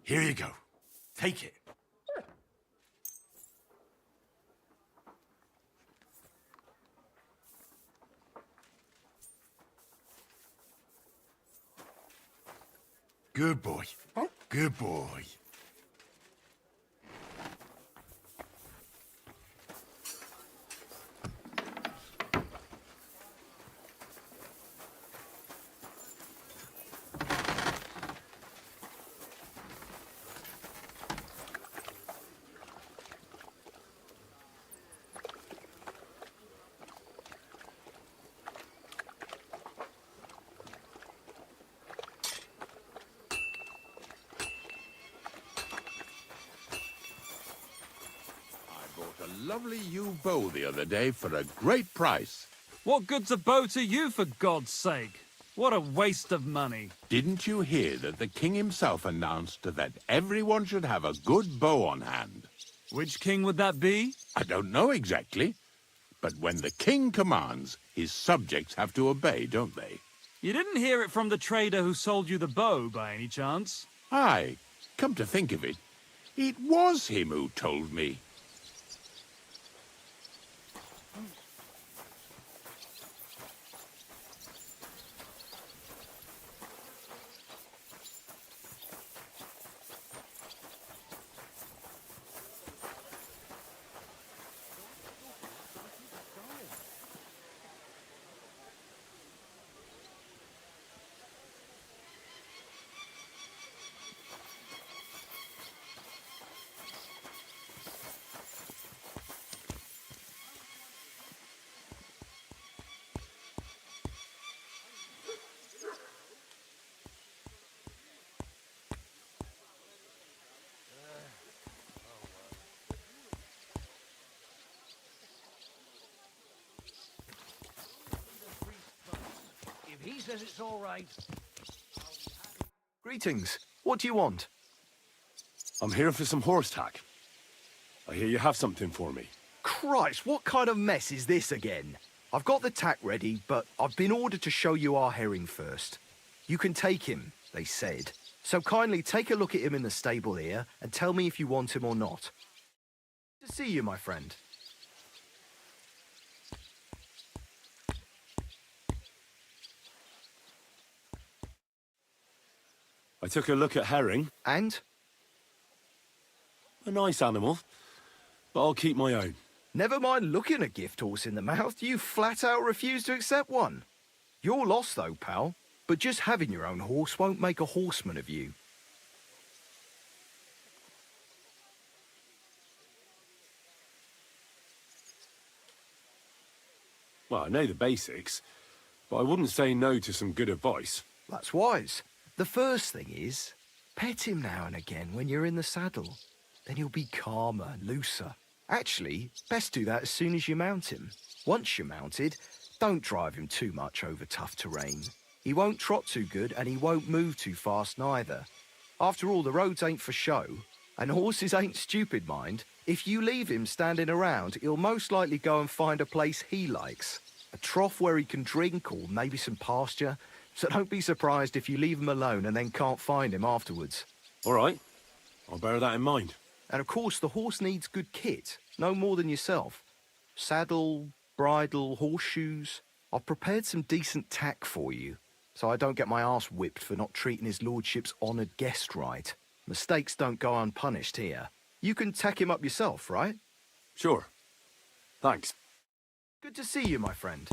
Here you go. Take it. Good boy. Good boy. A lovely yew bow the other day for a great price. What good's a bow to you, for God's sake? What a waste of money. Didn't you hear that the king himself announced that everyone should have a good bow on hand? Which king would that be? I don't know exactly, but when the king commands, his subjects have to obey, don't they? You didn't hear it from the trader who sold you the bow, by any chance? Aye, come to think of it, it was him who told me. If he says it's all right. Greetings. What do you want? I'm here for some horse tack. I hear you have something for me. Christ, what kind of mess is this again? I've got the tack ready, but I've been ordered to show you our herring first. You can take him, they said. So kindly take a look at him in the stable here and tell me if you want him or not. Good to see you, my friend. I took a look at herring. And? A nice animal, but I'll keep my own. Never mind looking a gift horse in the mouth, you flat out refuse to accept one. You're lost though, pal. But just having your own horse won't make a horseman of you. Well, I know the basics, but I wouldn't say no to some good advice. That's wise. The first thing is, pet him now and again when you're in the saddle. Then he'll be calmer and looser. Actually, best do that as soon as you mount him. Once you're mounted, don't drive him too much over tough terrain. He won't trot too good and he won't move too fast neither. After all, the roads ain't for show. And horses ain't stupid, mind. If you leave him standing around, he'll most likely go and find a place he likes. A trough where he can drink or maybe some pasture. So don't be surprised if you leave him alone and then can't find him afterwards. All right. I'll bear that in mind. And of course, the horse needs good kit, no more than yourself. Saddle, bridle, horseshoes. I've prepared some decent tack for you, so I don't get my arse whipped for not treating his lordship's honoured guest right. Mistakes don't go unpunished here. You can tack him up yourself, right? Sure. Thanks. Good to see you, my friend.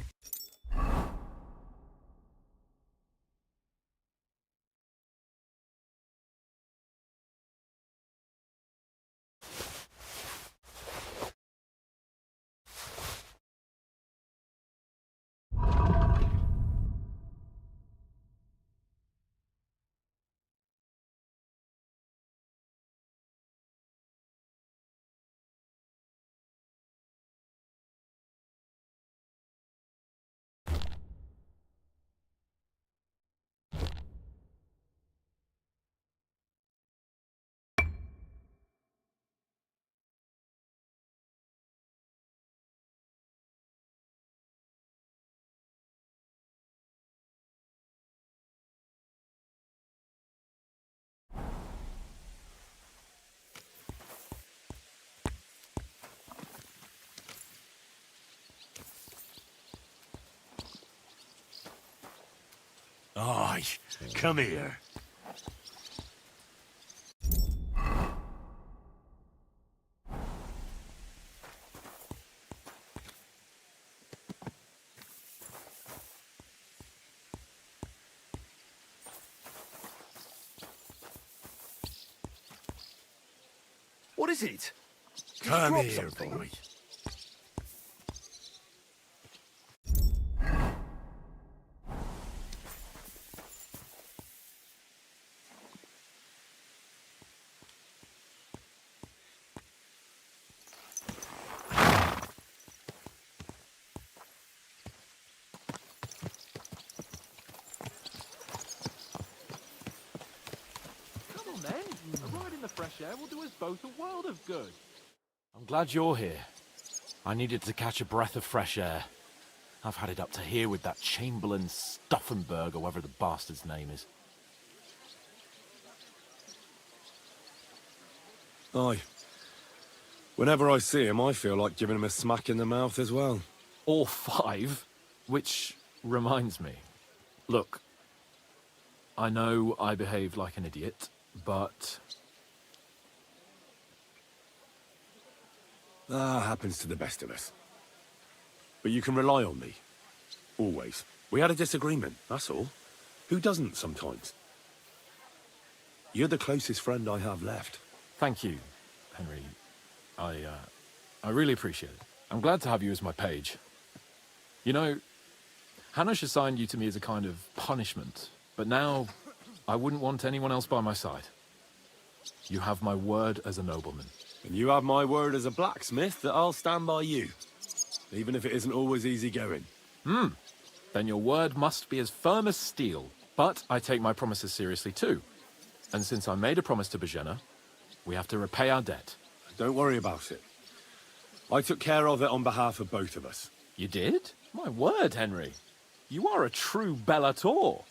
Aye, come here. What is it? Did you Come drop here, something? boy. Come on then. A ride in the fresh air will do us both a world of good. I'm glad you're here. I needed to catch a breath of fresh air. I've had it up to here with that Chamberlain Stuffenberg, or whatever the bastard's name is. Aye. Whenever I see him, I feel like giving him a smack in the mouth as well. Or 5, which reminds me. Look, I know I behaved like an idiot, but... Happens to the best of us. But you can rely on me. Always. We had a disagreement, that's all. Who doesn't sometimes? You're the closest friend I have left. Thank you, Henry. I really appreciate it. I'm glad to have you as my page. You know, Hanush assigned you to me as a kind of punishment, but now I wouldn't want anyone else by my side. You have my word as a nobleman. And you have my word as a blacksmith that I'll stand by you. Even if it isn't always easy going. Then your word must be as firm as steel. But I take my promises seriously too. And since I made a promise to Bohemia, we have to repay our debt. Don't worry about it. I took care of it on behalf of both of us. You did? My word, Henry. You are a true bellator.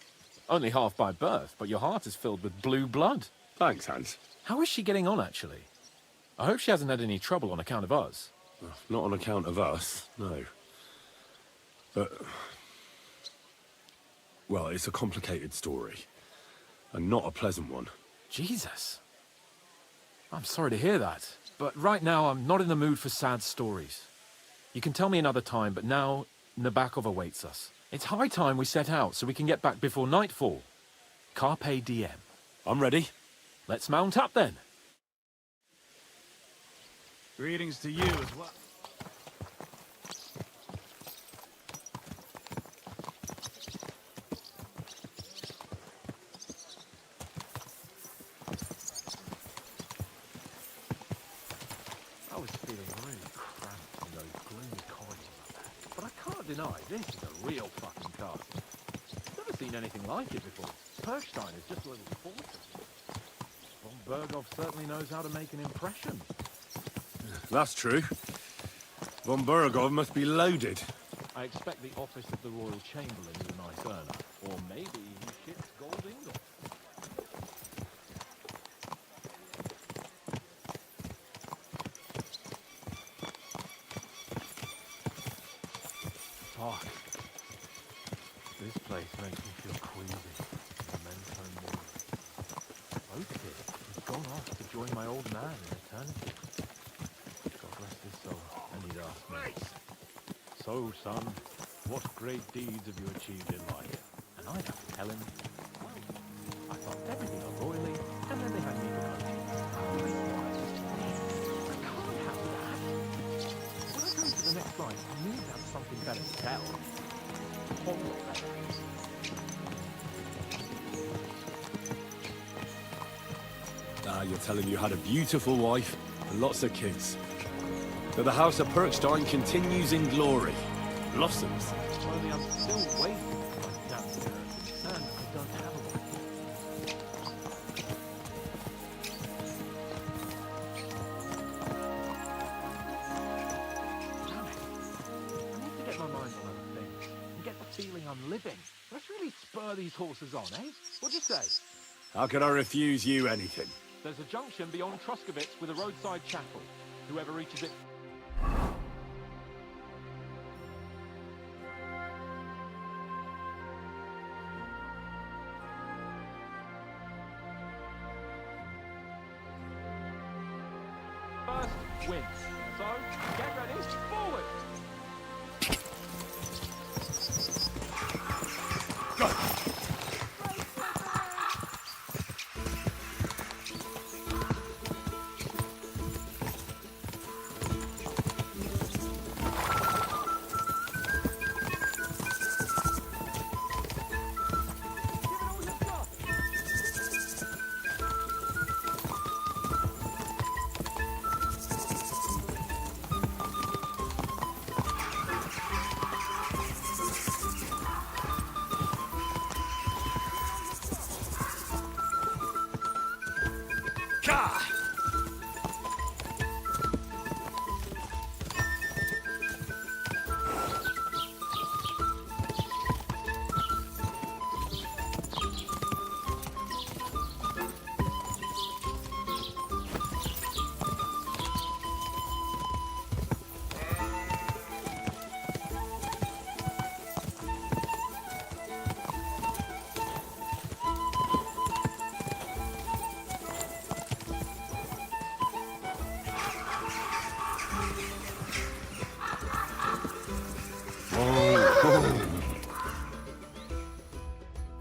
Only half by birth, but your heart is filled with blue blood. Thanks, Hans. How is she getting on, actually? I hope she hasn't had any trouble on account of us. Not on account of us, no. But... well, it's a complicated story. And not a pleasant one. Jesus. I'm sorry to hear that. But right now, I'm not in the mood for sad stories. You can tell me another time, but now Nabokov awaits us. It's high time we set out so we can get back before nightfall. Carpe diem. I'm ready. Let's mount up then. Greetings to you as well. I was feeling really cramped in those gloomy corridors up there. But I can't deny, this is a real fucking castle. Never seen anything like it before. Perchstein is just a little fortress. Von Berghoff certainly knows how to make an impression. That's true. Von Berghoff must be loaded. I expect the office of the Royal Chamberlain is a nice earner. Or maybe he ships gold ingots. Fuck. This place makes me feel queasy. Memento mori. Oathkid has gone off to join my old man in eternity. God rest his soul. And he'd asked me, "So, son, what great deeds have you achieved in life?" And I'd have to tell him, "Well, I thought everything up royally, and then they had me for country." I can't have that. When I go to the next line, I need to have something better to tell. A whole lot better. You're telling you had a beautiful wife and lots of kids. But the House of Perkstein continues in glory. Blossoms. Only I'm still waiting for my damn inheritance, and I don't have a one. Damn it. I need to get my mind on other things, and get the feeling I'm living. Let's really spur these horses on, eh? What'd you say? How could I refuse you anything? There's a junction beyond Troskowitz with a roadside chapel. Whoever reaches it... wins. So, get ready, forward!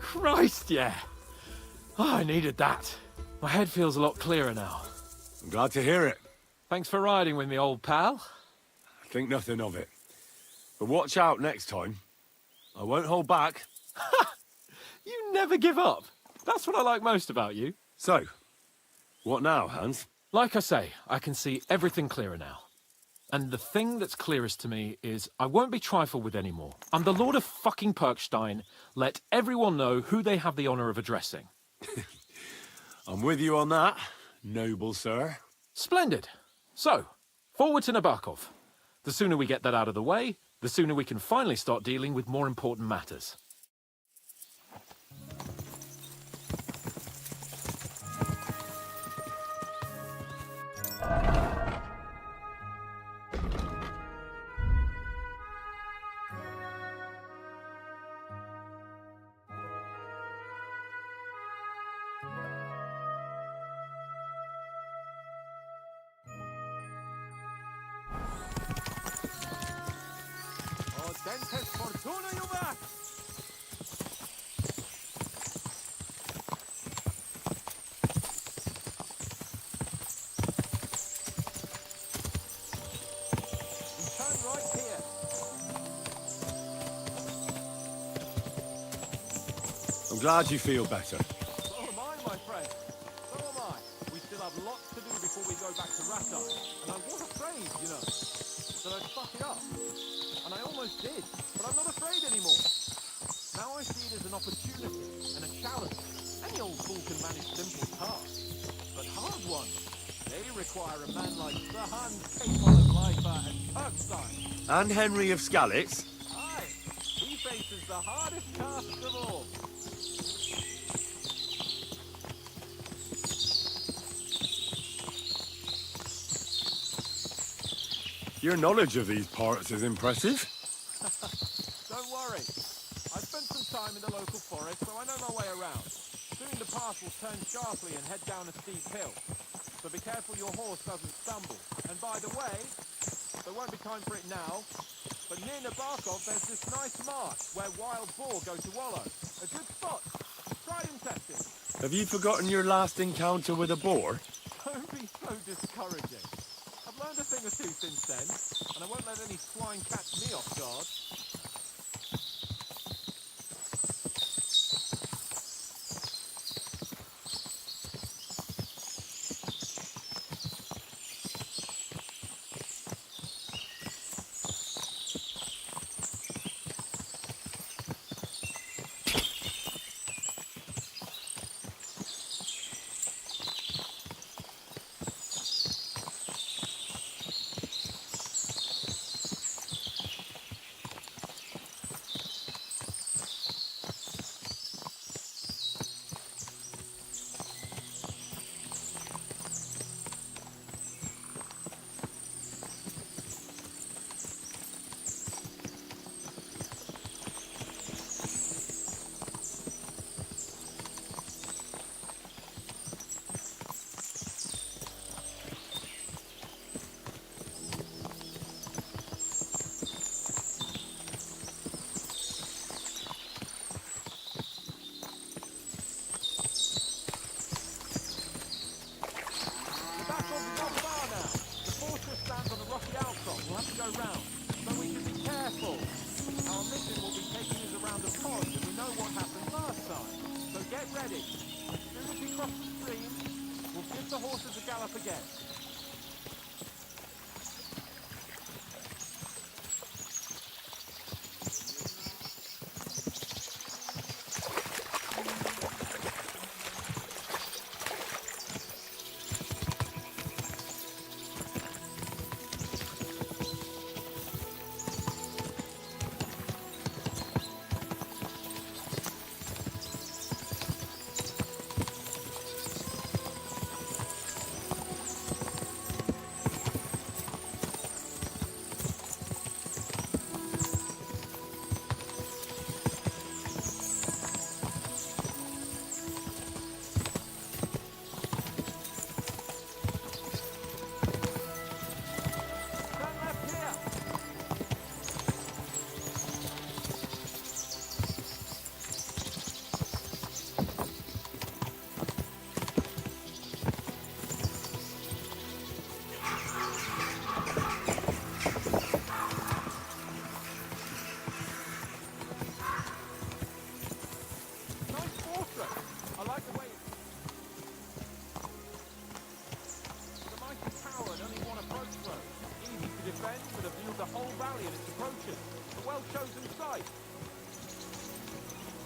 Christ, yeah. Oh, I needed that. My head feels a lot clearer now. I'm glad to hear it. Thanks for riding with me, old pal. Think nothing of it. But watch out next time. I won't hold back. You never give up. That's what I like most about you. So, what now, Hans? Like I say, I can see everything clearer now. And the thing that's clearest to me is I won't be trifled with anymore. I'm the Lord of fucking Perkstein. Let everyone know who they have the honour of addressing. I'm with you on that, noble sir. Splendid. So, forward to Nabokov. The sooner we get that out of the way, the sooner we can finally start dealing with more important matters. Dentes Fortuna, you back! And turn right here. I'm glad you feel better. So am I, my friend. So am I. We still have lots to do before we go back to Rata. And I was afraid, you know, that I'd fuck it up. And I almost did, but I'm not afraid anymore. Now I see it as an opportunity and a challenge. Any old fool can manage simple tasks, but hard ones, they require a man like Sir Hans Capel of Leifa and Perkstein. And Henry of Skalitz. Aye, he faces the hardest tasks of all. Your knowledge of these parts is impressive. Don't worry. I've spent some time in the local forest, so I know my way around. Soon the path will turn sharply and head down a steep hill. So be careful your horse doesn't stumble. And by the way, there won't be time for it now, but near Nabokov there's this nice marsh where wild boar go to wallow. A good spot. Tried and tested. Have you forgotten your last encounter with a boar? Don't be so discouraging. I've learned a thing or two since then, and I won't let any swine catch me off guard. As soon as we cross the stream, we'll give the horses a gallop again.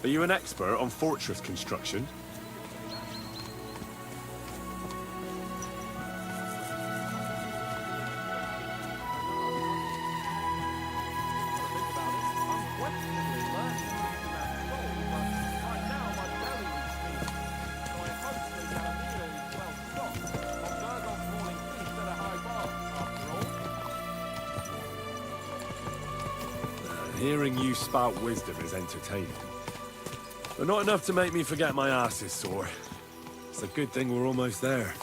Are you an expert on fortress construction? Hearing you spout wisdom is entertaining. But not enough to make me forget my ass is sore. It's a good thing we're almost there.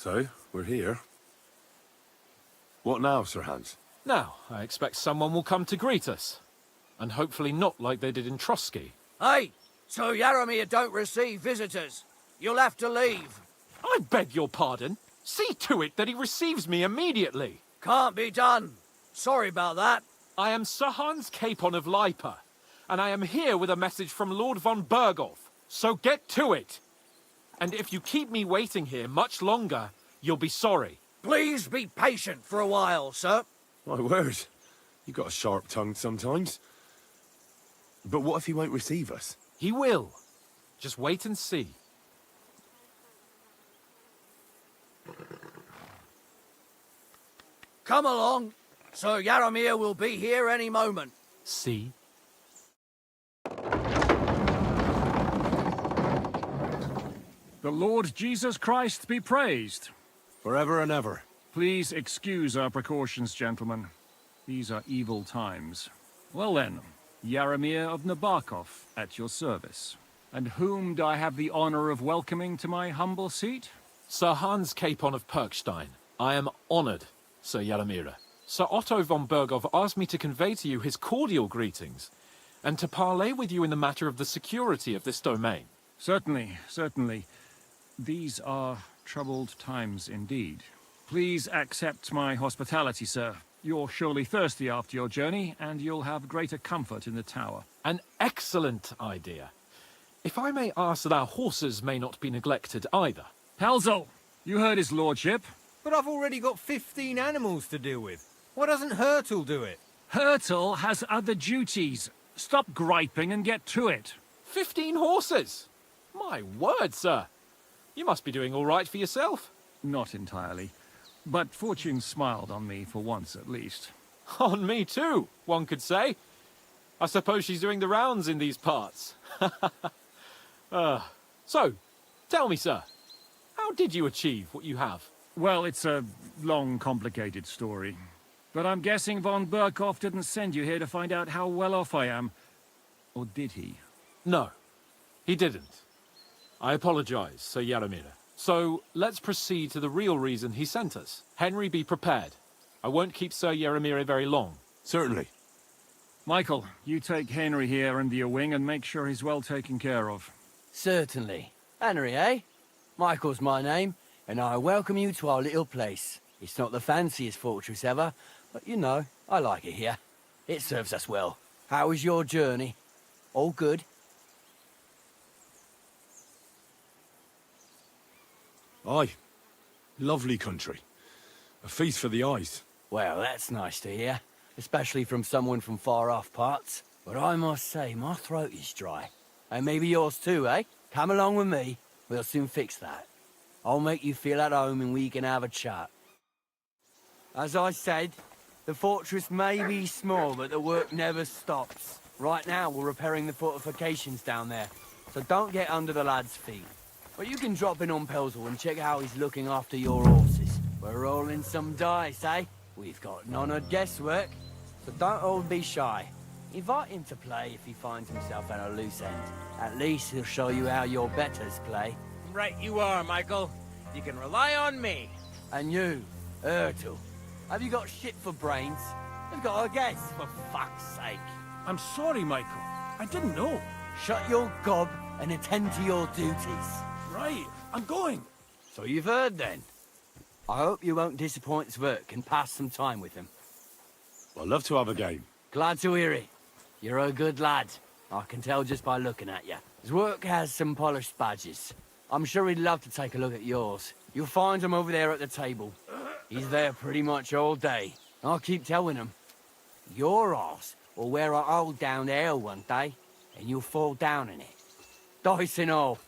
So, we're here. What now, Sir Hans? Now, I expect someone will come to greet us. And hopefully not like they did in Trosky. Hey, Sir Yaromir don't receive visitors. You'll have to leave. I beg your pardon. See to it that he receives me immediately. Can't be done. Sorry about that. I am Sir Hans Capon of Lipa, and I am here with a message from Lord von Bergolf. So get to it. And if you keep me waiting here much longer, you'll be sorry. Please be patient for a while, sir. My word. You got a sharp tongue sometimes. But what if he won't receive us? He will. Just wait and see. Come along. Sir Yaromir will be here any moment. See? The Lord Jesus Christ be praised. Forever and ever. Please excuse our precautions, gentlemen. These are evil times. Well then, Yaramir of Nabokov, at your service. And whom do I have the honor of welcoming to my humble seat? Sir Hans Capon of Perkstein. I am honored, Sir Yaramira. Sir Otto von Bergov asked me to convey to you his cordial greetings, and to parley with you in the matter of the security of this domain. Certainly, certainly. These are troubled times indeed. Please accept my hospitality, sir. You're surely thirsty after your journey, and you'll have greater comfort in the tower. An excellent idea. If I may ask that our horses may not be neglected either. Pelzel, you heard his lordship. But I've already got 15 animals to deal with. Why doesn't Hurtle do it? Hurtle has other duties. Stop griping and get to it. 15 horses? My word, sir. You must be doing all right for yourself. Not entirely. But fortune smiled on me for once at least. On me too, one could say. I suppose she's doing the rounds in these parts. So, tell me, sir, how did you achieve what you have? Well, it's a long, complicated story. But I'm guessing von Berkhoff didn't send you here to find out how well off I am. Or did he? No, he didn't. I apologize, Sir Yaramira. So, let's proceed to the real reason he sent us. Henry, be prepared. I won't keep Sir Yaramira very long. Certainly. Michael, you take Henry here under your wing and make sure he's well taken care of. Certainly. Henry, eh? Michael's my name, and I welcome you to our little place. It's not the fanciest fortress ever, but you know, I like it here. It serves us well. How was your journey? All good? Aye. Lovely country. A feast for the eyes. Well, that's nice to hear, especially from someone from far-off parts. But I must say, my throat is dry. And maybe yours too, eh? Come along with me. We'll soon fix that. I'll make you feel at home and we can have a chat. As I said, the fortress may be small, but the work never stops. Right now, we're repairing the fortifications down there, so don't get under the lad's feet. But you can drop in on Pelzel and check how he's looking after your horses. We're rolling some dice, eh? We've got none of guesswork, so don't all be shy. Invite him to play if he finds himself at a loose end. At least he'll show you how your betters play. Right you are, Michael. You can rely on me. And you, Ertul, have you got shit for brains? You've got a guess, for fuck's sake. I'm sorry, Michael. I didn't know. Shut your gob and attend to your duties. Right, I'm going. So you've heard then. I hope you won't disappoint Zwerk and pass some time with him. I'd love to have a game. Glad to hear it. You're a good lad. I can tell just by looking at you. Zwerk has some polished badges. I'm sure he'd love to take a look at yours. You'll find him over there at the table. He's there pretty much all day. I'll keep telling him. Your arse will wear a hole down there one day, and you'll fall down in it. Dice and all.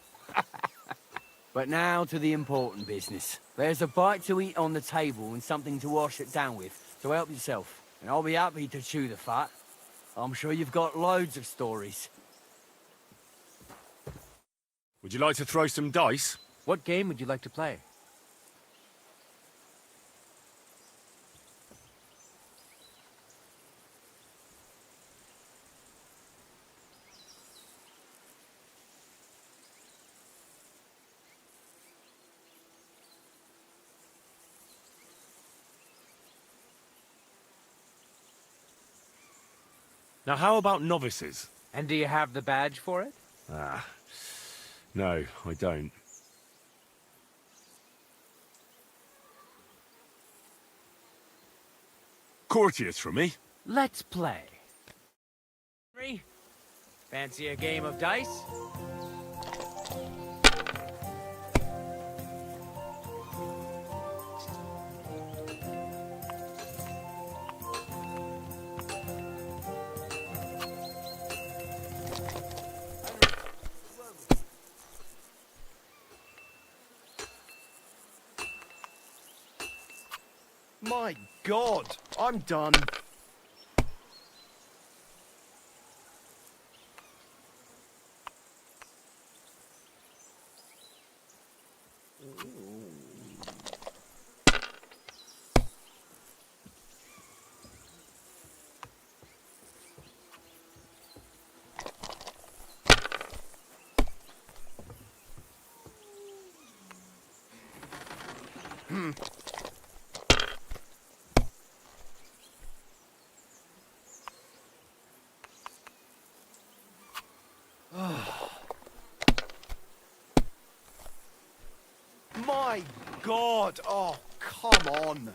But now to the important business. There's a bite to eat on the table and something to wash it down with, so help yourself. And I'll be happy to chew the fat. I'm sure you've got loads of stories. Would you like to throw some dice? What game would you like to play? Now, how about novices? And do you have the badge for it? No, I don't. Courtiers for me. Let's play. Henry, fancy a game of dice? My God, I'm done. God! Oh, come on!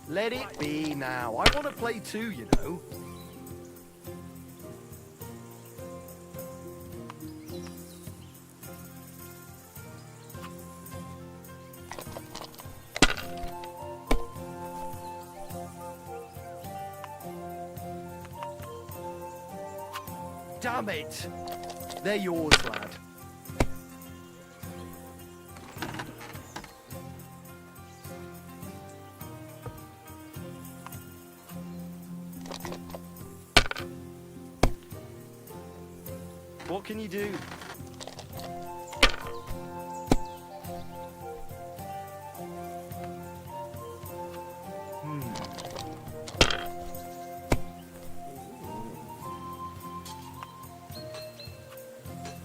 Let it be now. I want to play too, you know. Damn it! They're yours, lad. What can you do?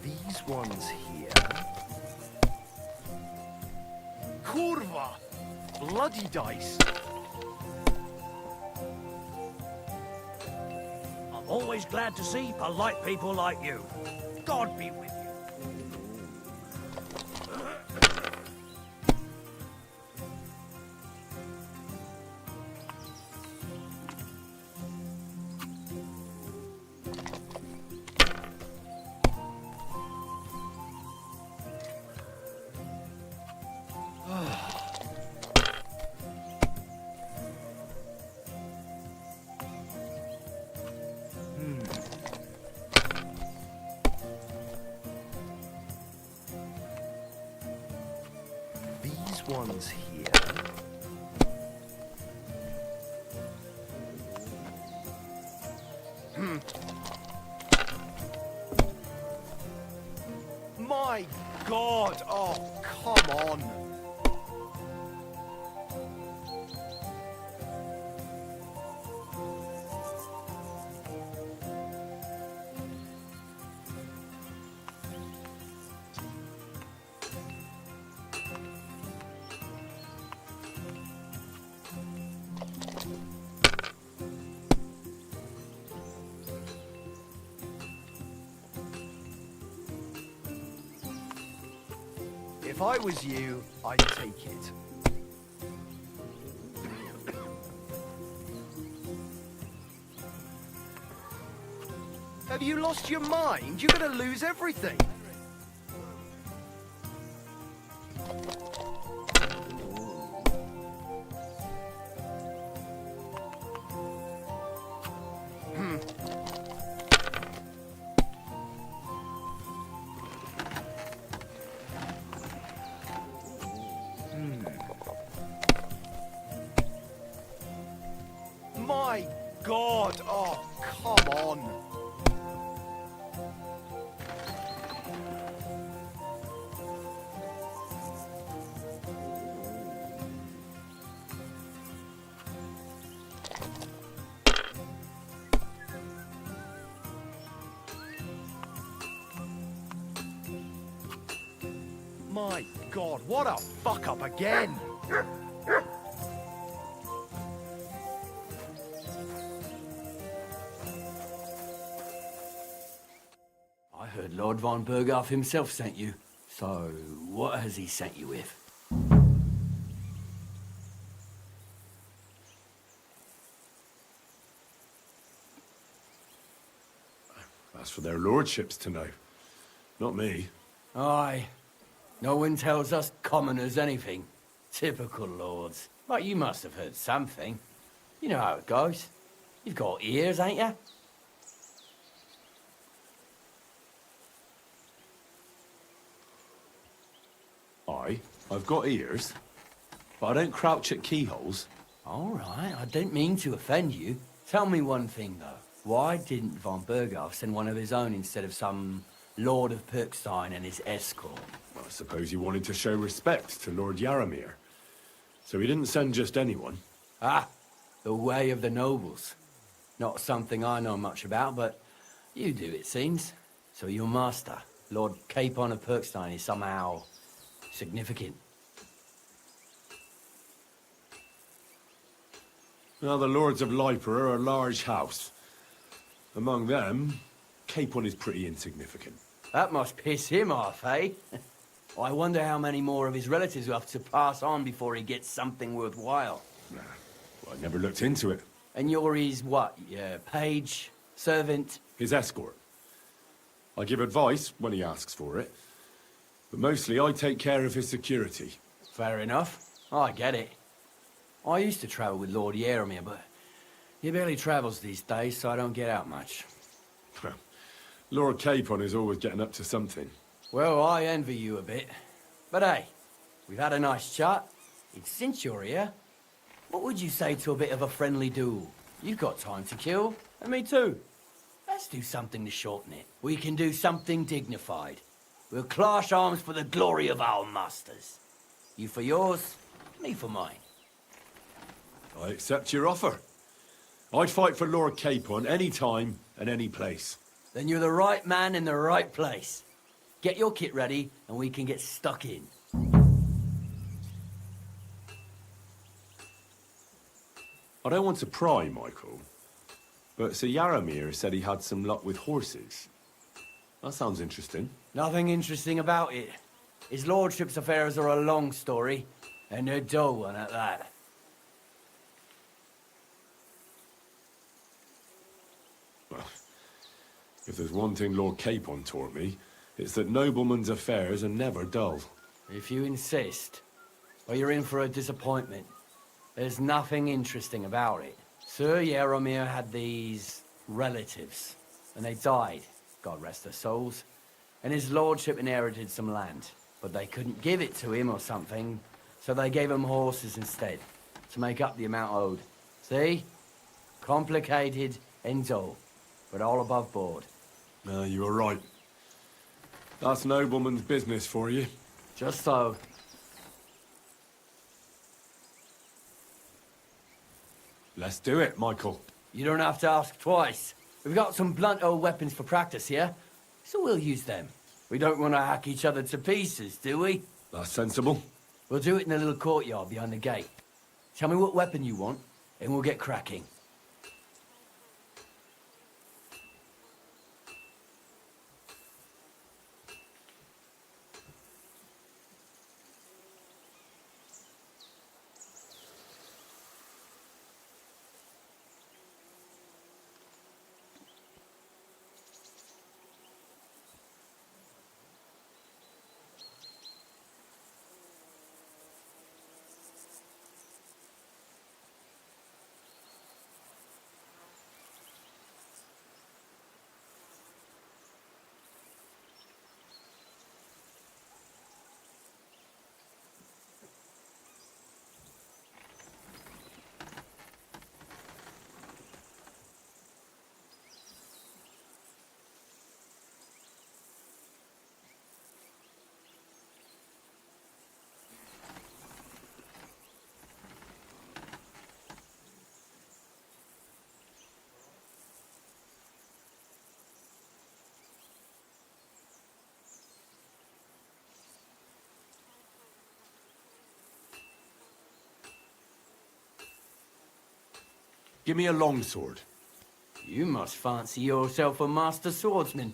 These ones here. Kurva! Bloody dice! I'm always glad to see polite people like you. God be with you. These ones here. My God! Oh, come on! If I was you, I'd take it. Have you lost your mind? You're gonna lose everything. My God! Oh, come on! My God, what a fuck up again! I heard Lord von Berghoff himself sent you. So, what has he sent you with? That's for their lordships to know. Not me. Aye. No one tells us commoners anything. Typical lords. But you must have heard something. You know how it goes. You've got ears, ain't you? Aye, I've got ears, but I don't crouch at keyholes. All right, I don't mean to offend you, Tell me one thing, though. Why didn't von Berghoff send one of his own instead of some Lord of Pirkstein and his escort? I suppose he wanted to show respect to Lord Yaramir. So he didn't send just anyone. Ah, the way of the nobles. Not something I know much about, but you do, it seems. So your master, Lord Capon of Pirkstein, is somehow significant. Well, the Lords of Liper are a large house. Among them, Capon is pretty insignificant. That must piss him off, eh? I wonder how many more of his relatives will have to pass on before he gets something worthwhile. Nah, well, I never looked into it. And you're his, what, page? Servant? His escort. I give advice when he asks for it. But mostly I take care of his security. Fair enough. I get it. I used to travel with Lord Yaramir, but he barely travels these days, so I don't get out much. Lord Capon is always getting up to something. Well, I envy you a bit. But hey, we've had a nice chat. And since you're here, what would you say to a bit of a friendly duel? You've got time to kill, and me too. Let's do something to shorten it. We can do something dignified. We'll clash arms for the glory of our masters. You for yours, me for mine. I accept your offer. I'd fight for Lord Capon any time and any place. Then you're the right man in the right place. Get your kit ready, and we can get stuck in. I don't want to pry, Michael, but Sir Yaramir said he had some luck with horses. That sounds interesting. Nothing interesting about it. His lordship's affairs are a long story, and a dull one at that. Well, if there's one thing Lord Capon taught me, it's that noblemen's affairs are never dull. If you insist, well, you're in for a disappointment. There's nothing interesting about it. Sir Yaramir had these relatives, and they died, God rest their souls. And his lordship inherited some land, but they couldn't give it to him or something, so they gave him horses instead, to make up the amount owed. See? Complicated and dull, but all above board. No, you were right. That's nobleman's business for you. Just so. Let's do it, Michael. You don't have to ask twice. We've got some blunt old weapons for practice here, so we'll use them. We don't want to hack each other to pieces, do we? That's sensible. We'll do it in the little courtyard behind the gate. Tell me what weapon you want, and we'll get cracking. Give me a longsword. You must fancy yourself a master swordsman.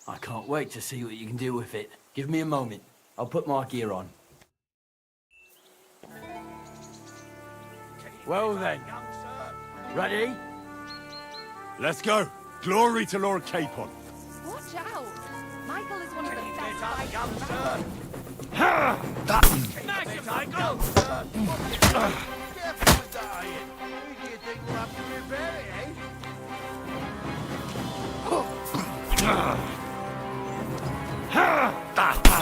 I can't wait to see what you can do with it. Give me a moment. I'll put my gear on. Well then. Ready? Let's go. Glory to Lord Capon. Watch out! Michael is one of the best fighters. Nice, Michael! Careful with that iron. Who do you think will have to repair it, eh?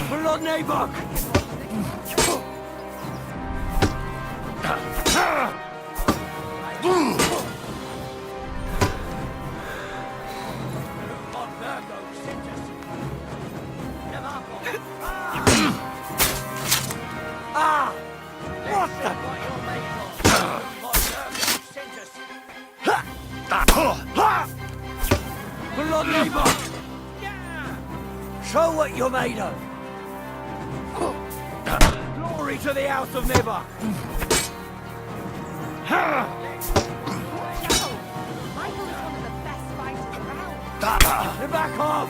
Blood Nabok! Show what you're made of. Glory to the House of Never. Michael is one of the best fighters around. Back off!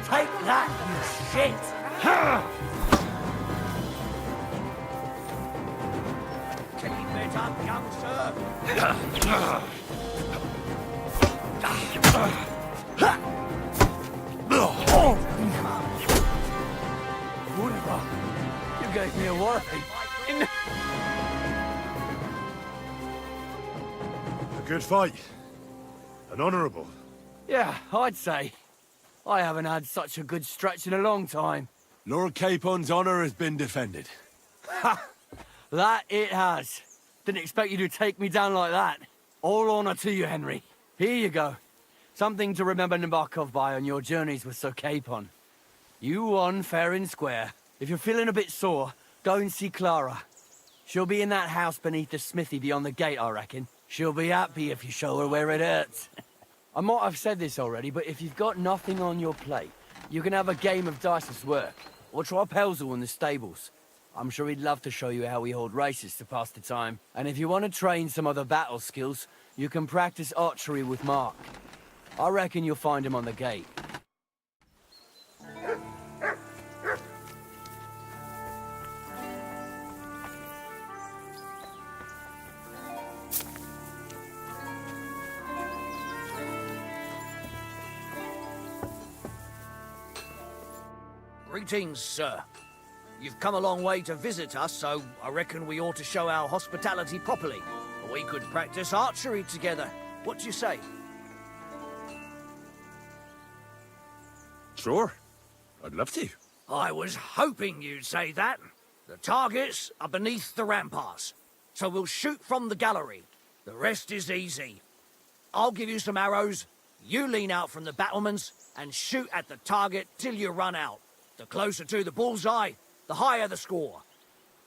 Take that, you shit! Keep it up, young sir! Whatever. You gave me a worry. A good fight. An honourable. Yeah, I'd say. I haven't had such a good stretch in a long time. Lord Capon's honour has been defended. Ha! That it has. Didn't expect you to take me down like that. All honour to you, Henry. Here you go. Something to remember Nabokov by on your journeys with Sir Capon. You won fair and square. If you're feeling a bit sore, go and see Clara. She'll be in that house beneath the smithy beyond the gate, I reckon. She'll be happy if you show her where it hurts. I might have said this already, but if you've got nothing on your plate, you can have a game of dice's work, or try Pelzel in the stables. I'm sure he'd love to show you how we hold races to pass the time. And if you want to train some other battle skills, you can practice archery with Mark. I reckon you'll find him on the gate. Greetings, sir. You've come a long way to visit us, so I reckon we ought to show our hospitality properly. We could practice archery together. What do you say? Sure. I'd love to. I was hoping you'd say that. The targets are beneath the ramparts, so we'll shoot from the gallery. The rest is easy. I'll give you some arrows, you lean out from the battlements, and shoot at the target till you run out. The closer to the bullseye, the higher the score.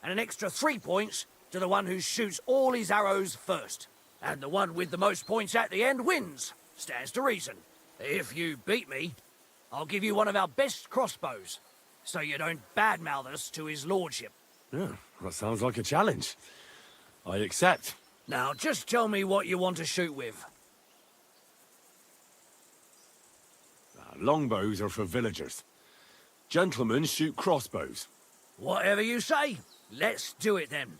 And an extra 3 points to the one who shoots all his arrows first. And the one with the most points at the end wins. Stands to reason. If you beat me, I'll give you one of our best crossbows, so you don't badmouth us to his lordship. Yeah, that sounds like a challenge. I accept. Now, just tell me what you want to shoot with. Longbows are for villagers. Gentlemen shoot crossbows. Whatever you say. Let's do it then.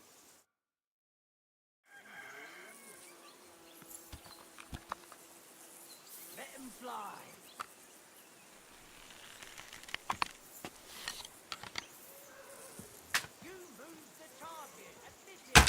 Let him fly. You move the target at this end.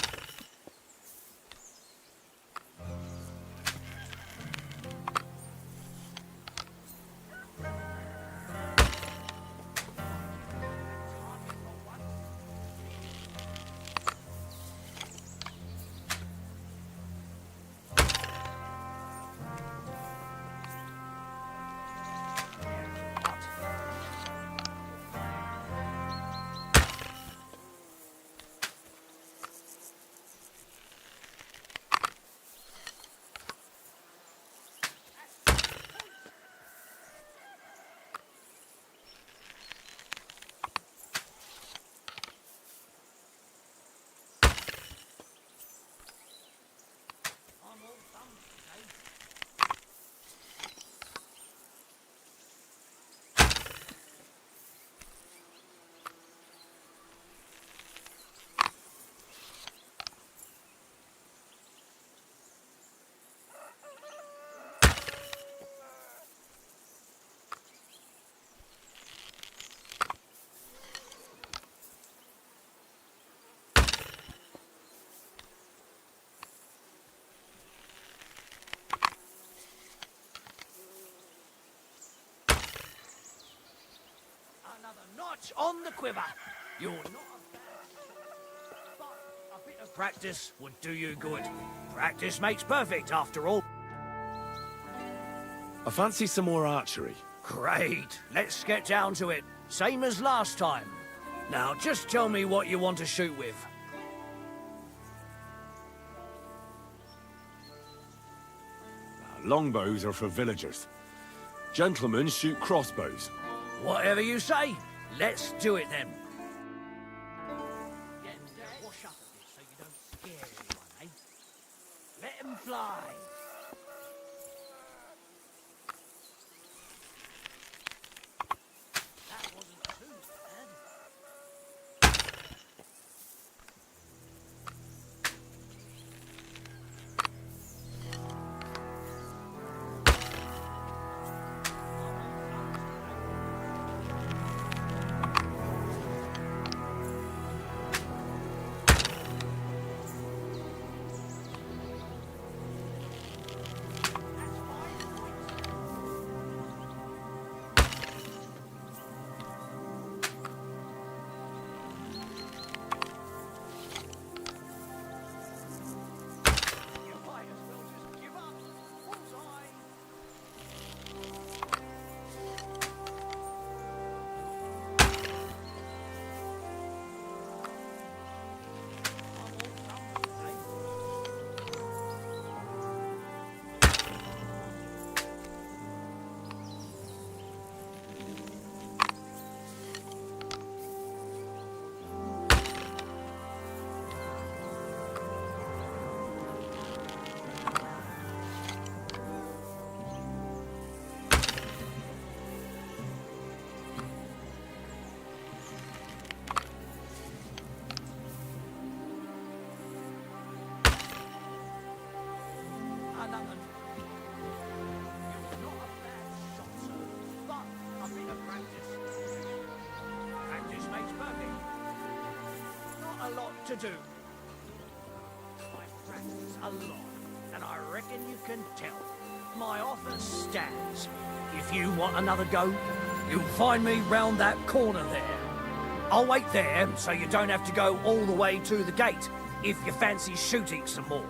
Another notch on the quiver. You're not a bad... But a bit of practice would do you good. Practice makes perfect, after all. I fancy some more archery. Great. Let's get down to it. Same as last time. Now, just tell me what you want to shoot with. Longbows are for villagers. Gentlemen shoot crossbows. Whatever you say. Let's do it then. Wash up a bit so you don't scare anyone, eh? Let 'em fly. That wasn't too bad. To do. I practice a lot, and I reckon you can tell. My offer stands. If you want another go, you'll find me round that corner there. I'll wait there, so you don't have to go all the way to the gate, if you fancy shooting some more.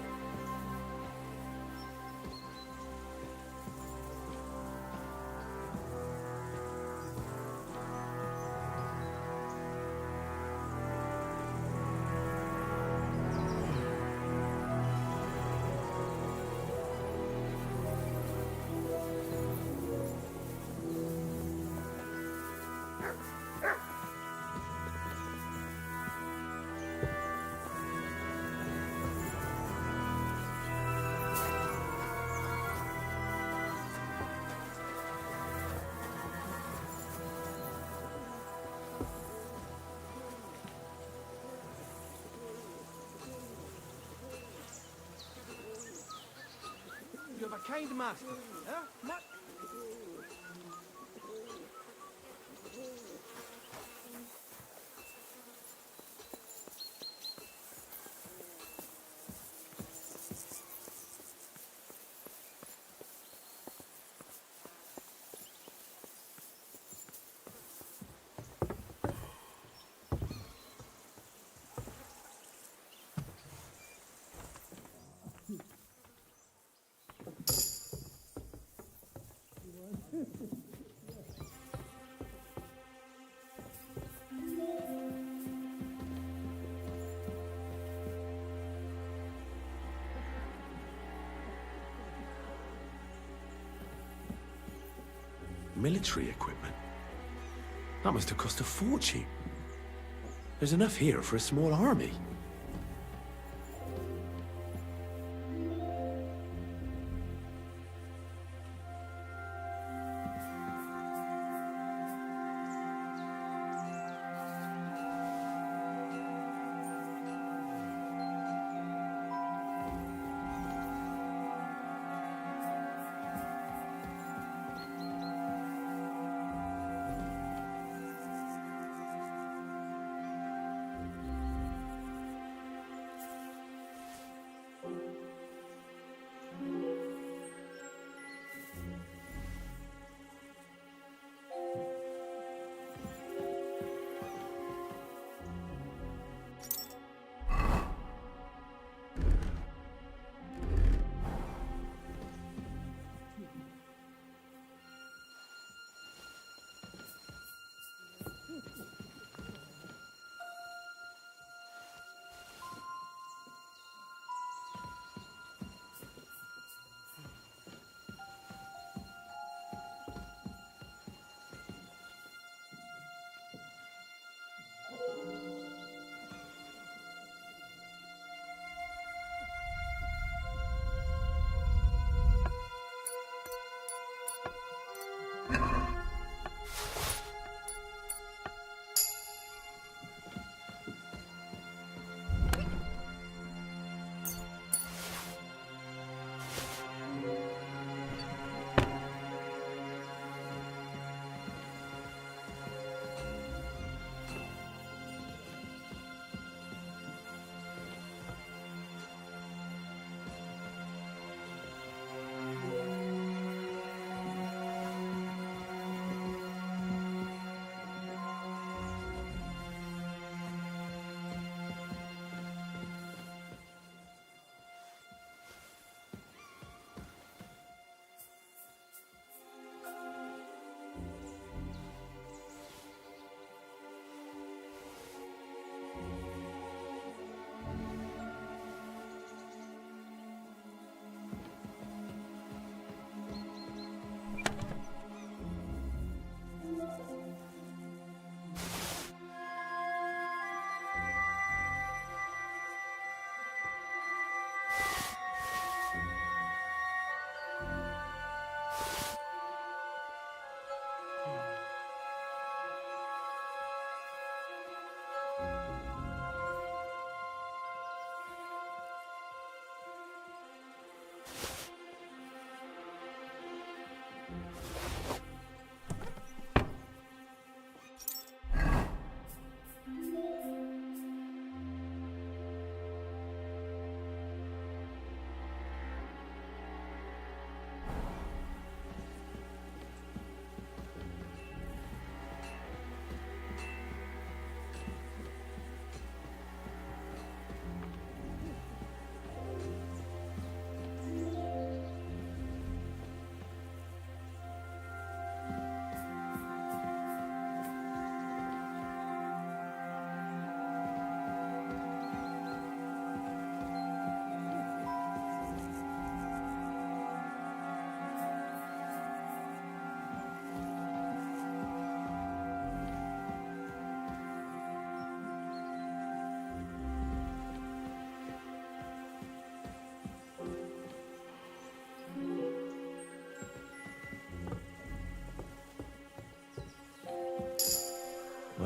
You have a kind master, huh? Military equipment? That must have cost a fortune. There's enough here for a small army.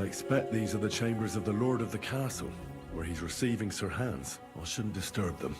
I expect these are the chambers of the Lord of the Castle, where he's receiving Sir Hans. I shouldn't disturb them.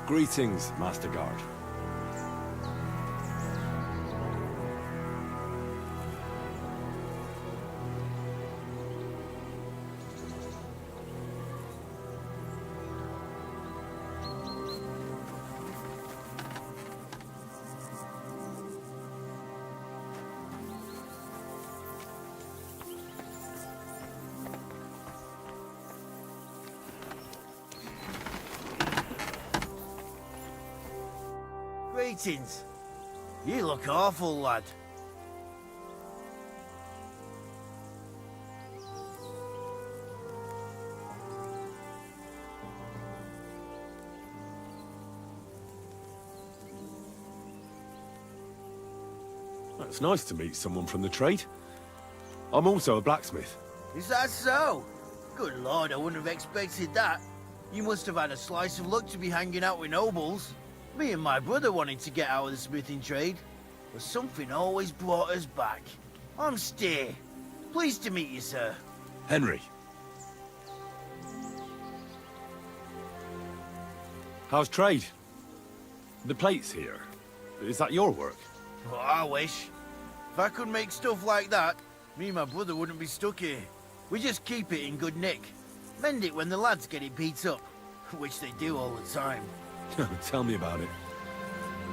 Greetings, Master Guard. Greetings. You look awful, lad. It's nice to meet someone from the trade. I'm also a blacksmith. Is that so? Good lord, I wouldn't have expected that. You must have had a slice of luck to be hanging out with nobles. Me and my brother wanted to get out of the smithing trade, but something always brought us back. I'm Steer. Pleased to meet you, sir. Henry. How's trade? The plates here. Is that your work? Well, I wish. If I could make stuff like that, me and my brother wouldn't be stuck here. We just keep it in good nick. Mend it when the lads get it beat up, which they do all the time. Tell me about it.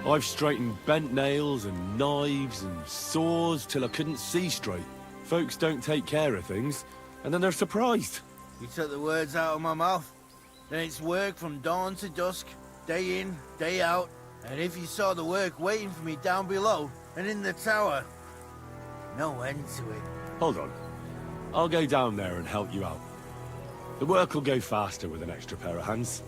I've straightened bent nails and knives and saws till I couldn't see straight. Folks don't take care of things, and then they're surprised. You took the words out of my mouth. Then it's work from dawn to dusk, day in, day out. And if you saw the work waiting for me down below and in the tower, no end to it. Hold on. I'll go down there and help you out. The work will go faster with an extra pair of hands.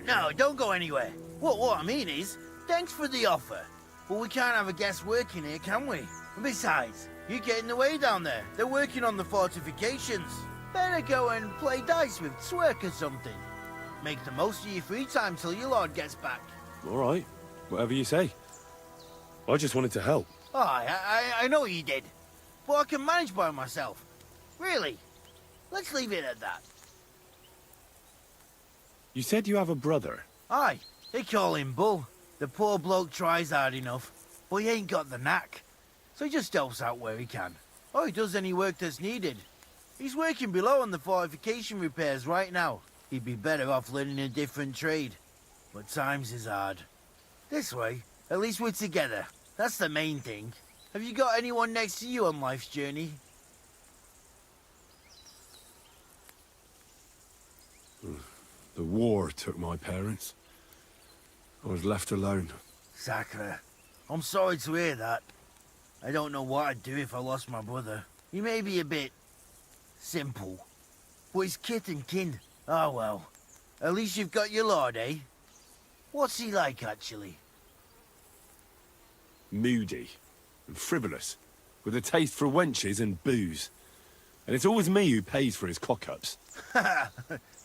No, don't go anywhere. What I mean is, thanks for the offer. But we can't have a guest working here, can we? And besides, you get in the way down there. They're working on the fortifications. Better go and play dice with Twerk or something. Make the most of your free time till your lord gets back. All right. Whatever you say. I just wanted to help. Oh, I know you did. But I can manage by myself. Really. Let's leave it at that. You said you have a brother. Aye, they call him Bull. The poor bloke tries hard enough, but he ain't got the knack. So he just helps out where he can. Or he does any work that's needed. He's working below on the fortification repairs right now. He'd be better off learning a different trade. But times is hard. This way, at least we're together. That's the main thing. Have you got anyone next to you on life's journey? The war took my parents. I was left alone. Sacre. I'm sorry to hear that. I don't know what I'd do if I lost my brother. He may be a bit... simple. But he's kith and kin. Oh well. At least you've got your lord, eh? What's he like, actually? Moody and frivolous, with a taste for wenches and booze. And it's always me who pays for his cock-ups.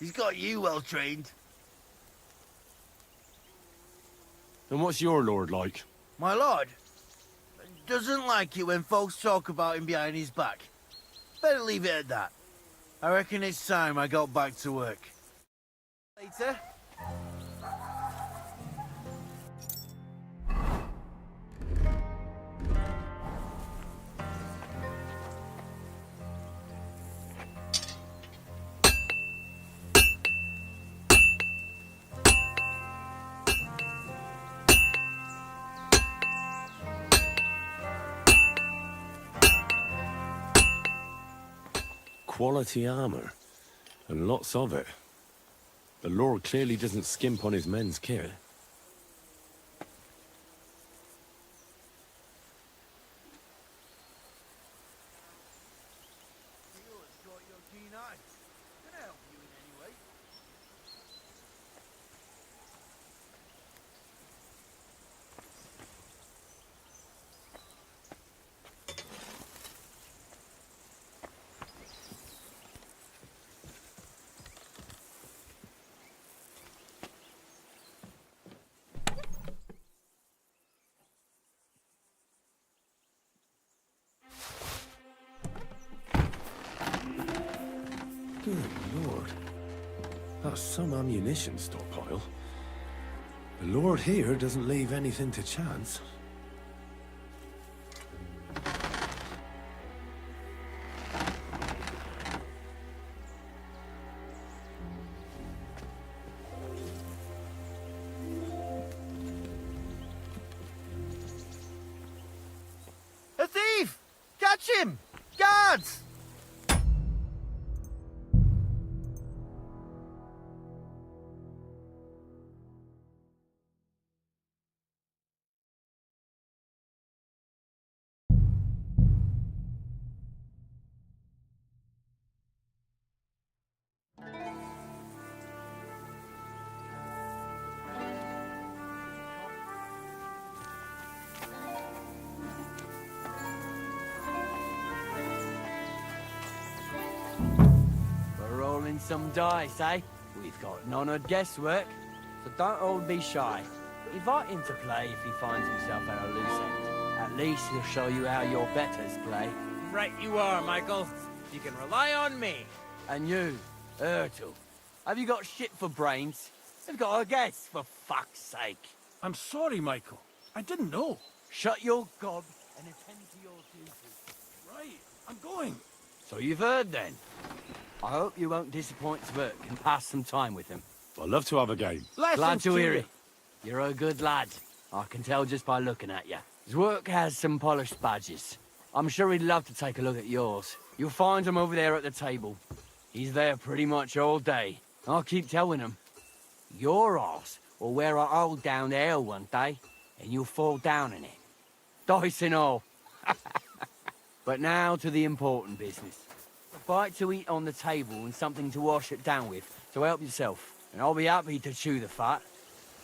He's got you well trained. And what's your lord like? My lord doesn't like it when folks talk about him behind his back. Better leave it at that. I reckon it's time I got back to work. Later. quality armor. And lots of it. The Lord clearly doesn't skimp on his men's kit. Good Lord. That's some ammunition stockpile. The Lord here doesn't leave anything to chance. A thief! Catch him! Guards! We're rolling some dice, eh? We've got none of guesswork, so don't all be shy. Invite him to play if he finds himself at a loose end. At least he'll show you how your betters play. Right you are, Michael. You can rely on me. And you, Ertul, have you got shit for brains? You've got a guess, for fuck's sake. I'm sorry, Michael. I didn't know. Shut your gob and attend to your duty. Right, I'm going. So you've heard then. I hope you won't disappoint Svirk and pass some time with him. I'd love to have a game. Glad to hear it. You're a good lad. I can tell just by looking at you. Zwerk has some polished badges. I'm sure he'd love to take a look at yours. You'll find him over there at the table. He's there pretty much all day. I'll keep telling him. Your arse will wear a hole down there one day, and you'll fall down in it. Dice and all. But now to the important business. A bite to eat on the table and something to wash it down with, so help yourself. And I'll be happy to chew the fat.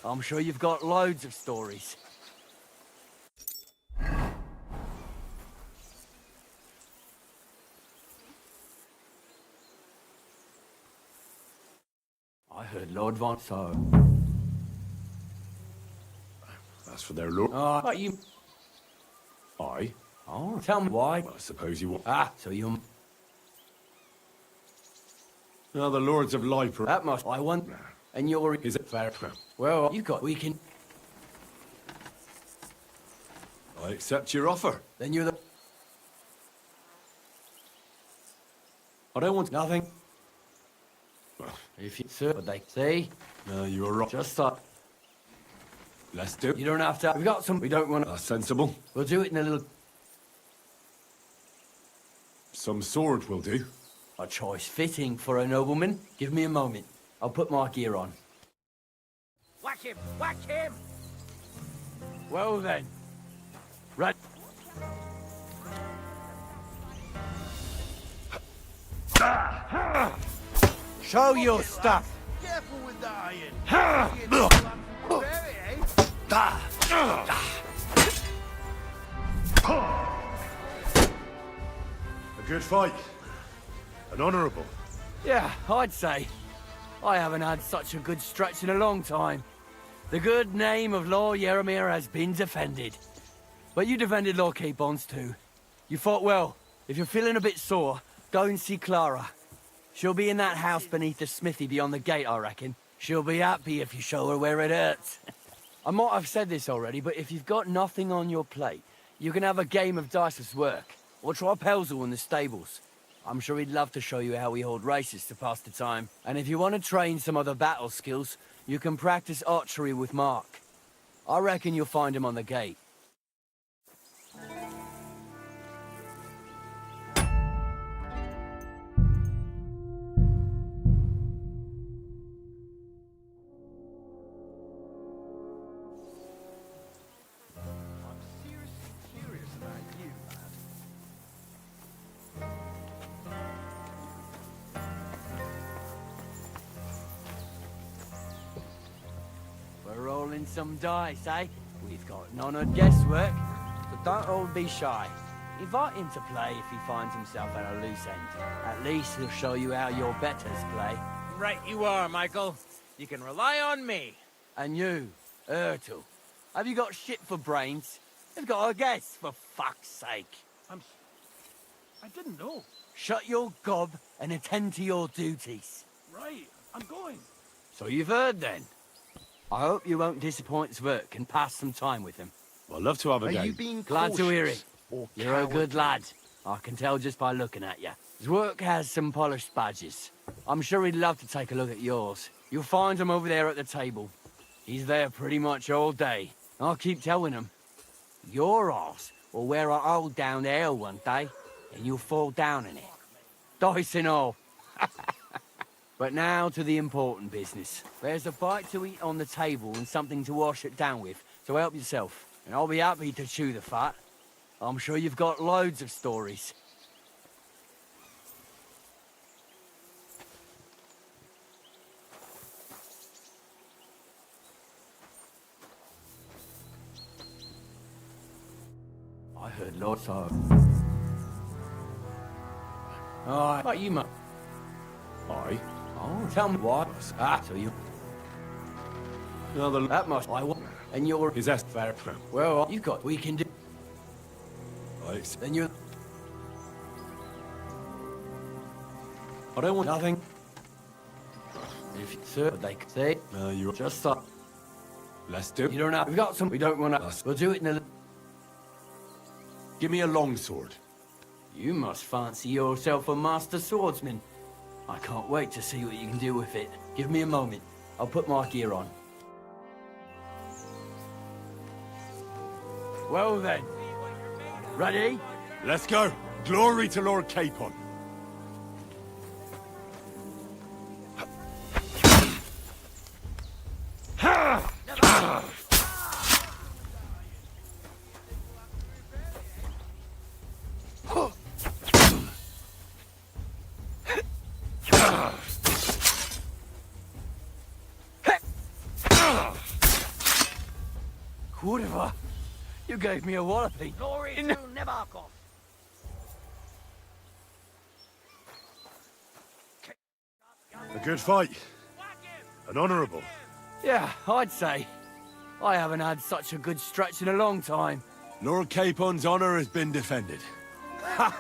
I'm sure you've got loads of stories. I heard Lord Von So. That's for their Lord. But you... I? Oh, tell me why. Well, I suppose you want... Ah, so you... Now the Lords of Life... That must... I want... And you're... Is it fair? Well, you've got... We can... I accept your offer. Then you're the... I don't want... Nothing. Well, if you... Sir, but they... See? No, you were right. Just stop. Let's do it. You don't have to... We've got some... We don't want to... That's sensible. We'll do it in a little... Some sword will do. A choice fitting for a nobleman. Give me a moment. I'll put my gear on. Whack him! Whack him! Well then. Right. Show your stuff. Careful with the iron. A good fight. An honourable. Yeah, I'd say. I haven't had such a good stretch in a long time. The good name of Lord Yaramir has been defended. But you defended Lord Bonds too. You fought well. If you're feeling a bit sore, go and see Clara. She'll be in that house beneath the smithy beyond the gate, I reckon. She'll be happy if you show her where it hurts. I might have said this already, but if you've got nothing on your plate, you can have a game of dice with work. Or try Pelzel in the stables. I'm sure he'd love to show you how we hold races to pass the time. And if you want to train some other battle skills, you can practice archery with Mark. I reckon you'll find him on the gate. win some dice, eh? We've got none of guesswork, so don't all be shy. Invite him to play if he finds himself at a loose end. At least he'll show you how your betters play. Right you are, Michael. You can rely on me. And you, Ertl, have you got shit for brains? You've got a guess, for fuck's sake. I didn't know. Shut your gob and attend to your duties. Right, I'm going. So you've heard then? I hope you won't disappoint Zwerk and pass some time with him. I'd love to have a Are game. you being Glad to hear cautious it. or You're a good cowardly? lad. I can tell just by looking at you. Zwerk has some polished badges. I'm sure he'd love to take a look at yours. You'll find him over there at the table. He's there pretty much all day. I'll keep telling him. Your arse will wear a hole down there one day, and you'll fall down in it. Dice and all. But now to the important business. There's a bite to eat on the table and something to wash it down with, so help yourself. And I'll be happy to chew the fat. I'm sure you've got loads of stories. I heard lots of... Alright, but you must... I? Oh, tell me what. Ah, so you... Another... That must... I want... And you're... Is that fair? Well, you've got... We can do... Right. Then you're... I don't want... Nothing. If you... Sir, they can say... you're... Just stop. Let's do it. You don't have... We've got some... We don't want to... We'll do it in a... Give me a longsword. You must fancy yourself a master swordsman. I can't wait to see what you can do with it. Give me a moment. I'll put my gear on. Well then. Ready? Let's go. Glory to Lord Capon. Whatever. You gave me a walloping. Glory to Nabokov. A good fight. An honourable. Yeah, I'd say. I haven't had such a good stretch in a long time. Lord Capon's honour has been defended. Ha!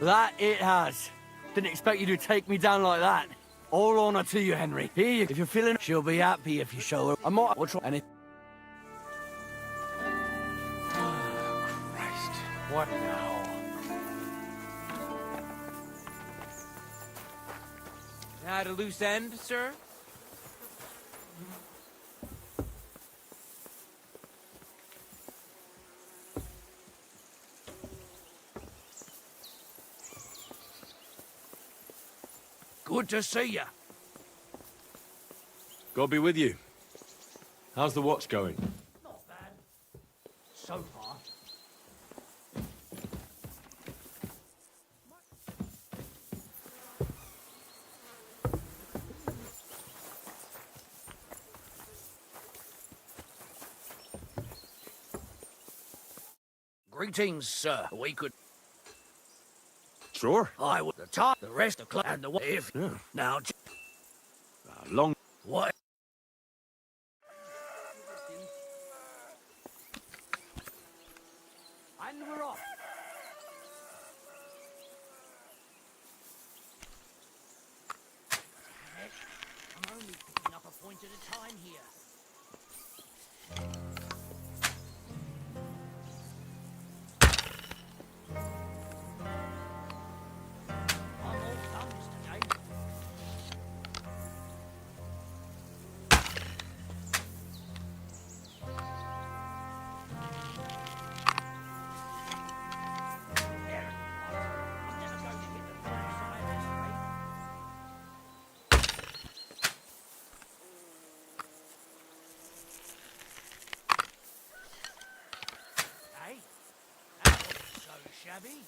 That it has. Didn't expect you to take me down like that. All honour to you, Henry. Here you... If you're feeling... She'll be happy if you show her. I might... We'll try... And if... Christ, what now? At a loose end, sir? Good to see you. God be with you. How's the watch going? Not bad. So far. Greetings, sir. We could... Sure. I would the top, the rest of and the if now Long. what? And we're off. I'm only picking up a point at a time here. Shabby.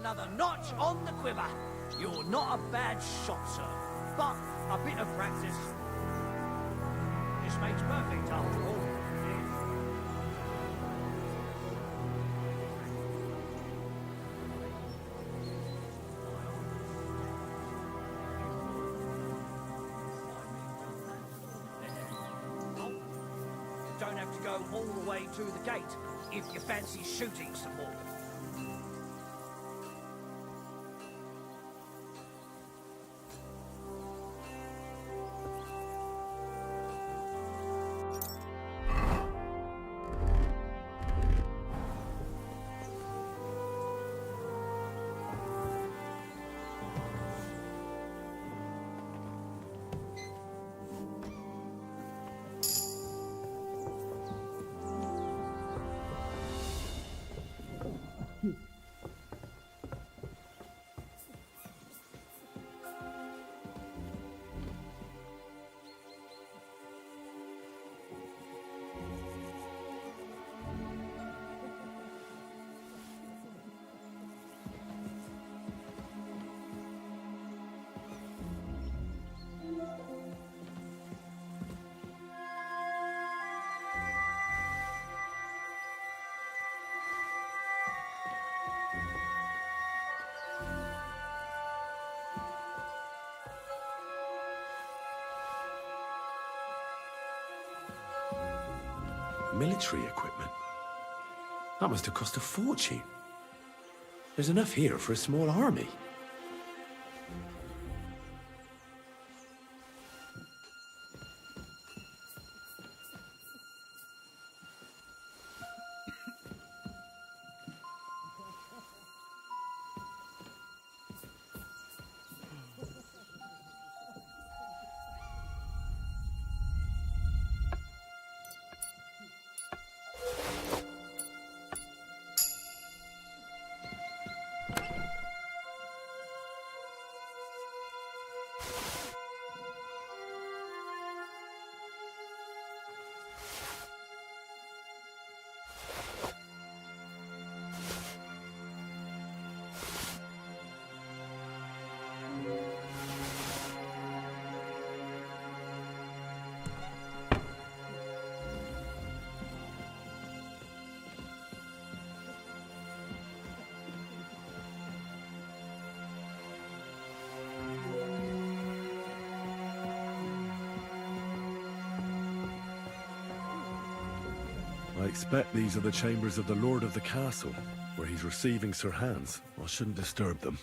another notch on the quiver. You're not a bad shot, sir, but a bit of practice. This makes perfect, after all. You don't have to go all the way to the gate if you fancy shooting some more. Military equipment? That must have cost a fortune. There's enough here for a small army. I expect these are the chambers of the Lord of the Castle, where he's receiving Sir Hans. I shouldn't disturb them.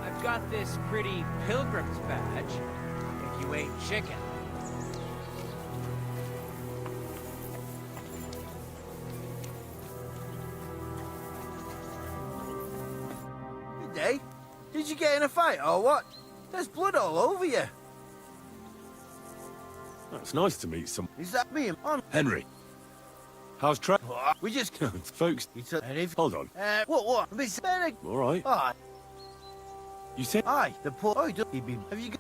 I've got this pretty pilgrim's badge. If you ate chicken. Good day. Did you get in a fight or what? There's blood all over you. It's nice to meet some... Is that me? On Henry. How's Trey? We just... Folks... Hold on. What? Miss Bennig? All right. Aye. You said... Aye, the poor... Oh, have you got...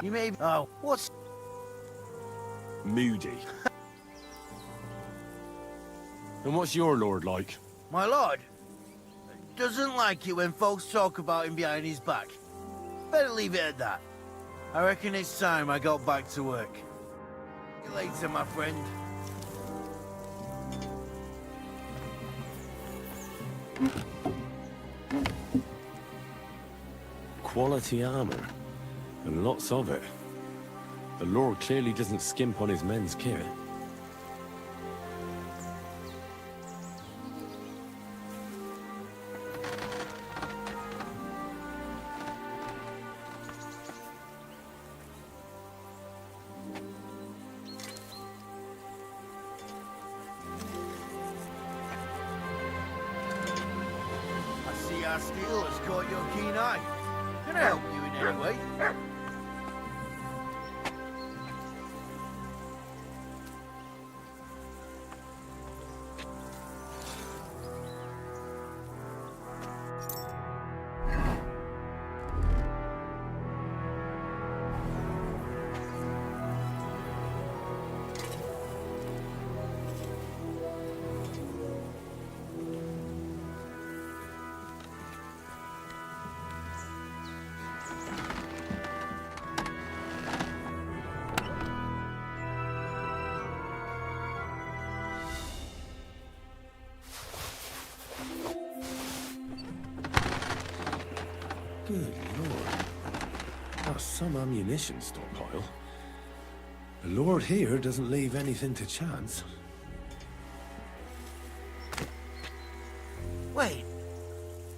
You may... Oh, what's... Moody. And what's your lord like? My lord? Doesn't like it when folks talk about him behind his back. Better leave it at that. I reckon it's time I got back to work. See you later, my friend. Quality armor. And lots of it. The Lord clearly doesn't skimp on his men's kit. I see our steel has caught your keen eye. Can I help you in any way? Good lord. That's some ammunition stockpile. The Lord here doesn't leave anything to chance. Wait.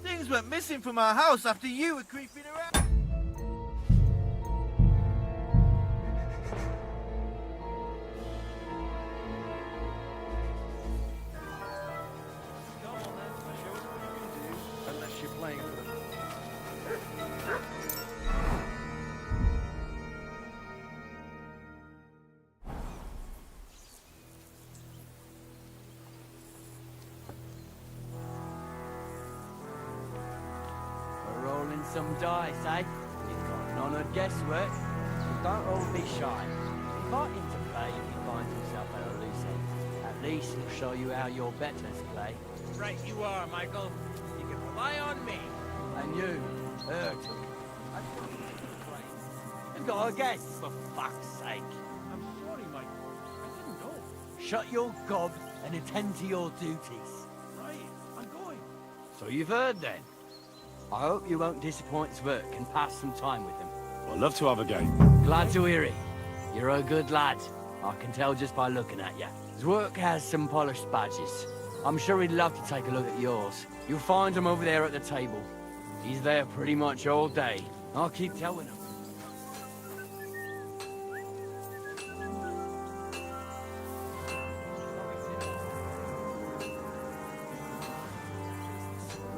Things went missing from our house after you were creeping around. Unless you're playing for the... We're rolling some dice, eh? You've got none of guesswork. So don't all be shy. Invite him to play if he finds himself at a loose end. At least he'll show you how your betters play. Right you are, Michael. You can rely on me. And you, Urtul. You've got a guess, for fuck's sake. I'm sorry, Michael. I didn't know. Shut your gob and attend to your duties. Right, I'm going. So you've heard then. I hope you won't disappoint Svirk and pass some time with him. I'd love to have a game. Glad to hear it. You're a good lad. I can tell just by looking at you. Zwerk has some polished badges. I'm sure he'd love to take a look at yours. You'll find him over there at the table. He's there pretty much all day. I'll keep telling him.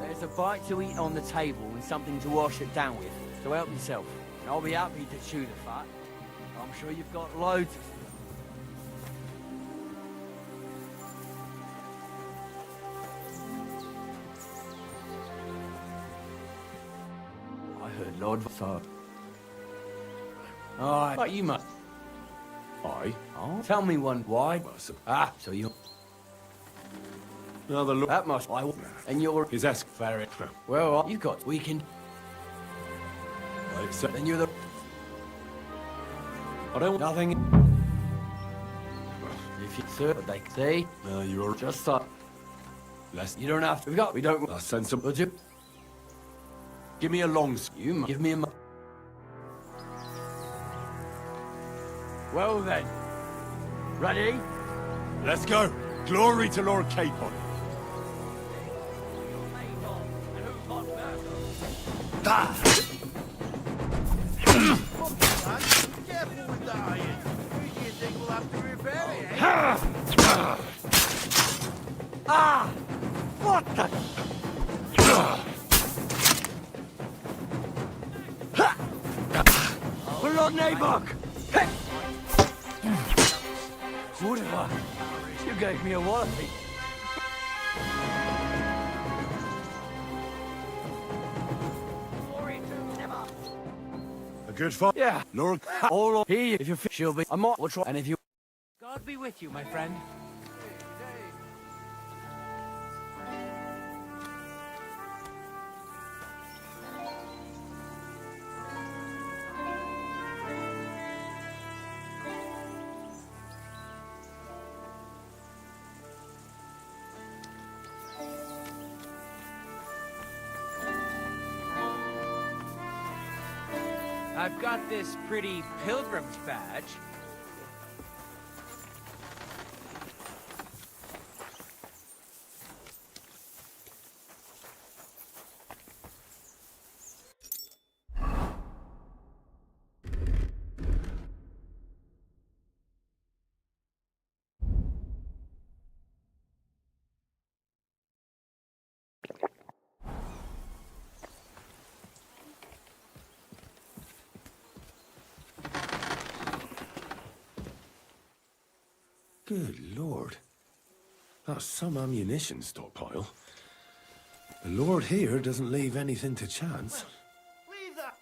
There's a bite to eat on the table and something to wash it down with. So help yourself. And I'll be happy to chew the fat. I'm sure you've got loads of... I heard Lord Vasar. Alright, but you must. I? Oh, tell me one. Why? Ah, so you... Another look. That must... And you're... His esque ferret. Well, you've got weekend. Right, so Then you're the... I don't want Nothing... If you... Sir, they say... No, you're... Just stop. Less... You don't have to... We don't... I'll send some... Would you? Give me a long... You give me a... Well then. Ready? Let's go. Glory to Lord Capon. Careful with the iron. Who do you think will have to repair it, eh? Ah! What the... Lord Nabok! Whatever. You gave me a wallopy. A good fight. Yeah. Lord... All here, if you feel she'll be... I might... We'll try... And if you... God be with you, my friend. I've got this pretty pilgrim's badge. Good lord. That's some ammunition stockpile. The Lord here doesn't leave anything to chance. Leave that.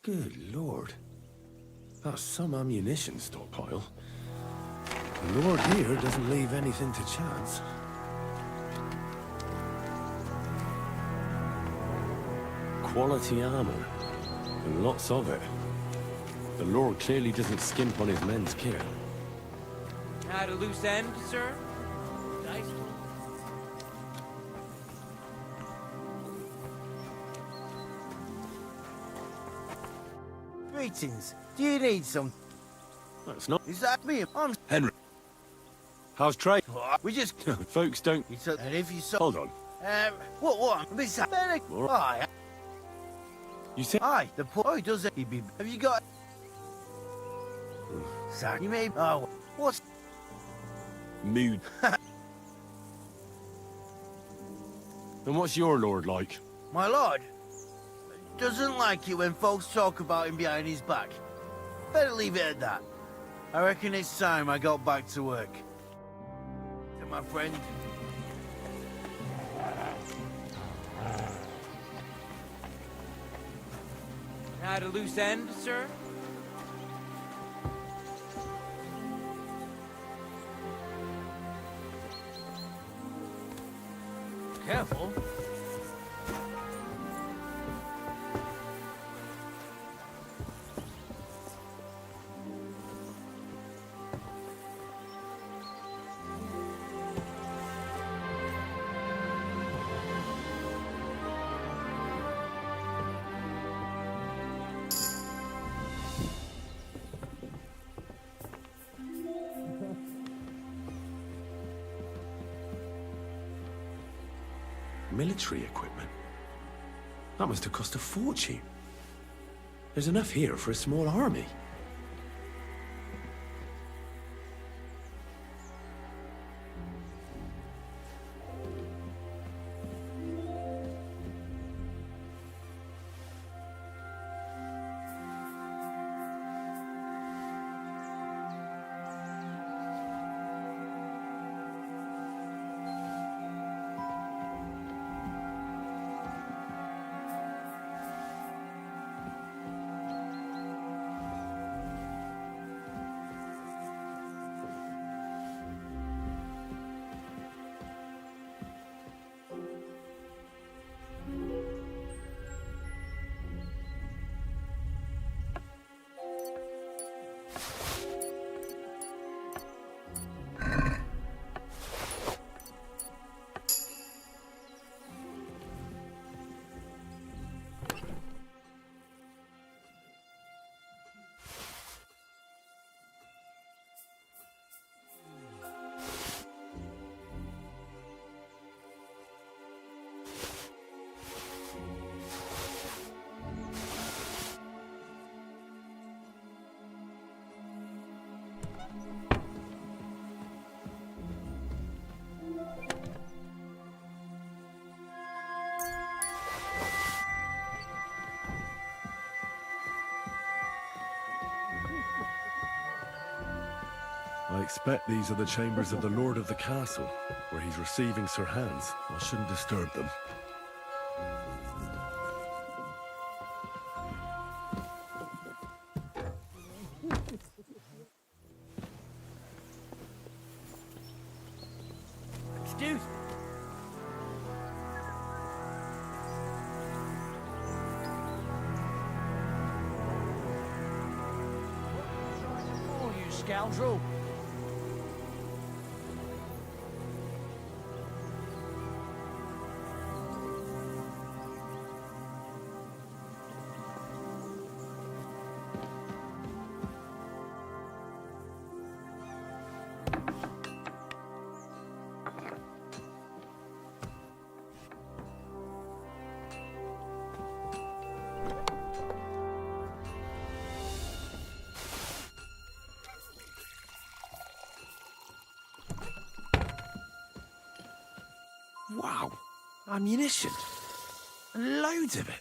Good lord. That's some ammunition stockpile. The Lord here doesn't leave anything to chance. Quality armor. And lots of it. The Lord clearly doesn't skimp on his men's kit. Had a loose end, sir? Nice. Greetings. Do you need some? That's not... Is that me? I'm Henry. How's trade? We just... Folks don't... And if you saw... Hold on. What? Miss Benedict? Aye. You said... Aye, the boy does it. He be... Have you got... Sorry, you may... Oh, what's... Mood. And what's your lord like? My lord? Doesn't like it when folks talk about him behind his back. Better leave it at that. I reckon it's time I got back to work. My friend. Had a loose end, sir? Careful. Military equipment? That must have cost a fortune. There's enough here for a small army. I expect these are the chambers of the Lord of the Castle, where he's receiving Sir Hans. I shouldn't disturb them. Excuse me. Oh, you scoundrel. Wow, ammunition. And loads of it.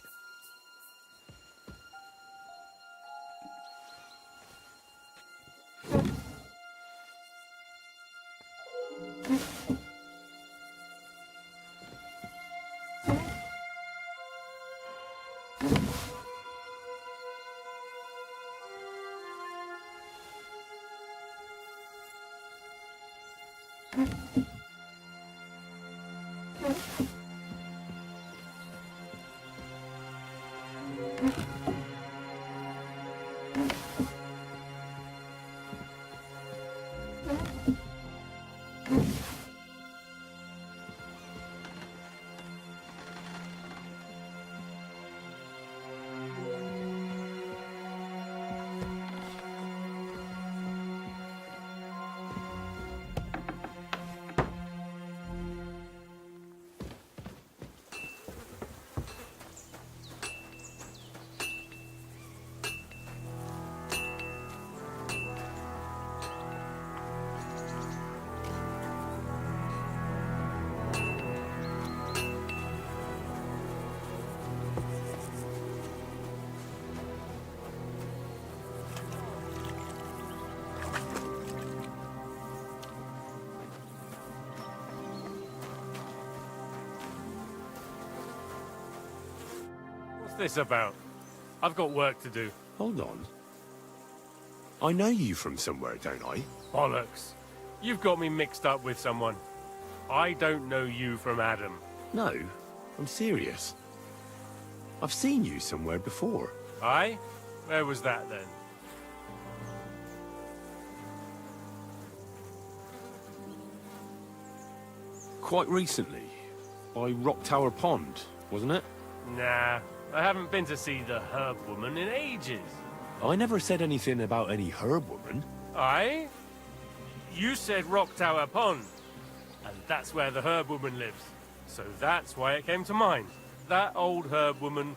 What's this about? I've got work to do. Hold on. I know you from somewhere, don't I? Bollocks. You've got me mixed up with someone. I don't know you from Adam. No, I'm serious. I've seen you somewhere before. Aye? Where was that then? Quite recently. By Rock Tower Pond, wasn't it? Nah, I haven't been to see the herb woman in ages. I never said anything about any herb woman. Aye? You said Rock Tower Pond. And that's where the herb woman lives. So that's why it came to mind. That old herb woman.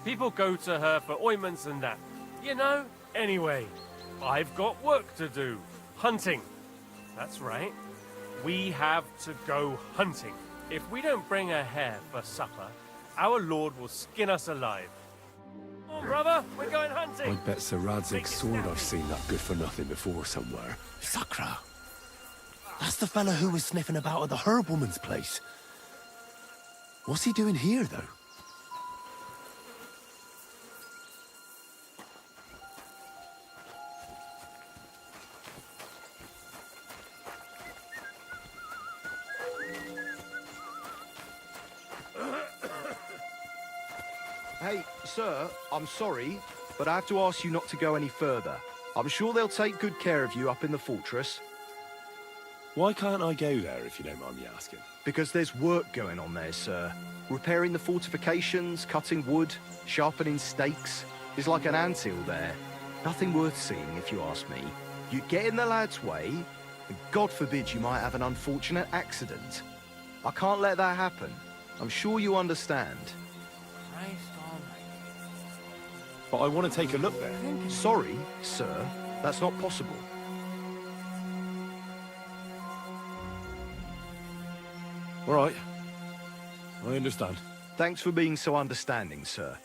People go to her for ointments and that. You know? Anyway, I've got work to do. Hunting. That's right. We have to go hunting. If we don't bring a hare for supper, our lord will skin us alive. Come on, brother, we're going hunting. I bet Sir Radzig's sword I've seen that good for nothing before somewhere. Sakra. That's the fella who was sniffing about at the herb woman's place. What's he doing here, though? Hey, sir, I'm sorry, but I have to ask you not to go any further. I'm sure they'll take good care of you up in the fortress. Why can't I go there, if you don't mind me asking? Because there's work going on there, sir. Repairing the fortifications, cutting wood, sharpening stakes. There's like an anthill there. Nothing worth seeing, if you ask me. You get in the lad's way, and God forbid you might have an unfortunate accident. I can't let that happen. I'm sure you understand. But I want to take a look there. Sorry, sir. That's not possible. All right. I understand. Thanks for being so understanding, sir.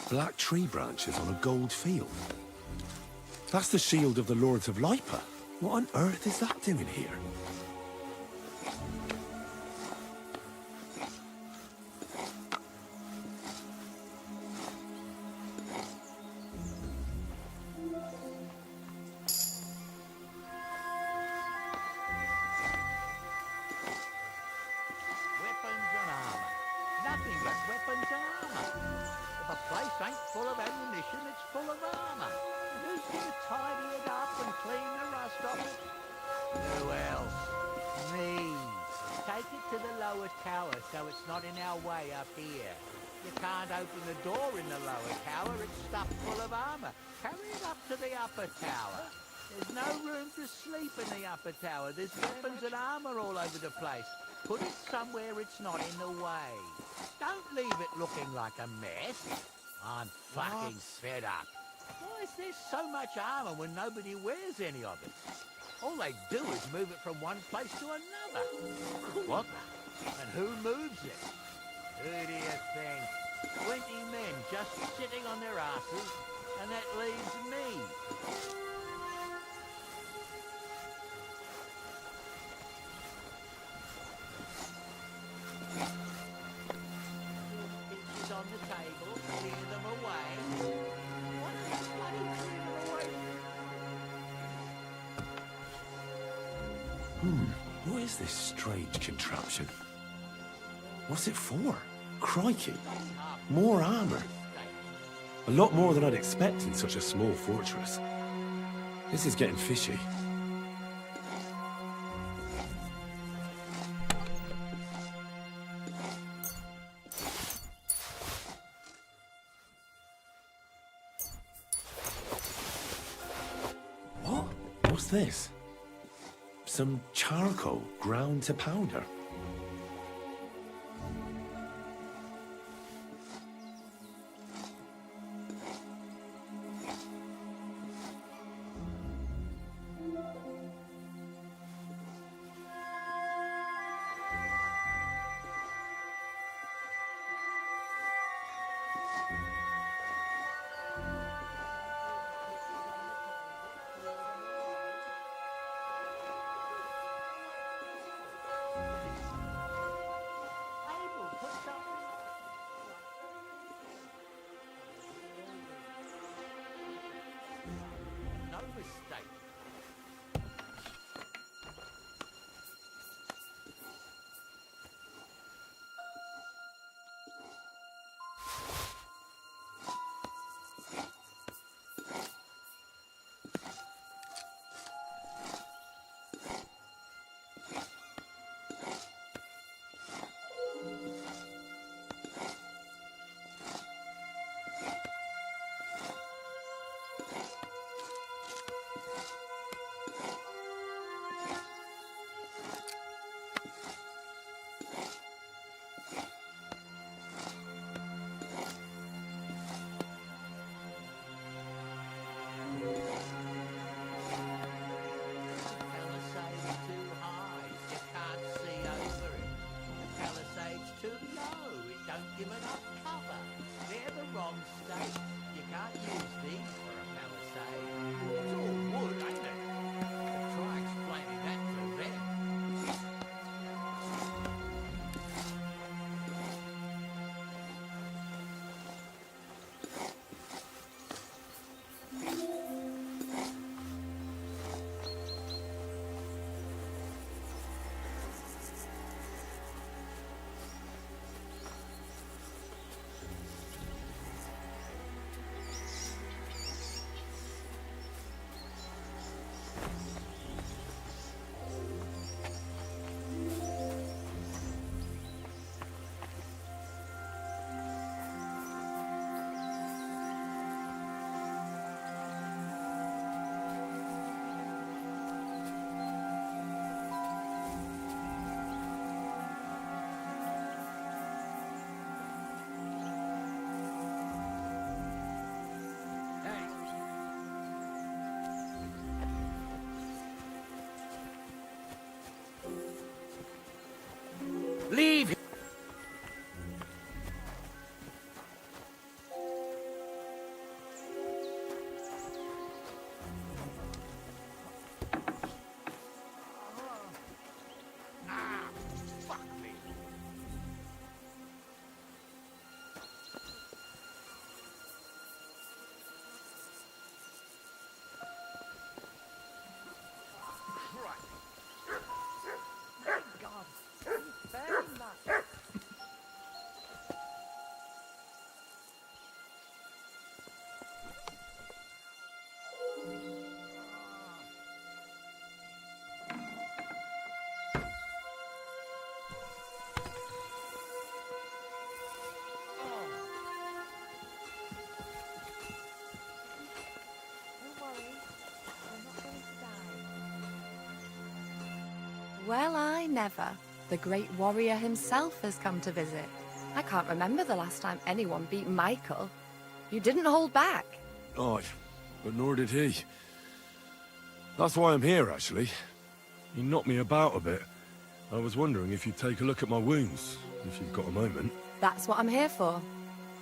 Black tree branches on a gold field. That's the shield of the Lords of Lipa. What on earth is that doing here? Weapons and armor. Nothing but weapons and armor. If a place ain't full of ammunition, it's full of armor. And who's gonna tidy it up and clean the rust off it? Who else? Me. Take it to the lower tower so it's not in our way up here. You can't open the door in the lower tower, it's stuffed full of armor. Carry it up to the upper tower. There's no room to sleep in the upper tower. There's weapons and armor all over the place. Put it somewhere it's not in the way. Don't leave it looking like a mess. I'm fucking fed up. Why is there so much armor when nobody wears any of it? All they do is move it from one place to another. What? And who moves it? Who do you think? 20 men just sitting on their asses, and that leaves me. Pictures on the table, clear them away. What are you bloody clear them away? What is this strange contraption? What's it for? Crikey. More armor. A lot more than I'd expect in such a small fortress. This is getting fishy. What? What's this? Some charcoal ground to powder. No mistake. Give enough cover. They're the wrong state. You can't use these for a palisade. It's all wood, ain't it? But try explaining that to them. Leave him! Fuck me. God. Very much. Well, I never. The great warrior himself has come to visit. I can't remember the last time anyone beat Michael. You didn't hold back. Aye, but nor did he. That's why I'm here, actually. He knocked me about a bit. I was wondering if you'd take a look at my wounds, if you've got a moment. That's what I'm here for.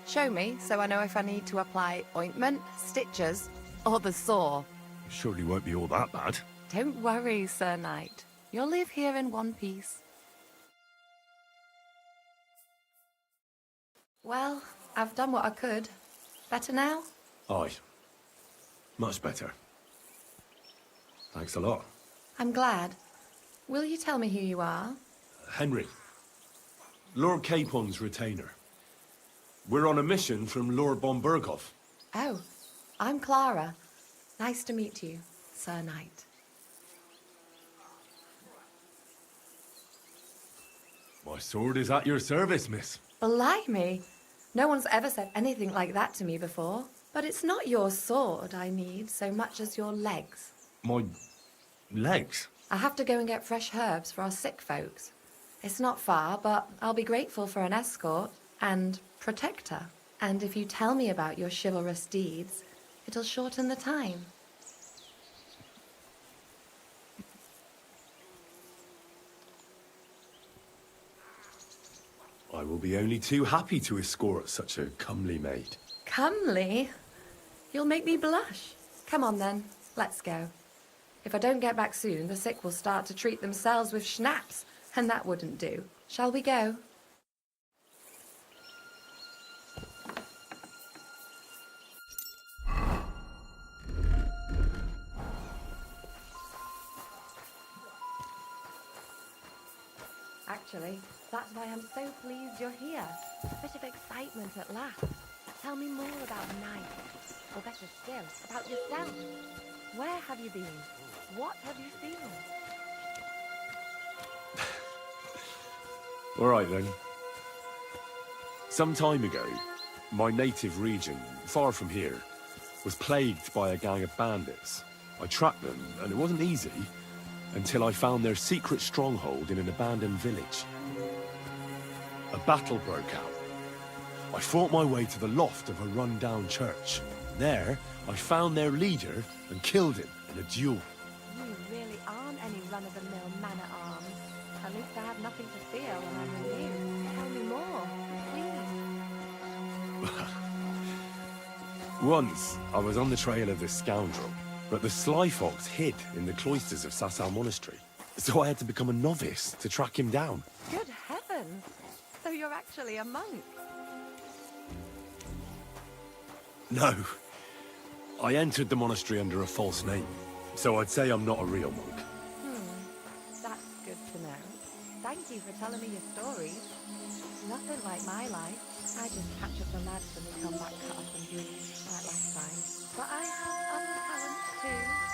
Show me, so I know if I need to apply ointment, stitches, or the saw. It surely won't be all that bad. Don't worry, Sir Knight. You'll live here in one piece. Well, I've done what I could. Better now? Aye. Much better. Thanks a lot. I'm glad. Will you tell me who you are? Henry. Lord Capon's retainer. We're on a mission from Lord Bombergov. Oh, I'm Clara. Nice to meet you, Sir Knight. My sword is at your service, miss. Blimey! No one's ever said anything like that to me before. But it's not your sword I need so much as your legs. My legs? I have to go and get fresh herbs for our sick folks. It's not far, but I'll be grateful for an escort and protector. And if you tell me about your chivalrous deeds, it'll shorten the time. I will be only too happy to escort such a comely maid. Comely? You'll make me blush. Come on then, let's go. If I don't get back soon, the sick will start to treat themselves with schnapps, and that wouldn't do. Shall we go? Actually, that's why I'm so pleased you're here. A bit of excitement at last. Tell me more about Night. Or better still, about yourself. Where have you been? What have you seen? All right, then. Some time ago, my native region, far from here, was plagued by a gang of bandits. I tracked them, and it wasn't easy, until I found their secret stronghold in an abandoned village. A battle broke out. I fought my way to the loft of a run-down church. There, I found their leader and killed him in a duel. You really aren't any run-of-the-mill man-at-arms. At least I have nothing to fear when I'm with you. Tell me more, please. Once, I was on the trail of this scoundrel, but the sly fox hid in the cloisters of Sasau Monastery. So I had to become a novice to track him down. Good heavens! So you're actually a monk? No. I entered the monastery under a false name, so I'd say I'm not a real monk. That's good to know. Thank you for telling me your stories. Nothing like my life. I just catch up the lads when they come back cut up and bruised, like last time. But I have other talents too.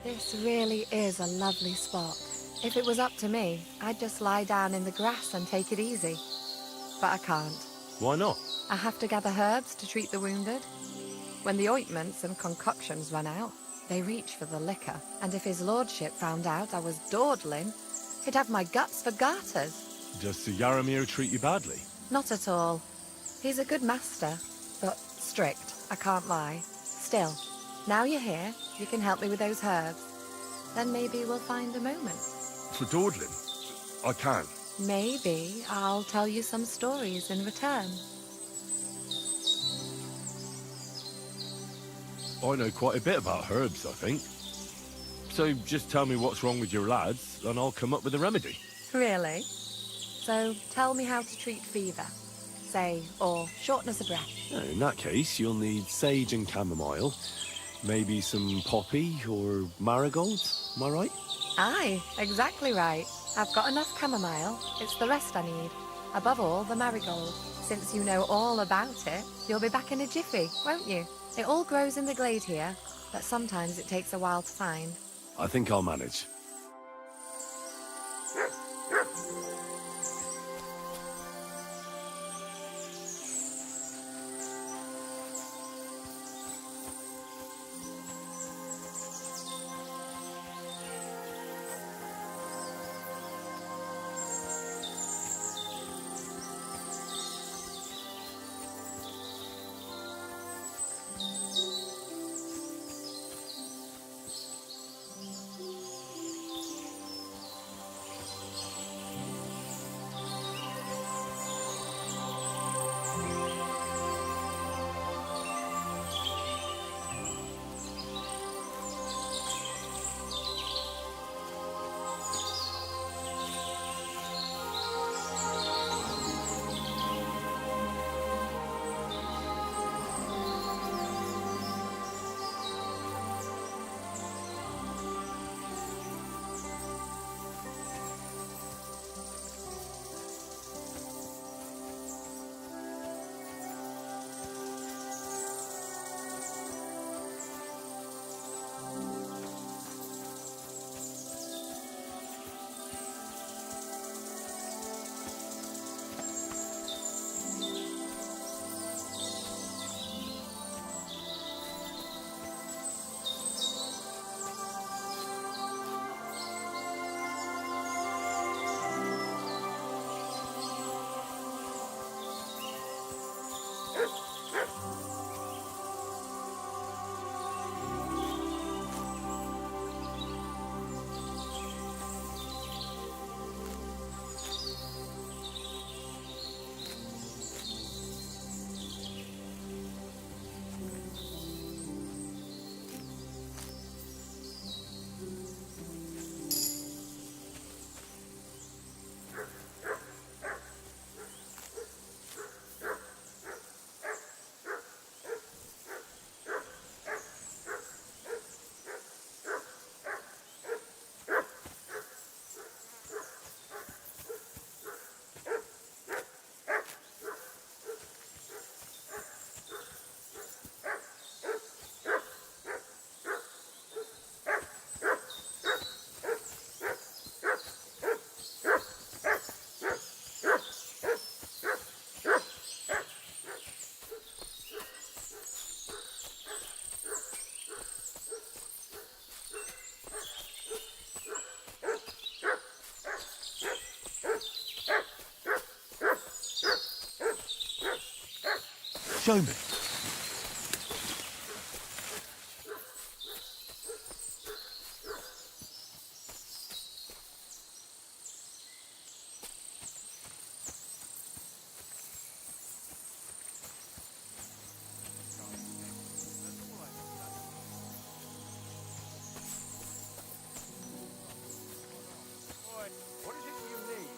This really is a lovely spot. If it was up to me, I'd just lie down in the grass and take it easy. But I can't. Why not? I have to gather herbs to treat the wounded. When the ointments and concoctions run out, they reach for the liquor. And if his lordship found out I was dawdling, he'd have my guts for garters. Does Sir Yaramir treat you badly? Not at all. He's a good master, but strict, I can't lie. Still, now you're here, you can help me with those herbs. Then maybe we'll find a moment. For dawdling? I can. Maybe I'll tell you some stories in return. I know quite a bit about herbs, I think. So just tell me what's wrong with your lads, and I'll come up with a remedy. Really? So tell me how to treat fever. say, or shortness of breath. In that case, you'll need sage and chamomile, maybe some poppy or marigold, am I right? Aye, exactly right. I've got enough chamomile. It's the rest I need. Above all, the marigold. Since you know all about it, you'll be back in a jiffy, won't you? It all grows in the glade here, but sometimes it takes a while to find. I think I'll manage. Show me. What is it you need?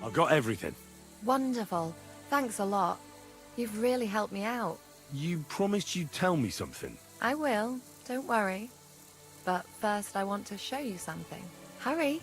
I've got everything. Wonderful. Thanks a lot. You've really helped me out. You promised you'd tell me something. I will, don't worry. But first I want to show you something. Hurry!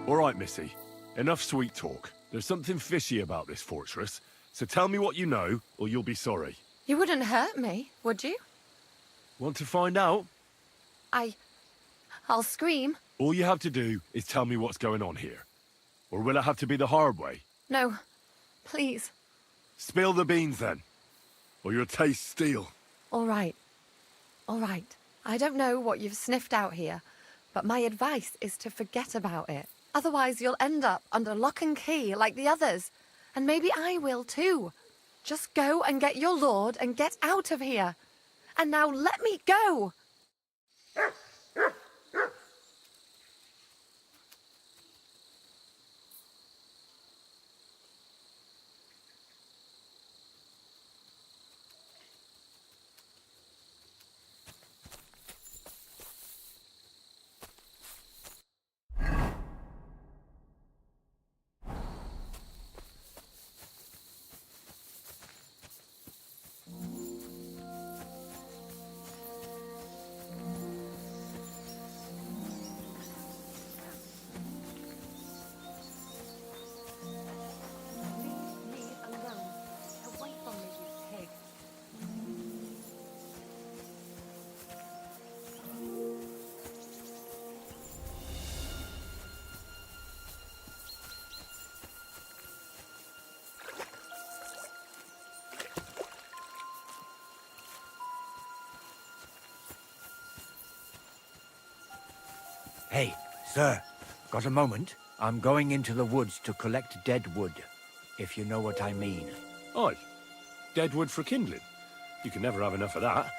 All right, Missy. Enough sweet talk. There's something fishy about this fortress, so tell me what you know, or you'll be sorry. You wouldn't hurt me, would you? Want to find out? I'll scream. All you have to do is tell me what's going on here. Or will it have to be the hard way? No, please. Spill the beans, then. Or your taste steel. All right. All right. I don't know what you've sniffed out here, but my advice is to forget about it. Otherwise, you'll end up under lock and key like the others. And maybe I will too. Just go and get your lord and get out of here. And now let me go! Hey, sir, got a moment? I'm going into the woods to collect dead wood, if you know what I mean. Aye. Dead wood for kindling. You can never have enough of that.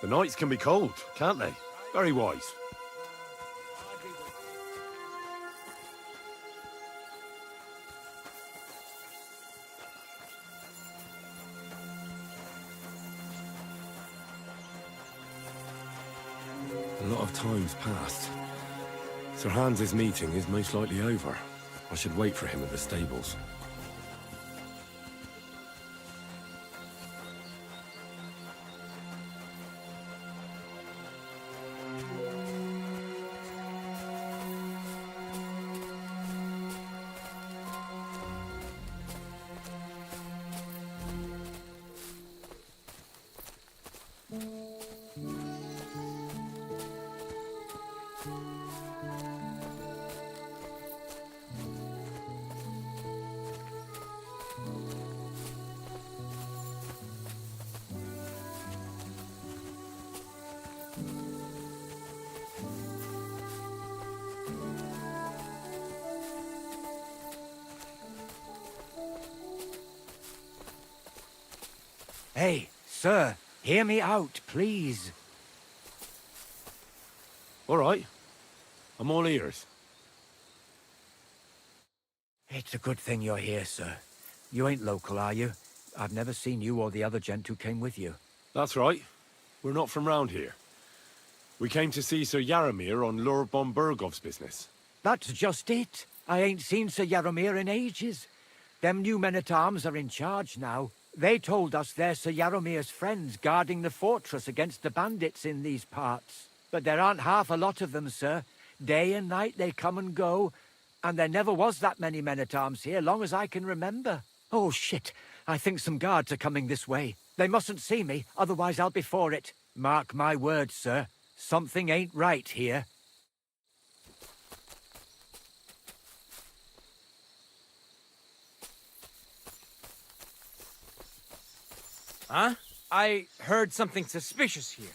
The nights can be cold, can't they? Very wise. A lot of time's passed. Sir Hans's meeting is most likely over. I should wait for him at the stables. Hey, sir, hear me out, please. All right. I'm all ears. It's a good thing you're here, sir. You ain't local, are you? I've never seen you or the other gent who came with you. That's right. We're not from round here. We came to see Sir Yaramir on Lord von Bergov's business. That's just it. I ain't seen Sir Yaramir in ages. Them new men-at-arms are in charge now. They told us they're Sir Yaramir's friends guarding the fortress against the bandits in these parts. But there aren't half a lot of them, sir. Day and night they come and go, and there never was that many men-at-arms here, long as I can remember. Oh, shit. I think some guards are coming this way. They mustn't see me, otherwise I'll be for it. Mark my words, sir. Something ain't right here. Huh? I heard something suspicious here.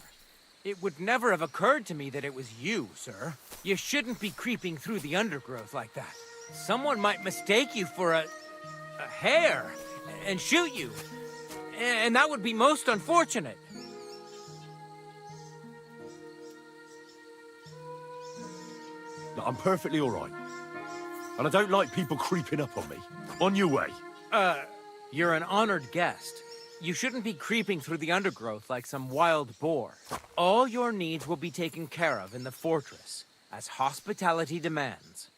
It would never have occurred to me that it was you, sir. You shouldn't be creeping through the undergrowth like that. Someone might mistake you for a hare and shoot you. And that would be most unfortunate. No, I'm perfectly all right. And I don't like people creeping up on me. On your way. You're an honored guest. You shouldn't be creeping through the undergrowth like some wild boar. All your needs will be taken care of in the fortress, as hospitality demands.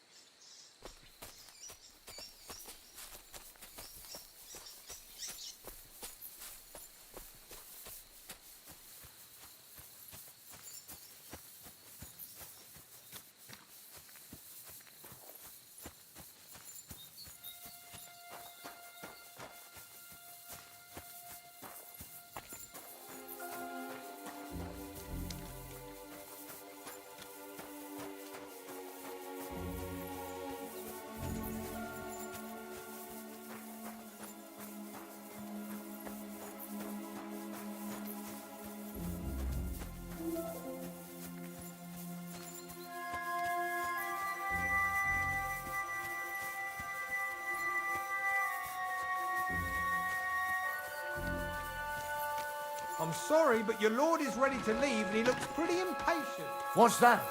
I'm sorry, but your lord is ready to leave and he looks pretty impatient. What's that?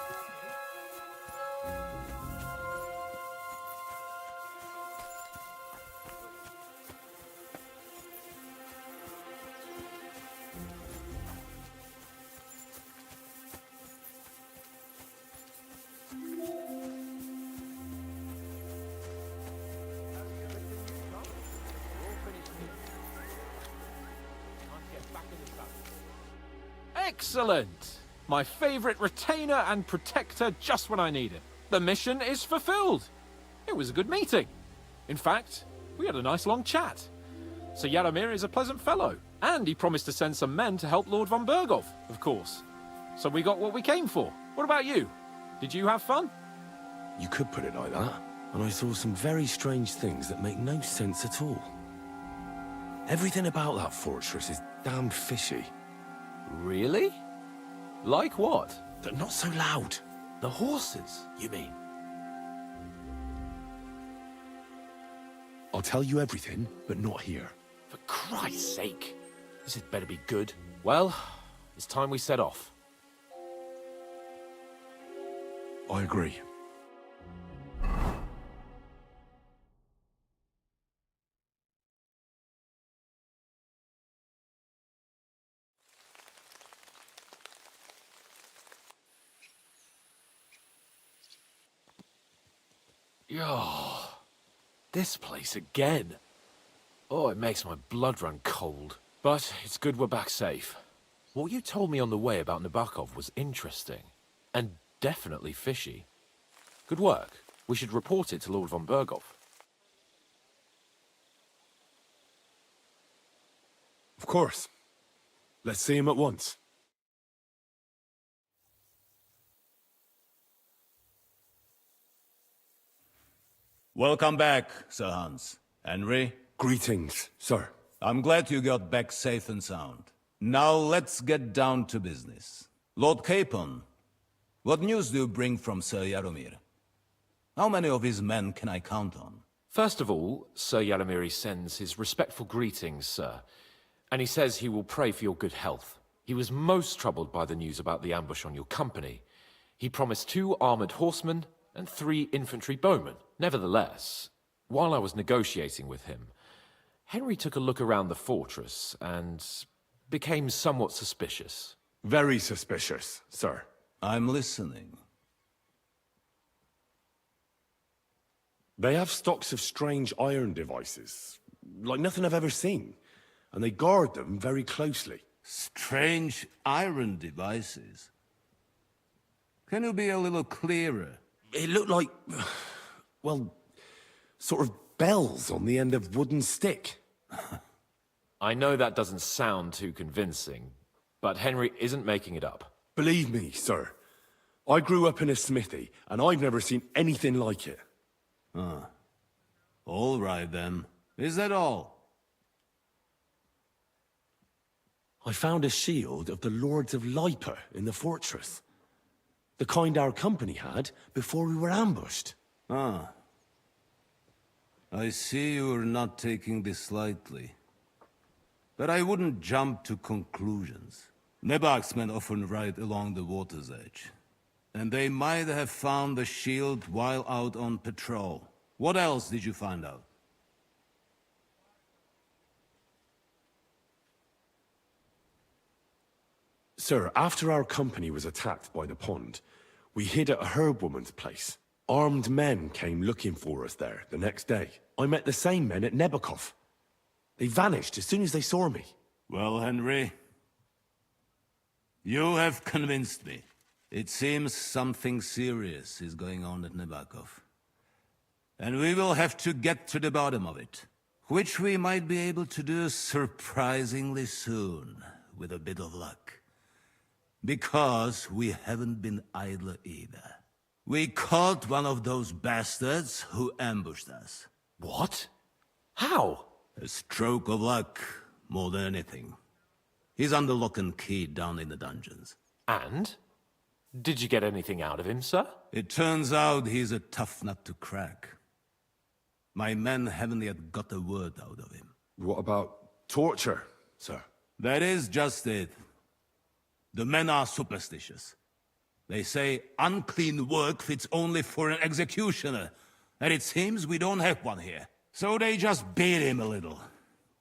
Excellent! My favourite retainer and protector just when I need it. The mission is fulfilled. It was a good meeting. In fact, we had a nice long chat. Sir Yaromir is a pleasant fellow, and he promised to send some men to help Lord von Berghoff, of course. So we got what we came for. What about you? Did you have fun? You could put it like that. And I saw some very strange things that make no sense at all. Everything about that fortress is damned fishy. Really? Like what? They're not so loud. The horses, you mean? I'll tell you everything, but not here. For Christ's sake. This had better be good. Well, it's time we set off. I agree. Oh, this place again. Oh, it makes my blood run cold. But it's good we're back safe. What you told me on the way about Nabokov was interesting. And definitely fishy. Good work. We should report it to Lord von Berghoff. Of course. Let's see him at once. Welcome back, Sir Hans. Henry? Greetings, sir. I'm glad you got back safe and sound. Now let's get down to business. Lord Capon, what news do you bring from Sir Yaromir? How many of his men can I count on? First of all, Sir Yaromir sends his respectful greetings, sir. And he says he will pray for your good health. He was most troubled by the news about the ambush on your company. He promised 2 armored horsemen and 3 infantry bowmen. Nevertheless, while I was negotiating with him, Henry took a look around the fortress and became somewhat suspicious. Very suspicious, sir. I'm listening. They have stocks of strange iron devices, like nothing I've ever seen, and they guard them very closely. Strange iron devices? Can you be a little clearer? It looked like, well, sort of bells on the end of wooden stick. I know that doesn't sound too convincing, but Henry isn't making it up. Believe me, sir. I grew up in a smithy, and I've never seen anything like it. Ah. All right, then. Is that all? I found a shield of the Lords of Lipa in the fortress. The kind our company had before we were ambushed. Ah. I see you're not taking this lightly. But I wouldn't jump to conclusions. Nebak's men often ride along the water's edge. And they might have found the shield while out on patrol. What else did you find out? Sir, after our company was attacked by the pond, we hid at a herb-woman's place. Armed men came looking for us there the next day. I met the same men at Nebokov. They vanished as soon as they saw me. Well, Henry, you have convinced me. It seems something serious is going on at Nebokov. And we will have to get to the bottom of it. Which we might be able to do surprisingly soon, with a bit of luck. Because we haven't been idle either. We caught one of those bastards who ambushed us. What? How? A stroke of luck, more than anything. He's under lock and key down in the dungeons. And? Did you get anything out of him, sir? It turns out he's a tough nut to crack. My men haven't yet got a word out of him. What about torture, sir? That is just it. The men are superstitious. They say unclean work fits only for an executioner, and it seems we don't have one here. So they just beat him a little.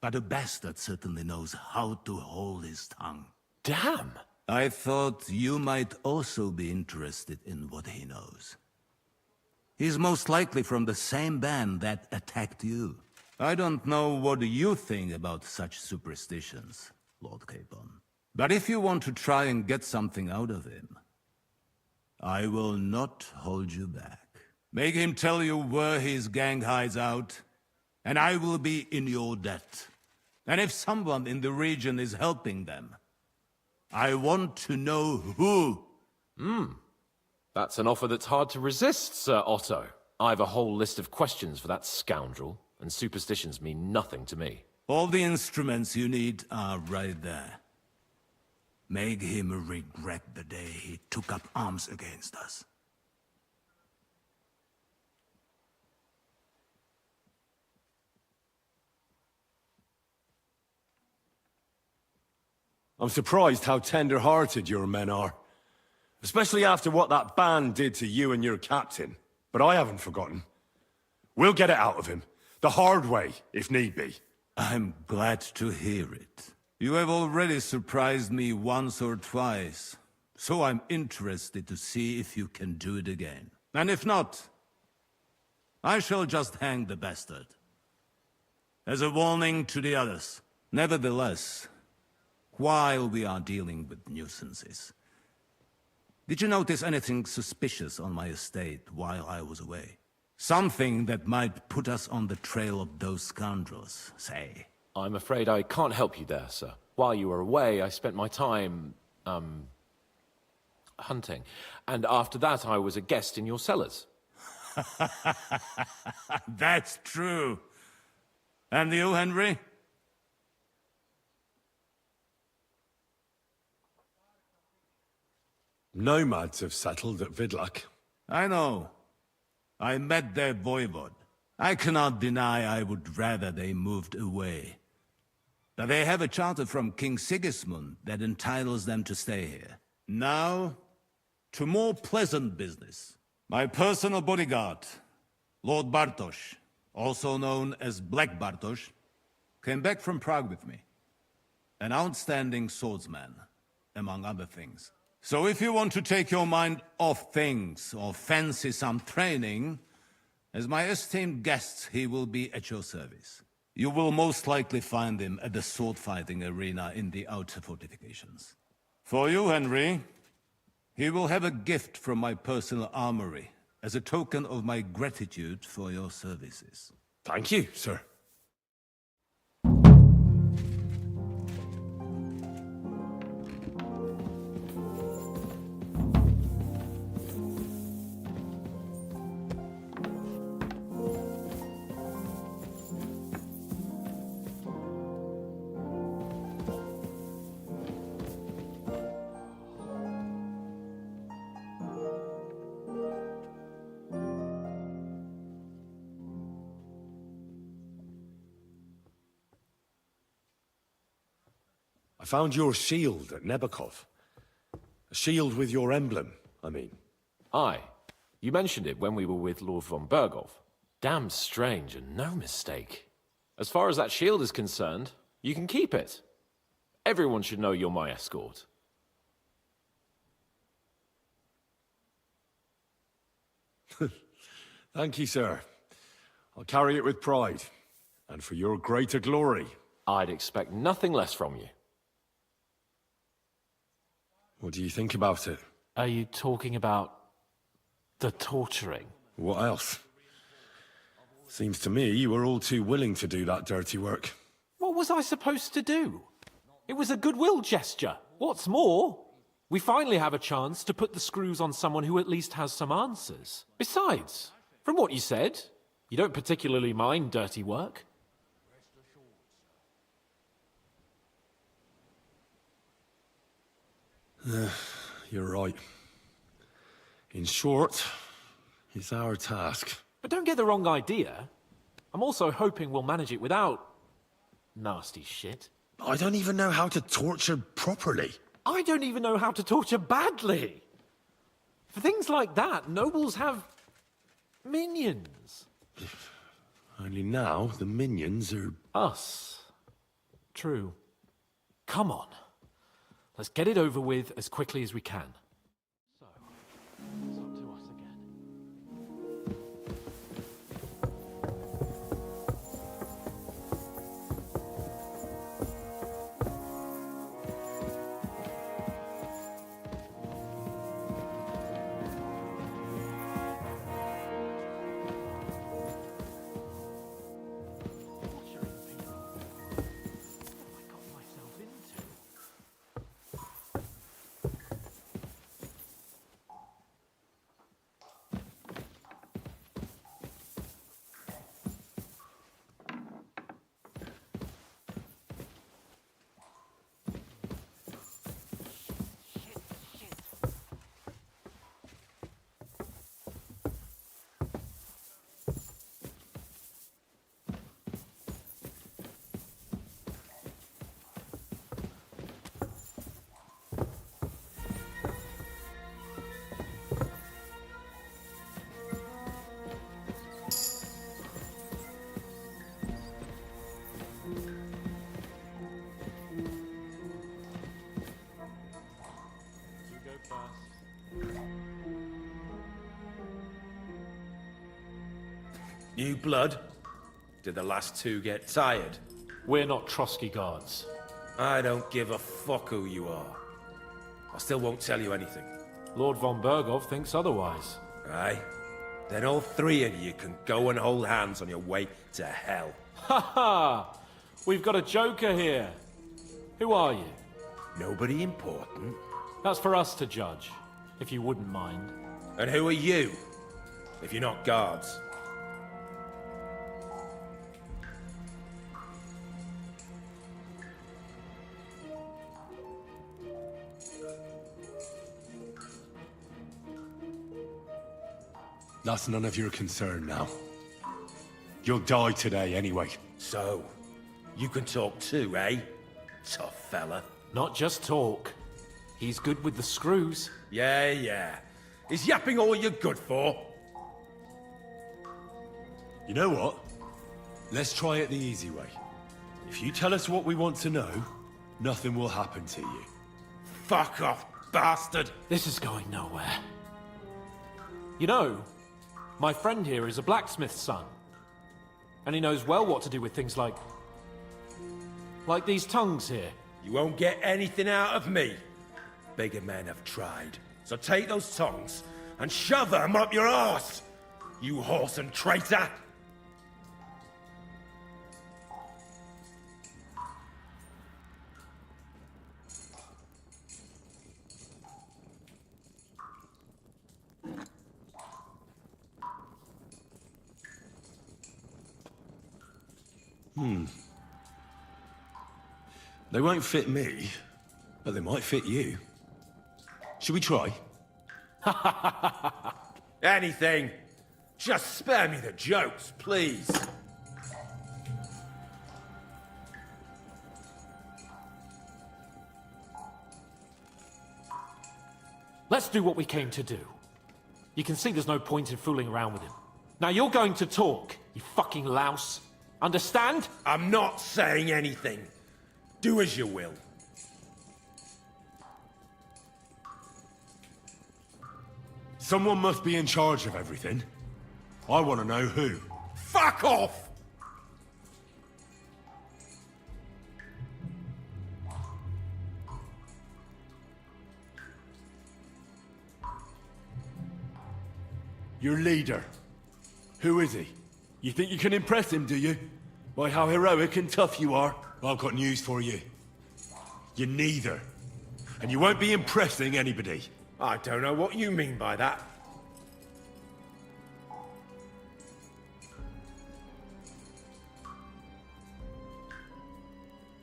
But the bastard certainly knows how to hold his tongue. Damn! I thought you might also be interested in what he knows. He's most likely from the same band that attacked you. I don't know what you think about such superstitions, Lord Capon. But if you want to try and get something out of him, I will not hold you back. Make him tell you where his gang hides out, and I will be in your debt. And if someone in the region is helping them, I want to know who. That's an offer that's hard to resist, Sir Otto. I've a whole list of questions for that scoundrel, and superstitions mean nothing to me. All the instruments you need are right there. Make him regret the day he took up arms against us. I'm surprised how tender-hearted your men are. Especially after what that band did to you and your captain. But I haven't forgotten. We'll get it out of him. The hard way, if need be. I'm glad to hear it. You have already surprised me once or twice, so I'm interested to see if you can do it again. And if not, I shall just hang the bastard. As a warning to the others. Nevertheless, while we are dealing with nuisances, did you notice anything suspicious on my estate while I was away? Something that might put us on the trail of those scoundrels, say. I'm afraid I can't help you there, sir. While you were away, I spent my time, hunting. And after that, I was a guest in your cellars. That's true. And you, Henry? Nomads have settled at Vidlak. I know. I met their voivod. I cannot deny I would rather they moved away. But they have a charter from King Sigismund that entitles them to stay here. Now, to more pleasant business. My personal bodyguard, Lord Bartosz, also known as Black Bartosz, came back from Prague with me. An outstanding swordsman, among other things. So if you want to take your mind off things or fancy some training, as my esteemed guest, he will be at your service. You will most likely find him at the sword-fighting arena in the outer fortifications. For you, Henry, he will have a gift from my personal armory as a token of my gratitude for your services. Thank you, sir. I found your shield at Nebakov. A shield with your emblem, I mean. Aye. You mentioned it when we were with Lord von Berghoff. Damn strange and no mistake. As far as that shield is concerned, you can keep it. Everyone should know you're my escort. Thank you, sir. I'll carry it with pride. And for your greater glory. I'd expect nothing less from you. What do you think about it? Are you talking about the torturing? What else? Seems to me you were all too willing to do that dirty work. What was I supposed to do? It was a goodwill gesture. What's more, we finally have a chance to put the screws on someone who at least has some answers. Besides, from what you said, you don't particularly mind dirty work. You're right. In short, it's our task. But don't get the wrong idea. I'm also hoping we'll manage it without nasty shit. I don't even know how to torture properly. I don't even know how to torture badly. For things like that, nobles have minions. Only now the minions are... Us. True. Come on. Let's get it over with as quickly as we can. So, it's up to us again. New blood? Did the last two get tired? We're not Trosky guards. I don't give a fuck who you are. I still won't tell you anything. Lord von Berghoff thinks otherwise. Aye? Then all three of you can go and hold hands on your way to hell. Ha ha! We've got a joker here. Who are you? Nobody important. That's for us to judge, if you wouldn't mind. And who are you? If you're not guards. That's none of your concern now. You'll die today anyway. So, you can talk too, eh? Tough fella. Not just talk. He's good with the screws. Yeah. Is yapping all you're good for? You know what? Let's try it the easy way. If you tell us what we want to know, nothing will happen to you. Fuck off, bastard! This is going nowhere. You know, my friend here is a blacksmith's son. And he knows well what to do with things like these tongues here. You won't get anything out of me. Bigger men have tried. So take those tongues and shove them up your arse, you whoreson traitor! They won't fit me, but they might fit you. Should we try? Anything. Just spare me the jokes, please. Let's do what we came to do. You can see there's no point in fooling around with him. Now you're going to talk, you fucking louse. Understand? I'm not saying anything. Do as you will. Someone must be in charge of everything. I want to know who. Fuck off! Your leader. Who is he? You think you can impress him, do you? By how heroic and tough you are? Well, I've got news for you. You're neither. And you won't be impressing anybody. I don't know what you mean by that.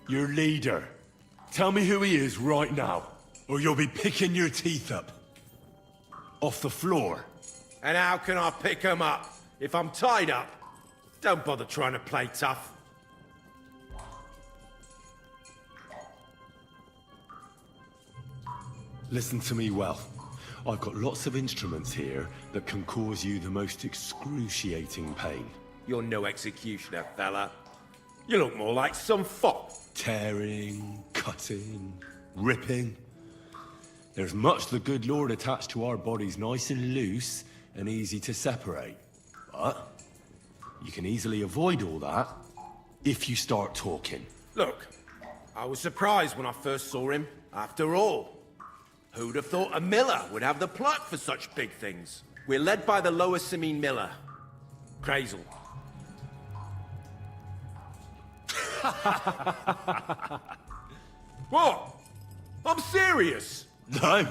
Your leader. Tell me who he is right now, or you'll be picking your teeth up. Off the floor. And how can I pick him up if I'm tied up? Don't bother trying to play tough. Listen to me well. I've got lots of instruments here that can cause you the most excruciating pain. You're no executioner, fella. You look more like some fop. Tearing, cutting, ripping. There's much the good Lord attached to our bodies nice and loose and easy to separate. But you can easily avoid all that if you start talking. Look, I was surprised when I first saw him. After all, who'd have thought a miller would have the pluck for such big things? We're led by the lower ceann miller, Crazel. What? I'm serious. No,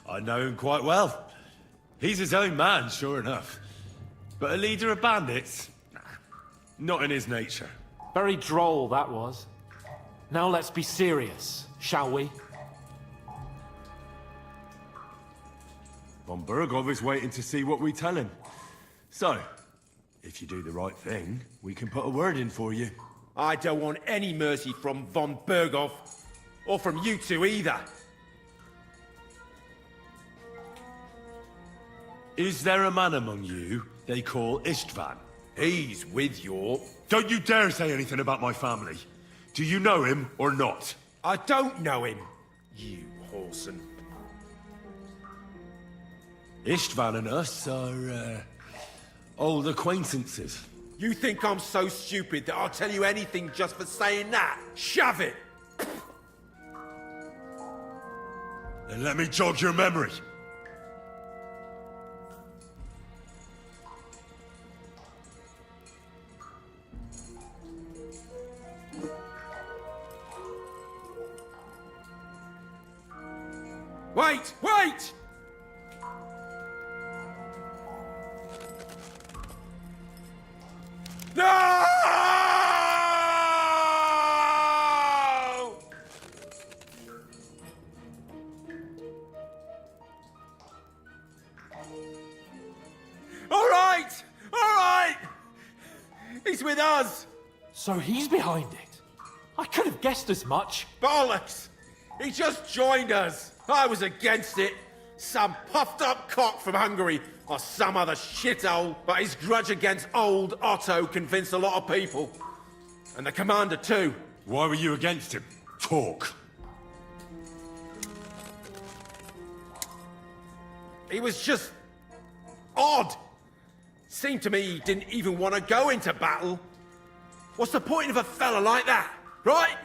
I know him quite well. He's his own man, sure enough. But a leader of bandits? Nah, not in his nature. Very droll, that was. Now let's be serious, shall we? Von Bergov is waiting to see what we tell him. So, if you do the right thing, we can put a word in for you. I don't want any mercy from von Bergov, or from you two either. Is there a man among you they call Istvan? He's with your... Don't you dare say anything about my family. Do you know him or not? I don't know him, you whoreson. Istvan and us are, old acquaintances. You think I'm so stupid that I'll tell you anything just for saying that? Shove it! Then let me jog your memory. Wait! Wait! No! All right! All right! He's with us! So he's behind it. I could have guessed as much. Bollocks! He just joined us. I was against it. Some puffed up cock from Hungary or some other shithole, but his grudge against old Otto convinced a lot of people. And the commander too. Why were you against him? Talk. He was just... odd. Seemed to me he didn't even want to go into battle. What's the point of a fella like that, right?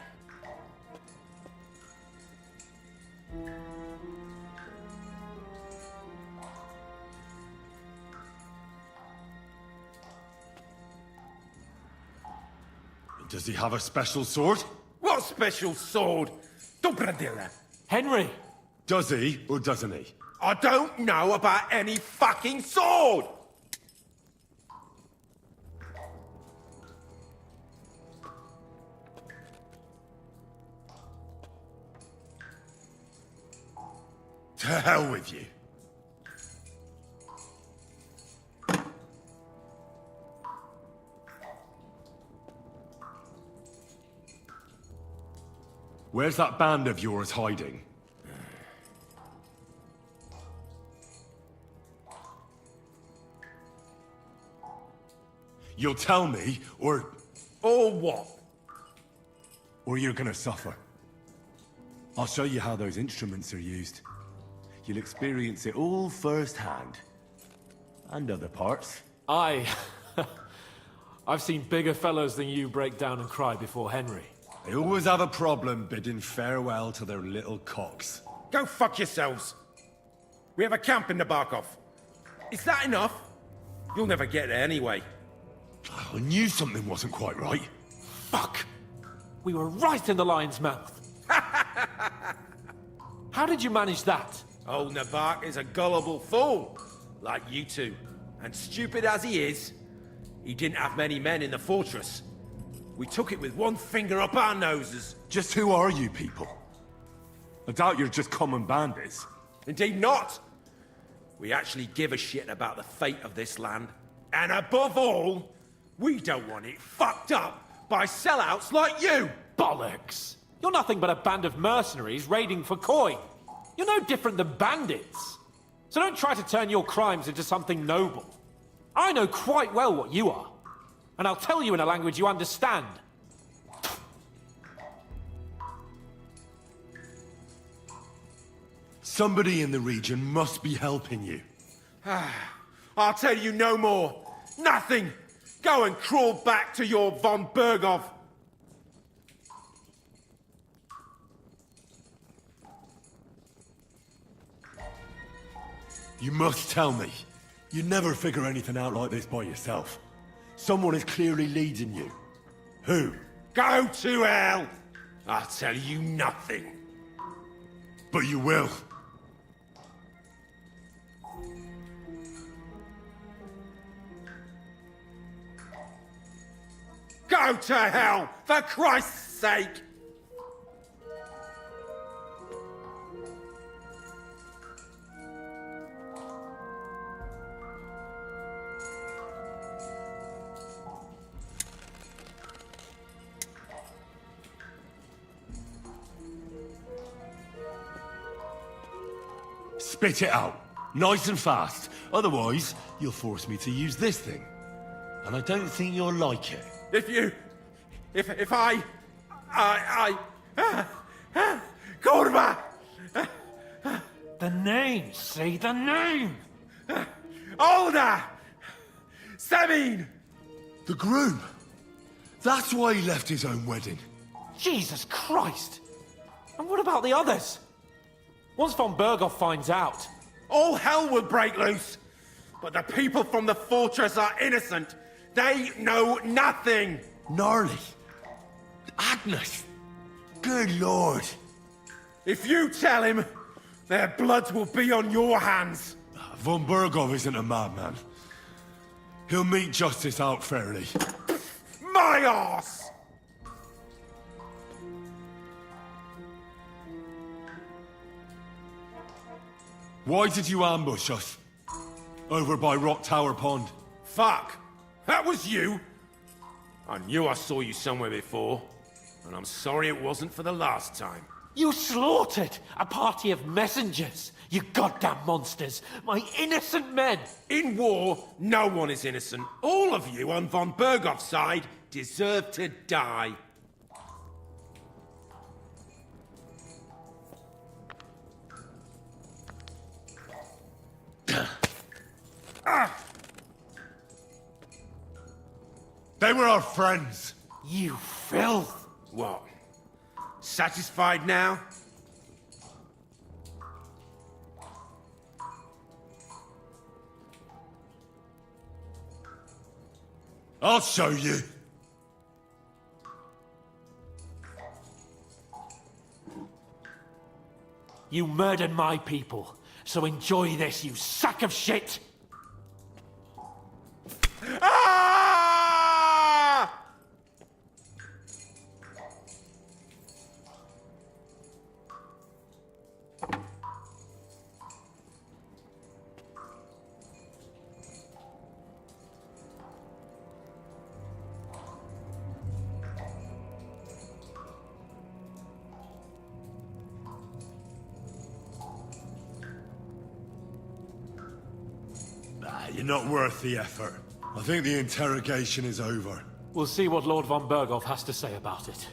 Does he have a special sword? What special sword? Dobradilla. Henry! Does he or doesn't he? I don't know about any fucking sword! To hell with you. Where's that band of yours hiding? You'll tell me, or... Or what? Or you're gonna suffer. I'll show you how those instruments are used. You'll experience it all firsthand. And other parts. I've seen bigger fellows than you break down and cry before Henry. They always have a problem bidding farewell to their little cocks. Go fuck yourselves. We have a camp in Nabarkov. Is that enough? You'll never get there anyway. I knew something wasn't quite right. Fuck! We were right in the lion's mouth. How did you manage that? Old Nabark is a gullible fool, like you two. And stupid as he is, he didn't have many men in the fortress. We took it with one finger up our noses. Just who are you people? I doubt you're just common bandits. Indeed not. We actually give a shit about the fate of this land. And above all, we don't want it fucked up by sellouts like you! Bollocks! You're nothing but a band of mercenaries raiding for coin. You're no different than bandits. So don't try to turn your crimes into something noble. I know quite well what you are. And I'll tell you in a language you understand. Somebody in the region must be helping you. I'll tell you no more. Nothing. Go and crawl back to your von Berghoff. You must tell me. You never figure anything out like this by yourself. Someone is clearly leading you. Who? Go to hell! I'll tell you nothing. But you will. Go to hell, for Christ's sake! Spit it out. Nice and fast. Otherwise, you'll force me to use this thing. And I don't think you'll like it. If I... Kurva! The name, see? The name! Older! Sabine! The groom. That's why he left his own wedding. Jesus Christ! And what about the others? Once von Berghoff finds out... All hell will break loose! But the people from the fortress are innocent! They know nothing! Gnarly. Agnes. Good lord. If you tell him, their blood will be on your hands! Von Berghoff isn't a madman. He'll mete justice out fairly. My arse! Why did you ambush us? Over by Rock Tower Pond. Fuck! That was you! I knew I saw you somewhere before, and I'm sorry it wasn't for the last time. You slaughtered a party of messengers, you goddamn monsters! My innocent men! In war, no one is innocent. All of you on von Berghoff's side deserve to die. They were our friends. You filth! What? Satisfied now? I'll show you. You murdered my people, so enjoy this, you sack of shit! Ah! You're not worth the effort. I think the interrogation is over. We'll see what Lord von Berghoff has to say about it.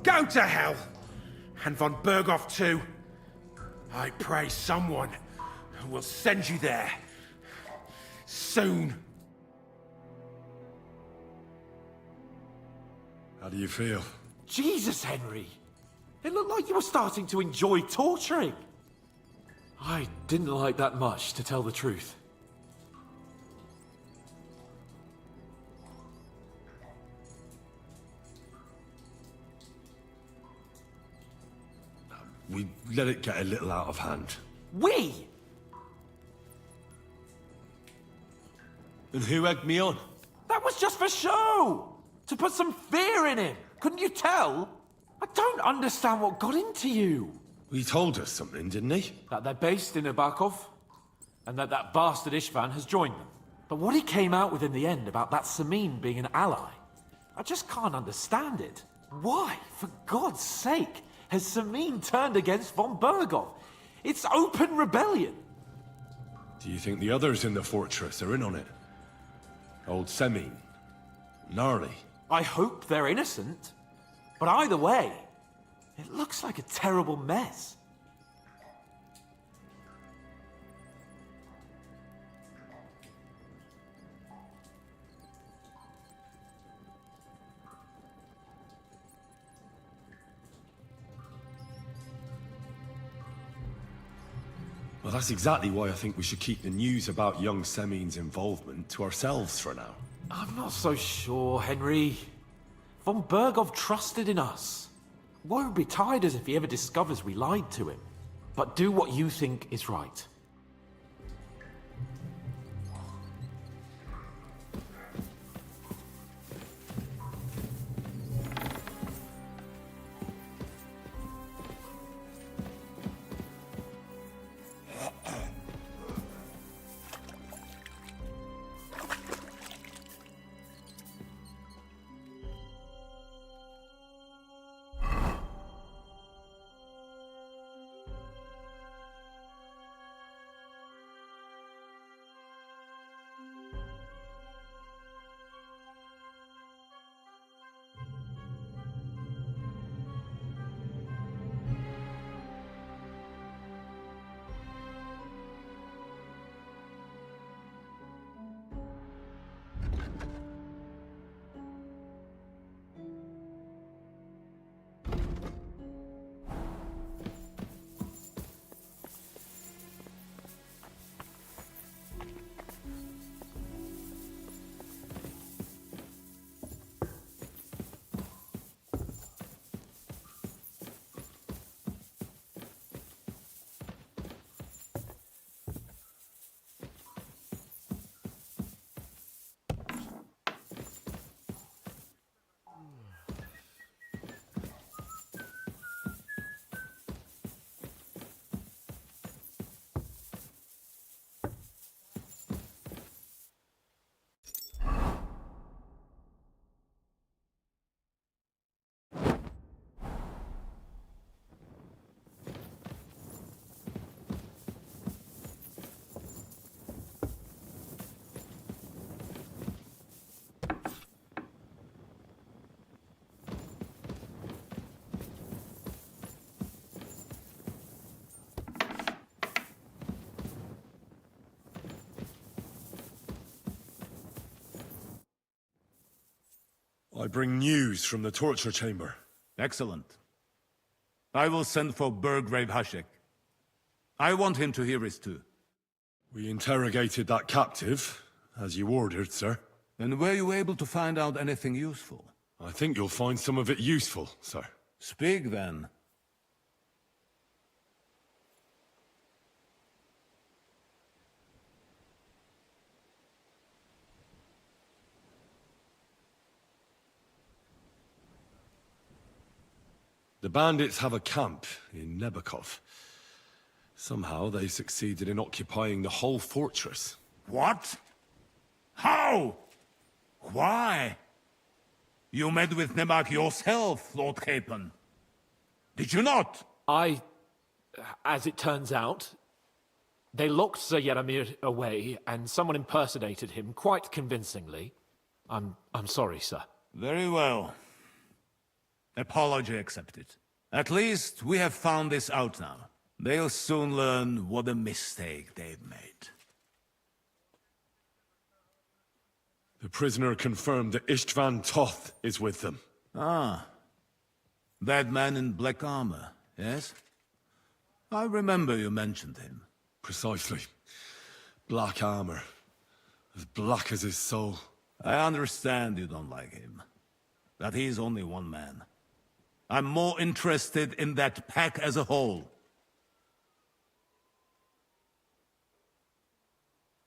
Go to hell! And von Berghoff too. I pray someone will send you there. Soon. How do you feel? Jesus, Henry! It looked like you were starting to enjoy torturing. I didn't like that much, to tell the truth. We let it get a little out of hand. We? And who egged me on? That was just for show! To put some fear in him! Couldn't you tell? I don't understand what got into you. He told us something, didn't he? That they're based in Nabokov, and that bastard Ishvan has joined them. But what he came out with in the end about that ceann being an ally, I just can't understand it. Why, for God's sake, has ceann turned against von Berghoff? It's open rebellion. Do you think the others in the fortress are in on it? Old Ceann, Gnarly. I hope they're innocent. But either way, it looks like a terrible mess. Well, that's exactly why I think we should keep the news about young Ceann's involvement to ourselves for now. I'm not so sure, Henry. Von Bergov trusted in us. Woe betide us if he ever discovers we lied to him. But do what you think is right. I bring news from the torture chamber. Excellent. I will send for Burgrave Hashek. I want him to hear it too. We interrogated that captive, as you ordered, sir. And were you able to find out anything useful? I think you'll find some of it useful, sir. Speak then. The bandits have a camp in Nebakov. Somehow they succeeded in occupying the whole fortress. What? How? Why? You met with Nebak yourself, Lord Capon. Did you not? As it turns out, they locked Sir Yaramir away, and someone impersonated him quite convincingly. I'm sorry, sir. Very well. Apology accepted. At least we have found this out now. They'll soon learn what a mistake they've made. The prisoner confirmed that Istvan Toth is with them. Ah. That man in black armor, yes? I remember you mentioned him. Precisely. Black armor. As black as his soul. I understand you don't like him. But he's only one man. I'm more interested in that pack as a whole.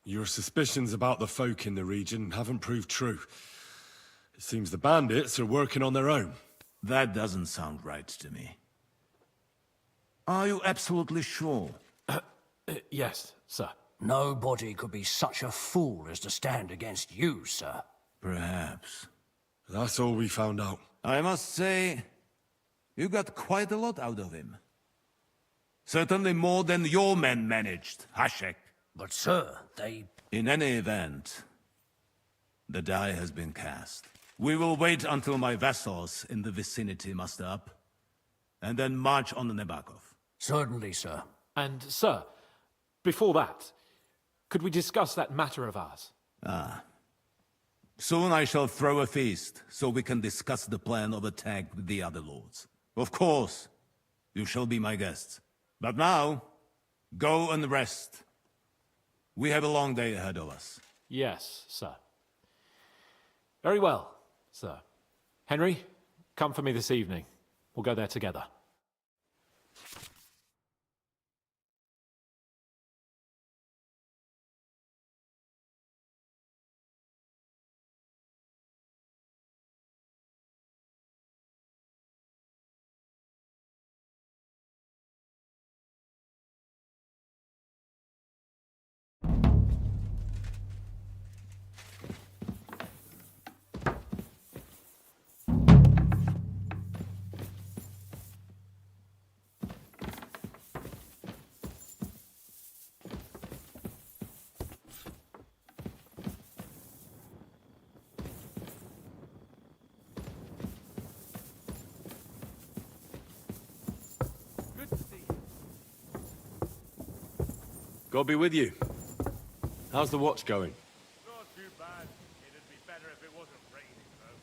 Your suspicions about the folk in the region haven't proved true. It seems the bandits are working on their own. That doesn't sound right to me. Are you absolutely sure? Yes, sir. Nobody could be such a fool as to stand against you, sir. Perhaps. That's all we found out. I must say, you got quite a lot out of him. Certainly more than your men managed, Hashek. But sir, they... In any event, the die has been cast. We will wait until my vessels in the vicinity muster up, and then march on the Nabokov. Certainly, sir. And, sir, before that, could we discuss that matter of ours? Ah. Soon I shall throw a feast, so we can discuss the plan of attack with the other lords. Of course, you shall be my guests. But now, go and rest. We have a long day ahead of us. Yes, sir. Very well, sir. Henry, come for me this evening. We'll go there together. God be with you. How's the watch going? Not too bad. It'd be better if it wasn't raining, though.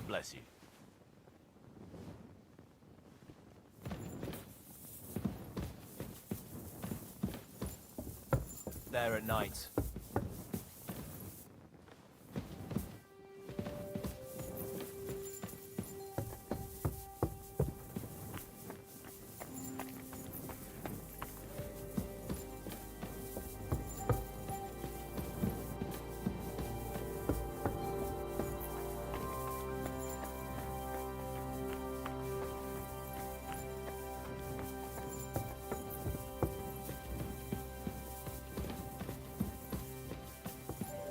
bless you. There at night.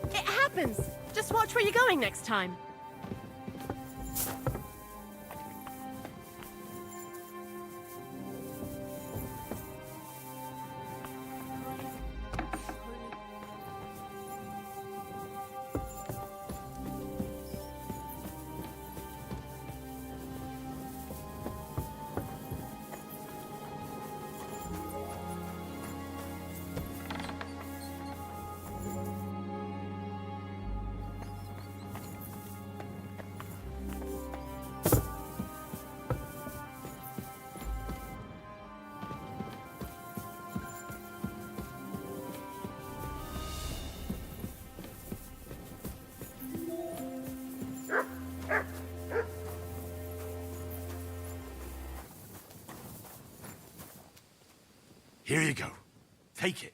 It happens! Just watch where you're going next time. Here you go. Take it.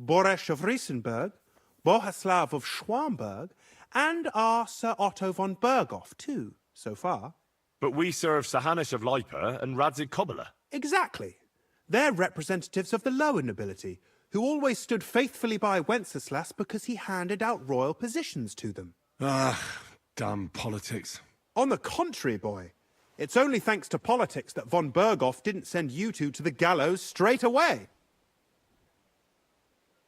Boresh of Riesenberg, Bohuslav of Schwamberg, and our Sir Otto von Berghoff, too, so far. But we serve Sahanish of Lipa and Radzig Kobyla. Exactly. They're representatives of the lower nobility, who always stood faithfully by Wenceslas because he handed out royal positions to them. Ah, damn politics. On the contrary, boy. It's only thanks to politics that von Berghoff didn't send you two to the gallows straight away.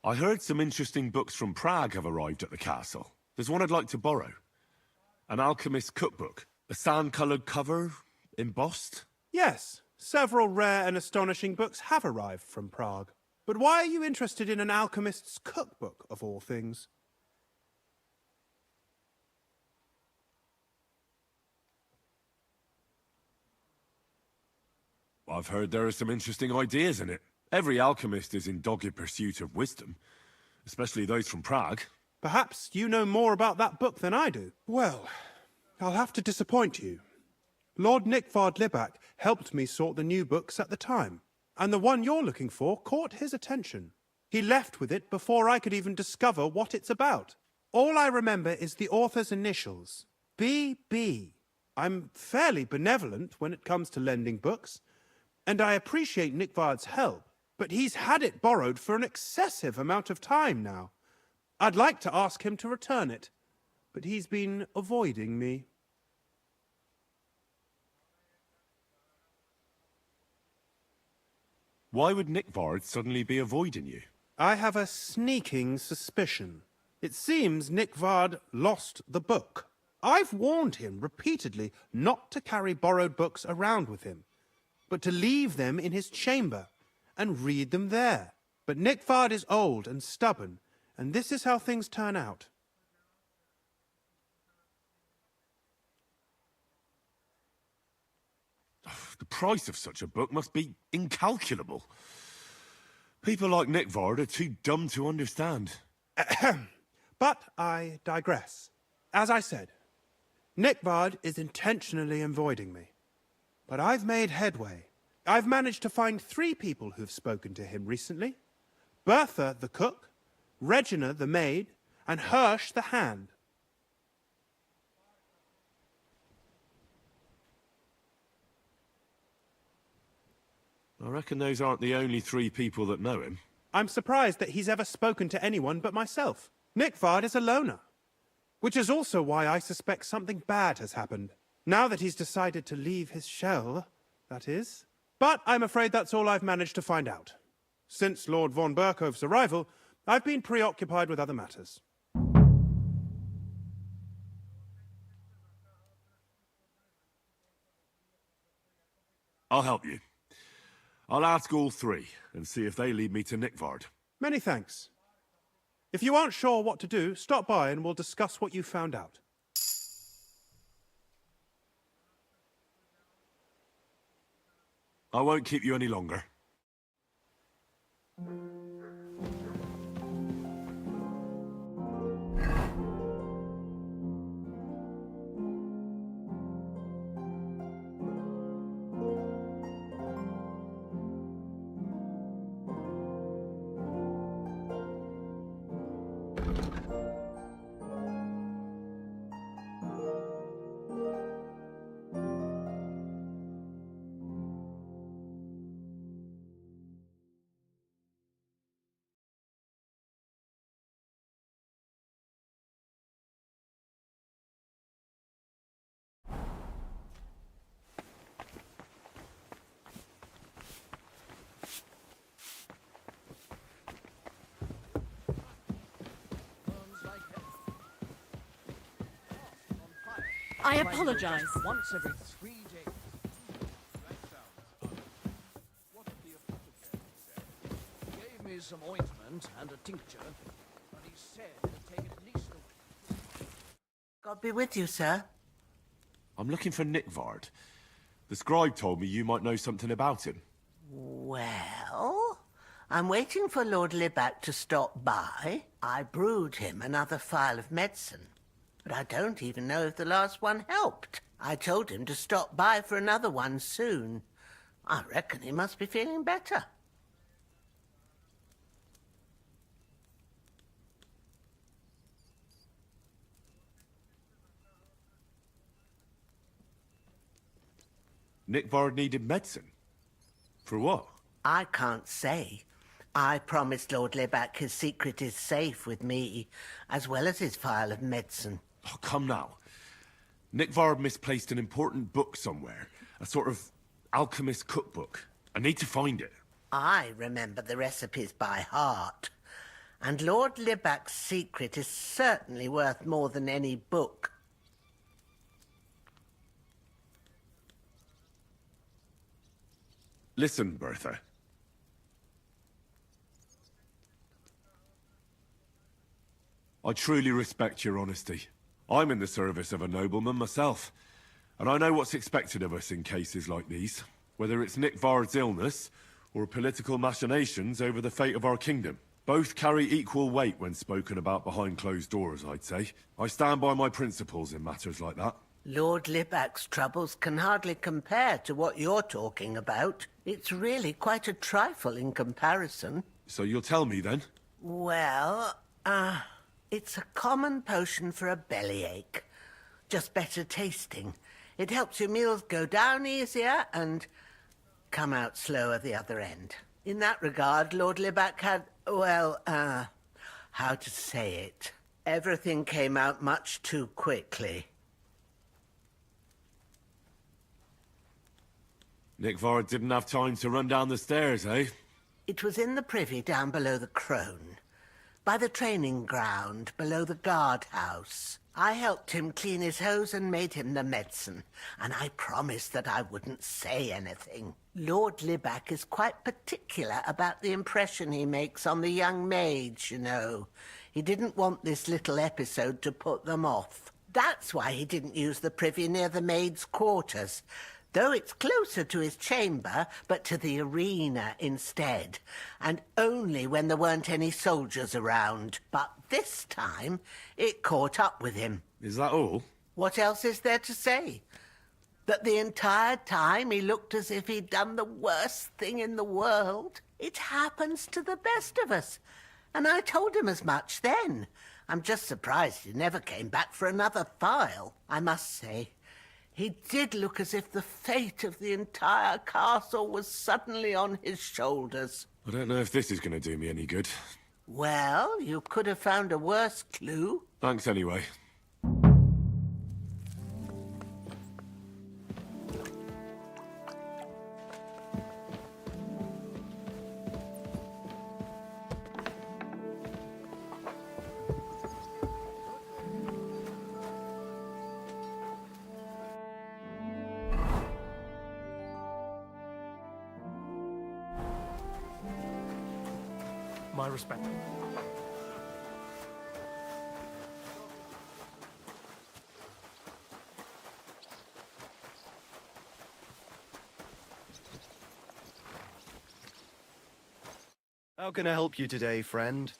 I heard some interesting books from Prague have arrived at the castle. There's one I'd like to borrow. An alchemist's cookbook. A sand-coloured cover, embossed. Yes, several rare and astonishing books have arrived from Prague. But why are you interested in an alchemist's cookbook, of all things? I've heard there are some interesting ideas in it. Every alchemist is in dogged pursuit of wisdom, especially those from Prague. Perhaps you know more about that book than I do. Well, I'll have to disappoint you. Lord Nickvard Libak helped me sort the new books at the time, and the one you're looking for caught his attention. He left with it before I could even discover what it's about. All I remember is the author's initials, B.B. I'm fairly benevolent when it comes to lending books, and I appreciate Nickvard's help, but he's had it borrowed for an excessive amount of time now. I'd like to ask him to return it, but he's been avoiding me. Why would Nickvard suddenly be avoiding you? I have a sneaking suspicion. It seems Nickvard lost the book. I've warned him repeatedly not to carry borrowed books around with him, but to leave them in his chamber and read them there. But Nickvard is old and stubborn, and this is how things turn out. The price of such a book must be incalculable. People like Nickvard are too dumb to understand. But I digress. As I said, Nickvard is intentionally avoiding me. But I've made headway. I've managed to find 3 people who've spoken to him recently. Bertha, the cook, Regina, the maid, and Hirsch, the hand. I reckon those aren't the only 3 people that know him. I'm surprised that he's ever spoken to anyone but myself. Nickvard is a loner. Which is also why I suspect something bad has happened. Now that he's decided to leave his shell, that is. But I'm afraid that's all I've managed to find out. Since Lord von Berkhove's arrival, I've been preoccupied with other matters. I'll help you. I'll ask all 3 and see if they lead me to Nickvard. Many thanks. If you aren't sure what to do, stop by and we'll discuss what you found out. I won't keep you any longer. I apologize. Once every 3 days. He gave me some ointment and a tincture, but he said it'd take at least a week. God be with you, sir. I'm looking for Nickvard. The scribe told me you might know something about him. Well, I'm waiting for Lord Libak to stop by. I brewed him another phial of medicine, but I don't even know if the last one helped. I told him to stop by for another one soon. I reckon he must be feeling better. Nick Vard needed medicine. For what? I can't say. I promised Lord Libac his secret is safe with me, as well as his vial of medicine. Oh, come now. Nick Vard misplaced an important book somewhere. A sort of alchemist cookbook. I need to find it. I remember the recipes by heart. And Lord Libac's secret is certainly worth more than any book. Listen, Bertha. I truly respect your honesty. I'm in the service of a nobleman myself, and I know what's expected of us in cases like these, whether it's Nick Vard's illness or political machinations over the fate of our kingdom. Both carry equal weight when spoken about behind closed doors, I'd say. I stand by my principles in matters like that. Lord Libac's troubles can hardly compare to what you're talking about. It's really quite a trifle in comparison. So you'll tell me then? Well, it's a common potion for a bellyache. Just better tasting. It helps your meals go down easier and come out slower the other end. In that regard, Lord Libac had, well, how to say it? Everything came out much too quickly. Nick Vard didn't have time to run down the stairs, eh? It was in the privy down below the crone, by the training ground below the guardhouse. I helped him clean his hose and made him the medicine, and I promised that I wouldn't say anything. Lord Libac is quite particular about the impression he makes on the young maids, you know. He didn't want this little episode to put them off. That's why he didn't use the privy near the maids' quarters, though it's closer to his chamber, but to the arena instead, and only when there weren't any soldiers around. But this time, it caught up with him. Is that all? What else is there to say? That the entire time he looked as if he'd done the worst thing in the world. It happens to the best of us, and I told him as much then. I'm just surprised he never came back for another file, I must say. He did look as if the fate of the entire castle was suddenly on his shoulders. I don't know if this is going to do me any good. Well, you could have found a worse clue. Thanks anyway. My respect. How can I help you today, friend?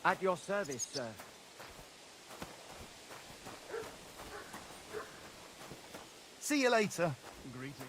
At your service, sir. See you later. Greetings.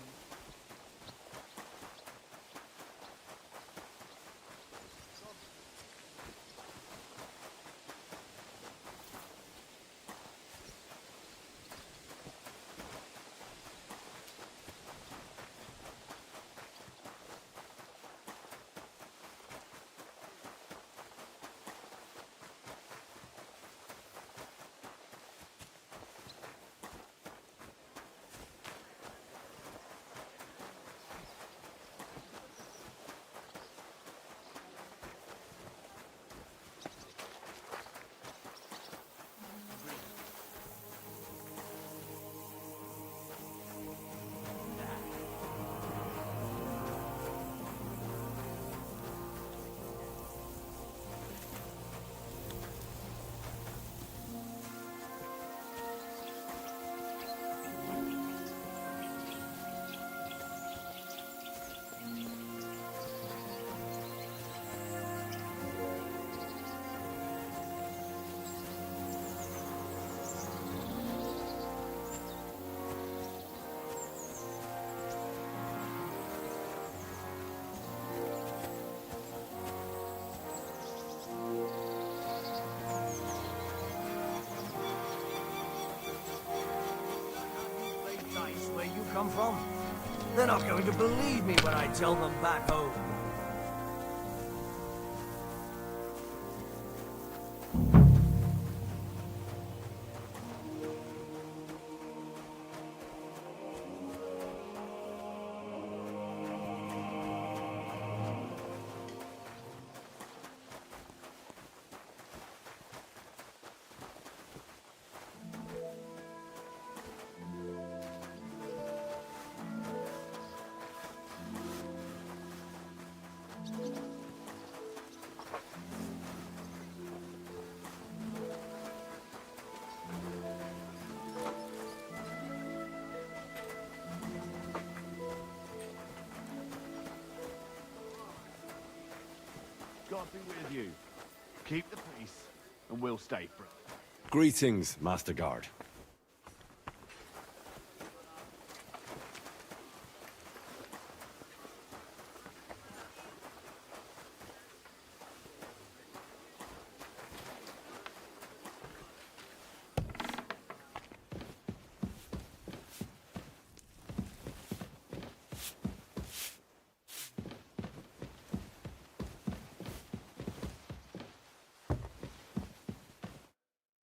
where you come from. They're not going to believe me when I tell them back home. God be with you. Keep the peace, and we'll stay friends. Greetings, Master Guard.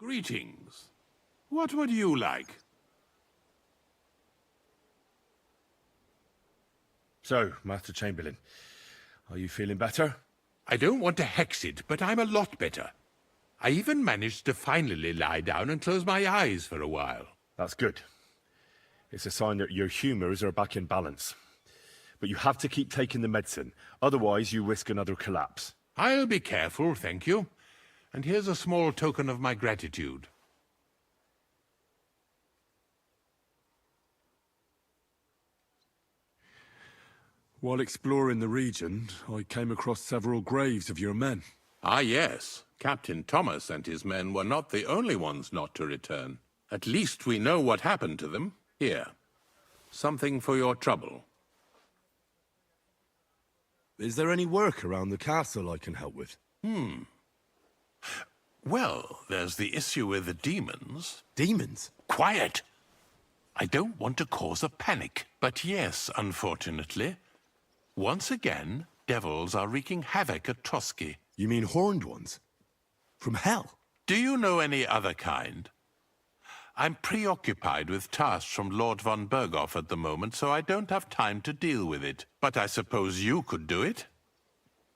Greetings. What would you like? So, Master Chamberlain, are you feeling better? I don't want to hex it, but I'm a lot better. I even managed to finally lie down and close my eyes for a while. That's good. It's a sign that your humors are back in balance. But you have to keep taking the medicine, otherwise you risk another collapse. I'll be careful, thank you. And here's a small token of my gratitude. While exploring the region, I came across several graves of your men. Ah, yes. Captain Thomas and his men were not the only ones not to return. At least we know what happened to them. Here. Something for your trouble. Is there any work around the castle I can help with? Well, there's the issue with the demons. Demons? Quiet! I don't want to cause a panic, but yes, unfortunately. Once again, devils are wreaking havoc at Trosky. You mean horned ones? From hell? Do you know any other kind? I'm preoccupied with tasks from Lord von Berghoff at the moment, so I don't have time to deal with it. But I suppose you could do it?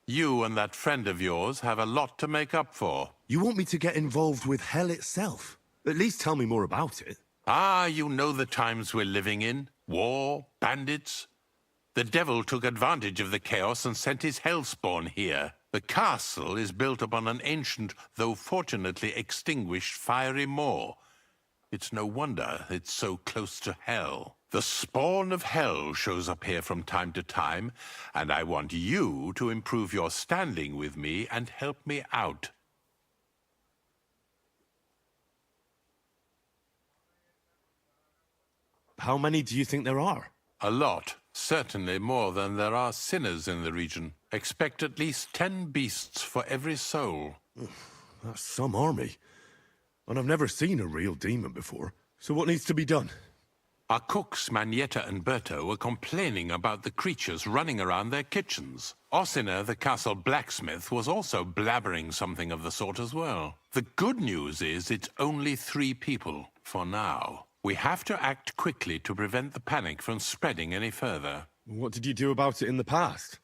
You and that friend of yours have a lot to make up for. You want me to get involved with hell itself? At least tell me more about it. Ah, you know the times we're living in. War, bandits. The devil took advantage of the chaos and sent his hellspawn here. The castle is built upon an ancient, though fortunately extinguished, fiery moor. It's no wonder it's so close to hell. The spawn of hell shows up here from time to time, and I want you to improve your standing with me and help me out. How many do you think there are? A lot. Certainly more than there are sinners in the region. Expect at least 10 beasts for every soul. That's some army. And I've never seen a real demon before. So what needs to be done? Our cooks, Manietta and Berto, were complaining about the creatures running around their kitchens. Ossina, the castle blacksmith, was also blabbering something of the sort as well. The good news is it's only 3 people, for now. We have to act quickly to prevent the panic from spreading any further. What did you do about it in the past?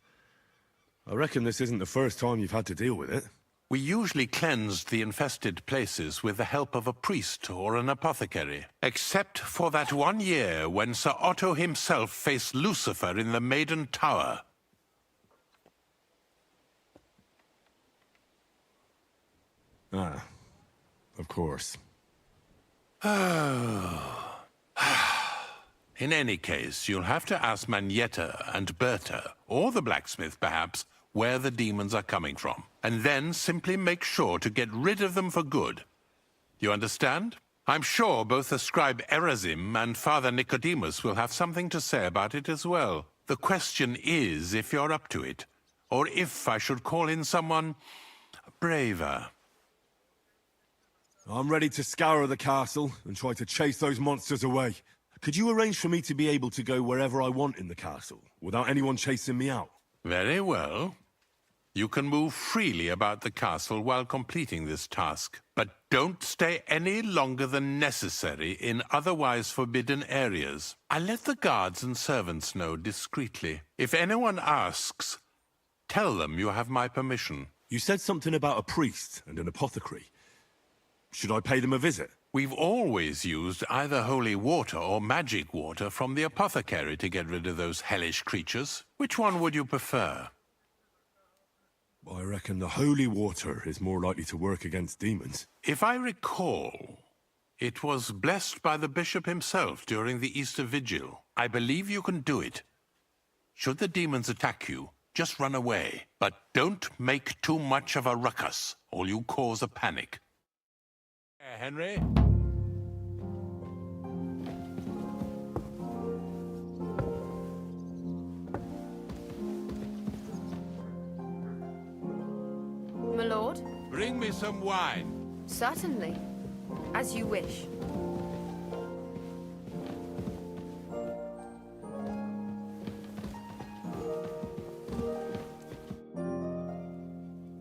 I reckon this isn't the first time you've had to deal with it. We usually cleansed the infested places with the help of a priest or an apothecary. Except for that one year when Sir Otto himself faced Lucifer in the Maiden Tower. Ah, of course. In any case, you'll have to ask Manietta and Berta, or the blacksmith perhaps, where the demons are coming from, and then simply make sure to get rid of them for good. You understand? I'm sure both the scribe Erazim and Father Nicodemus will have something to say about it as well. The question is if you're up to it, or if I should call in someone braver. I'm ready to scour the castle and try to chase those monsters away. Could you arrange for me to be able to go wherever I want in the castle, without anyone chasing me out? Very well. You can move freely about the castle while completing this task, but don't stay any longer than necessary in otherwise forbidden areas. I'll let the guards and servants know discreetly. If anyone asks, tell them you have my permission. You said something about a priest and an apothecary. Should I pay them a visit? We've always used either holy water or magic water from the apothecary to get rid of those hellish creatures. Which one would you prefer? I reckon the holy water is more likely to work against demons. If I recall, it was blessed by the bishop himself during the Easter Vigil. I believe you can do it. Should the demons attack you, just run away. But don't make too much of a ruckus, or you cause a panic. Henry? My lord? Bring me some wine. Certainly. As you wish.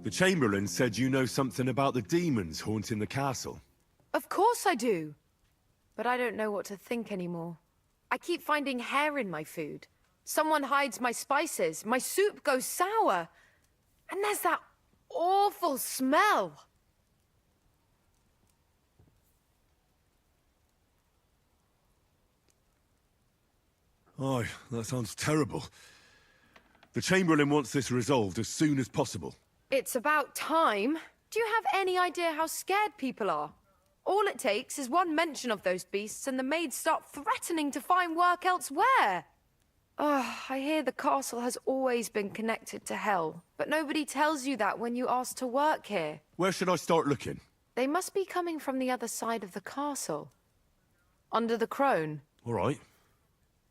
The Chamberlain said you know something about the demons haunting the castle. Of course I do. But I don't know what to think anymore. I keep finding hair in my food. Someone hides my spices. My soup goes sour. And there's that awful smell. Aye, that sounds terrible. The Chamberlain wants this resolved as soon as possible. It's about time. Do you have any idea how scared people are? All it takes is one mention of those beasts and the maids start threatening to find work elsewhere. I hear the castle has always been connected to hell, but nobody tells you that when you ask to work here. Where should I start looking? They must be coming from the other side of the castle. Under the crone. All right.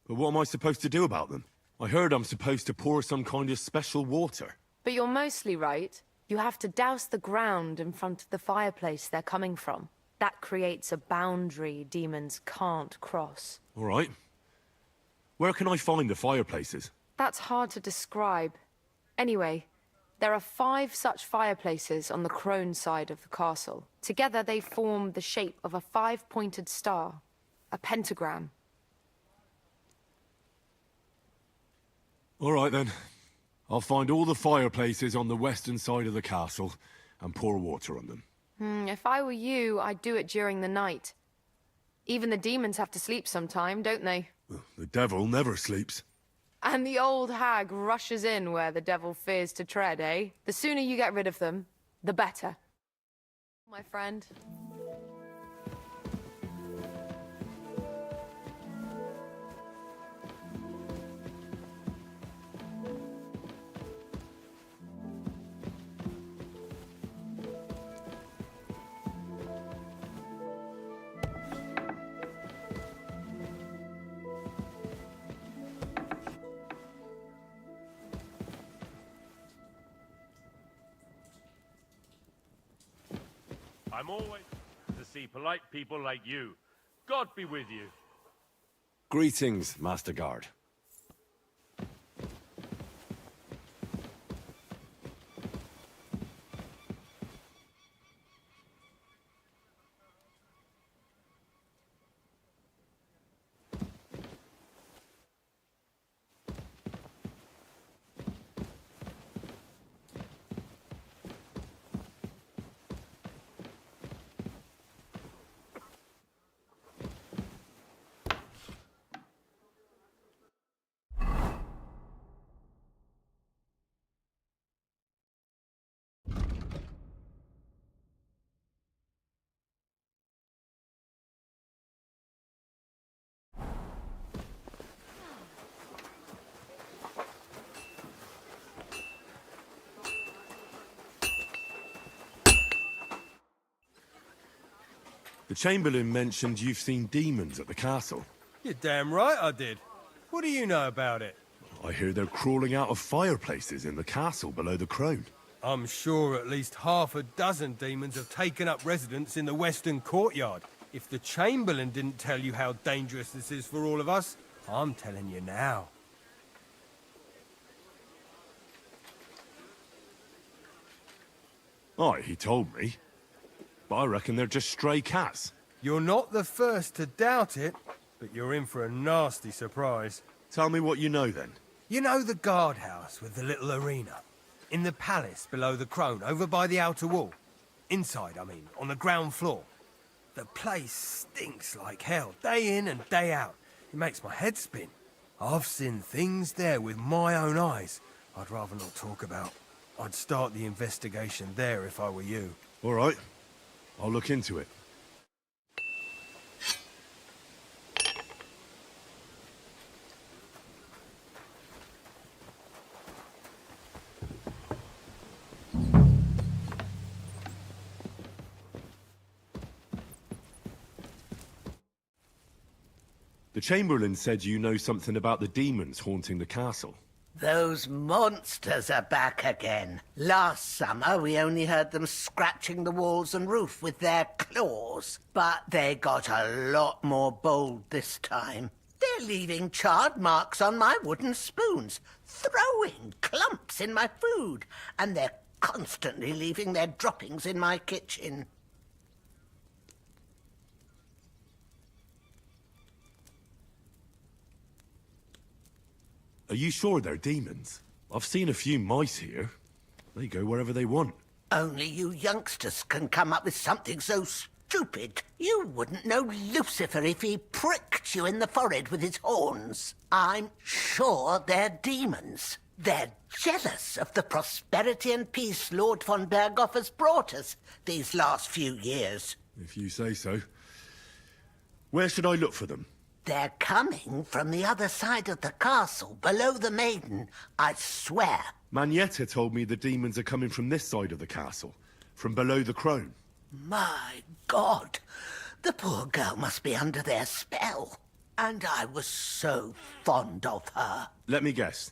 But what am I supposed to do about them? I heard I'm supposed to pour some kind of special water. But you're mostly right. You have to douse the ground in front of the fireplace they're coming from. That creates a boundary demons can't cross. All right. Where can I find the fireplaces? That's hard to describe. Anyway, there are 5 such fireplaces on the crone side of the castle. Together they form the shape of a 5-pointed star, a pentagram. All right then. I'll find all the fireplaces on the western side of the castle and pour water on them. If I were you, I'd do it during the night. Even the demons have to sleep sometime, don't they? The devil never sleeps. And the old hag rushes in where the devil fears to tread, eh? The sooner you get rid of them, the better. My friend. I'm always to see polite people like you. God be with you. Greetings, Master Guard. The Chamberlain mentioned you've seen demons at the castle. You're damn right I did. What do you know about it? I hear they're crawling out of fireplaces in the castle below the crone. I'm sure at least half a dozen demons have taken up residence in the western courtyard. If the Chamberlain didn't tell you how dangerous this is for all of us, I'm telling you now. Aye, he told me. But I reckon they're just stray cats. You're not the first to doubt it, but you're in for a nasty surprise. Tell me what you know, then. You know the guardhouse with the little arena? In the palace below the Crone, over by the outer wall? Inside, I mean, on the ground floor. The place stinks like hell, day in and day out. It makes my head spin. I've seen things there with my own eyes I'd rather not talk about. I'd start the investigation there if I were you. All right. I'll look into it. The Chamberlain said you know something about the demons haunting the castle. Those monsters are back again. Last summer, we only heard them scratching the walls and roof with their claws. But they got a lot more bold this time. They're leaving charred marks on my wooden spoons, throwing clumps in my food, and they're constantly leaving their droppings in my kitchen. Are you sure they're demons? I've seen a few mice here. They go wherever they want. Only you youngsters can come up with something so stupid. You wouldn't know Lucifer if he pricked you in the forehead with his horns. I'm sure they're demons. They're jealous of the prosperity and peace Lord von Berghoff has brought us these last few years. If you say so. Where should I look for them? They're coming from the other side of the castle, below the Maiden, I swear. Manietta told me the demons are coming from this side of the castle, from below the Crone. My God, the poor girl must be under their spell. And I was so fond of her. Let me guess.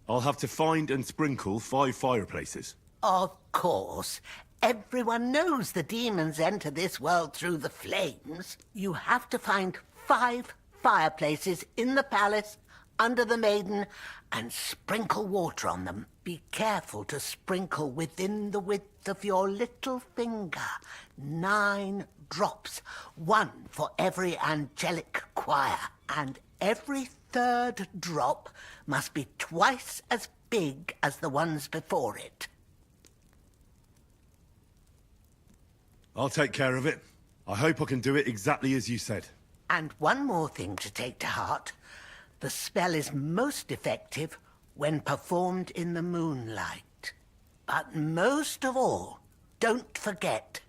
I'll have to find and sprinkle 5 fireplaces. Of course. Everyone knows the demons enter this world through the flames. You have to find 5 fireplaces in the palace, under the Maiden, and sprinkle water on them. Be careful to sprinkle within the width of your little finger. 9 drops, 1 for every angelic choir. And every 3rd drop must be twice as big as the ones before it. I'll take care of it. I hope I can do it exactly as you said. And one more thing to take to heart. The spell is most effective when performed in the moonlight. But most of all, don't forget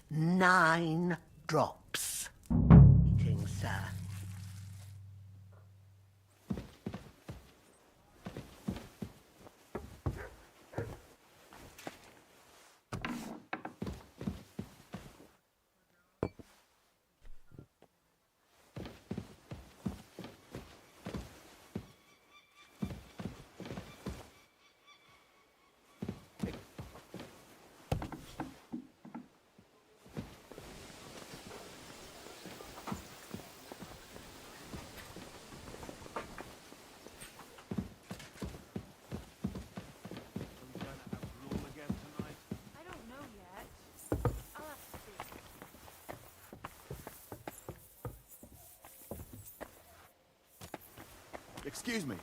9 drops. Greetings, sir. Excuse me.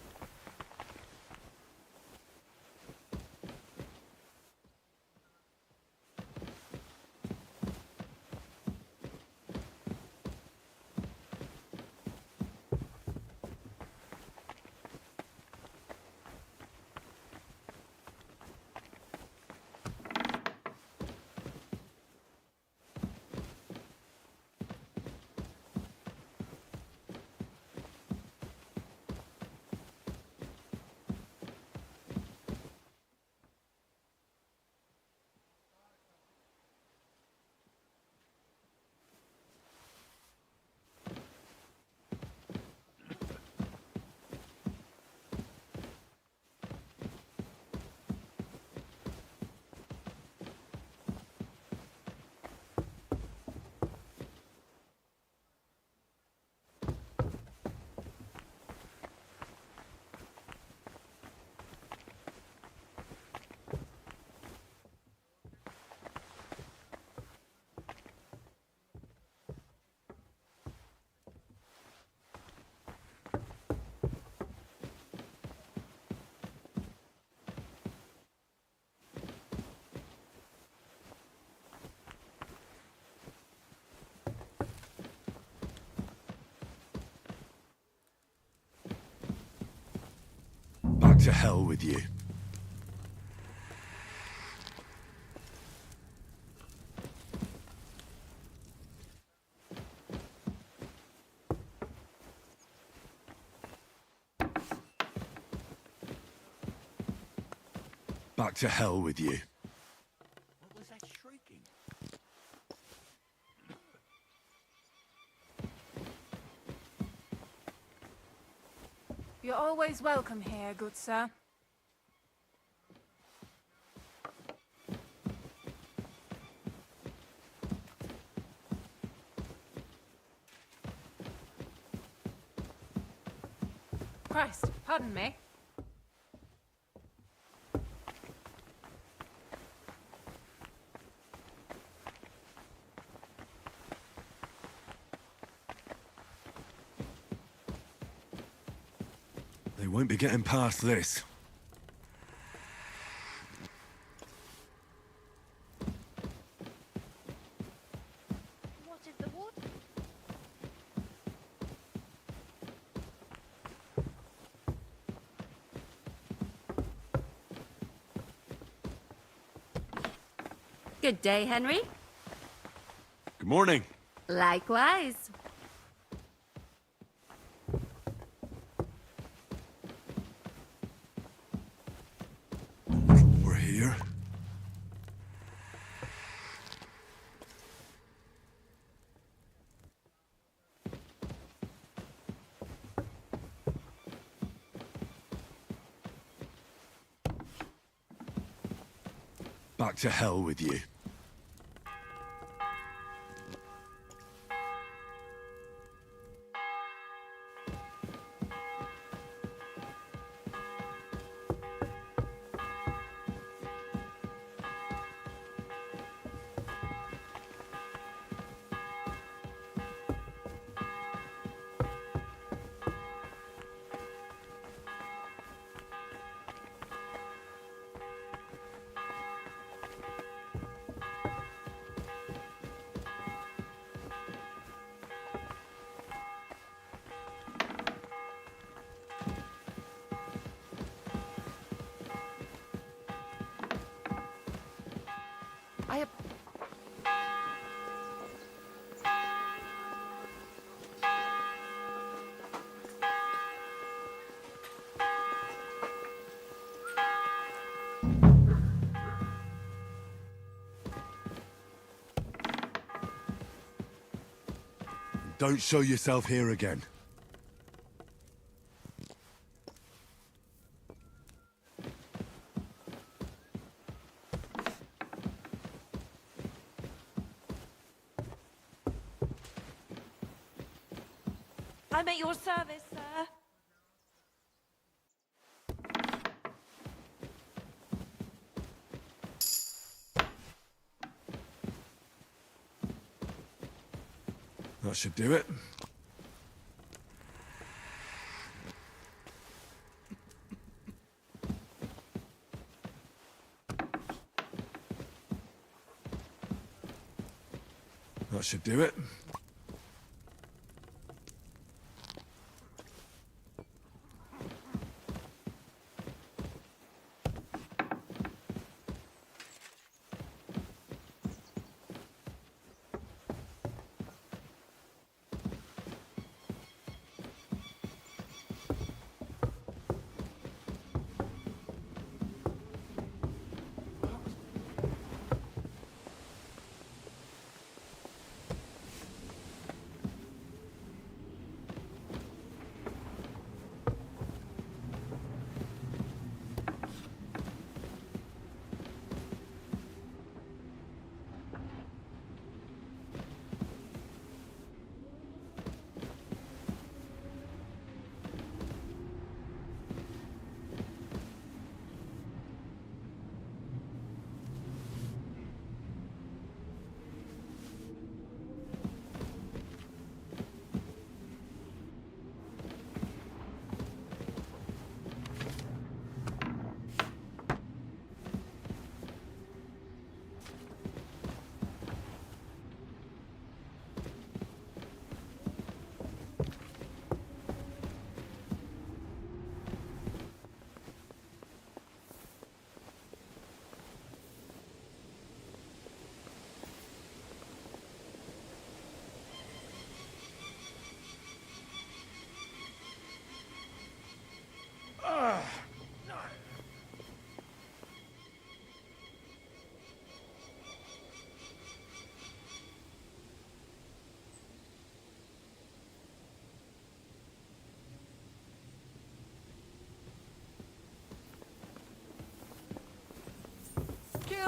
to hell with you. Back to hell with you. What was that shrieking? You're always welcome here, good sir. Christ, pardon me. They won't be getting past this. What is the wood? Good day, Henry. Good morning. Likewise. We're here. Back to hell with you. Don't show yourself here again. I'm at your service, sir. That should do it. That should do it.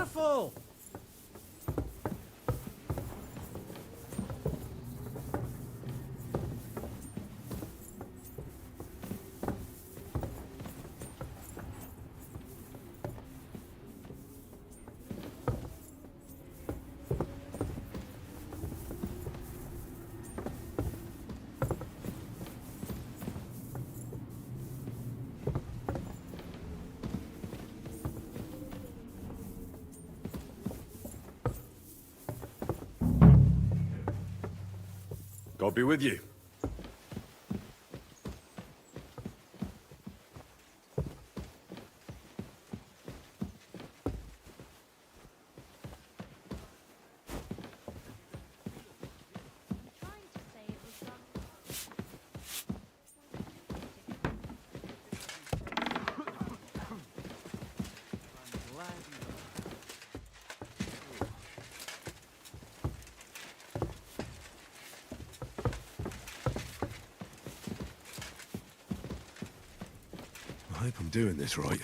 Careful! God be with you. I hope I'm doing this right.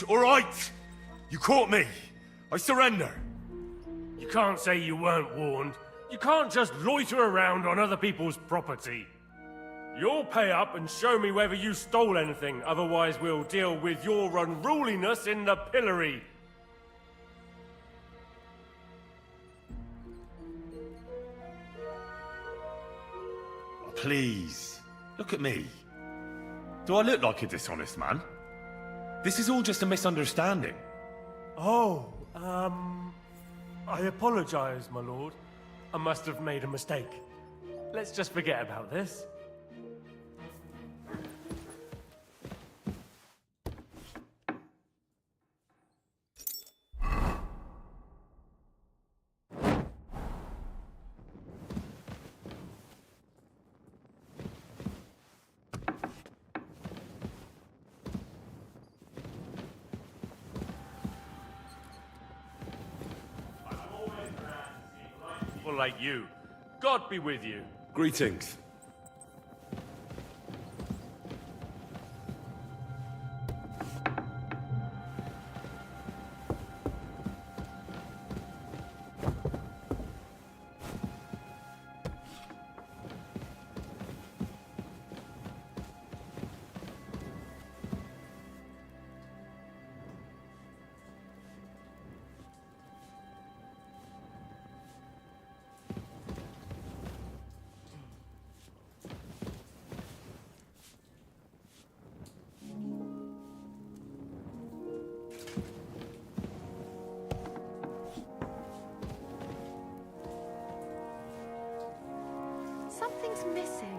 All right! You caught me. I surrender. You can't say you weren't warned. You can't just loiter around on other people's property. You'll pay up and show me whether you stole anything, otherwise we'll deal with your unruliness in the pillory. Please, look at me. Do I look like a dishonest man? This is all just a misunderstanding. Oh, I apologize, my lord. I must have made a mistake. Let's just forget about this. Like you. God be with you. Greetings. Something's missing.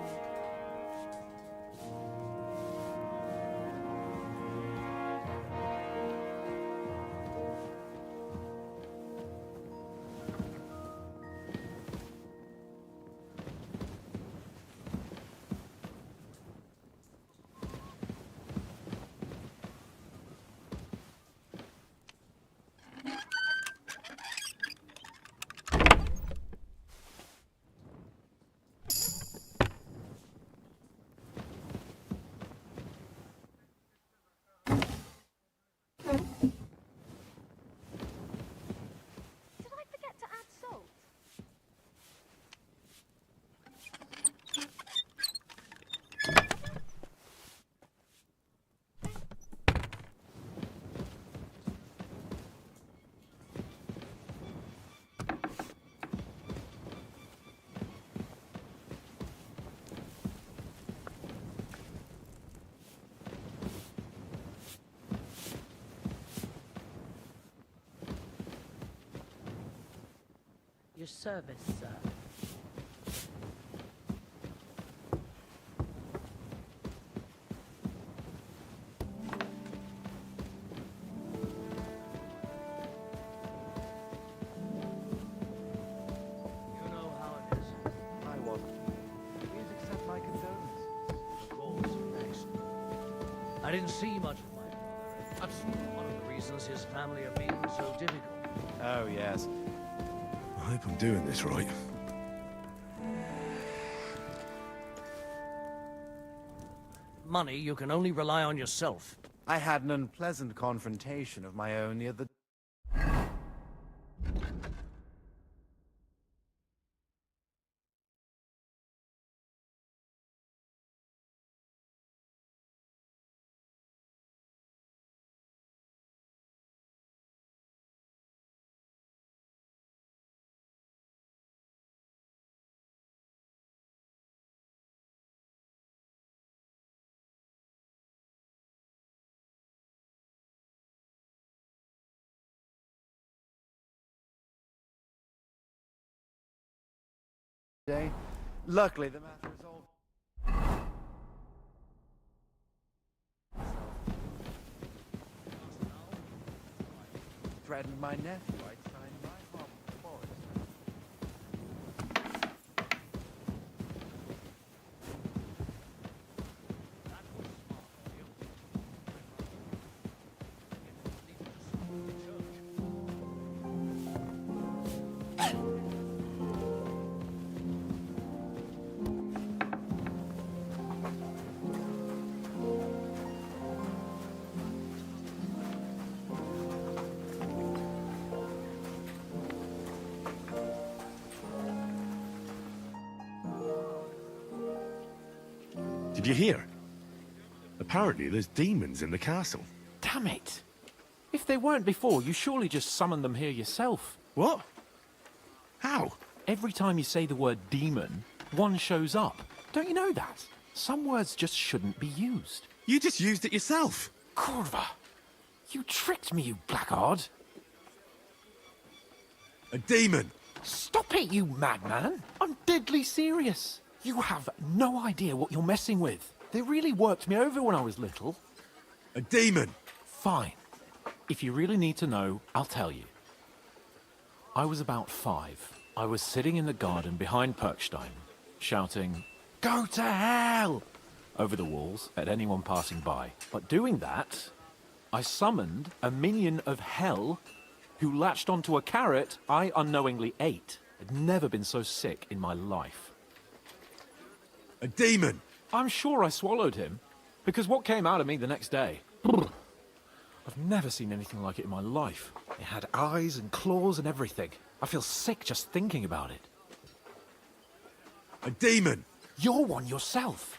Your service, sir. I didn't see much of my father. That's one of the reasons his family are being so difficult. Oh, yes. I hope I'm doing this right. Money, you can only rely on yourself. I had an unpleasant confrontation of my own near the... day. Luckily, the matter is all... Threatened my nephew. I'd sign my home in the forest. Did you hear? Apparently there's demons in the castle. Damn it! If they weren't before, you surely just summoned them here yourself. What? How? Every time you say the word demon, one shows up. Don't you know that? Some words just shouldn't be used. You just used it yourself. Kurva! You tricked me, you blackguard! A demon! Stop it, you madman! I'm deadly serious. You have no idea what you're messing with. They really worked me over when I was little. A demon! Fine. If you really need to know, I'll tell you. I was about 5. I was sitting in the garden behind Perkstein, shouting, "Go to hell!" over the walls at anyone passing by. But doing that, I summoned a minion of hell who latched onto a carrot I unknowingly ate. I'd never been so sick in my life. A demon! I'm sure I swallowed him, because what came out of me the next day... I've never seen anything like it in my life. It had eyes and claws and everything. I feel sick just thinking about it. A demon! You're one yourself.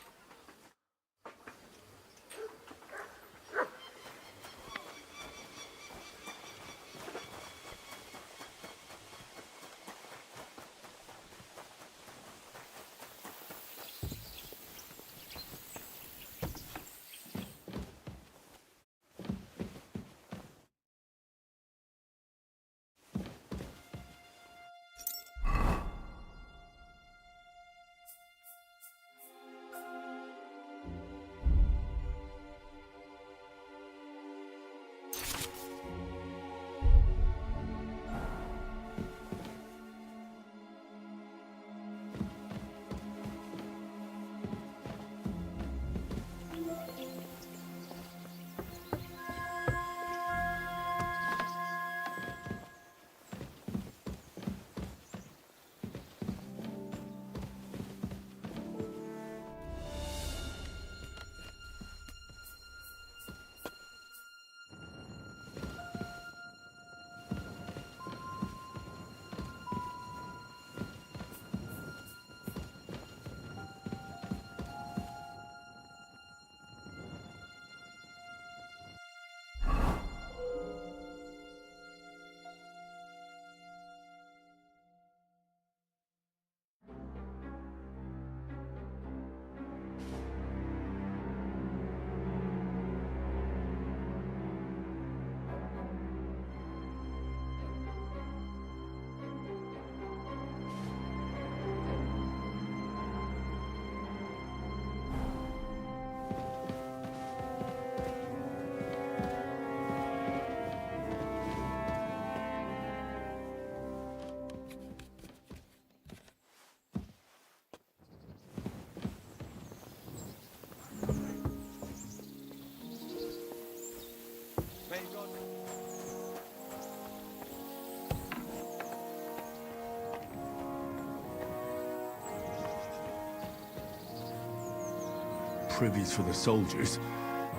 privies for the soldiers,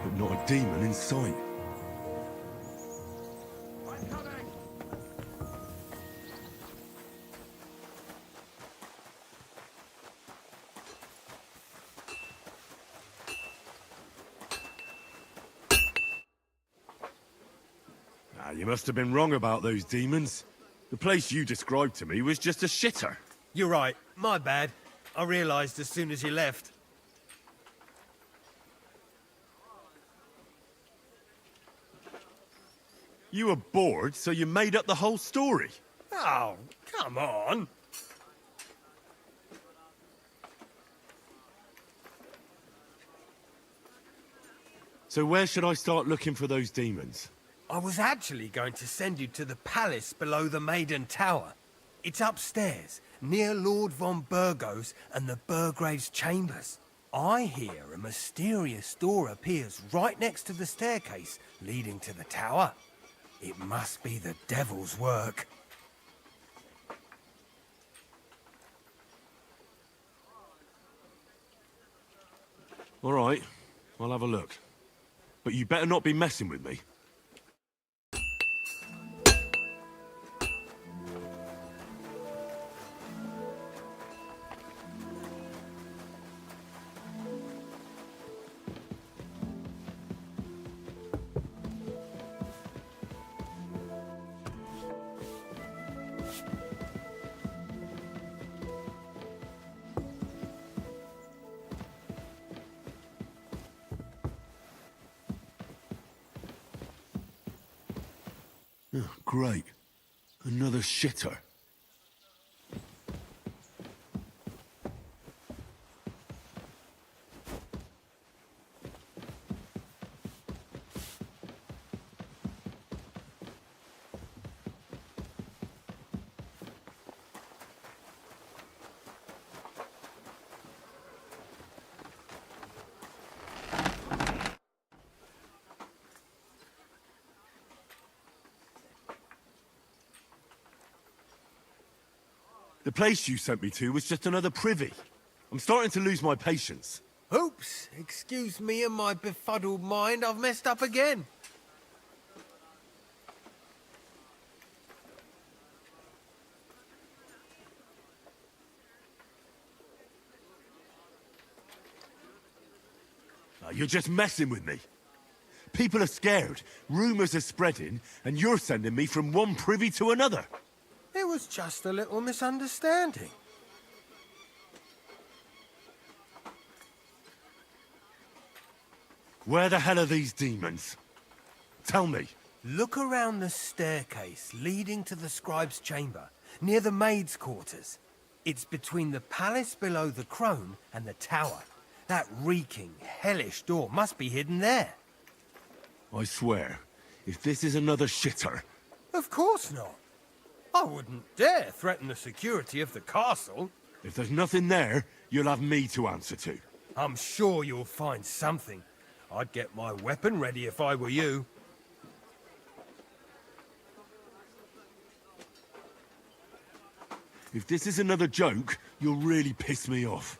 but not a demon in sight. You must have been wrong about those demons. The place you described to me was just a shitter. You're right. My bad. I realised as soon as you left. You were bored, so you made up the whole story. Oh, come on. So where should I start looking for those demons? I was actually going to send you to the palace below the Maiden Tower. It's upstairs, near Lord von Burgos and the Burgrave's chambers. I hear a mysterious door appears right next to the staircase leading to the tower. It must be the devil's work. All right, I'll have a look. But you better not be messing with me. Oh, great. Another shitter. The place you sent me to was just another privy. I'm starting to lose my patience. Oops, excuse me and my befuddled mind, I've messed up again. You're just messing with me. People are scared, rumours are spreading, and you're sending me from one privy to another. It was just a little misunderstanding. Where the hell are these demons? Tell me. Look around the staircase leading to the scribe's chamber, near the maid's quarters. It's between the palace below the crone and the tower. That reeking, hellish door must be hidden there. I swear, if this is another shitter... Of course not. I wouldn't dare threaten the security of the castle. If there's nothing there, you'll have me to answer to. I'm sure you'll find something. I'd get my weapon ready if I were you. If this is another joke, you'll really piss me off.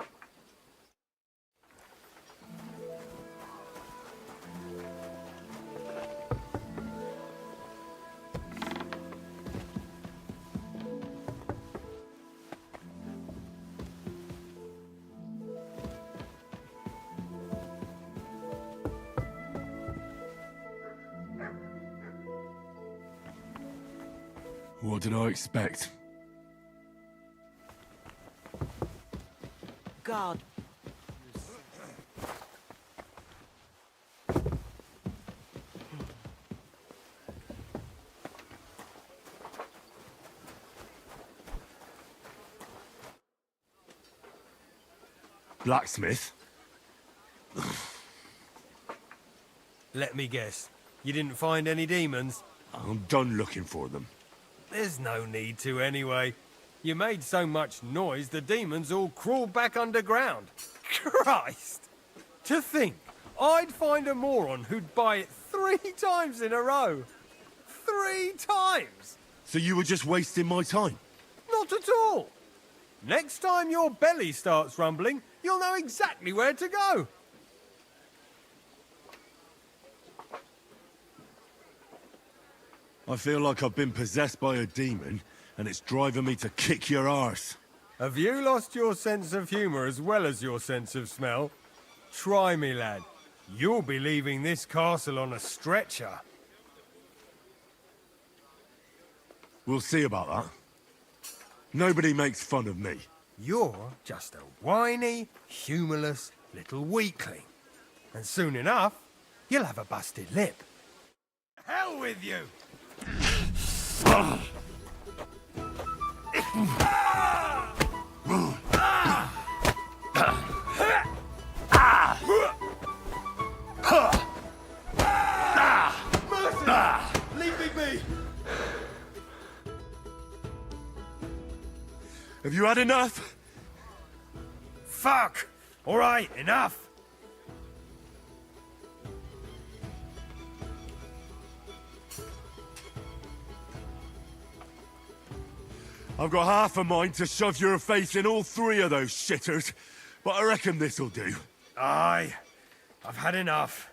What did I expect? God. Blacksmith? Let me guess. You didn't find any demons? I'm done looking for them. There's no need to anyway. You made so much noise, the demons all crawled back underground. Christ! To think, I'd find a moron who'd buy it 3 times in a row. 3 times! So you were just wasting my time? Not at all. Next time your belly starts rumbling, you'll know exactly where to go. I feel like I've been possessed by a demon, and it's driving me to kick your arse. Have you lost your sense of humour as well as your sense of smell? Try me, lad. You'll be leaving this castle on a stretcher. We'll see about that. Nobody makes fun of me. You're just a whiny, humourless little weakling. And soon enough, you'll have a busted lip. Hell with you! Leave me be! Have you had enough? Fuck! All right, enough! I've got half a mind to shove your face in all three of those shitters, but I reckon this'll do. Aye, I've had enough.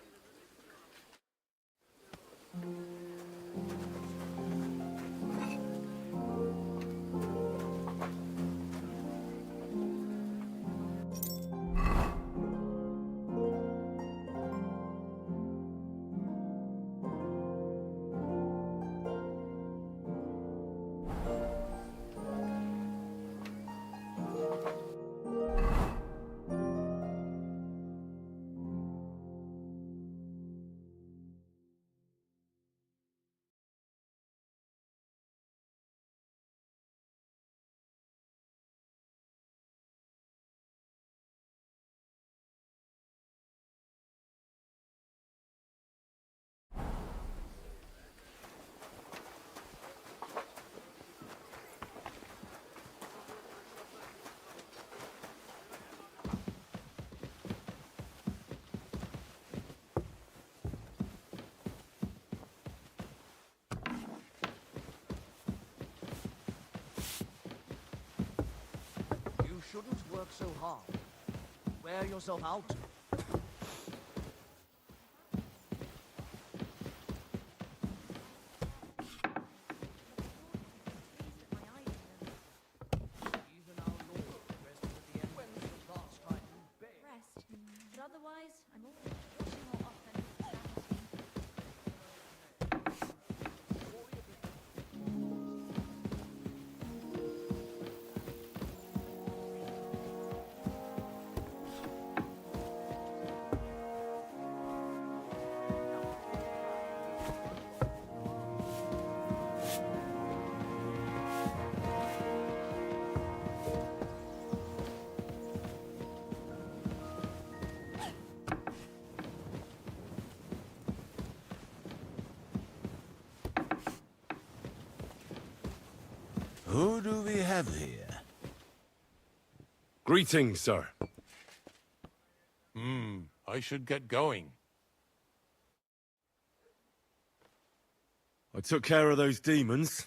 You shouldn't work so hard. Wear yourself out. But otherwise, I'm always pushing more often than Who do we have here? Greetings, sir. I should get going. I took care of those demons.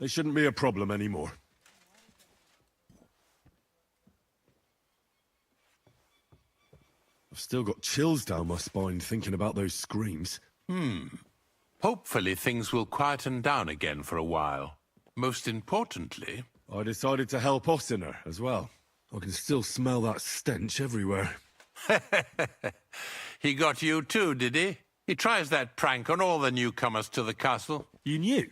They shouldn't be a problem anymore. I've still got chills down my spine thinking about those screams. Hopefully things will quieten down again for a while. Most importantly... I decided to help Ossiner as well. I can still smell that stench everywhere. He got you too, did he? He tries that prank on all the newcomers to the castle. You knew?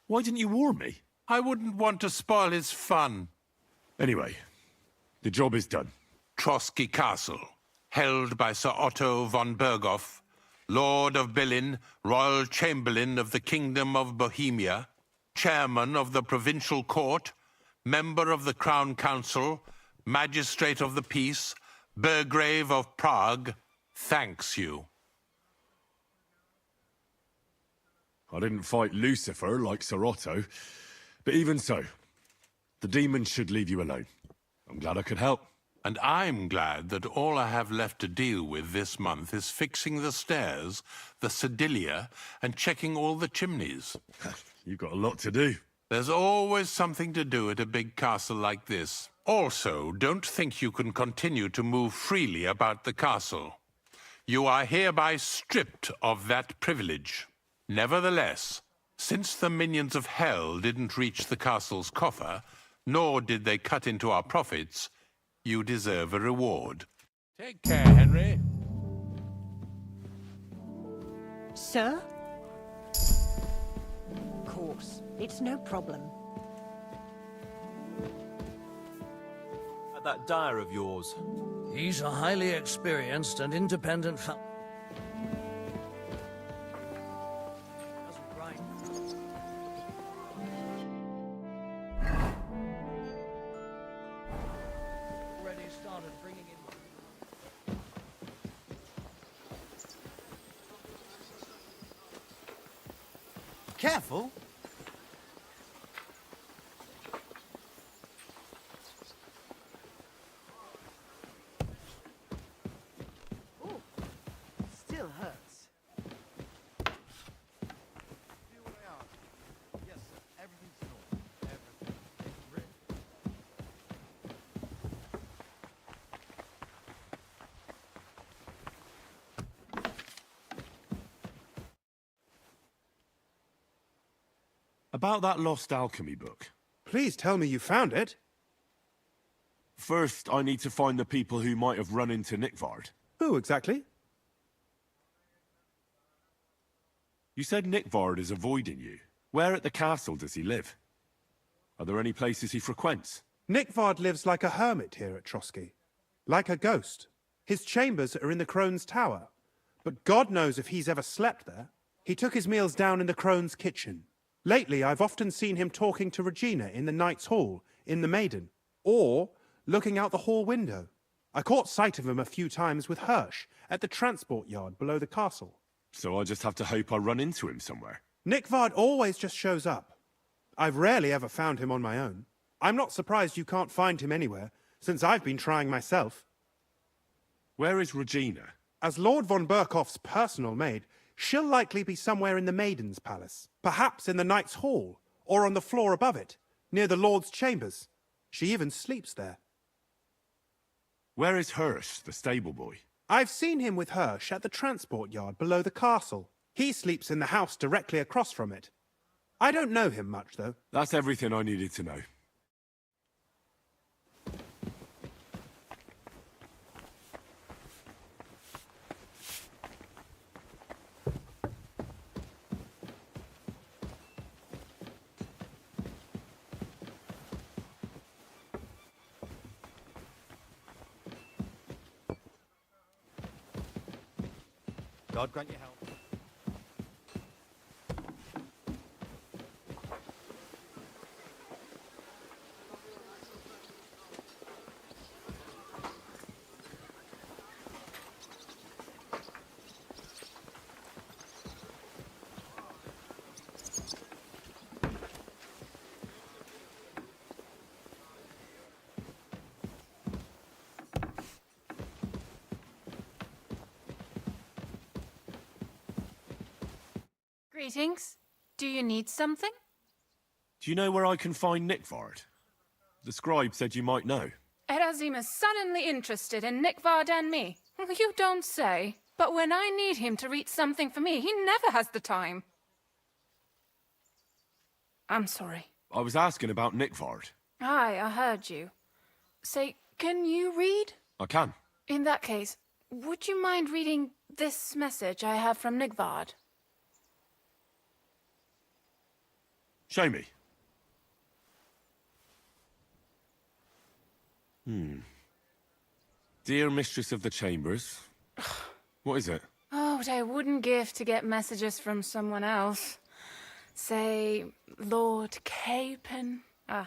Why didn't you warn me? I wouldn't want to spoil his fun. Anyway, the job is done. Trosky Castle, held by Sir Otto von Berghoff, Lord of Billin, Royal Chamberlain of the Kingdom of Bohemia, Chairman of the Provincial Court, Member of the Crown Council, Magistrate of the Peace, Burgrave of Prague, thanks you. I didn't fight Lucifer like Sir Otto, but even so, the demons should leave you alone. I'm glad I could help. And I'm glad that all I have left to deal with this month is fixing the stairs, the sedilia, and checking all the chimneys. You've got a lot to do. There's always something to do at a big castle like this. Also, don't think you can continue to move freely about the castle. You are hereby stripped of that privilege. Nevertheless, since the minions of hell didn't reach the castle's coffer, nor did they cut into our profits, you deserve a reward. Take care, Henry. Sir? Of course. It's no problem. That dyer of yours. He's a highly experienced and independent already started bringing in. Careful. Still hurts. Yes, sir. Everything's normal. Everything. About that lost alchemy book. Please tell me you found it. First, I need to find the people who might have run into Nickvard. Who exactly? You said Nickvard is avoiding you. Where at the castle does he live? Are there any places he frequents? Nickvard lives like a hermit here at Trosky. Like a ghost. His chambers are in the Crone's Tower. But God knows if he's ever slept there. He took his meals down in the Crone's kitchen. Lately, I've often seen him talking to Regina in the Knight's Hall, in the Maiden, or looking out the hall window. I caught sight of him a few times with Hirsch at the transport yard below the castle. So I just have to hope I run into him somewhere. Nickvard always just shows up. I've rarely ever found him on my own. I'm not surprised you can't find him anywhere, since I've been trying myself. Where is Regina? As Lord von Berkoff's personal maid, she'll likely be somewhere in the Maiden's Palace. Perhaps in the Knight's Hall, or on the floor above it, near the Lord's chambers. She even sleeps there. Where is Hirsch, the stable boy? I've seen him with Hirsch at the transport yard below the castle. He sleeps in the house directly across from it. I don't know him much, though. That's everything I needed to know. God grant you help. Greetings. Do you need something? Do you know where I can find Nickvard? The scribe said you might know. Erazim is suddenly interested in Nickvard and me. You don't say. But when I need him to read something for me, he never has the time. I'm sorry. I was asking about Nickvard. Aye, I heard you. Say, can you read? I can. In that case, would you mind reading this message I have from Nickvard? Show me. Dear Mistress of the Chambers. What is it? Oh, what I wouldn't give to get messages from someone else. Say, Lord Capen.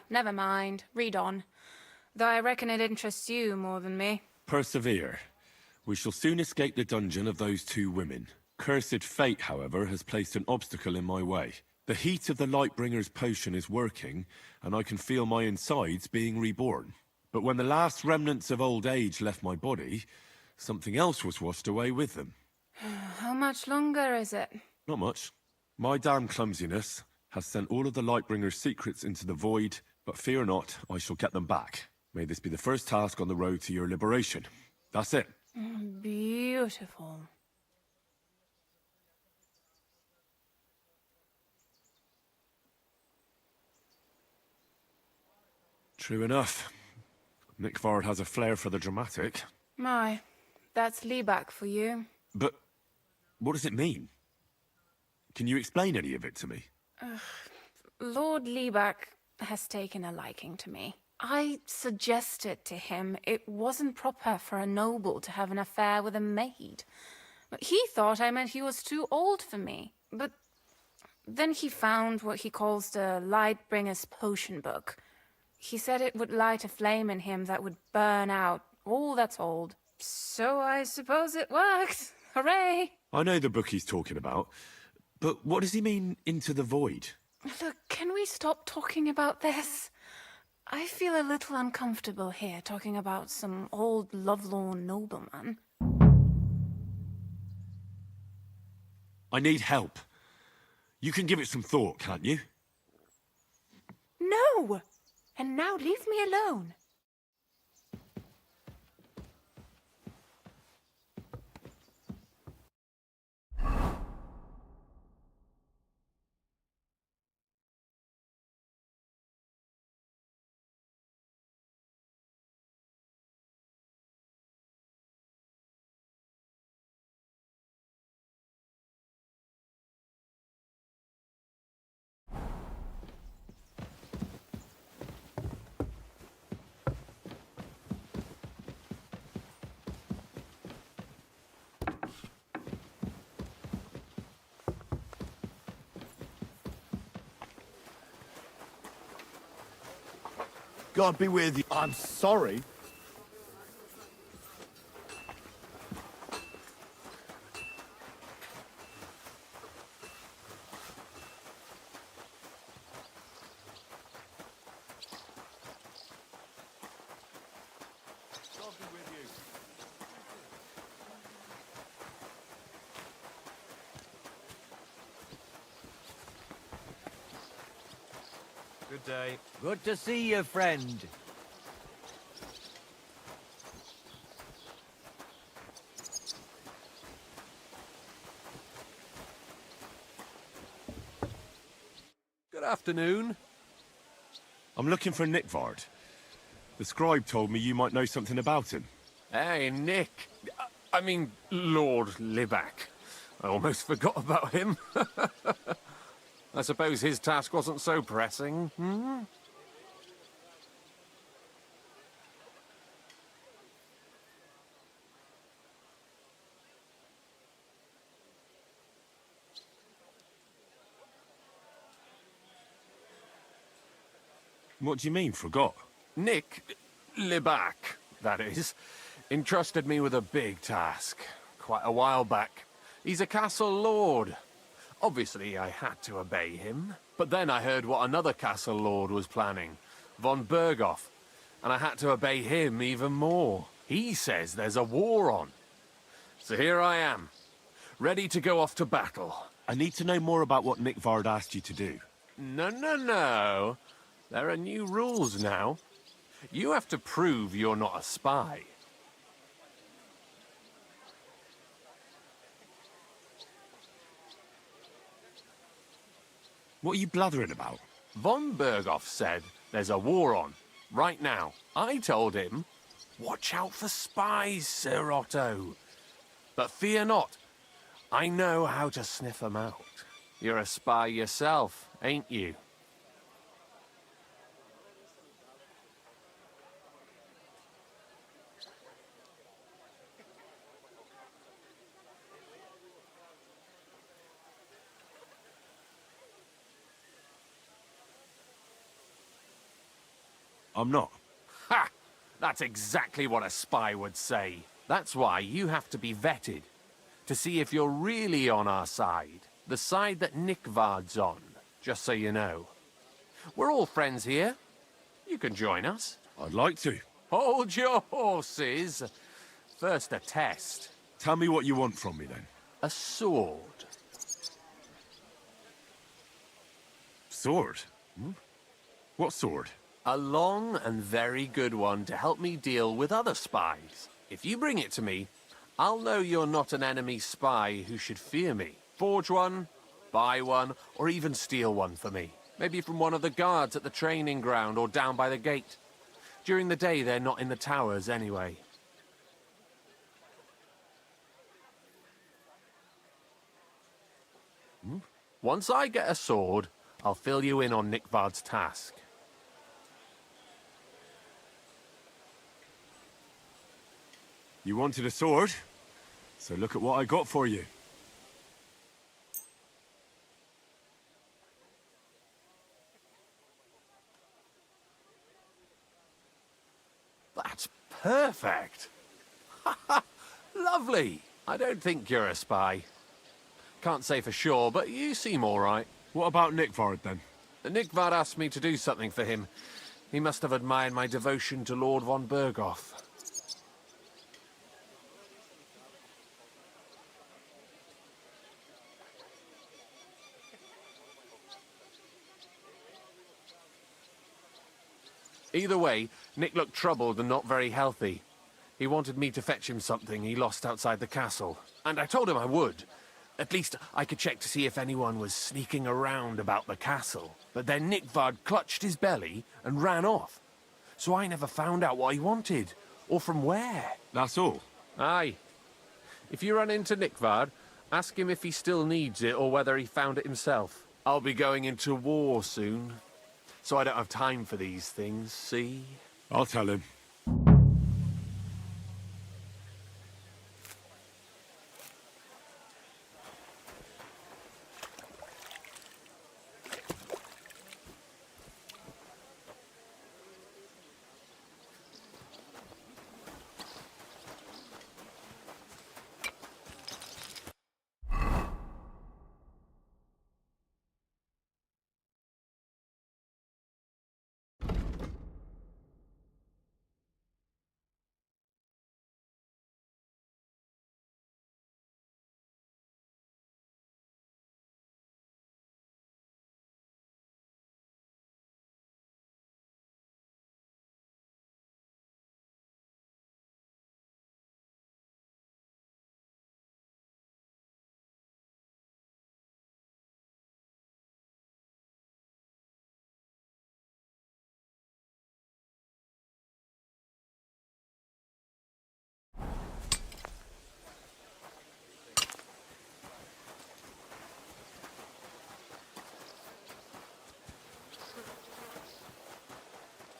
Never mind. Read on. Though I reckon it interests you more than me. Persevere. We shall soon escape the dungeon of those two women. Cursed fate, however, has placed an obstacle in my way. The heat of the Lightbringer's potion is working, and I can feel my insides being reborn. But when the last remnants of old age left my body, something else was washed away with them. How much longer is it? Not much. My damn clumsiness has sent all of the Lightbringer's secrets into the void, but fear not, I shall get them back. May this be the first task on the road to your liberation. That's it. Beautiful. True enough. Nick Vard has a flair for the dramatic. My, that's Liebach for you. But what does it mean? Can you explain any of it to me? Lord Liebach has taken a liking to me. I suggested to him it wasn't proper for a noble to have an affair with a maid. He thought I meant he was too old for me. But then he found what he calls the Lightbringer's Potion Book. He said it would light a flame in him that would burn out all that's old. So I suppose it worked. Hooray! I know the book he's talking about, but what does he mean, into the void? Look, can we stop talking about this? I feel a little uncomfortable here talking about some old lovelorn nobleman. I need help. You can give it some thought, can't you? No! And now leave me alone. God be with you. I'm sorry. Good day. Good to see you, friend. Good afternoon. I'm looking for Nick Vard. The scribe told me you might know something about him. Hey, Nick. I mean, Lord Liebach. I almost forgot about him. I suppose his task wasn't so pressing, hmm? What do you mean, forgot? Nick Liebach, that is, entrusted me with a big task quite a while back. He's a castle lord. Obviously, I had to obey him. But then I heard what another castle lord was planning, von Berghoff, and I had to obey him even more. He says there's a war on. So here I am, ready to go off to battle. I need to know more about what Nick Vard asked you to do. No. There are new rules now. You have to prove you're not a spy. What are you blathering about? Von Berghoff said there's a war on, right now. I told him, watch out for spies, Sir Otto. But fear not, I know how to sniff them out. You're a spy yourself, ain't you? I'm not. Ha! That's exactly what a spy would say. That's why you have to be vetted, to see if you're really on our side. The side that Nick Vard's on, just so you know. We're all friends here. You can join us. I'd like to. Hold your horses. First a test. Tell me what you want from me, then. A sword. Sword? What sword? A long and very good one to help me deal with other spies. If you bring it to me, I'll know you're not an enemy spy who should fear me. Forge one, buy one, or even steal one for me. Maybe from one of the guards at the training ground or down by the gate. During the day, they're not in the towers anyway. Once I get a sword, I'll fill you in on Nickvard's task. You wanted a sword? So look at what I got for you. That's perfect. Lovely. I don't think you're a spy. Can't say for sure, but you seem all right. What about Nickvard, then? Nickvard asked me to do something for him. He must have admired my devotion to Lord von Berghoff. Either way, Nick looked troubled and not very healthy. He wanted me to fetch him something he lost outside the castle, and I told him I would. At least I could check to see if anyone was sneaking around about the castle. But then Nickvard clutched his belly and ran off. So I never found out what he wanted, or from where. That's all? Aye. If you run into Nickvard, ask him if he still needs it or whether he found it himself. I'll be going into war soon, so I don't have time for these things, see? I'll tell him.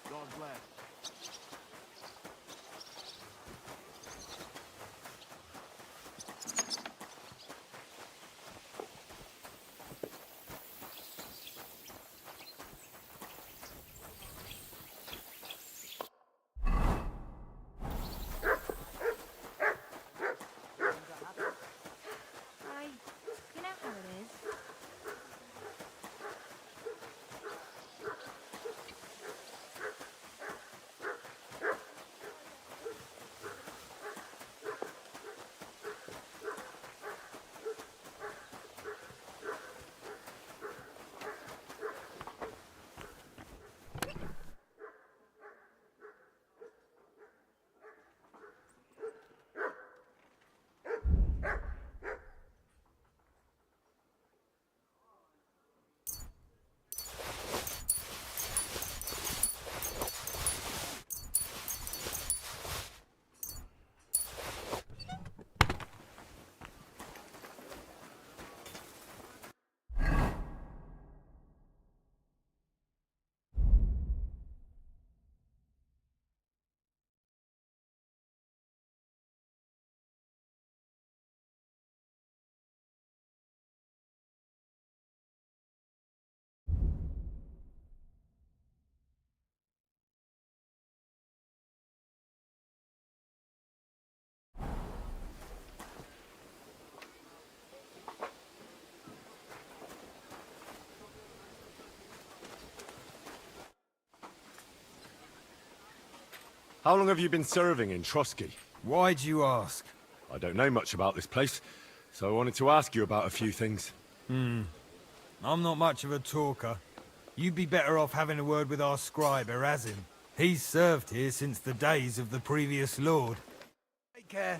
God bless. You know how it is. How long have you been serving in Trosky? Why'd you ask? I don't know much about this place, so I wanted to ask you about a few things. I'm not much of a talker. You'd be better off having a word with our scribe, Erasim. He's served here since the days of the previous lord. Take care.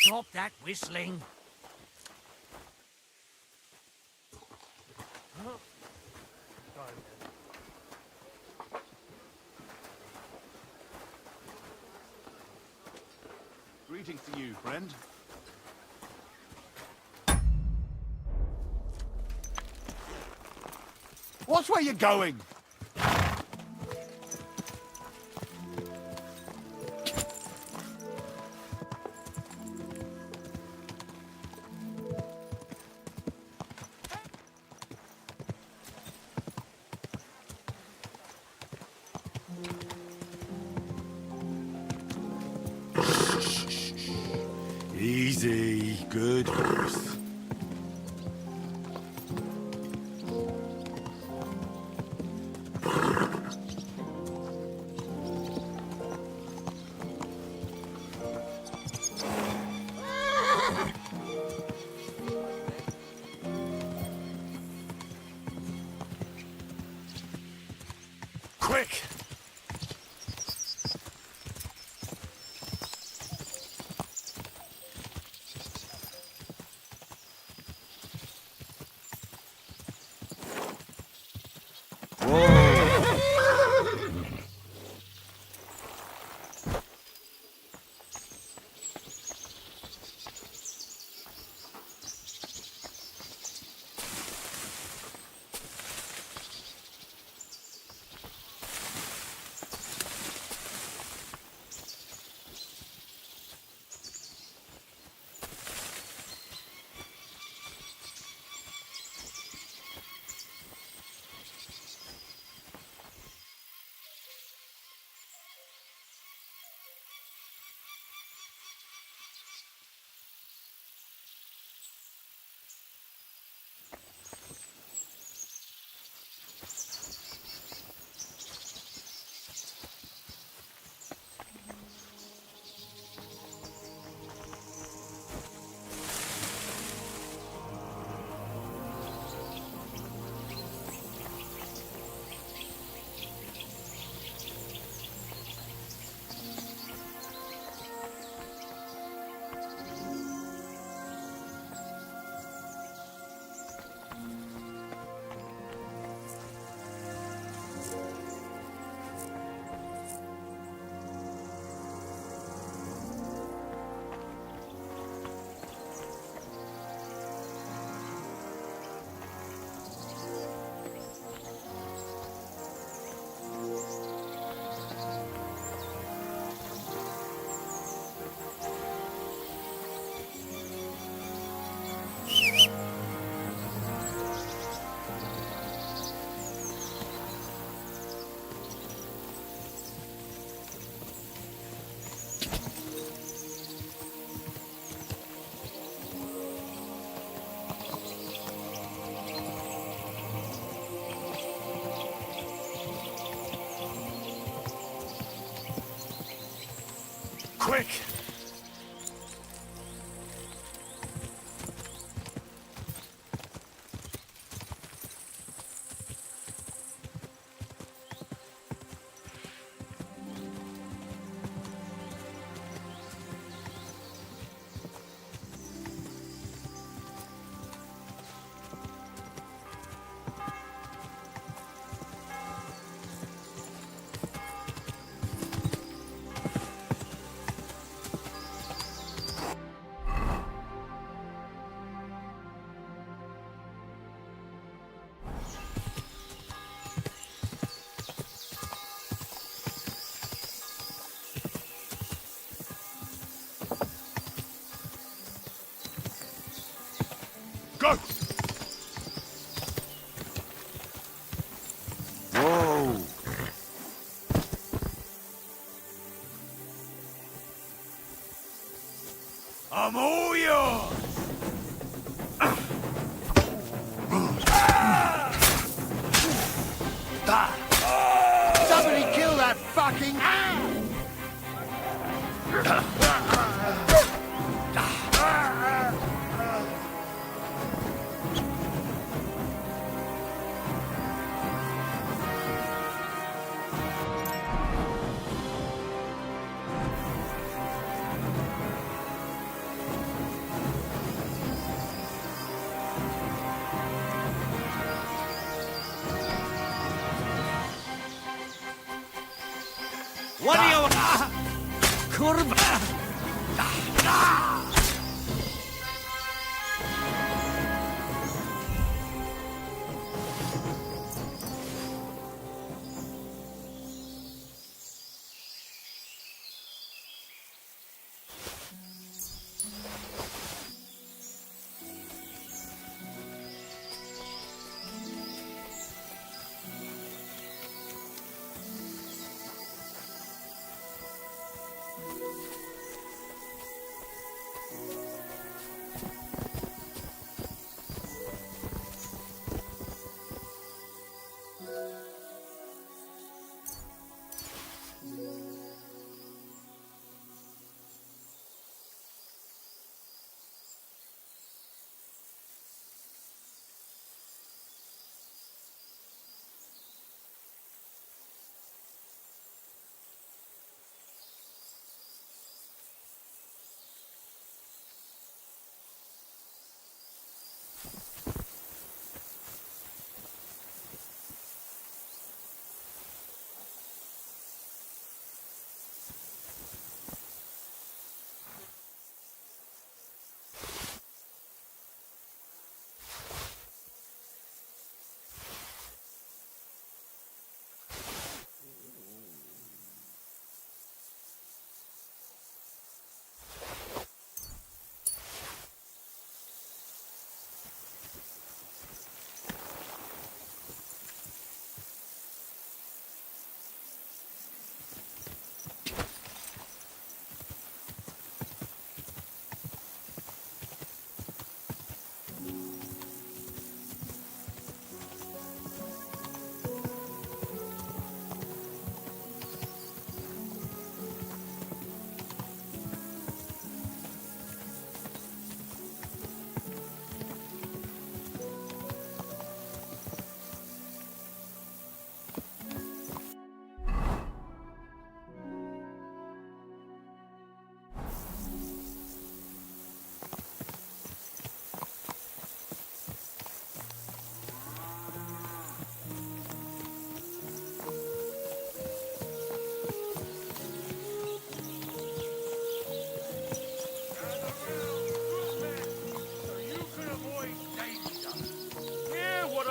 Stop that whistling. Greetings to you, friend. Watch where you're going! Easy, good horse. Quick! Quick! What do you... Kurva!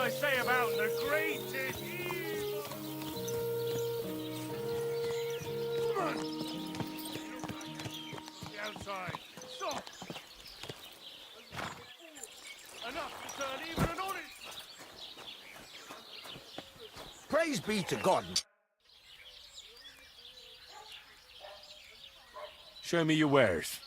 I say about the greatest evil? Woman! The outside. Stop! Enough to turn even an honest... Praise be to God. Show me your wares.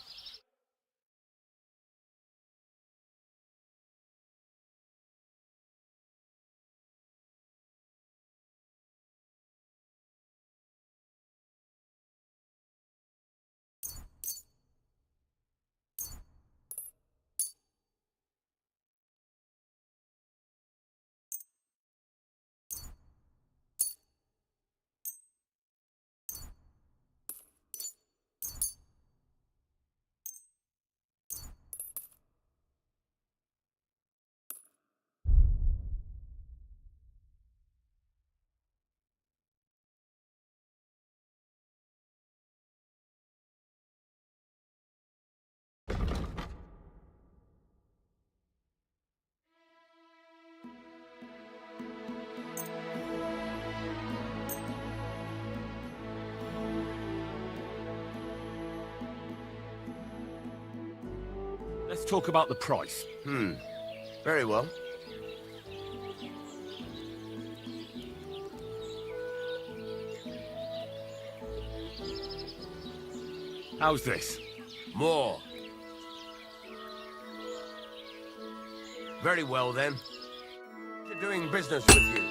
Let's talk about the price. Very well. How's this? More. Very well, then. To doing business with you.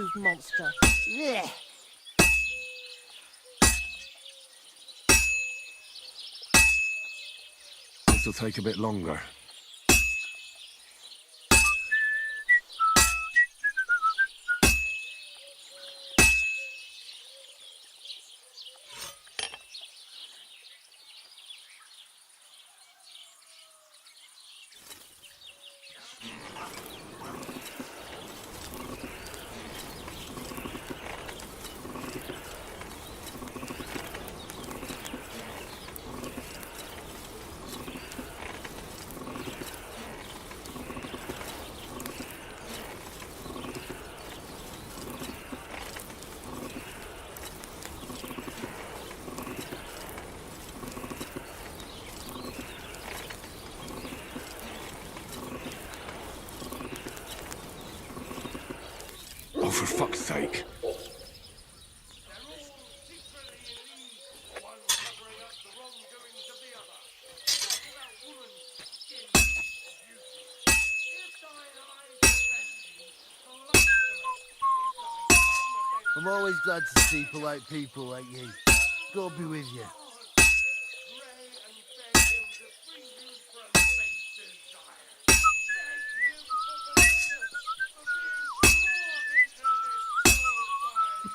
unapproved monster. Blech. This'll take a bit longer. Oh, for fuck's sake. I'm always glad to see polite people like you. God be with you.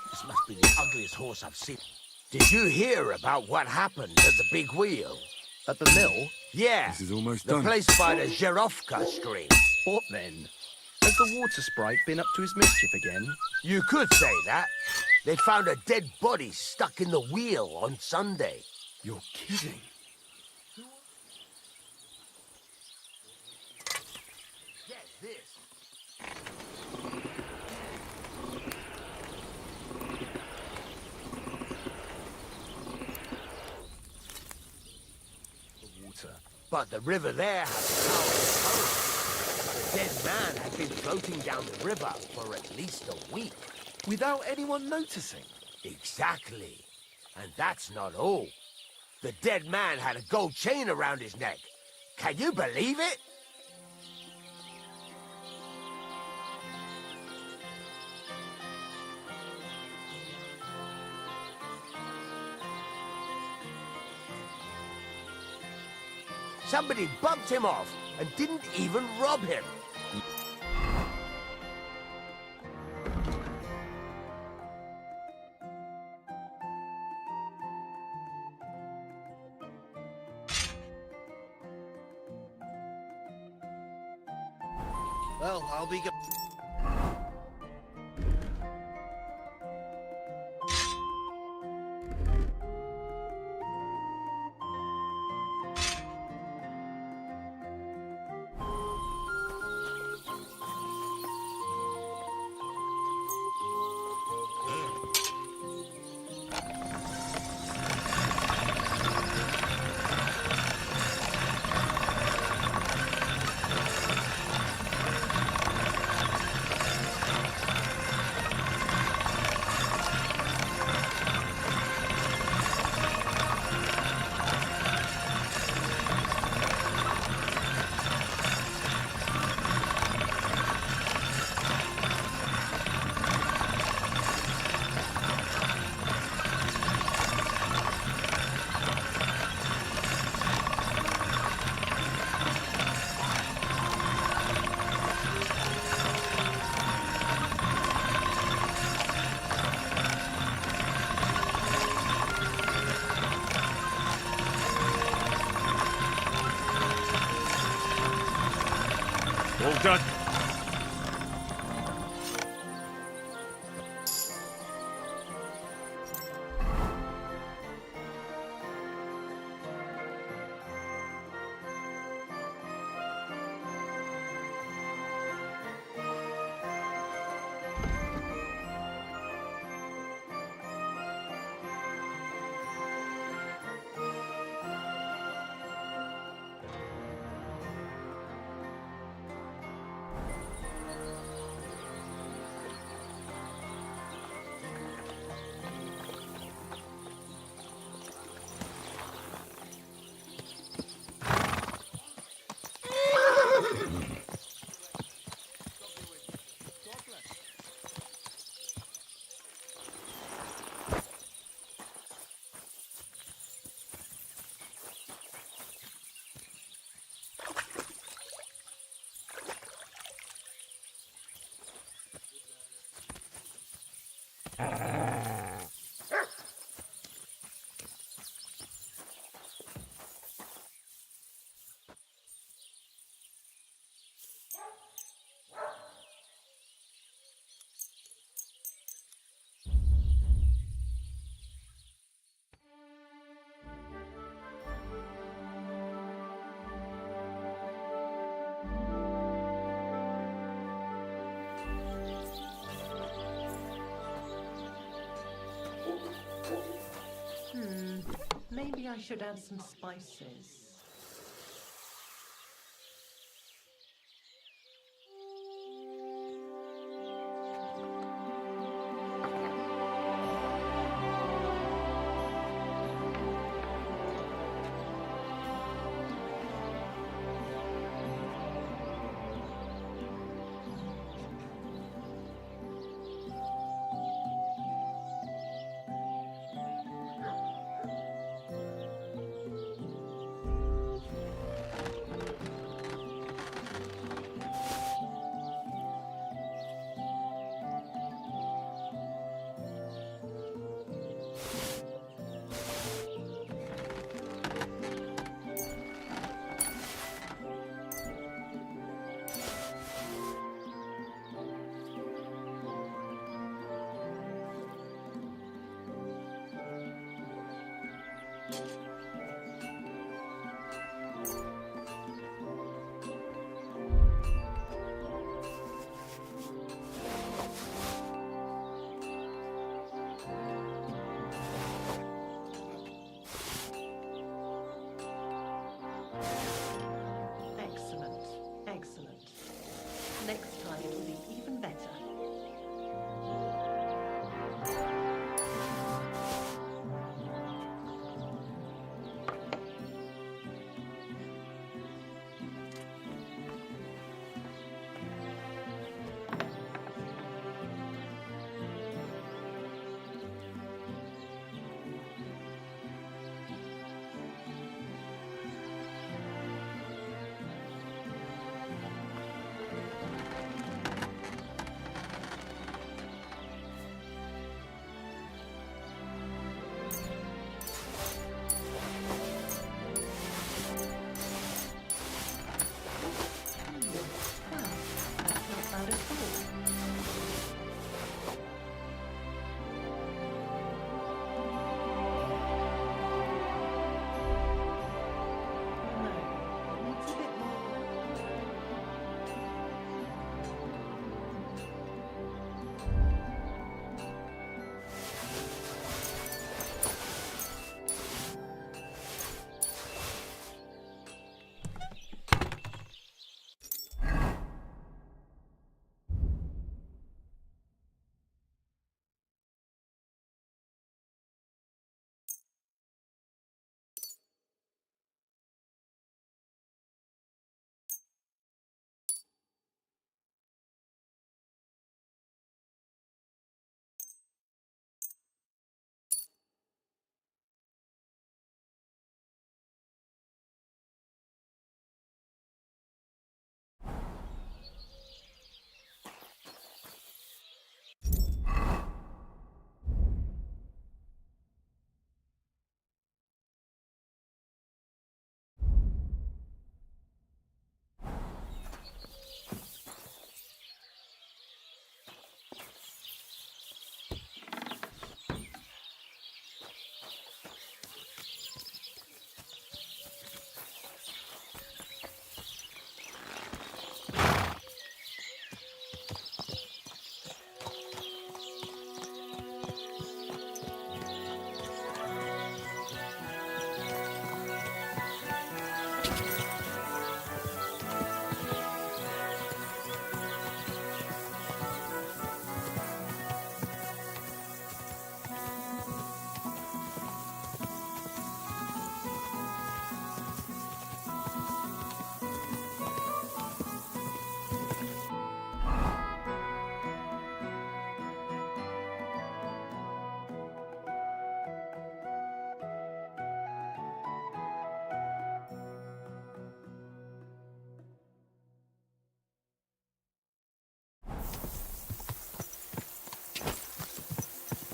This must be the ugliest horse I've seen. Did you hear about what happened at the big wheel? At the mill? Yeah. This is almost the done. place by the Zherovka stream. What then? Has the water sprite been up to his mischief again? You could say that. They found a dead body stuck in the wheel on Sunday. You're kidding. Get this. The water. But the river there has a powerful current. The dead man had been floating down the river for at least a week. Without anyone noticing? Exactly. And that's not all. The dead man had a gold chain around his neck. Can you believe it? Somebody bumped him off and didn't even rob him. Well, I'll be go- All done. Maybe I should add some spices. Excellent, excellent. Next time it'll be even better.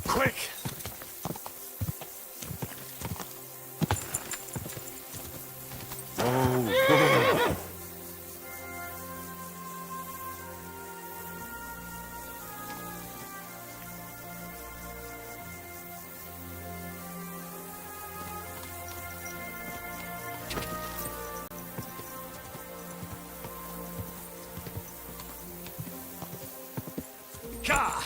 Quick! Oh, Ka!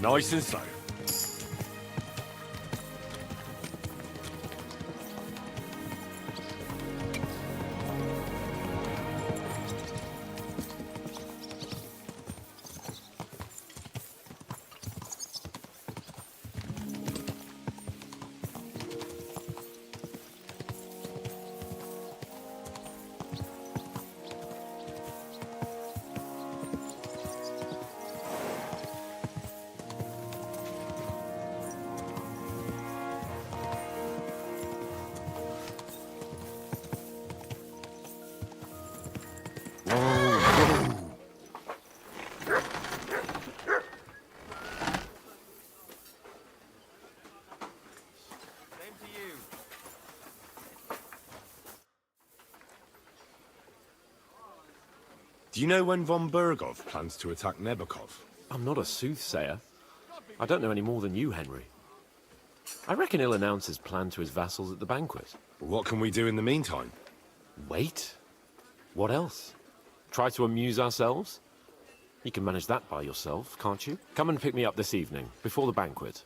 Nice and slow. Do you know when von Bergov plans to attack Nebukov? I'm not a soothsayer. I don't know any more than you, Henry. I reckon he'll announce his plan to his vassals at the banquet. What can we do in the meantime? Wait? What else? Try to amuse ourselves? You can manage that by yourself, can't you? Come and pick me up this evening, before the banquet.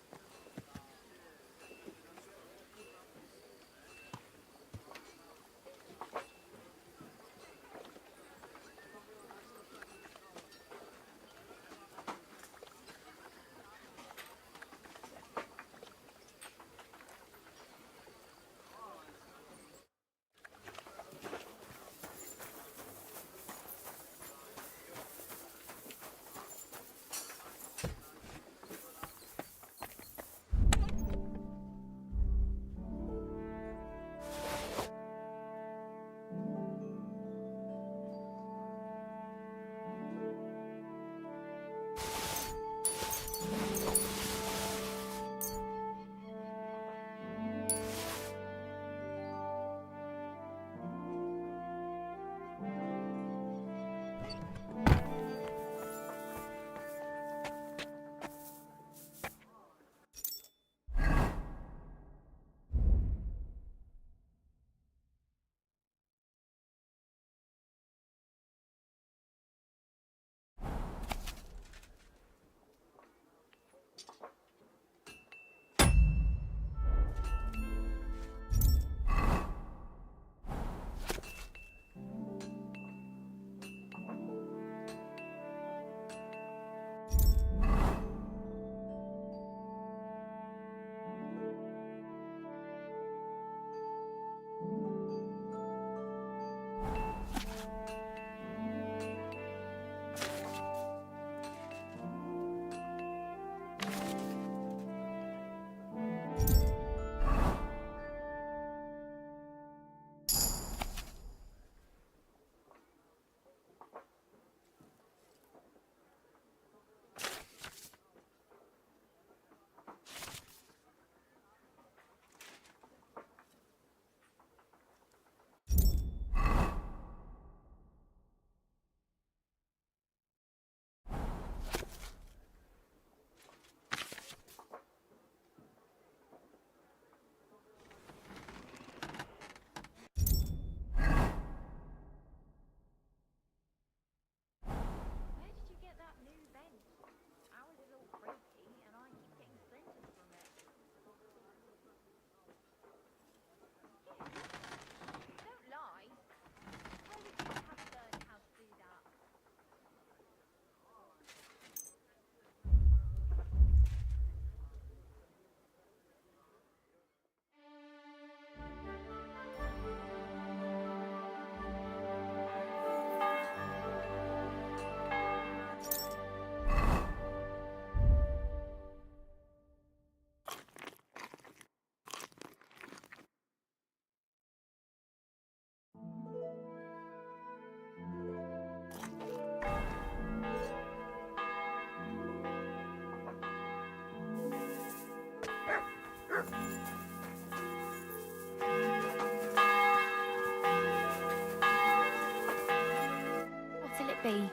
What'll it be?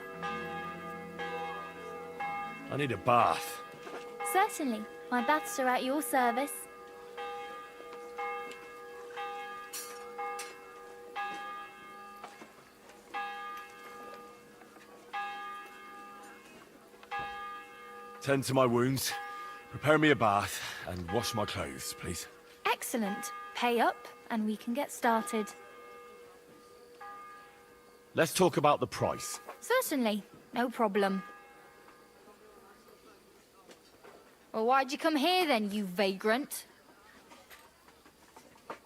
I need a bath. Certainly. My baths are at your service. Tend to my wounds, prepare me a bath, and wash my clothes, please. Excellent. Pay up, and we can get started. Let's talk about the price. Certainly. No problem. Well, why'd you come here then, you vagrant?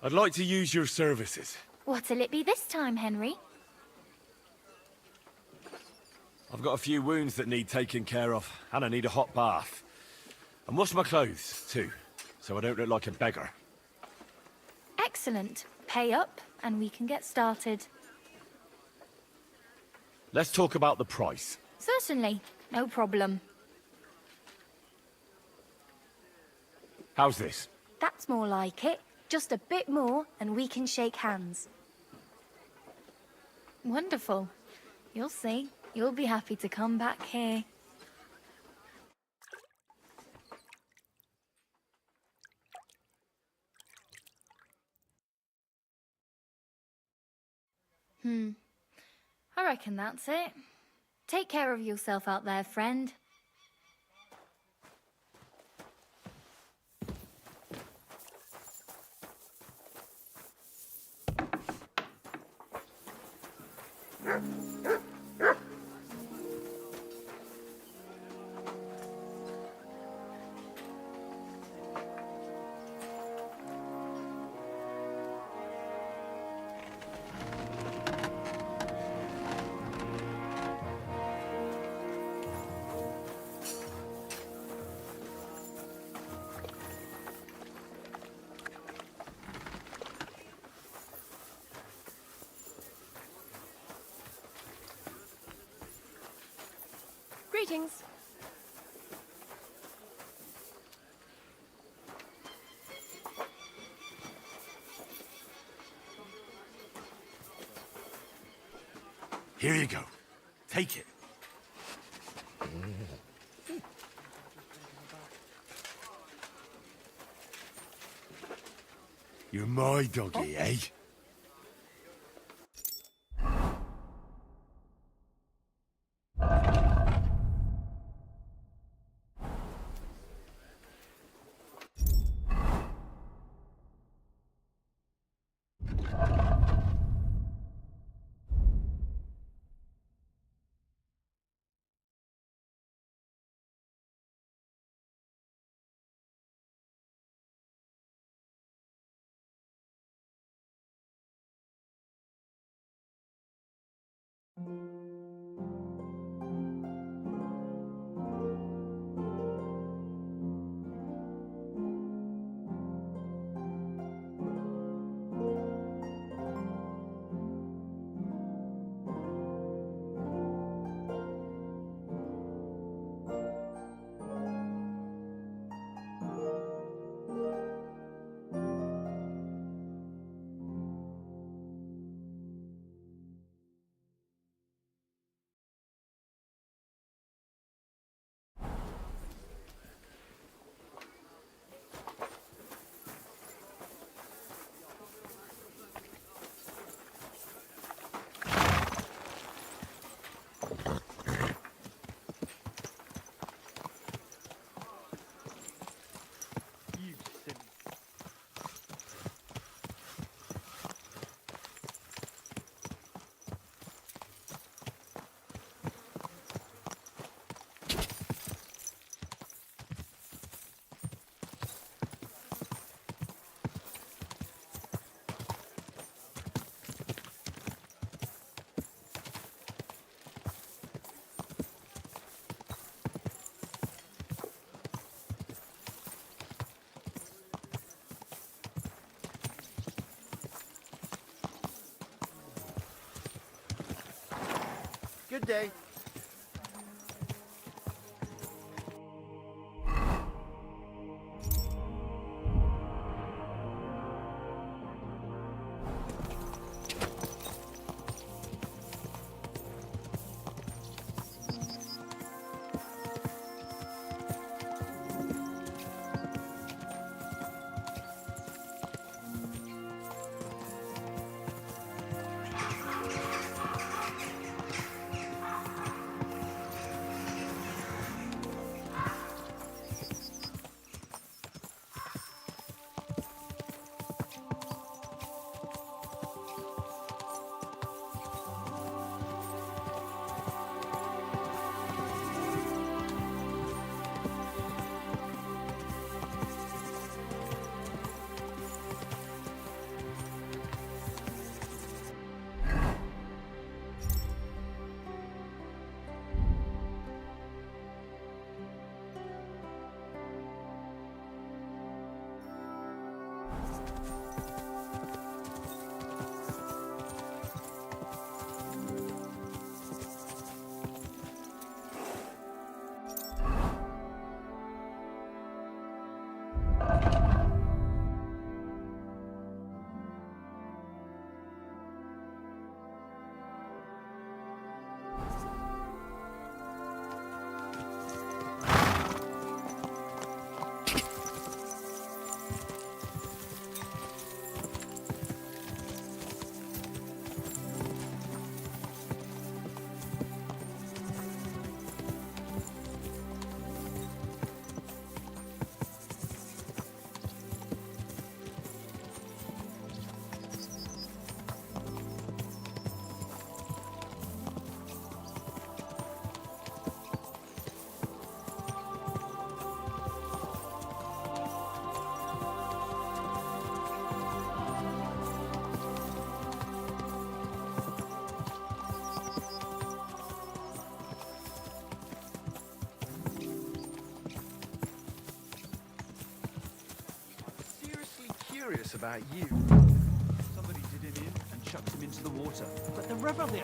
I'd like to use your services. What'll it be this time, Henry? I've got a few wounds that need taking care of, and I need a hot bath. And wash my clothes, too, so I don't look like a beggar. Excellent. Pay up, and we can get started. Let's talk about the price. Certainly. No problem. How's this? That's more like it. Just a bit more, and we can shake hands. Wonderful. You'll see. You'll be happy to come back here. I reckon that's it. Take care of yourself out there, friend. Greetings. Here you go. Take it. You're my doggy, eh? Good day. curious about you. Somebody did him in and chucked him into the water. But the river there.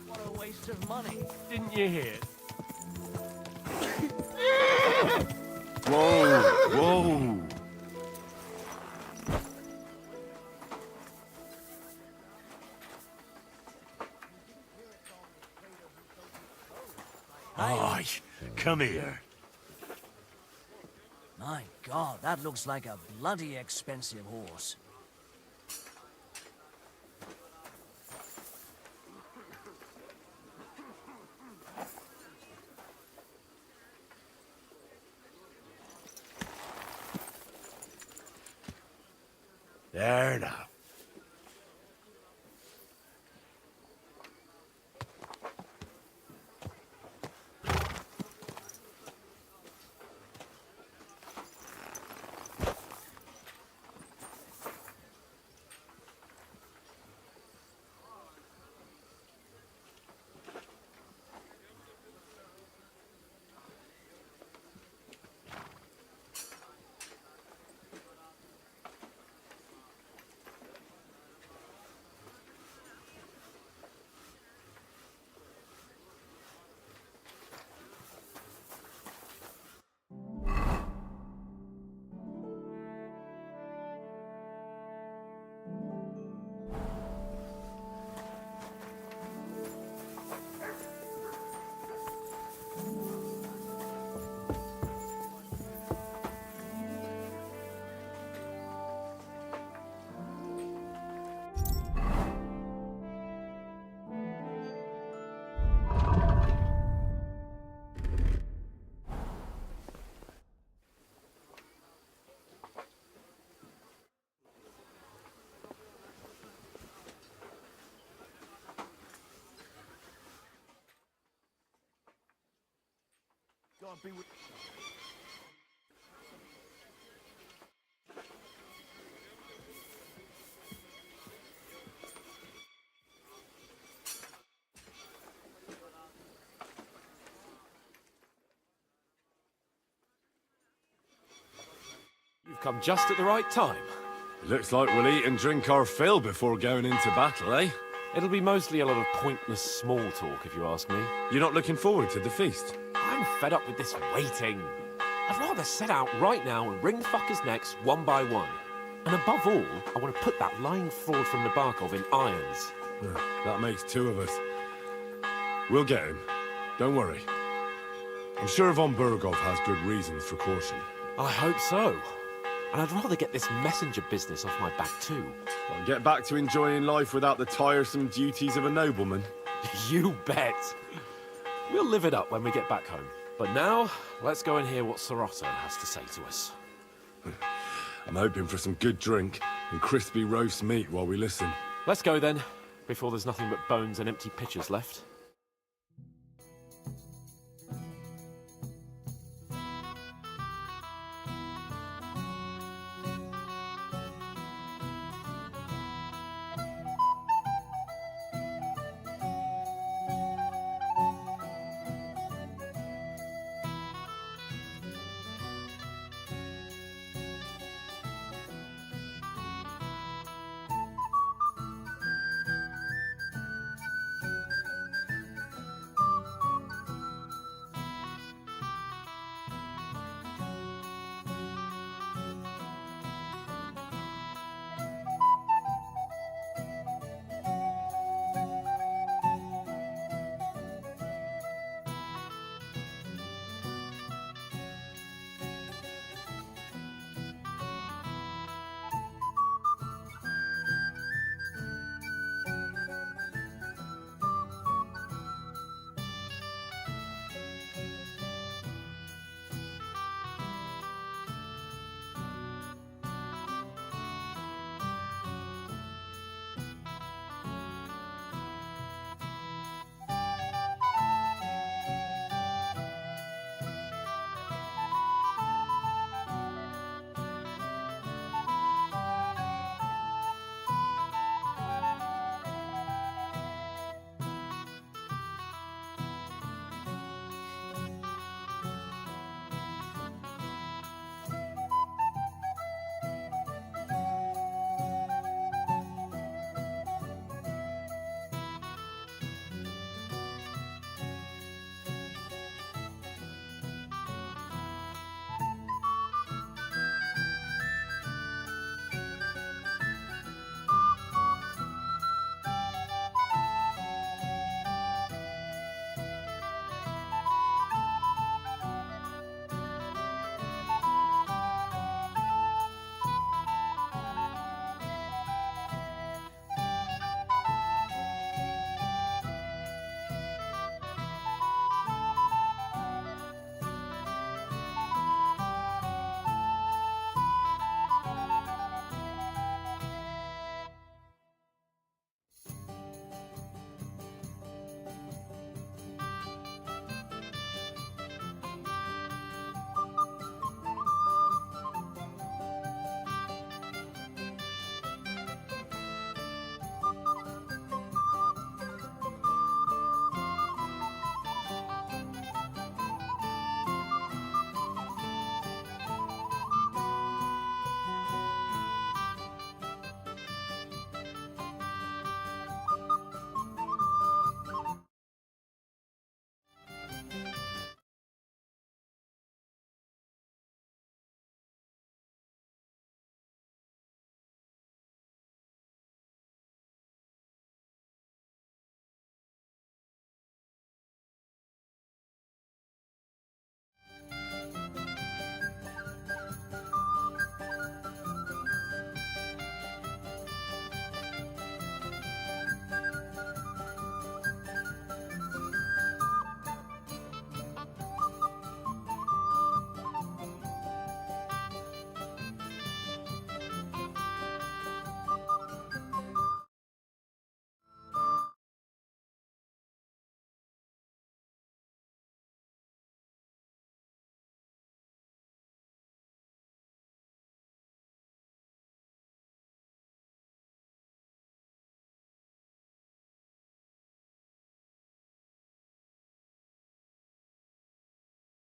What a waste of money. Didn't you hear? Whoa, whoa. Aye, come here. My God, that looks like a bloody expensive horse. There now. God be with... You've come just at the right time. Looks like we'll eat and drink our fill before going into battle, eh? It'll be mostly a lot of pointless small talk, if you ask me. You're not looking forward to the feast? I'm fed up with this waiting. I'd rather set out right now and wring fuckers' necks one by one. And above all, I want to put that lying fraud from Nabokov in irons. That makes two of us. We'll get him. Don't worry. I'm sure Von Burgov has good reasons for caution. I hope so. And I'd rather get this messenger business off my back too. Well, get back to enjoying life without the tiresome duties of a nobleman. You bet. We'll live it up when we get back home. But now, let's go and hear what Sorotto has to say to us. I'm hoping for some good drink and crispy roast meat while we listen. Let's go then, before there's nothing but bones and empty pitchers left.